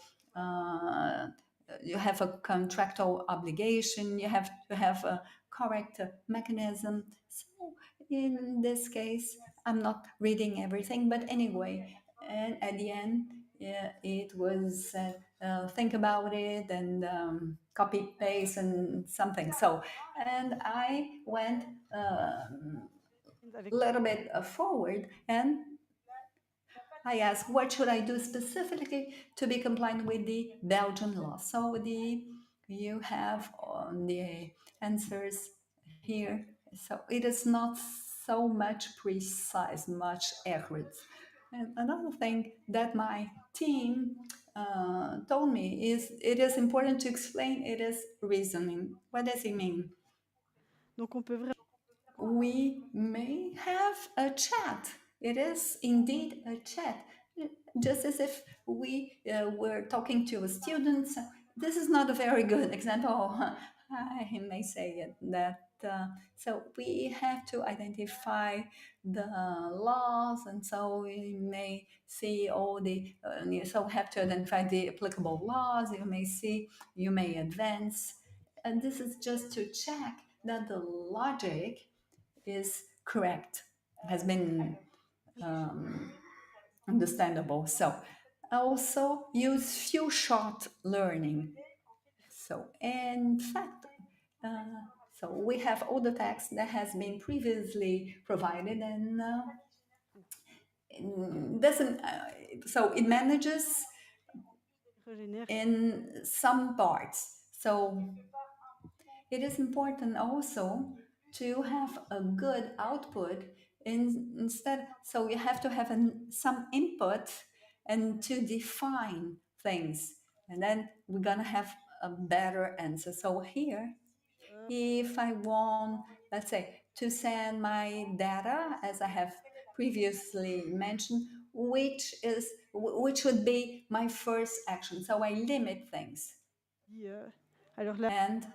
you have a contractual obligation, you have to have a correct mechanism. So in this case, I'm not reading everything, but anyway, and at the end, it was think about it and copy paste and something. So, and I went a little bit forward, and I asked, what should I do specifically to be compliant with the Belgian law? So you have the answers here. So it is not so much precise, much accurate. And another thing that my team told me is it is important to explain it is reasoning. What does it mean? We may have a chat. It is indeed a chat, just as if we were talking to a student. This is not a very good example. I may say it, that so we have to identify the laws, and so we may see all the so have to identify the applicable laws. You may advance, and this is just to check that the logic is correct, has been understandable. So also use few shot learning. So in fact, so we have all the text that has been previously provided, and doesn't. So it manages in some parts. So it is important also to have a good output instead. So you have to have some input and to define things, and then we're gonna have a better answer. So here, if I want, let's say, to send my data, as I have previously mentioned, which would be my first action. So I limit things. And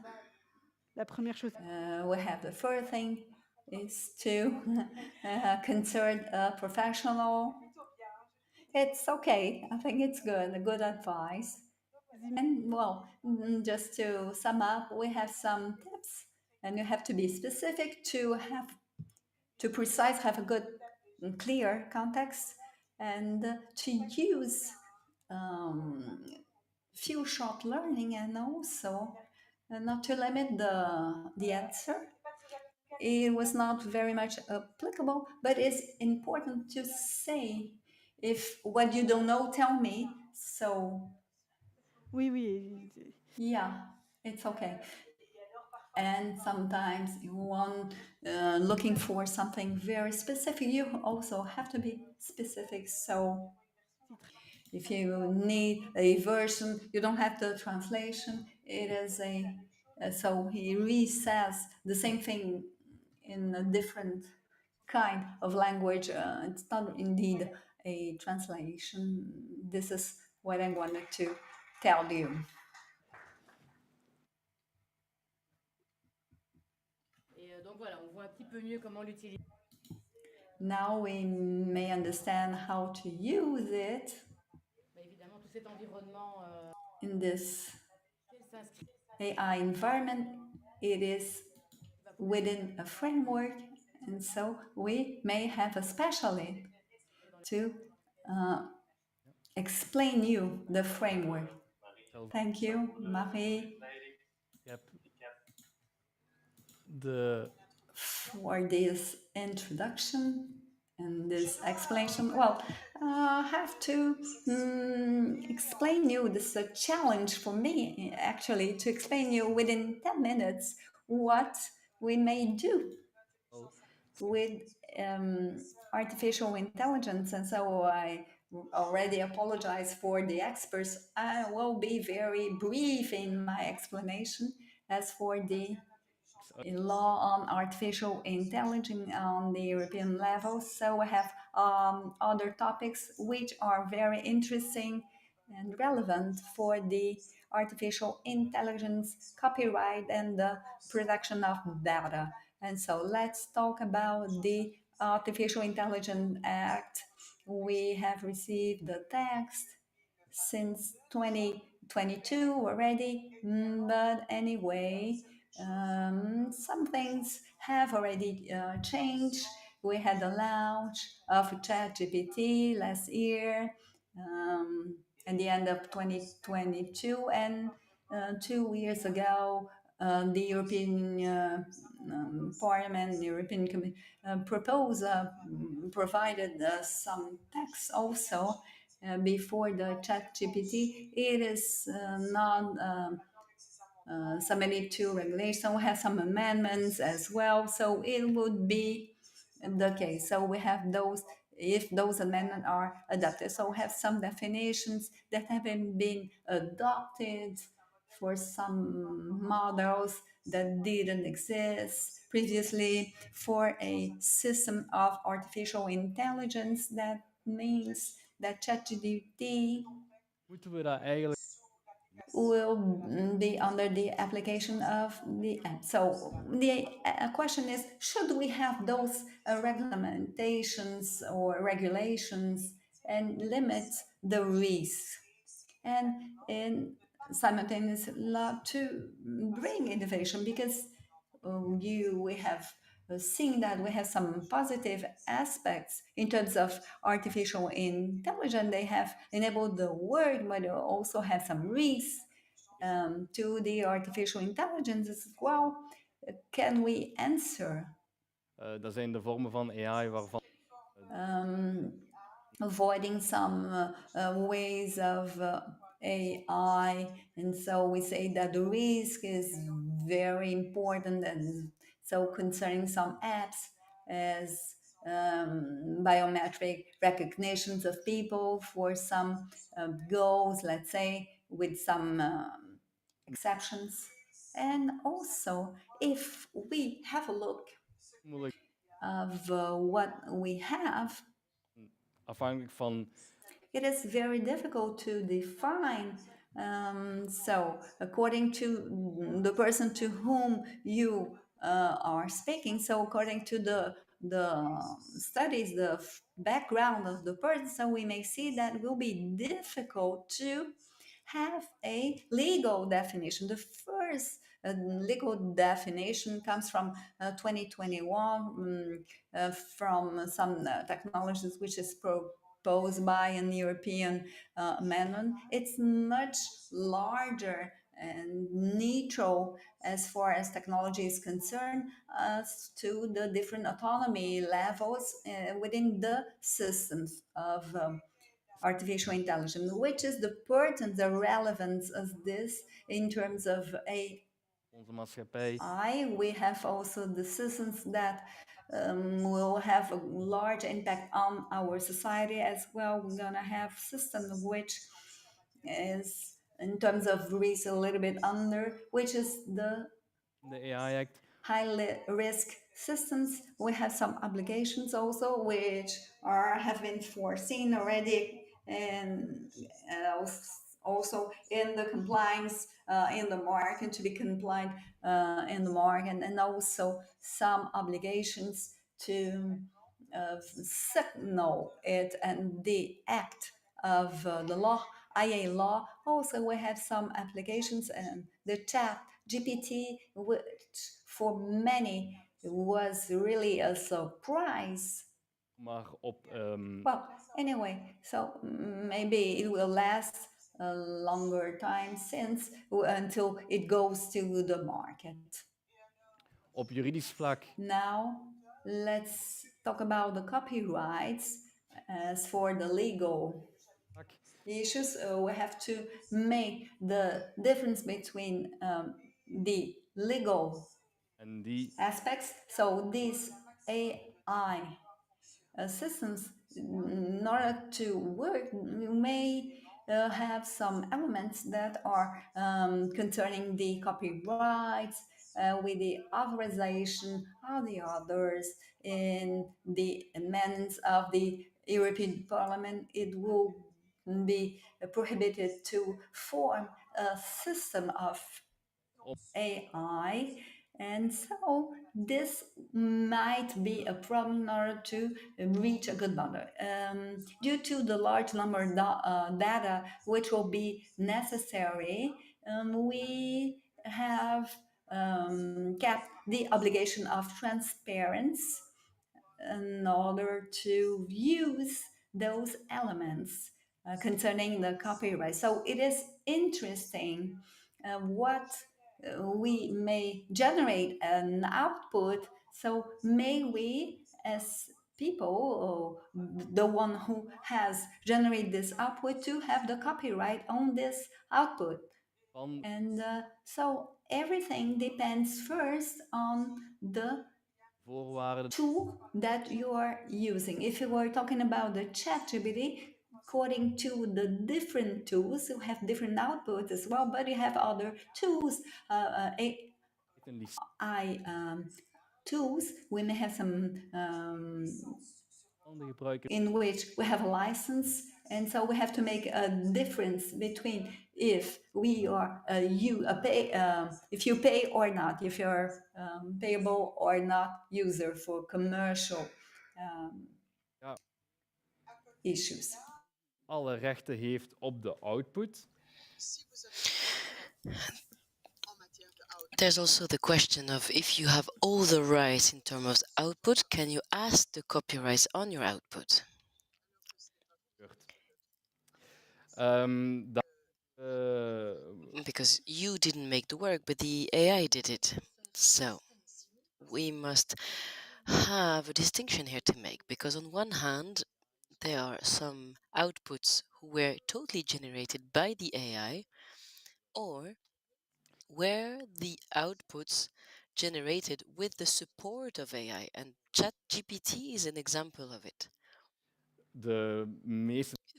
we have the first thing is to consult a professional. It's okay. I think it's good, a good advice. And well, just to sum up, we have some tips, and you have to be specific to have a good and clear context, and to use few shot learning, and also not to limit the answer. It was not very much applicable, but it's important to say, if what you don't know, tell me. So yeah, it's okay. And sometimes you want looking for something very specific, you also have to be specific. So if you need a version, you don't have the translation. It is so he re-says the same thing in a different kind of language. It's not indeed a translation. This is what I wanted to tell you. Donc voilà, on voit un petit peu mieux comment l'utiliser. Now we may understand how to use it. Évidemment, tout cet environnement in this AI environment, it is within a framework, And so we may have a specialist to explain you the framework. Thank you, Marie, for this introduction and this explanation. Well, I have to explain you, this is a challenge for me, actually, to explain you within 10 minutes what we may do with artificial intelligence. And so I already apologize for the experts. I will be very brief in my explanation. As for the law on artificial intelligence on the European level, so we have other topics which are very interesting and relevant for the artificial intelligence, copyright, and the production of data. And so let's talk about the Artificial Intelligence Act. We have received the text since 2022 already, but anyway, some things have already changed. We had the launch of ChatGPT last year, at the end of 2022, and 2 years ago, the European Parliament, the European Commission provided some text also before the ChatGPT. It is not submitted to regulation. We have some amendments as well, so it would be the case. So we have those, if those amendments are adopted. So we have some definitions that haven't been adopted for some models that didn't exist previously for a system of artificial intelligence. That means that ChatGPT will be under the application of the app. So the question is, should we have those regulations or regulations and limit the risk? And simultaneously to bring innovation, because we have seen that we have some positive aspects in terms of artificial intelligence. They have enabled the work, but they also have some risks to the artificial intelligence as well. Can we answer? Dat zijn de vormen van AI waarvan avoiding some ways of AI, and so we say that the risk is very important, and so concerning some apps as biometric recognitions of people for some goals, let's say, with some exceptions. And also, if we have a look of what we have, afhankelijk van it is very difficult to define. So according to the person to whom you are speaking, so according to the studies, the background of the person, so we may see that it will be difficult to have a legal definition. The first legal definition comes from 2021 from some technologies which is proposed by an European amendment. It's much larger and neutral as far as technology is concerned, as to the different autonomy levels within the systems of artificial intelligence, which is the importance, the relevance of this in terms of AI. We have also the systems that will have a large impact on our society as well. We're going to have systems which is, in terms of risk, a little bit under, which is the AI Act. High risk systems. We have some obligations also which have been foreseen already, and also in the compliance in the market, to be compliant in the market, and also some obligations to signal it and the act of the law, IA law. Also, we have some applications and the ChatGPT, which for many was really a surprise. Well, anyway, so maybe it will last a longer time until it goes to the market. Op juridisch vlak. Now, let's talk about the copyrights. As for the legal issues, we have to make the difference between the legal aspects. So these AI systems, in order to work, may have some elements that are concerning the copyrights, with the authorization of the others. In the amendments of the European Parliament, it will be prohibited to form a system of AI, and so this might be a problem in order to reach a good model. Due to the large number of data which will be necessary, we have kept the obligation of transparency in order to use those elements concerning the copyright. So it is interesting what we may generate an output. So may we, as people, the one who has generated this output, to have the copyright on this output. And so everything depends first on the tool that you are using. If you are talking about the ChatGPT, according to the different tools, you have different outputs as well, but you have other tools, tools. We may have some in which we have a license, and so we have to make a difference between if we are if you pay or not, if you're payable or not user for commercial issues. Alle rechten heeft op de output. There's also the question of if you have all the rights in terms of output, can you ask the copyrights on your output? Because you didn't make the work, but the AI did it. So we must have a distinction here to make, because on one hand, there are some outputs who were totally generated by the AI, or where the outputs generated with the support of AI, and ChatGPT is an example of it.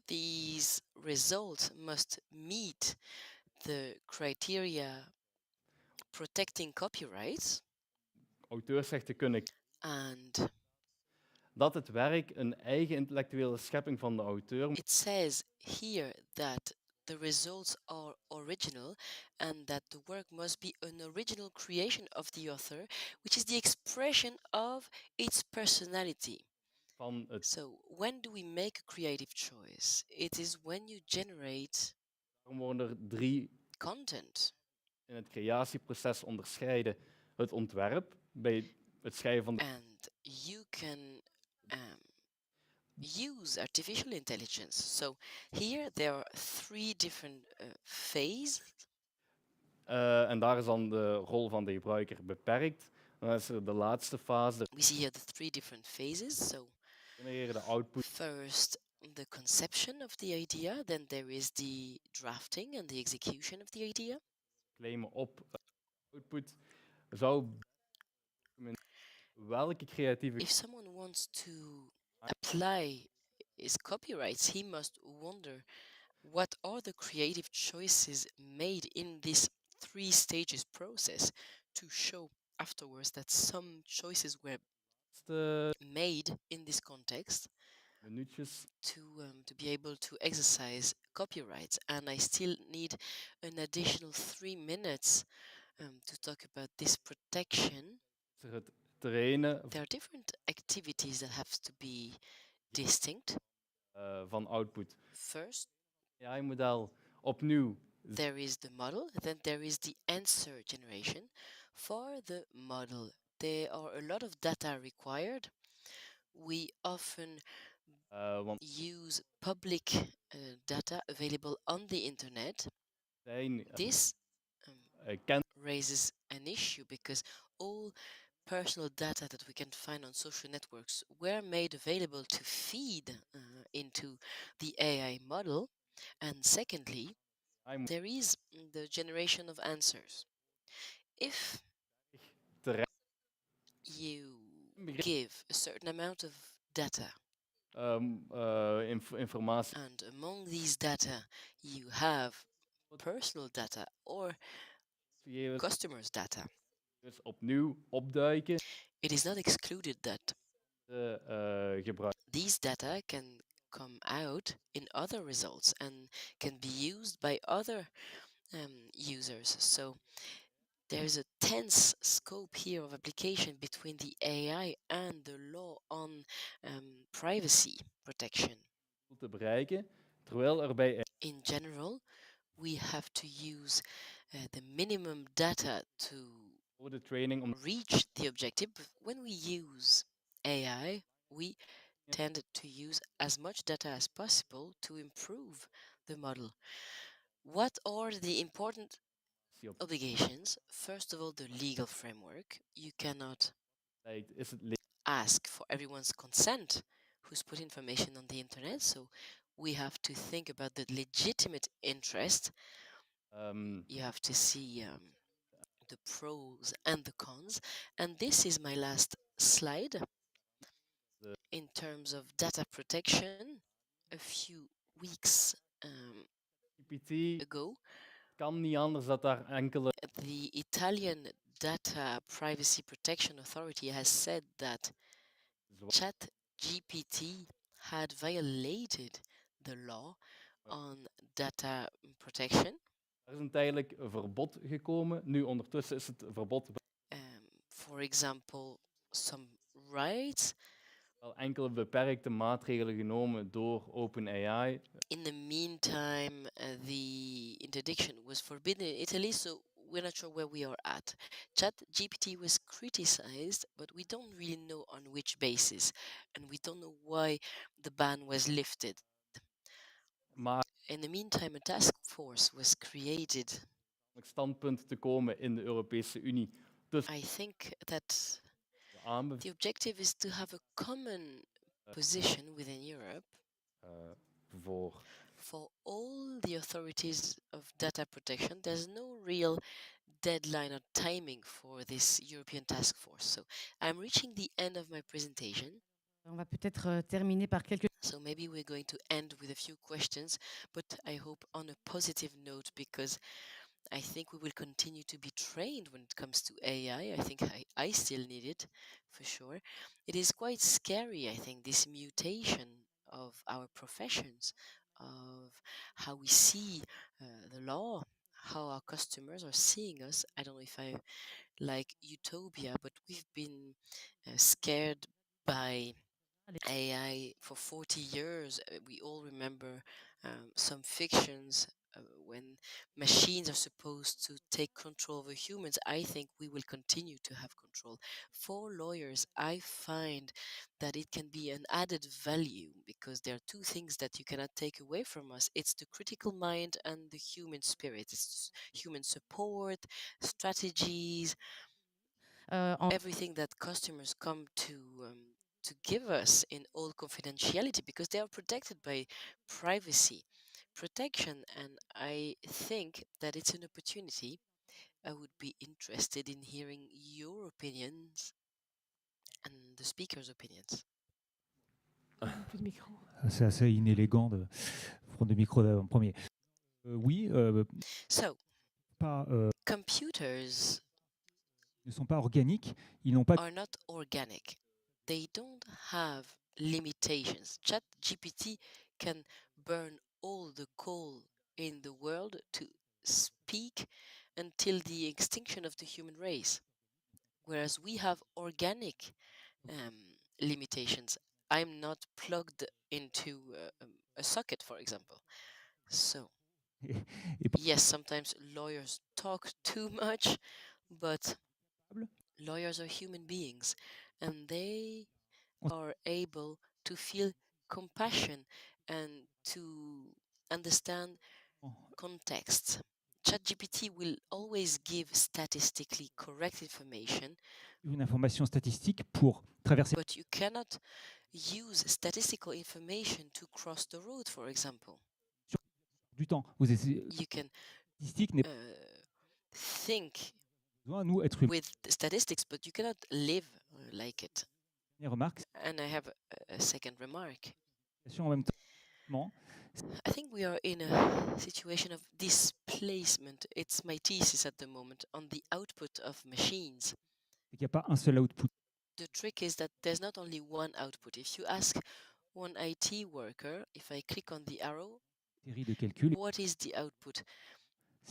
These results must meet the criteria protecting copyrights. Auteursrechten kunnen. And dat het werk een eigen intellectuele schepping van de auteur. It says here that the results are original and that the work must be an original creation of the author, which is the expression of its personality. So when do we make a creative choice? It is when you generate content. In het creatieproces onderscheiden het ontwerp bij het schrijven van de. And you can use artificial intelligence. So here there are 3 different phases. En daar is dan de rol van de gebruiker beperkt. Dan is er de laatste fase. We see here the 3 different phases. So de output. First, the conception of the idea. Then there is the drafting and the execution of the idea. Claimen op output zou welke creatieve. If someone wants to apply his copyrights, he must wonder what are the creative choices made in this 3 stages process to show afterwards that some choices were made in this context to be able to exercise copyrights. And I still need an additional 3 minutes to talk about this protection. There are different activities that have to be distinct. Van output. First, AI-model opnieuw. There is the model, then there is the answer generation. For the model, there are a lot of data required. We often use public data available on the internet. This raises an issue because all personal data that we can find on social networks were made available to feed into the AI model. And secondly, there is the generation of answers. If you give a certain amount of data, informatie. and among these data you have personal data or customers' data, Dus opnieuw opduiken. It is not excluded that these data can come out in other results and can be used by other users. So there's a tense scope here of application between the AI and the law on privacy protection. Te bereiken, terwijl er in general, we have to use the minimum data to reach the objective. But when we use AI, we tend to use as much data as possible to improve the model. What are the important obligations? First of all, the legal framework. You cannot ask for everyone's consent who's put information on the internet, so we have to think about the legitimate interest. You have to see the pros and the cons. And this is my last slide. In terms of data protection, a few weeks ago, kan niet anders dat daar enkele the Italian Data Privacy Protection Authority has said that ChatGPT had violated the law on data protection. Er is een tijdelijk verbod gekomen. Nu ondertussen is het verbod. For example, some rights. Wel enkele beperkte maatregelen genomen door OpenAI. In the meantime, the interdiction was forbidden in Italy, so we're not sure where we are at. ChatGPT was criticized, but we don't really know on which basis, and we don't know why the ban was lifted. In the meantime, a task force was created. Standpunt te komen in de Europese Unie. Dus I think that the objective is to have a common position within Europe for all the authorities of data protection. There's no real deadline or timing for this European task force. So I'm reaching the end of my presentation. On va peut-être terminer par quelques... So maybe we're going to end with a few questions, but I hope on a positive note, because I think we will continue to be trained when it comes to AI. I think I still need it, for sure. It is quite scary, I think, this mutation of our professions, of how we see the law, how our customers are seeing us. I don't know if I like utopia, but we've been scared by AI for 40 years. We all remember some fictions when machines are supposed to take control over humans. I think we will continue to have control. For lawyers, I find that it can be an added value, because there are two things that you cannot take away from us. It's the critical mind and the human spirit. It's human support, strategies, everything that customers come to give us in all confidentiality, because they are protected by privacy protection. And I think that it's an opportunity. I would be interested in hearing your opinions and the speaker's opinions. C'est assez inélégant de prendre des micros en premier. Oui. So, pas, computers ne sont pas organiques. Ils n'ont pas. Are not organic. They don't have limitations. ChatGPT can burn all the coal in the world to speak until the extinction of the human race, whereas we have organic limitations. I'm not plugged into a socket, for example. So, yes, sometimes lawyers talk too much, but lawyers are human beings, and they are able to feel compassion and to understand context. ChatGPT will always give statistically correct information. Une information statistique pour traverser. But you cannot use statistical information to cross the road, for example. Du temps. Vous essayez. You can think nous être with statistics, but you cannot live like it. Remarque. And I have a second remark. En même temps. I think we are in a situation of displacement. It's my thesis at the moment on the output of machines. Il n'y a pas un seul output. The trick is that there's not only one output. If you ask one IT worker, if I click on the arrow, what is the output?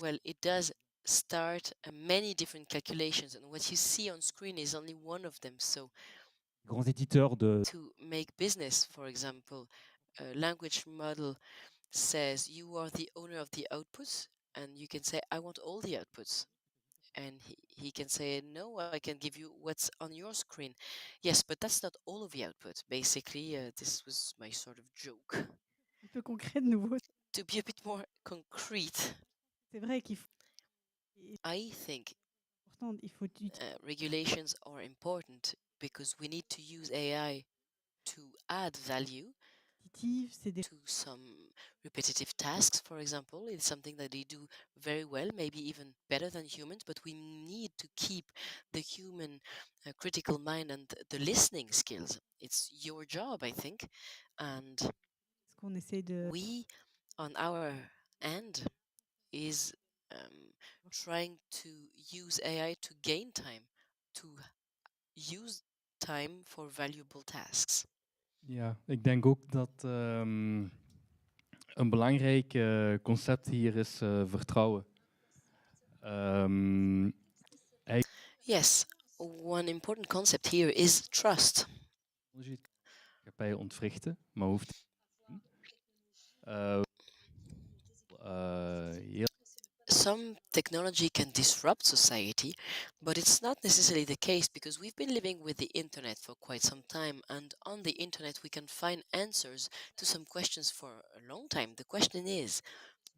Well, it does start many different calculations, and what you see on screen is only one of them. So, grands éditeurs to make business, for example, a language model says you are the owner of the outputs, and you can say, I want all the outputs. And he can say, no, I can give you what's on your screen. Yes, but that's not all of the output. Basically, this was my sort of joke. Un peu concret de nouveau. To be a bit more concrete, C'est vrai qu'il faut. I think regulations are important because we need to use AI to add value to some repetitive tasks, for example. It's something that they do very well, maybe even better than humans, but we need to keep the human critical mind and the listening skills. It's your job, I think. And we, on our end, is trying to use AI to gain time, to use time for valuable tasks. Ja, ik denk ook dat een belangrijk concept hier is vertrouwen. Yes, one important concept here is trust. Maatschappij ontwrichten, maar hoeft some technology can disrupt society, but it's not necessarily the case because we've been living with the internet for quite some time, and on the internet we can find answers to some questions for a long time. The question is,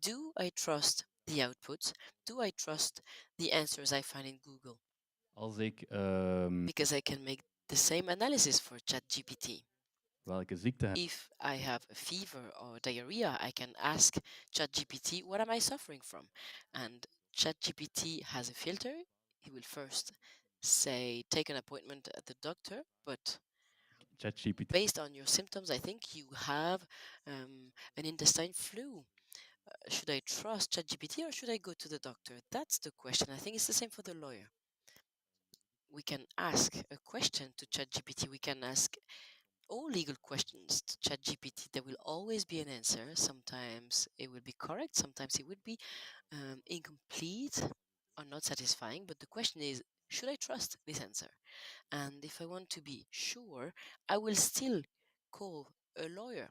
do I trust the outputs? Do I trust the answers I find in Google? Because I can make the same analysis for ChatGPT. If I have a fever or diarrhea, I can ask ChatGPT, what am I suffering from? And ChatGPT has a filter. He will first say, take an appointment at the doctor, but based on your symptoms, I think you have an intestine flu. Should I trust ChatGPT or should I go to the doctor? That's the question. I think it's the same for the lawyer. We can ask a question to ChatGPT. We can ask all legal questions to ChatGPT. There will always be an answer. Sometimes it will be correct, sometimes it would be incomplete or not satisfying. But the question is, should I trust this answer? And if I want to be sure, I will still call a lawyer.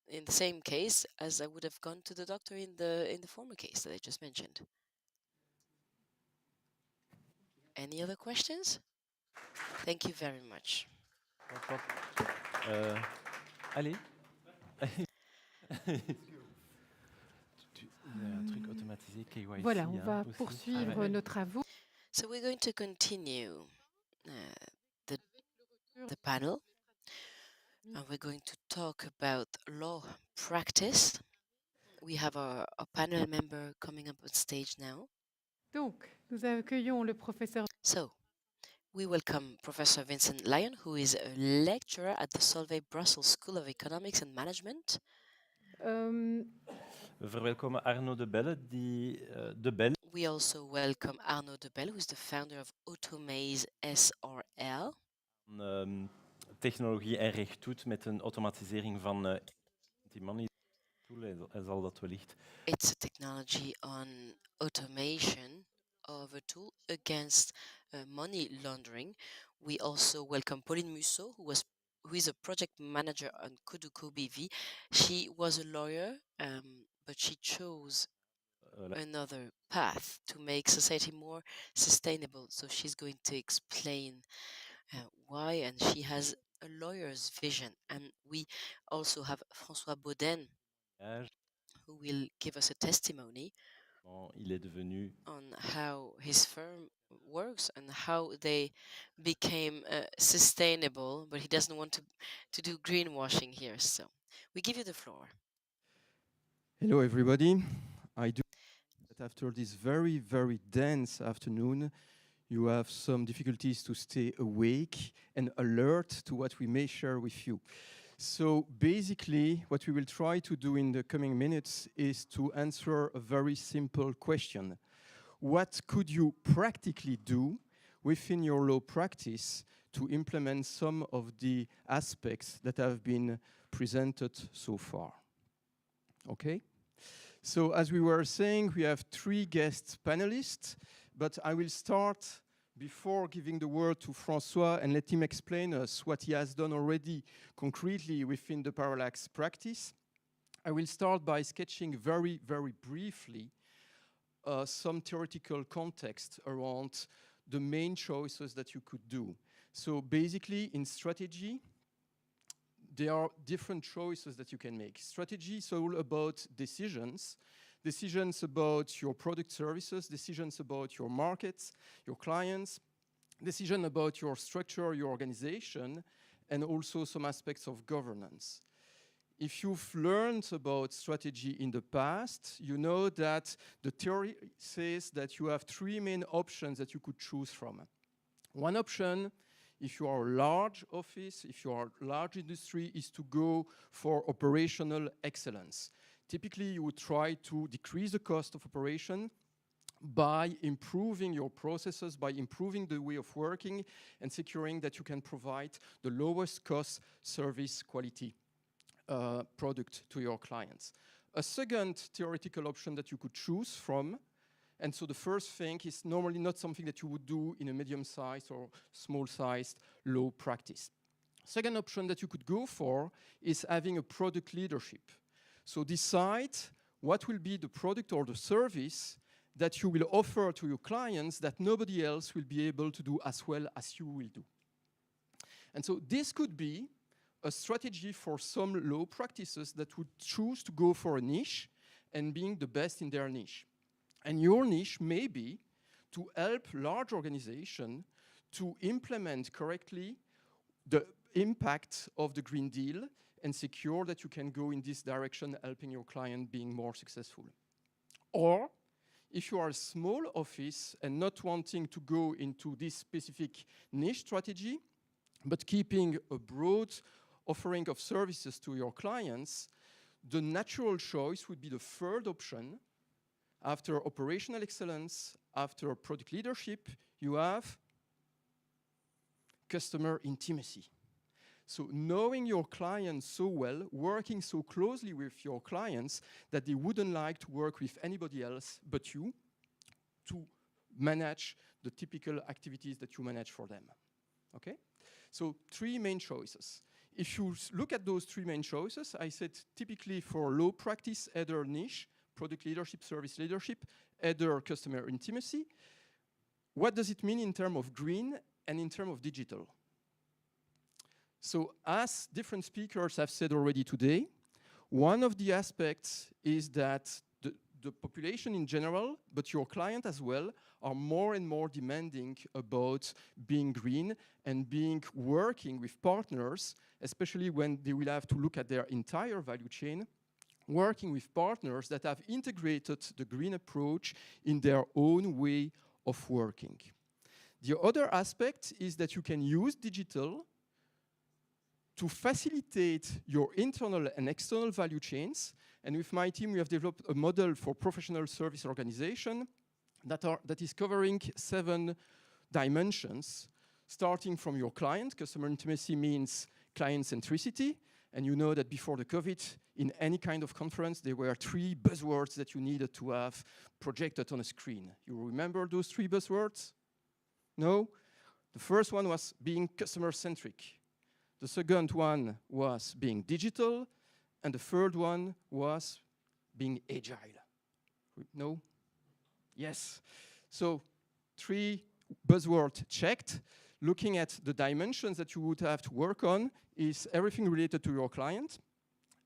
In the same case as I would have gone to the doctor in the former case that I just mentioned. Any other questions? Thank you very much. Allez. Un truc automatisé, KYC. Voilà, on va poursuivre nos travaux. So we're going to continue the panel, and we're going to talk about law practice. We have our panel member coming up on stage now. Donc, nous accueillons le professeur. So, we welcome Professor Vincent Lyon, who is a lecturer at the Solvay Brussels School of Economics and Management. We verwelkomen Arno de Belle, We also welcome Arno de Belle, who is the founder of Automaze SRL. Technologie en recht doet met een automatisering van anti-money tool. Hij zal dat wellicht. It's a technology on automation of a tool against money laundering. We also welcome Pauline Musso, who is a project manager on Koduko BV. She was a lawyer, but she chose another path to make society more sustainable. So she's going to explain why, and she has a lawyer's vision. And we also have François Baudin, who will give us a testimony on how his firm works and how they became sustainable, but he doesn't want to do greenwashing here. So we give you the floor. Hello, everybody. I do that after this very, very dense afternoon, you have some difficulties to stay awake and alert to what we may share with you. So basically, what we will try to do in the coming minutes is to answer a very simple question. What could you practically do within your law practice to implement some of the aspects that have been presented so far? Okay? So as we were saying, we have 3 guest panelists, but I will start before giving the word to François and let him explain us what he has done already concretely within the parallax practice. I will start by sketching very, very briefly some theoretical context around the main choices that you could do. So basically, in strategy, there are different choices that you can make. Strategy is all about decisions. Decisions about your product services, decisions about your markets, your clients, decision about your structure, your organization, and also some aspects of governance. If you've learned about strategy in the past, you know that the theory says that you have 3 main options that you could choose from. One option, if you are a large office, if you are a large industry, is to go for operational excellence. Typically, you would try to decrease the cost of operation by improving your processes, by improving the way of working, and securing that you can provide the lowest cost service quality product to your clients. A second theoretical option that you could choose from, and so the first thing is normally not something that you would do in a medium-sized or small-sized law practice. Second option that you could go for is having a product leadership. So decide what will be the product or the service that you will offer to your clients that nobody else will be able to do as well as you will do. And so this could be a strategy for some law practices that would choose to go for a niche and being the best in their niche. And your niche may be to help large organizations to implement correctly the impact of the Green Deal and secure that you can go in this direction, helping your client being more successful. Or, if you are a small office and not wanting to go into this specific niche strategy, but keeping a broad offering of services to your clients, the natural choice would be the third option. After operational excellence, after product leadership, you have customer intimacy. So knowing your clients so well, working so closely with your clients that they wouldn't like to work with anybody else but you to manage the typical activities that you manage for them. Okay? So 3 main choices. If you look at those 3 main choices, I said typically for law practice, either niche, product leadership, service leadership, either customer intimacy. What does it mean in terms of green and in terms of digital? So as different speakers have said already today, one of the aspects is that the population in general, but your client as well, are more and more demanding about being green and working with partners, especially when they will have to look at their entire value chain, working with partners that have integrated the green approach in their own way of working. The other aspect is that you can use digital to facilitate your internal and external value chains. And with my team, we have developed a model for professional service organization that is covering 7 dimensions, starting from your client. Customer intimacy means client centricity. And you know that before the COVID, in any kind of conference, there were 3 buzzwords that you needed to have projected on a screen. You remember those 3 buzzwords? No? The first one was being customer-centric. The second one was being digital. And the third one was being agile. No? Yes. So 3 buzzwords checked. Looking at the dimensions that you would have to work on is everything related to your client,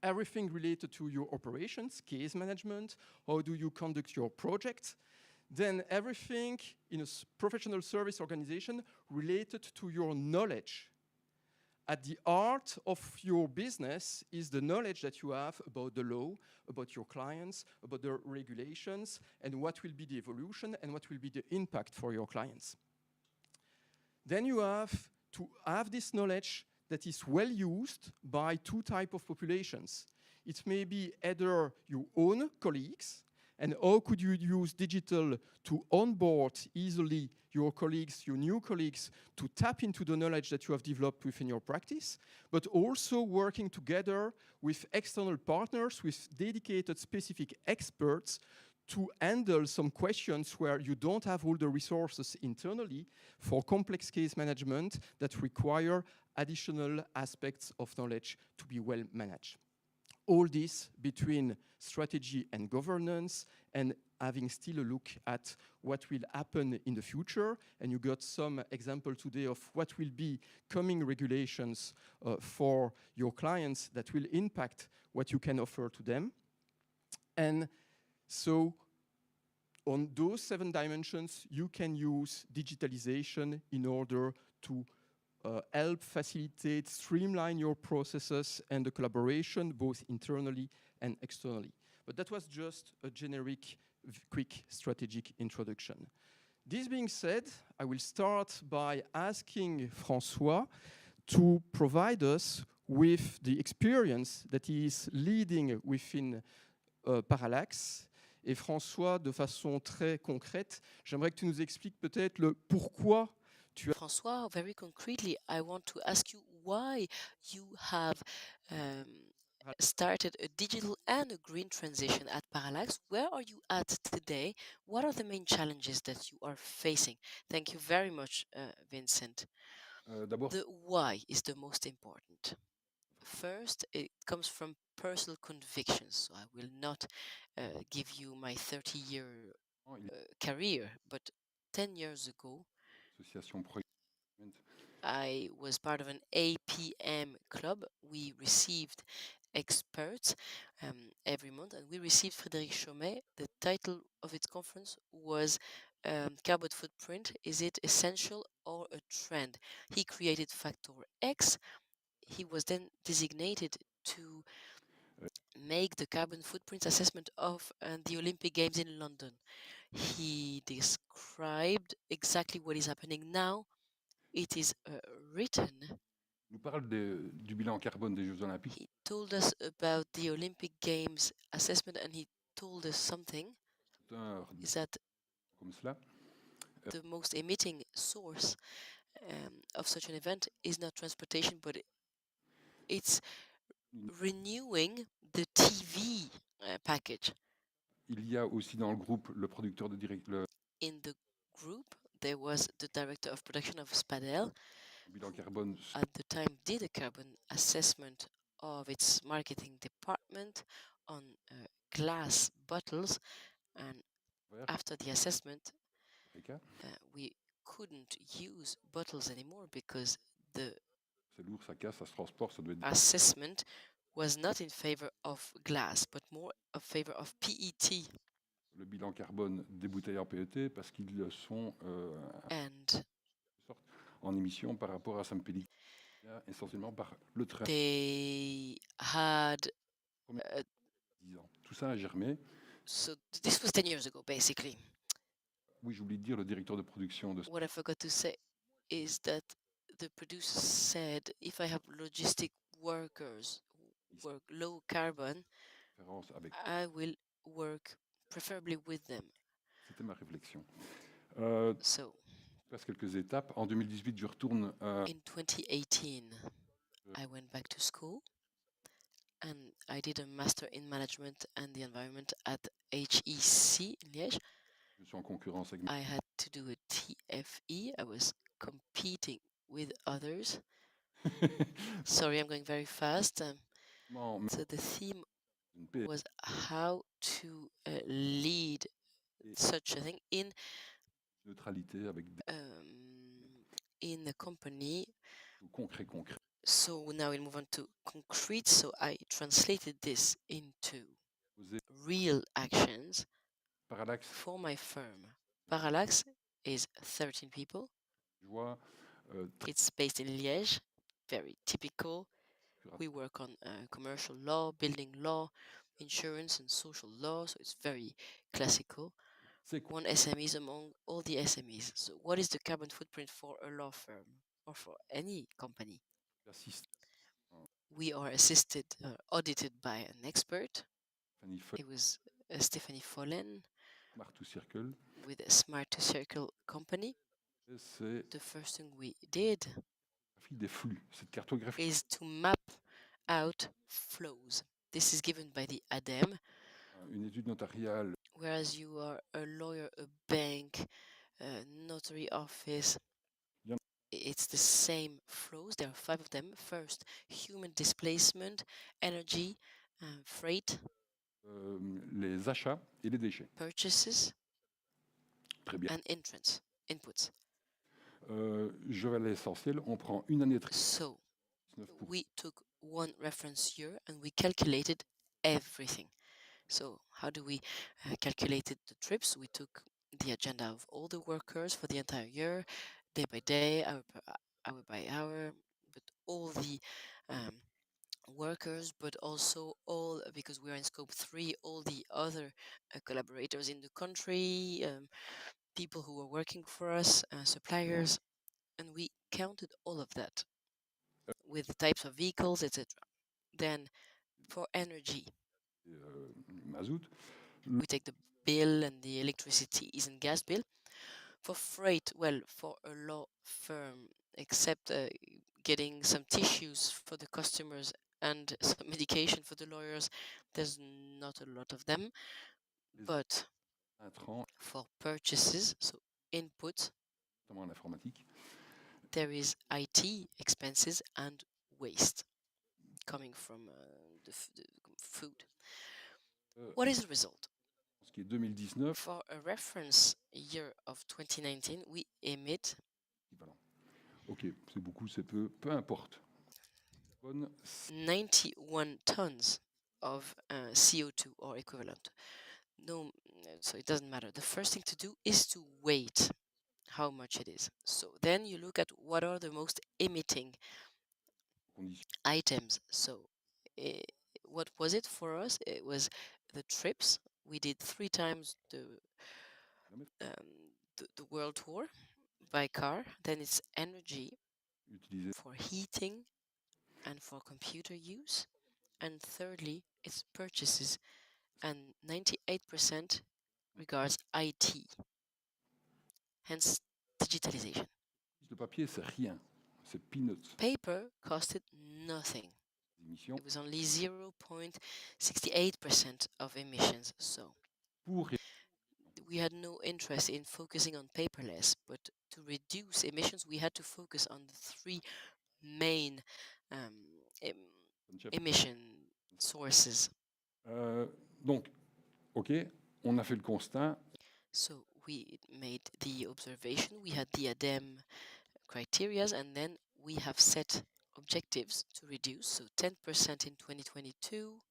everything related to your operations, case management, how do you conduct your project, then everything in a professional service organization related to your knowledge. At the heart of your business is the knowledge that you have about the law, about your clients, about the regulations, and what will be the evolution and what will be the impact for your clients. Then you have to have this knowledge that is well used by 2 types of populations. It may be either your own colleagues, and how could you use digital to onboard easily your colleagues, your new colleagues, to tap into the knowledge that you have developed within your practice, but also working together with external partners, with dedicated specific experts to handle some questions where you don't have all the resources internally for complex case management that require additional aspects of knowledge to be well managed. All this between strategy and governance, and having still a look at what will happen in the future. And you got some example today of what will be coming regulations for your clients that will impact what you can offer to them. And so on those 7 dimensions, you can use digitalization in order to help facilitate, streamline your processes and the collaboration both internally and externally. But that was just a generic, quick strategic introduction. This being said, I will start by asking François to provide us with the experience that he is leading within Parallax. Et François, de façon très concrète, j'aimerais que tu nous expliques peut-être le pourquoi. François, very concretely, I want to ask you why you have started a digital and a green transition at Parallax. Where are you at today? What are the main challenges that you are facing? Thank you very much, Vincent. The why is the most important. First, it comes from personal convictions. So I will not give you my 30-year career, but 10 years ago, I was part of an APM club. We received experts every month, and we received Frédéric Chaumet. The title of its conference was Carbon Footprint, Is it Essential or a Trend? He created Factor X. He was then designated to make the carbon footprint assessment of the Olympic Games in London. He described exactly what is happening now. It is written. Nous parle du bilan carbone des Jeux Olympiques. He told us about the Olympic Games assessment, and he told us something. Is that the most emitting source of such an event is not transportation, but it's renewing the TV package. Il y a aussi dans le groupe le producteur de In the group, there was the director of production of Spadel. At the time, did a carbon assessment of its marketing department on glass bottles, and after the assessment, we couldn't use bottles anymore because the assessment was not in favor of glass, but more in favor of PET. Le bilan carbone des bouteilles en PET parce qu'ils sont en émission par rapport à Saint-Pélic, essentiellement par le train. They had 10 ans. Tout ça a germé. So this was 10 years ago, basically. Oui, j'oublie de dire le directeur de production de. What I forgot to say is that the producer said, if I have logistic workers who work low carbon, I will work preferably with them. C'était ma réflexion. So, je passe quelques étapes. En 2018, je retourne. In 2018, I went back to school and I did a master in management and the environment at HEC in Liège. Je suis en concurrence avec. I had to do a TFE. I was competing with others. Sorry, I'm going very fast. So the theme was how to lead such a thing in neutralité avec in the company. concret. So now we move on to concrete. So I translated this into real actions Parallax. For my firm. Parallax is 13 people. It's based in Liège, very typical. We work on commercial law, building law, insurance and social law, so it's very classical. One SME is among all the SMEs. So what is the carbon footprint for a law firm or for any company? We are assisted, audited by an expert. It was Stephanie Follen with a Smart to Circle company. The first thing we did is to map out flows. This is given by the ADEME. Une étude notariale. Whereas you are a lawyer, a bank, a notary office, it's the same flows. There are 5 of them. First, human displacement, energy, freight, les achats et les déchets. Purchases, Très bien. And inputs. Je vais à l'essentiel, on prend une année. So, we took one reference year and we calculated everything. So, how do we calculate the trips? We took the agenda of all the workers for the entire year, day by day, hour by hour, but all the workers, but also all, because we are in scope 3, all the other collaborators in the country, people who were working for us, suppliers, and we counted all of that with the types of vehicles, etc. Then for energy, mazout. We take the bill and the electricity and gas bill. For freight, well, for a law firm, except getting some tissues for the customers and some medication for the lawyers, there's not a lot of them. But for purchases, so input, there is IT expenses and waste coming from the food. What is the result? For a reference year of 2019, we emit. Ok, c'est beaucoup, c'est peu, peu importe. 91 tons of CO2 or equivalent. No, so it doesn't matter. The first thing to do is to weight how much it is. So then you look at what are the most emitting items. So what was it for us? It was the trips. We did 3 times the world tour by car. Then it's energy for heating and for computer use. And thirdly, it's purchases. And 98% regards IT, hence digitalization. Le papier, c'est rien. C'est peanuts. Paper costed nothing. It was only 0.68% of emissions. So we had no interest in focusing on paperless, but to reduce emissions, we had to focus on the 3 main emission sources. Donc, ok, on a fait le constat. So we made the observation, we had the ADEME criteria, and then we have set objectives to reduce. So 10% in 2022,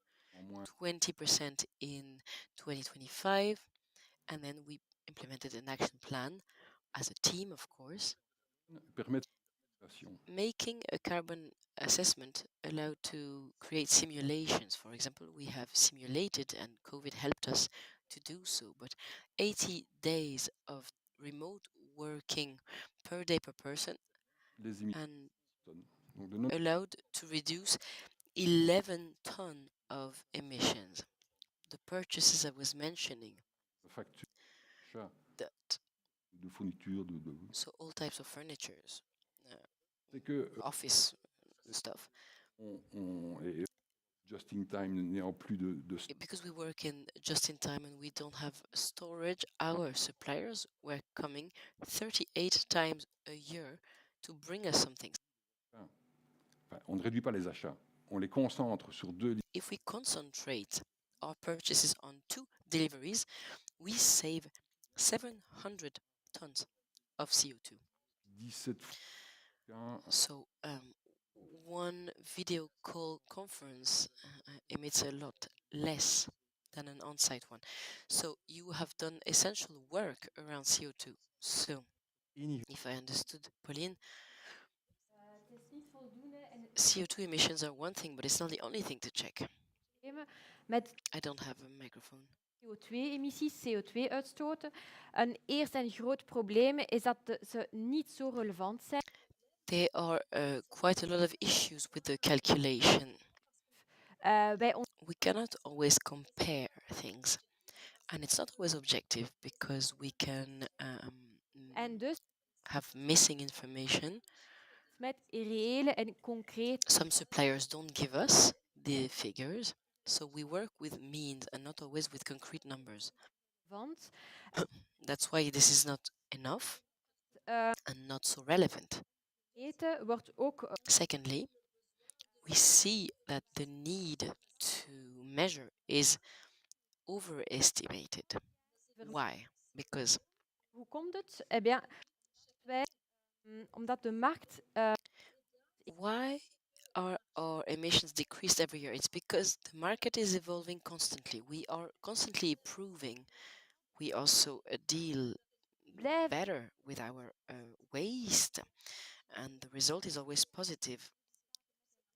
20% in 2025, and then we implemented an action plan as a team, of course. Making a carbon assessment allowed to create simulations. For example, we have simulated, and COVID helped us to do so, but 80 days of remote working per day per person and allowed to reduce 11 tons of emissions. The purchases I was mentioning, that, so all types of furnitures, office stuff. Just in time, n'ayant plus de because we work in just in time and we don't have storage, our suppliers were coming 38 times a year to bring us something. On ne réduit pas les achats, on les concentre sur 2. If we concentrate our purchases on 2 deliveries, we save 700 tons of CO2. So one video call conference emits a lot less than an on-site one. So you have done essential work around CO2. So if I understood Pauline, CO2 emissions are one thing, but it's not the only thing to check. I don't have a microphone. CO2-emissies, CO2-uitstoten. Een eerste en groot probleem is dat ze niet zo relevant zijn. There are quite a lot of issues with the calculation. We cannot always compare things, and it's not always objective because we can have missing information. Met reële en concrete. Some suppliers don't give us the figures, so we work with means and not always with concrete numbers. That's why this is not enough and not so relevant. Secondly, we see that the need to measure is overestimated. Why? Because hoe komt het? Eh bien, omdat de markt. Why are our emissions decreased every year? It's because the market is evolving constantly. We are constantly improving. We also deal better with our waste, and the result is always positive.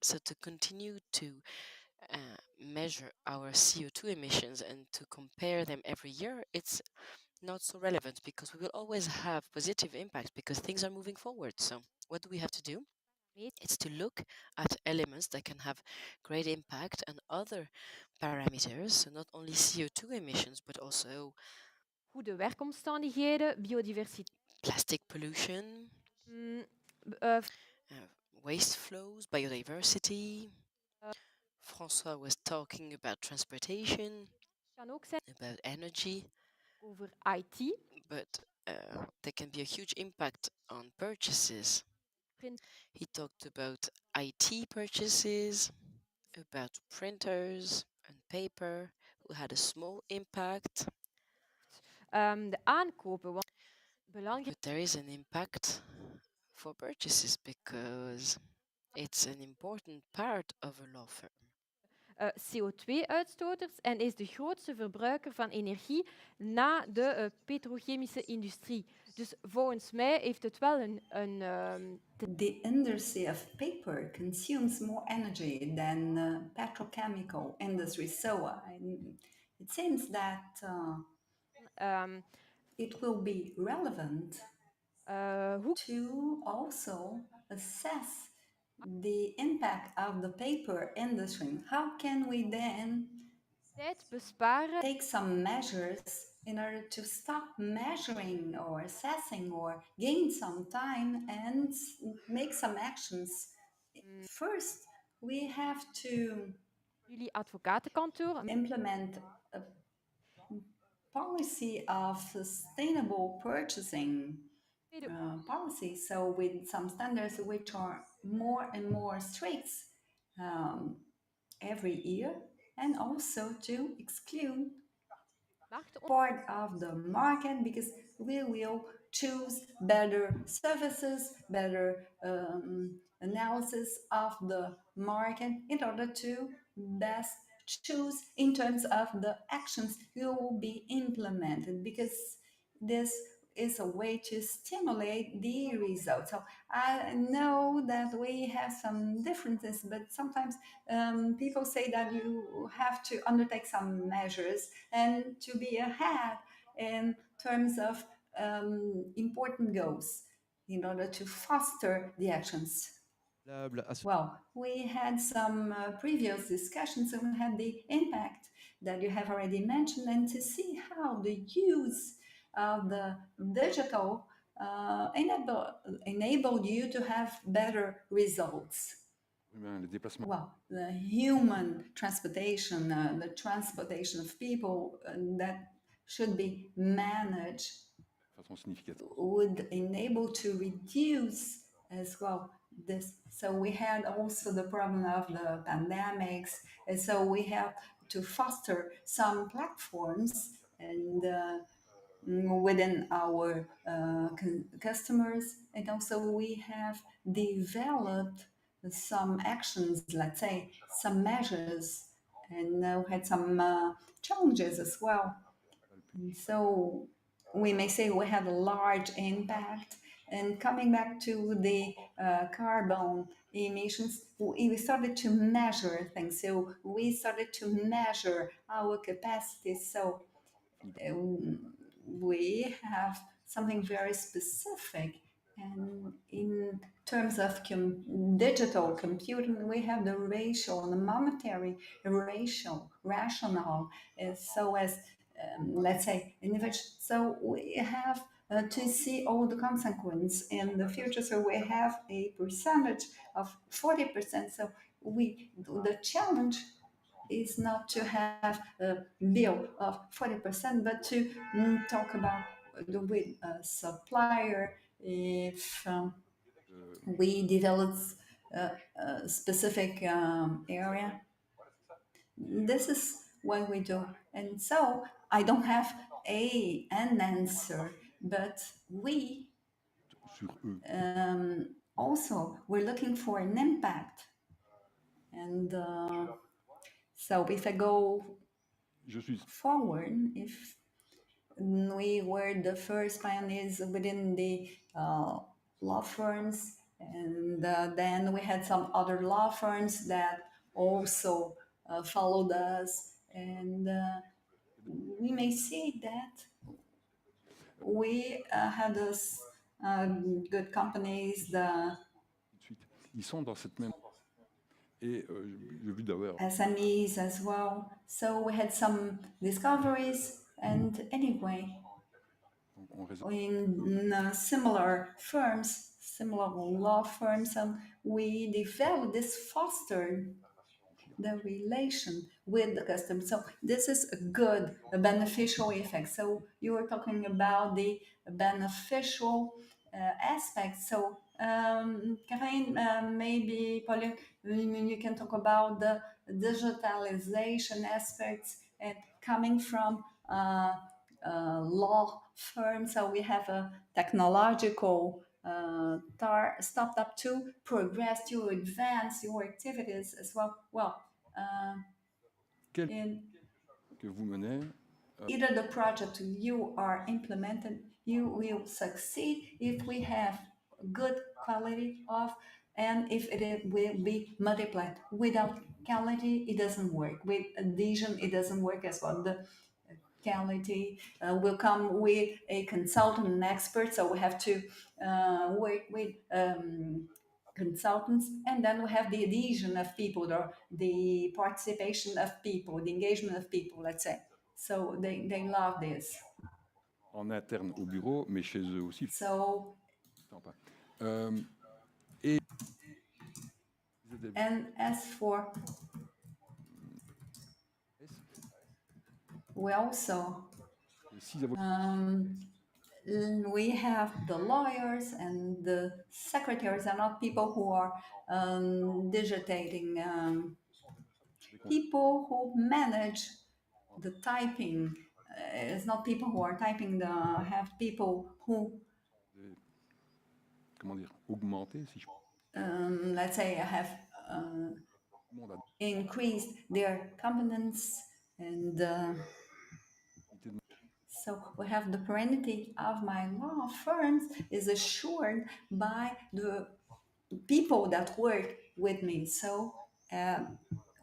So to continue to measure our CO2 emissions and to compare them every year, it's not so relevant because we will always have positive impacts because things are moving forward. So what do we have to do? It's to look at elements that can have great impact and other parameters, so not only CO2 emissions, but also goede werkomstandigheden, biodiversiteit, plastic pollution, waste flows, biodiversity. François was talking about transportation, about energy, over IT, but there can be a huge impact on purchases. He talked about IT purchases, about printers and paper, who had a small impact. De aankopen. But there is an impact for purchases because it's an important part of a law firm. CO2-uitstoters en is de grootste verbruiker van energie na de petrochemische industrie. Dus volgens mij heeft het wel een The industry of paper consumes more energy than petrochemical industry. So it seems that it will be relevant to also assess the impact of the paper industry. How can we then take some measures in order to stop measuring or assessing or gain some time and make some actions? First, we have to implement a policy of sustainable purchasing policy, so with some standards which are more and more strict every year, and also to exclude part of the market because we will choose better services, better analysis of the market in order to best choose in terms of the actions you will be implemented, because this is a way to stimulate the results. So I know that we have some differences, but sometimes people say that you have to undertake some measures and to be ahead in terms of important goals in order to foster the actions. Well, we had some previous discussions and we had the impact that you have already mentioned, and to see how the use of the digital enable you to have better results. Well, the human transportation, the transportation of people that should be managed would enable to reduce as well this. So we had also the problem of the pandemics, and so we have to foster some platforms and within our customers, and also we have developed some actions, let's say, some measures, and we had some challenges as well. And so we may say we had a large impact. And coming back to the carbon emissions, we started to measure things. So we started to measure our capacity. So we have something very specific. And in terms of digital computing, we have the ratio, the monetary ratio, rational, so as, let's say, innovation. So we have to see all the consequence in the future. So we have a percentage of 40%. So the challenge is not to have a bill of 40%, but to talk about with a supplier if we develop a specific area. This is what we do. And so I don't have an answer, but we also, we're looking for an impact. And so if I go forward, if we were the first pioneers within the law firms, and then we had some other law firms that also followed us, and we may see that we had those good companies, Ils sont dans cette même... Et j'ai vu d'ailleurs... SMEs as well. So we had some discoveries, and anyway, in similar firms, similar law firms, we developed this, fostered the relation with the customer. So this is a beneficial effect. So you were talking about the beneficial aspects. So Karine, maybe Pauline, you can talk about the digitalization aspects and coming from law firm. So we have a technological startup to progress, to advance your activities as well. Well, in que vous menez, either the project you are implemented, you will succeed if we have good quality of, and if it will be multiplied. Without quality, it doesn't work. With adhesion, it doesn't work as well. The quality will come with a consultant, an expert, so we have to work with consultants, and then we have the adhesion of people, or the participation of people, the engagement of people, let's say. So they love this. En interne au bureau, mais chez eux aussi. So, and as for, we also we have the lawyers, and the secretaries are not people who are digitating, people who manage the typing. It's not people who are typing, have people who comment dire, augmenter, si je... let's say, have increased their competence, and so we have the permanency of my law firms is assured by the people that work with me. So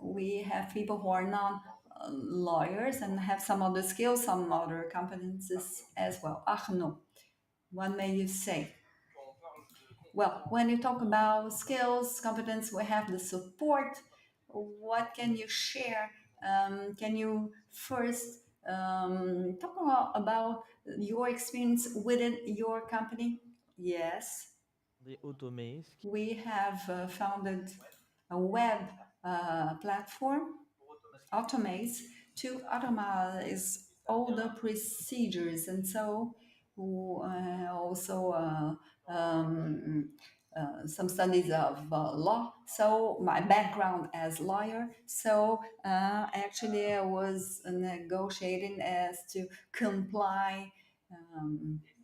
we have people who are non-lawyers and have some other skills, some other competences as well. Arnaud, what may you say? Well, when you talk about skills, competence, we have the support. What can you share? Can you first talk about your experience within your company? Yes. We have founded a web platform, Automaze, to automate all the procedures, and so also some studies of law. So my background as lawyer. So actually I was negotiating as to comply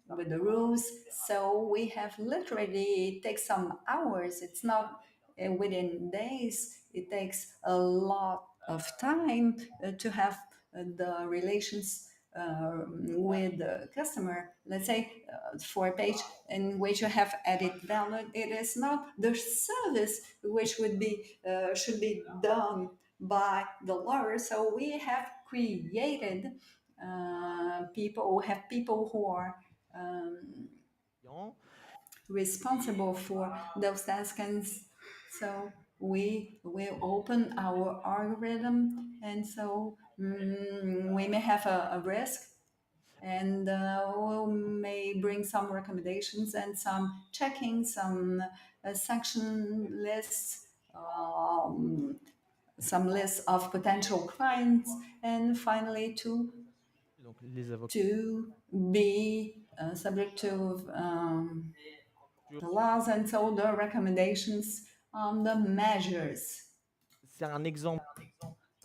with the rules. So we have literally take some hours. It's not within days. It takes a lot of time to have the relations with the customer. Let's say for a page in which you have added value, it is not the service which would be should be done by the lawyer. So we have created people who are responsible for those tasks. And so we will open our algorithm, and so we may have a risk, and we may bring some recommendations and some checking, some sanction lists, some lists of potential clients, and finally to be subject to the laws, and so the recommendations on the measures.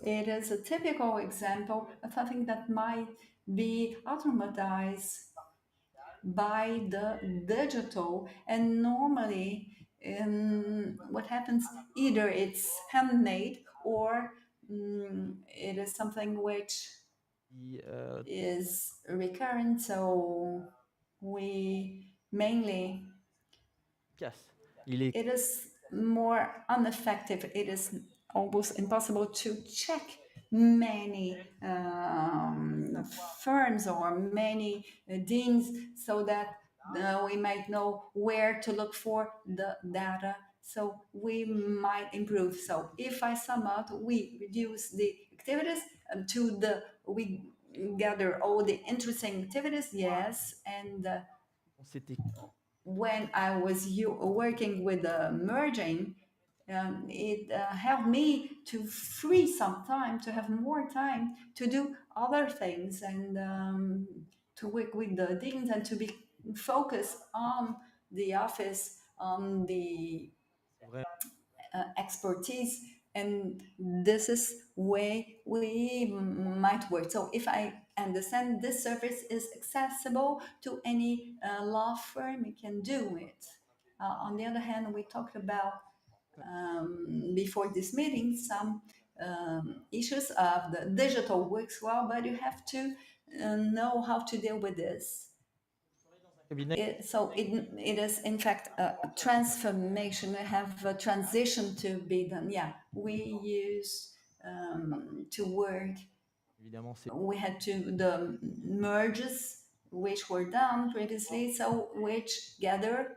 It is a typical example of something that might be automatized by the digital, and normally what happens, either it's handmade or it is something which is recurrent. So we mainly, it is more ineffective. It is almost impossible to check many firms or many deans, so that we might know where to look for the data. So we might improve. So if I sum up, we reduce the activities we gather all the interesting activities, yes, and when I was working with the merging, it helped me to free some time, to have more time to do other things, and to work with the deans, and to be focused on the office, on the expertise. And this is way we might work. So if I understand, this service is accessible to any law firm, you can do it. On the other hand, we talked about before this meeting some issues of the digital works well, but you have to know how to deal with this. So it is in fact a transformation. We have a transition to be done. Yeah, we use to work. We had the merges which were done previously, so which gather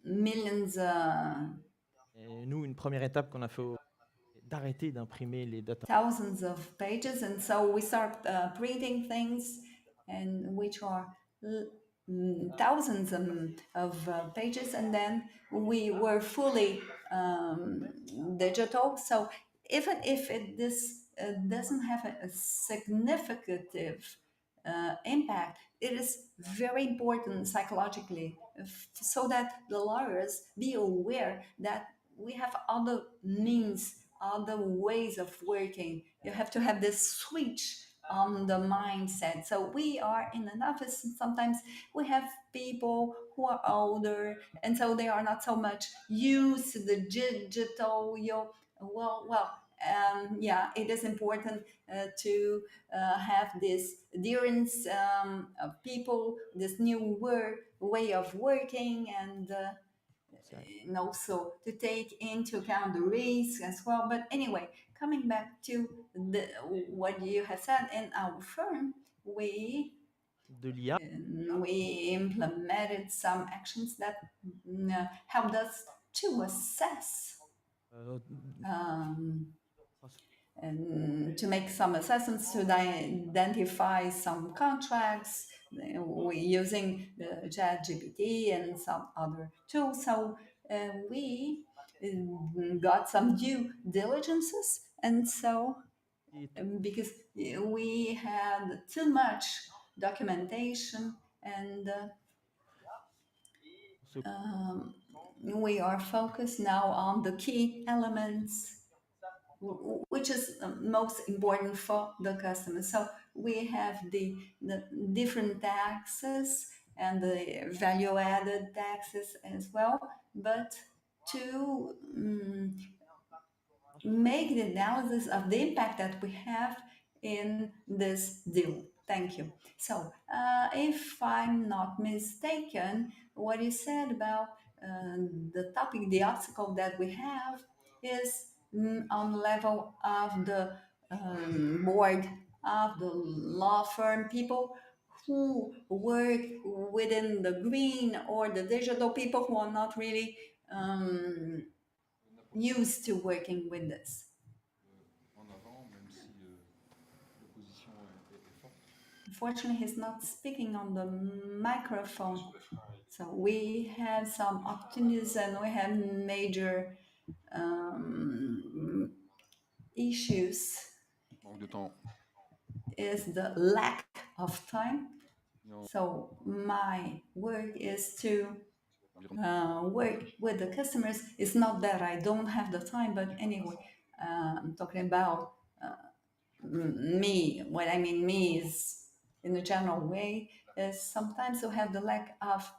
millions. Nous, une première étape qu'on a fait, d'arrêter d'imprimer les data. Thousands of pages, and so we start printing things, and which are thousands of pages, and then we were fully digital. So even if this doesn't have a significant impact, it is very important psychologically, so that the lawyers be aware that we have other means, other ways of working. You have to have this switch on the mindset. So we are in an office, and sometimes we have people who are older, and so they are not so much used to the digital. Yeah, it is important to have this adherence of people, this new way of working, and also to take into account the risks as well. But anyway, coming back to what you have said, in our firm, we implemented some actions that helped us to assess and to make some assessments, to identify some contracts. We're using ChatGPT and some other tools. So we got some due diligences, and so because we had too much documentation, and we are focused now on the key elements which is most important for the customer. So we have the different taxes and the value-added taxes as well, but to make the analysis of the impact that we have in this deal. Thank you. So, if I'm not mistaken, what you said about the topic, the obstacle that we have is on the level of the board of the law firm, people who work within the green or the digital, people who are not really used to working with this. Unfortunately, he's not speaking on the microphone. So we have some opportunities and we have major issues. Is the lack of time. So my work is to work with the customers. It's not that I don't have the time, but anyway, I'm talking about me. What I mean me is in a general way is sometimes you have the lack of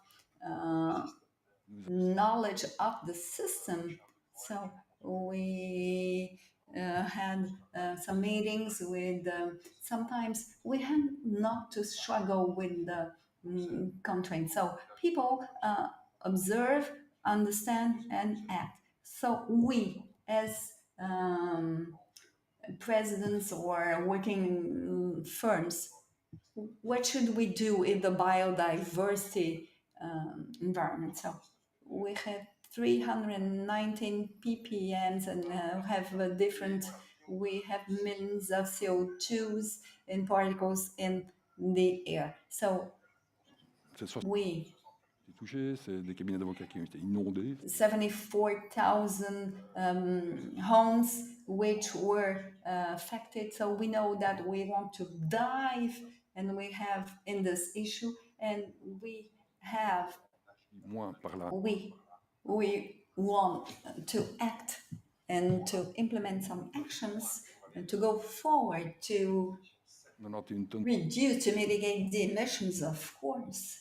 knowledge of the system. So we had some meetings with, sometimes we have not to struggle with the constraints. So people observe, understand, and act. So we, as presidents or working firms, what should we do in the biodiversity environment? So we have 319 ppms and have different, we have millions of CO2s and particles in the air. So we 74,000 homes which were affected. So we know that we want to dive and we have in this issue, and we have we want to act and to implement some actions and to go forward to reduce, to mitigate the emissions, of course.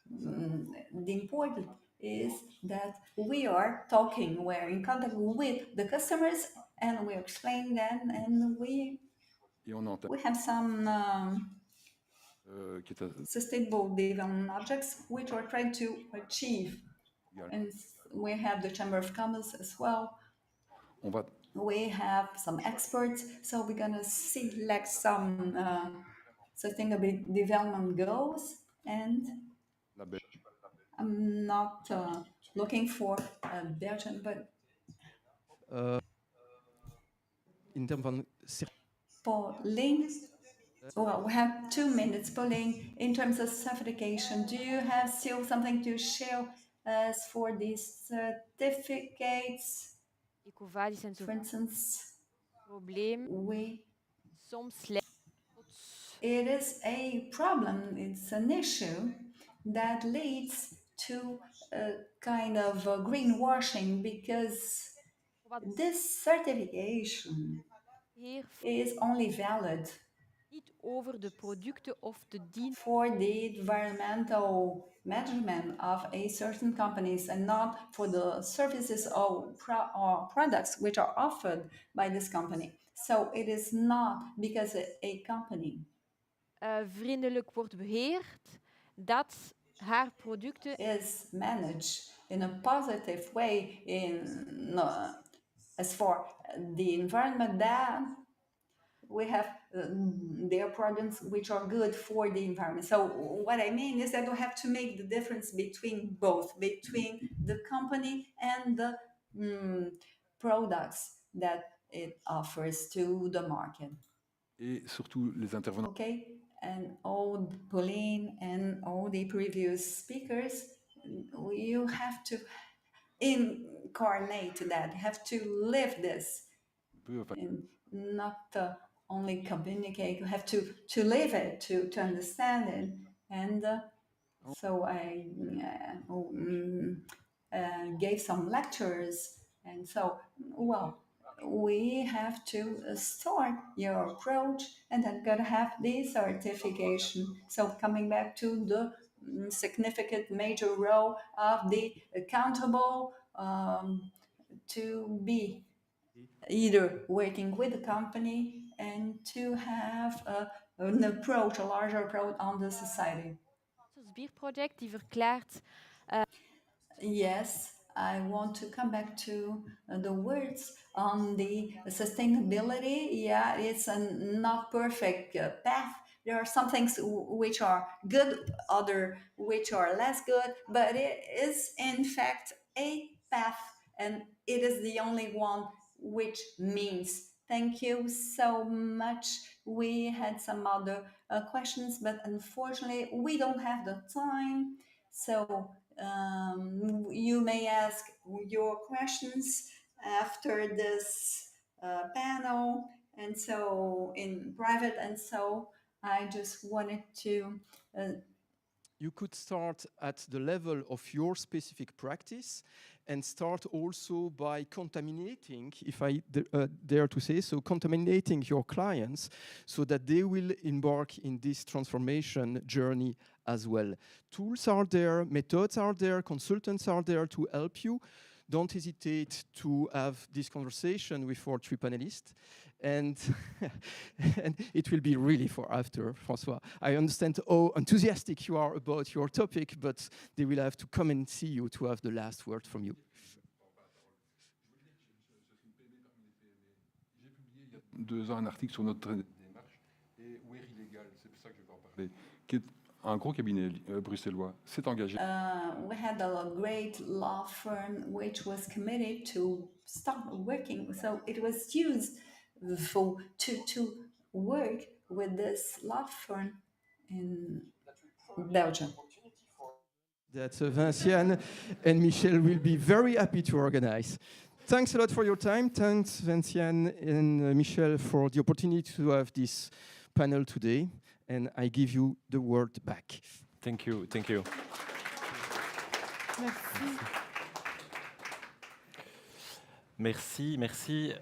The important is that we are talking, we're in contact with the customers and we explain them, and we have some sustainable development objects which we're trying to achieve. And we have the Chamber of Commerce as well. We have some experts, so we're gonna select some sustainable development goals, and I'm not looking for Belgium, but in terms of Pauline, well, we have 2 minutes. Pauline, in terms of certification, do you have still something to share as for these certificates? For instance, it is a problem, it's an issue that leads to a kind of greenwashing, because this certification is only valid for the environmental management of a certain companies and not for the services or products which are offered by this company. So it is not because a company vriendelijk wordt beheerd, dat haar producten is managed in a positive way in as for the environment, that we have their products which are good for the environment. So what I mean is that we have to make the difference between both, between the company and the products that it offers to the market. Et surtout les intervenants. Okay, and all Pauline and all the previous speakers, you have to incarnate that, have to live this, and not only communicate. You have to live it, to understand it. And so I gave some lectures, and so, well, we have to start your approach and then gotta have the certification. So coming back to the significant major role of the accountable to be either working with the company and to have an approach, a larger approach on the society. Bierproject die verklaart. Yes, I want to come back to the words on the sustainability. Yeah, it's a not perfect path. There are some things which are good, other which are less good, but it is in fact a path, and it is the only one which means. Thank you so much. We had some other questions, but unfortunately we don't have the time. So you may ask your questions after this panel, and so in private, and so I just wanted to you could start at the level of your specific practice and start also by contaminating, if I dare to say so, contaminating your clients so that they will embark in this transformation journey as well. Tools are there, methods are there, consultants are there to help you. Don't hesitate to have this conversation with our three panelists. And, and it will be really for after, François. I understand how enthusiastic you are about your topic, but they will have to come and see you to have the last word from you. J'ai publié il y a 2 ans un article sur notre démarche et We're Illegal, c'est pour ça que je vais en parler, qui est un gros cabinet bruxellois, s'est engagé. We had a great law firm which was committed to stop working, so it was used to work with this law firm in Belgium. That Vinciane and Michel will be very happy to organize. Thanks a lot for your time. Thanks, Vinciane and Michel, for the opportunity to have this panel today. And I give you the word back. Thank you. Thank you. Merci. Merci, merci.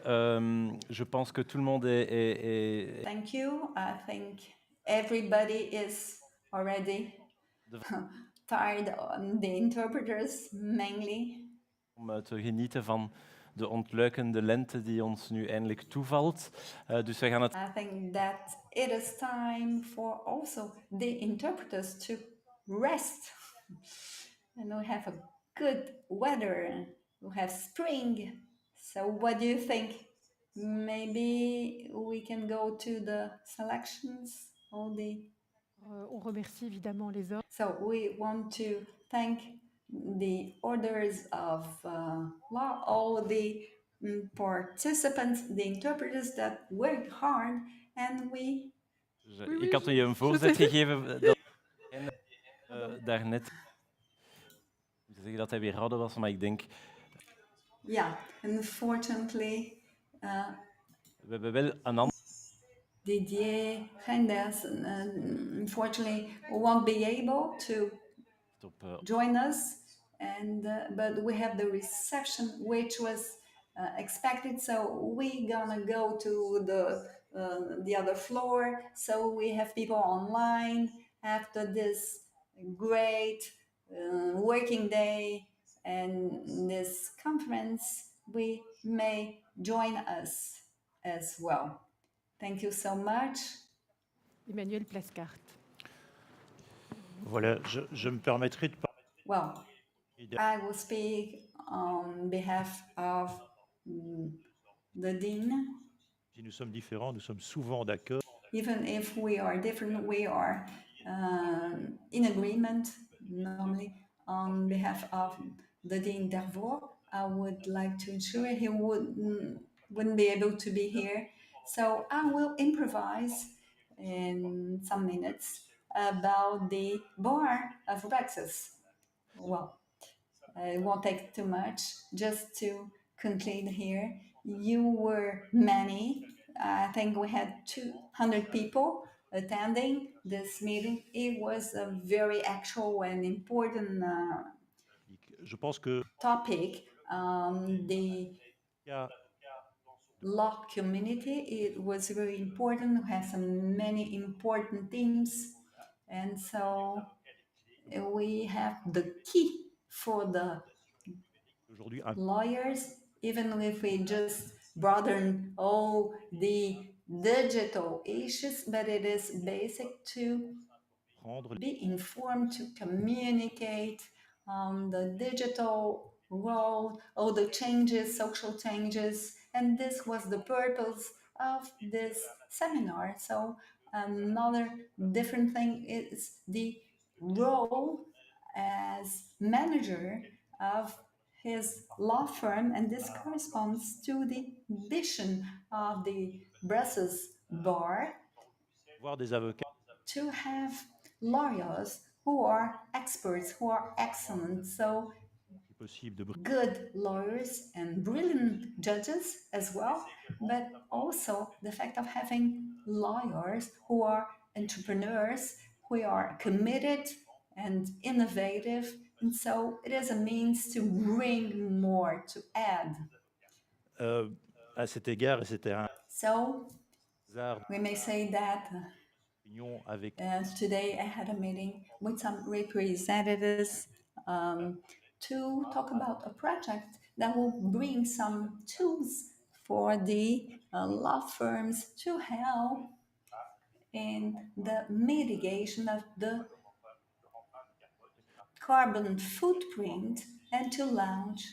Je pense que tout le monde est... Thank you. I think everybody is already tired on the interpreters, mainly. Om te genieten van de ontluikende lente die ons nu eindelijk toevalt. Dus we gaan het... I think that it is time for also the interpreters to rest. And we have a good weather. We have spring. So what do you think? Maybe we can go to the selections, all the... On remercie évidemment les ordres. So we want to thank the orders of law, all the participants, the interpreters that worked hard, and we... Ik had je een voorzet gegeven dat daarnet... Ik moet zeggen dat hij weer houden was, maar ik denk... Yeah, unfortunately... we hebben wel een ander... Didier Reinders, unfortunately, won't be able to join us, and but we have the reception which was expected, so we're gonna go to the other floor, so we have people online after this great working day and this conference. We may join us as well. Thank you so much. Emmanuel Plascart. Voilà, je me permettrai de parler. Well, I will speak on behalf of the Dean. Si nous sommes différents, nous sommes souvent d'accord. Even if we are different, we are in agreement normally. On behalf of the Dean Darvaux, I would like to ensure he wouldn't be able to be here. So I will improvise in some minutes about the bar of Praxis. Well, it won't take too much. Just to conclude here, you were many. I think we had 200 people attending this meeting. It was a very actual and important Je pense que topic. law community. It was very important. We have some many important themes, and so we have the key for the lawyers, even if we just broaden all the digital issues, but it is basic to be informed, to communicate the digital role, all the changes, social changes, and this was the purpose of this seminar. So another different thing is the role as manager of his law firm, and this corresponds to the vision of the Brussels Bar to have lawyers who are experts, who are excellent. So good lawyers and brilliant judges as well, but also the fact of having lawyers who are entrepreneurs, who are committed and innovative. And so it is a means to bring more, to add. À cet égard, c'était un So hasard we may say that avec today I had a meeting with some representatives to talk about a project that will bring some tools for the law firms to help in the mitigation of the carbon footprint and to launch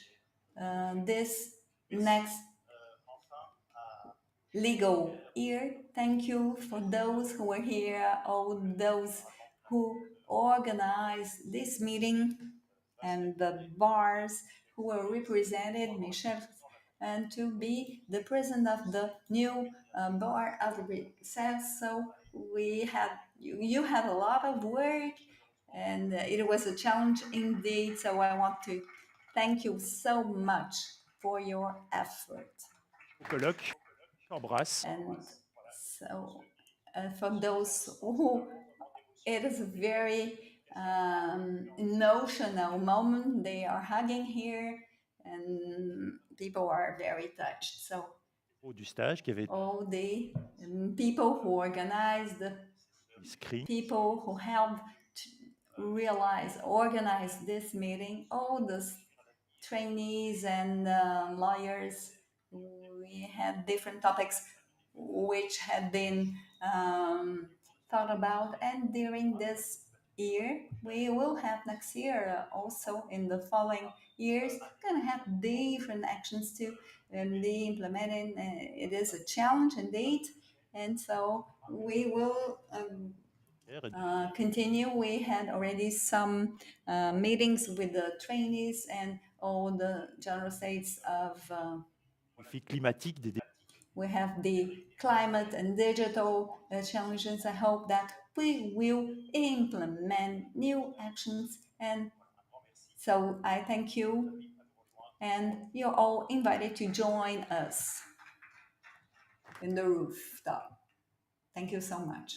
this next legal year. Thank you for those who were here, all those who organized this meeting and the bars who were represented, Michel, and to be the president of the new bar of Brussels. So we had, you had a lot of work, and it was a challenge indeed. So I want to thank you so much for your effort. colloque. J'embrasse. And so for those who, it is a very emotional moment. They are hugging here and people are very touched. So Du stage qui avait all the people who organized, the people who helped to organize this meeting, all the trainees and lawyers, we had different topics which had been thought about, and during this year we will have next year also in the following years gonna have different actions to be implemented. It is a challenge indeed, and so we will continue. We had already some meetings with the trainees and all the general states of climatique des we have the climate and digital challenges. I hope that we will implement new actions. And so I thank you, and you're all invited to join us in the rooftop. Thank you so much.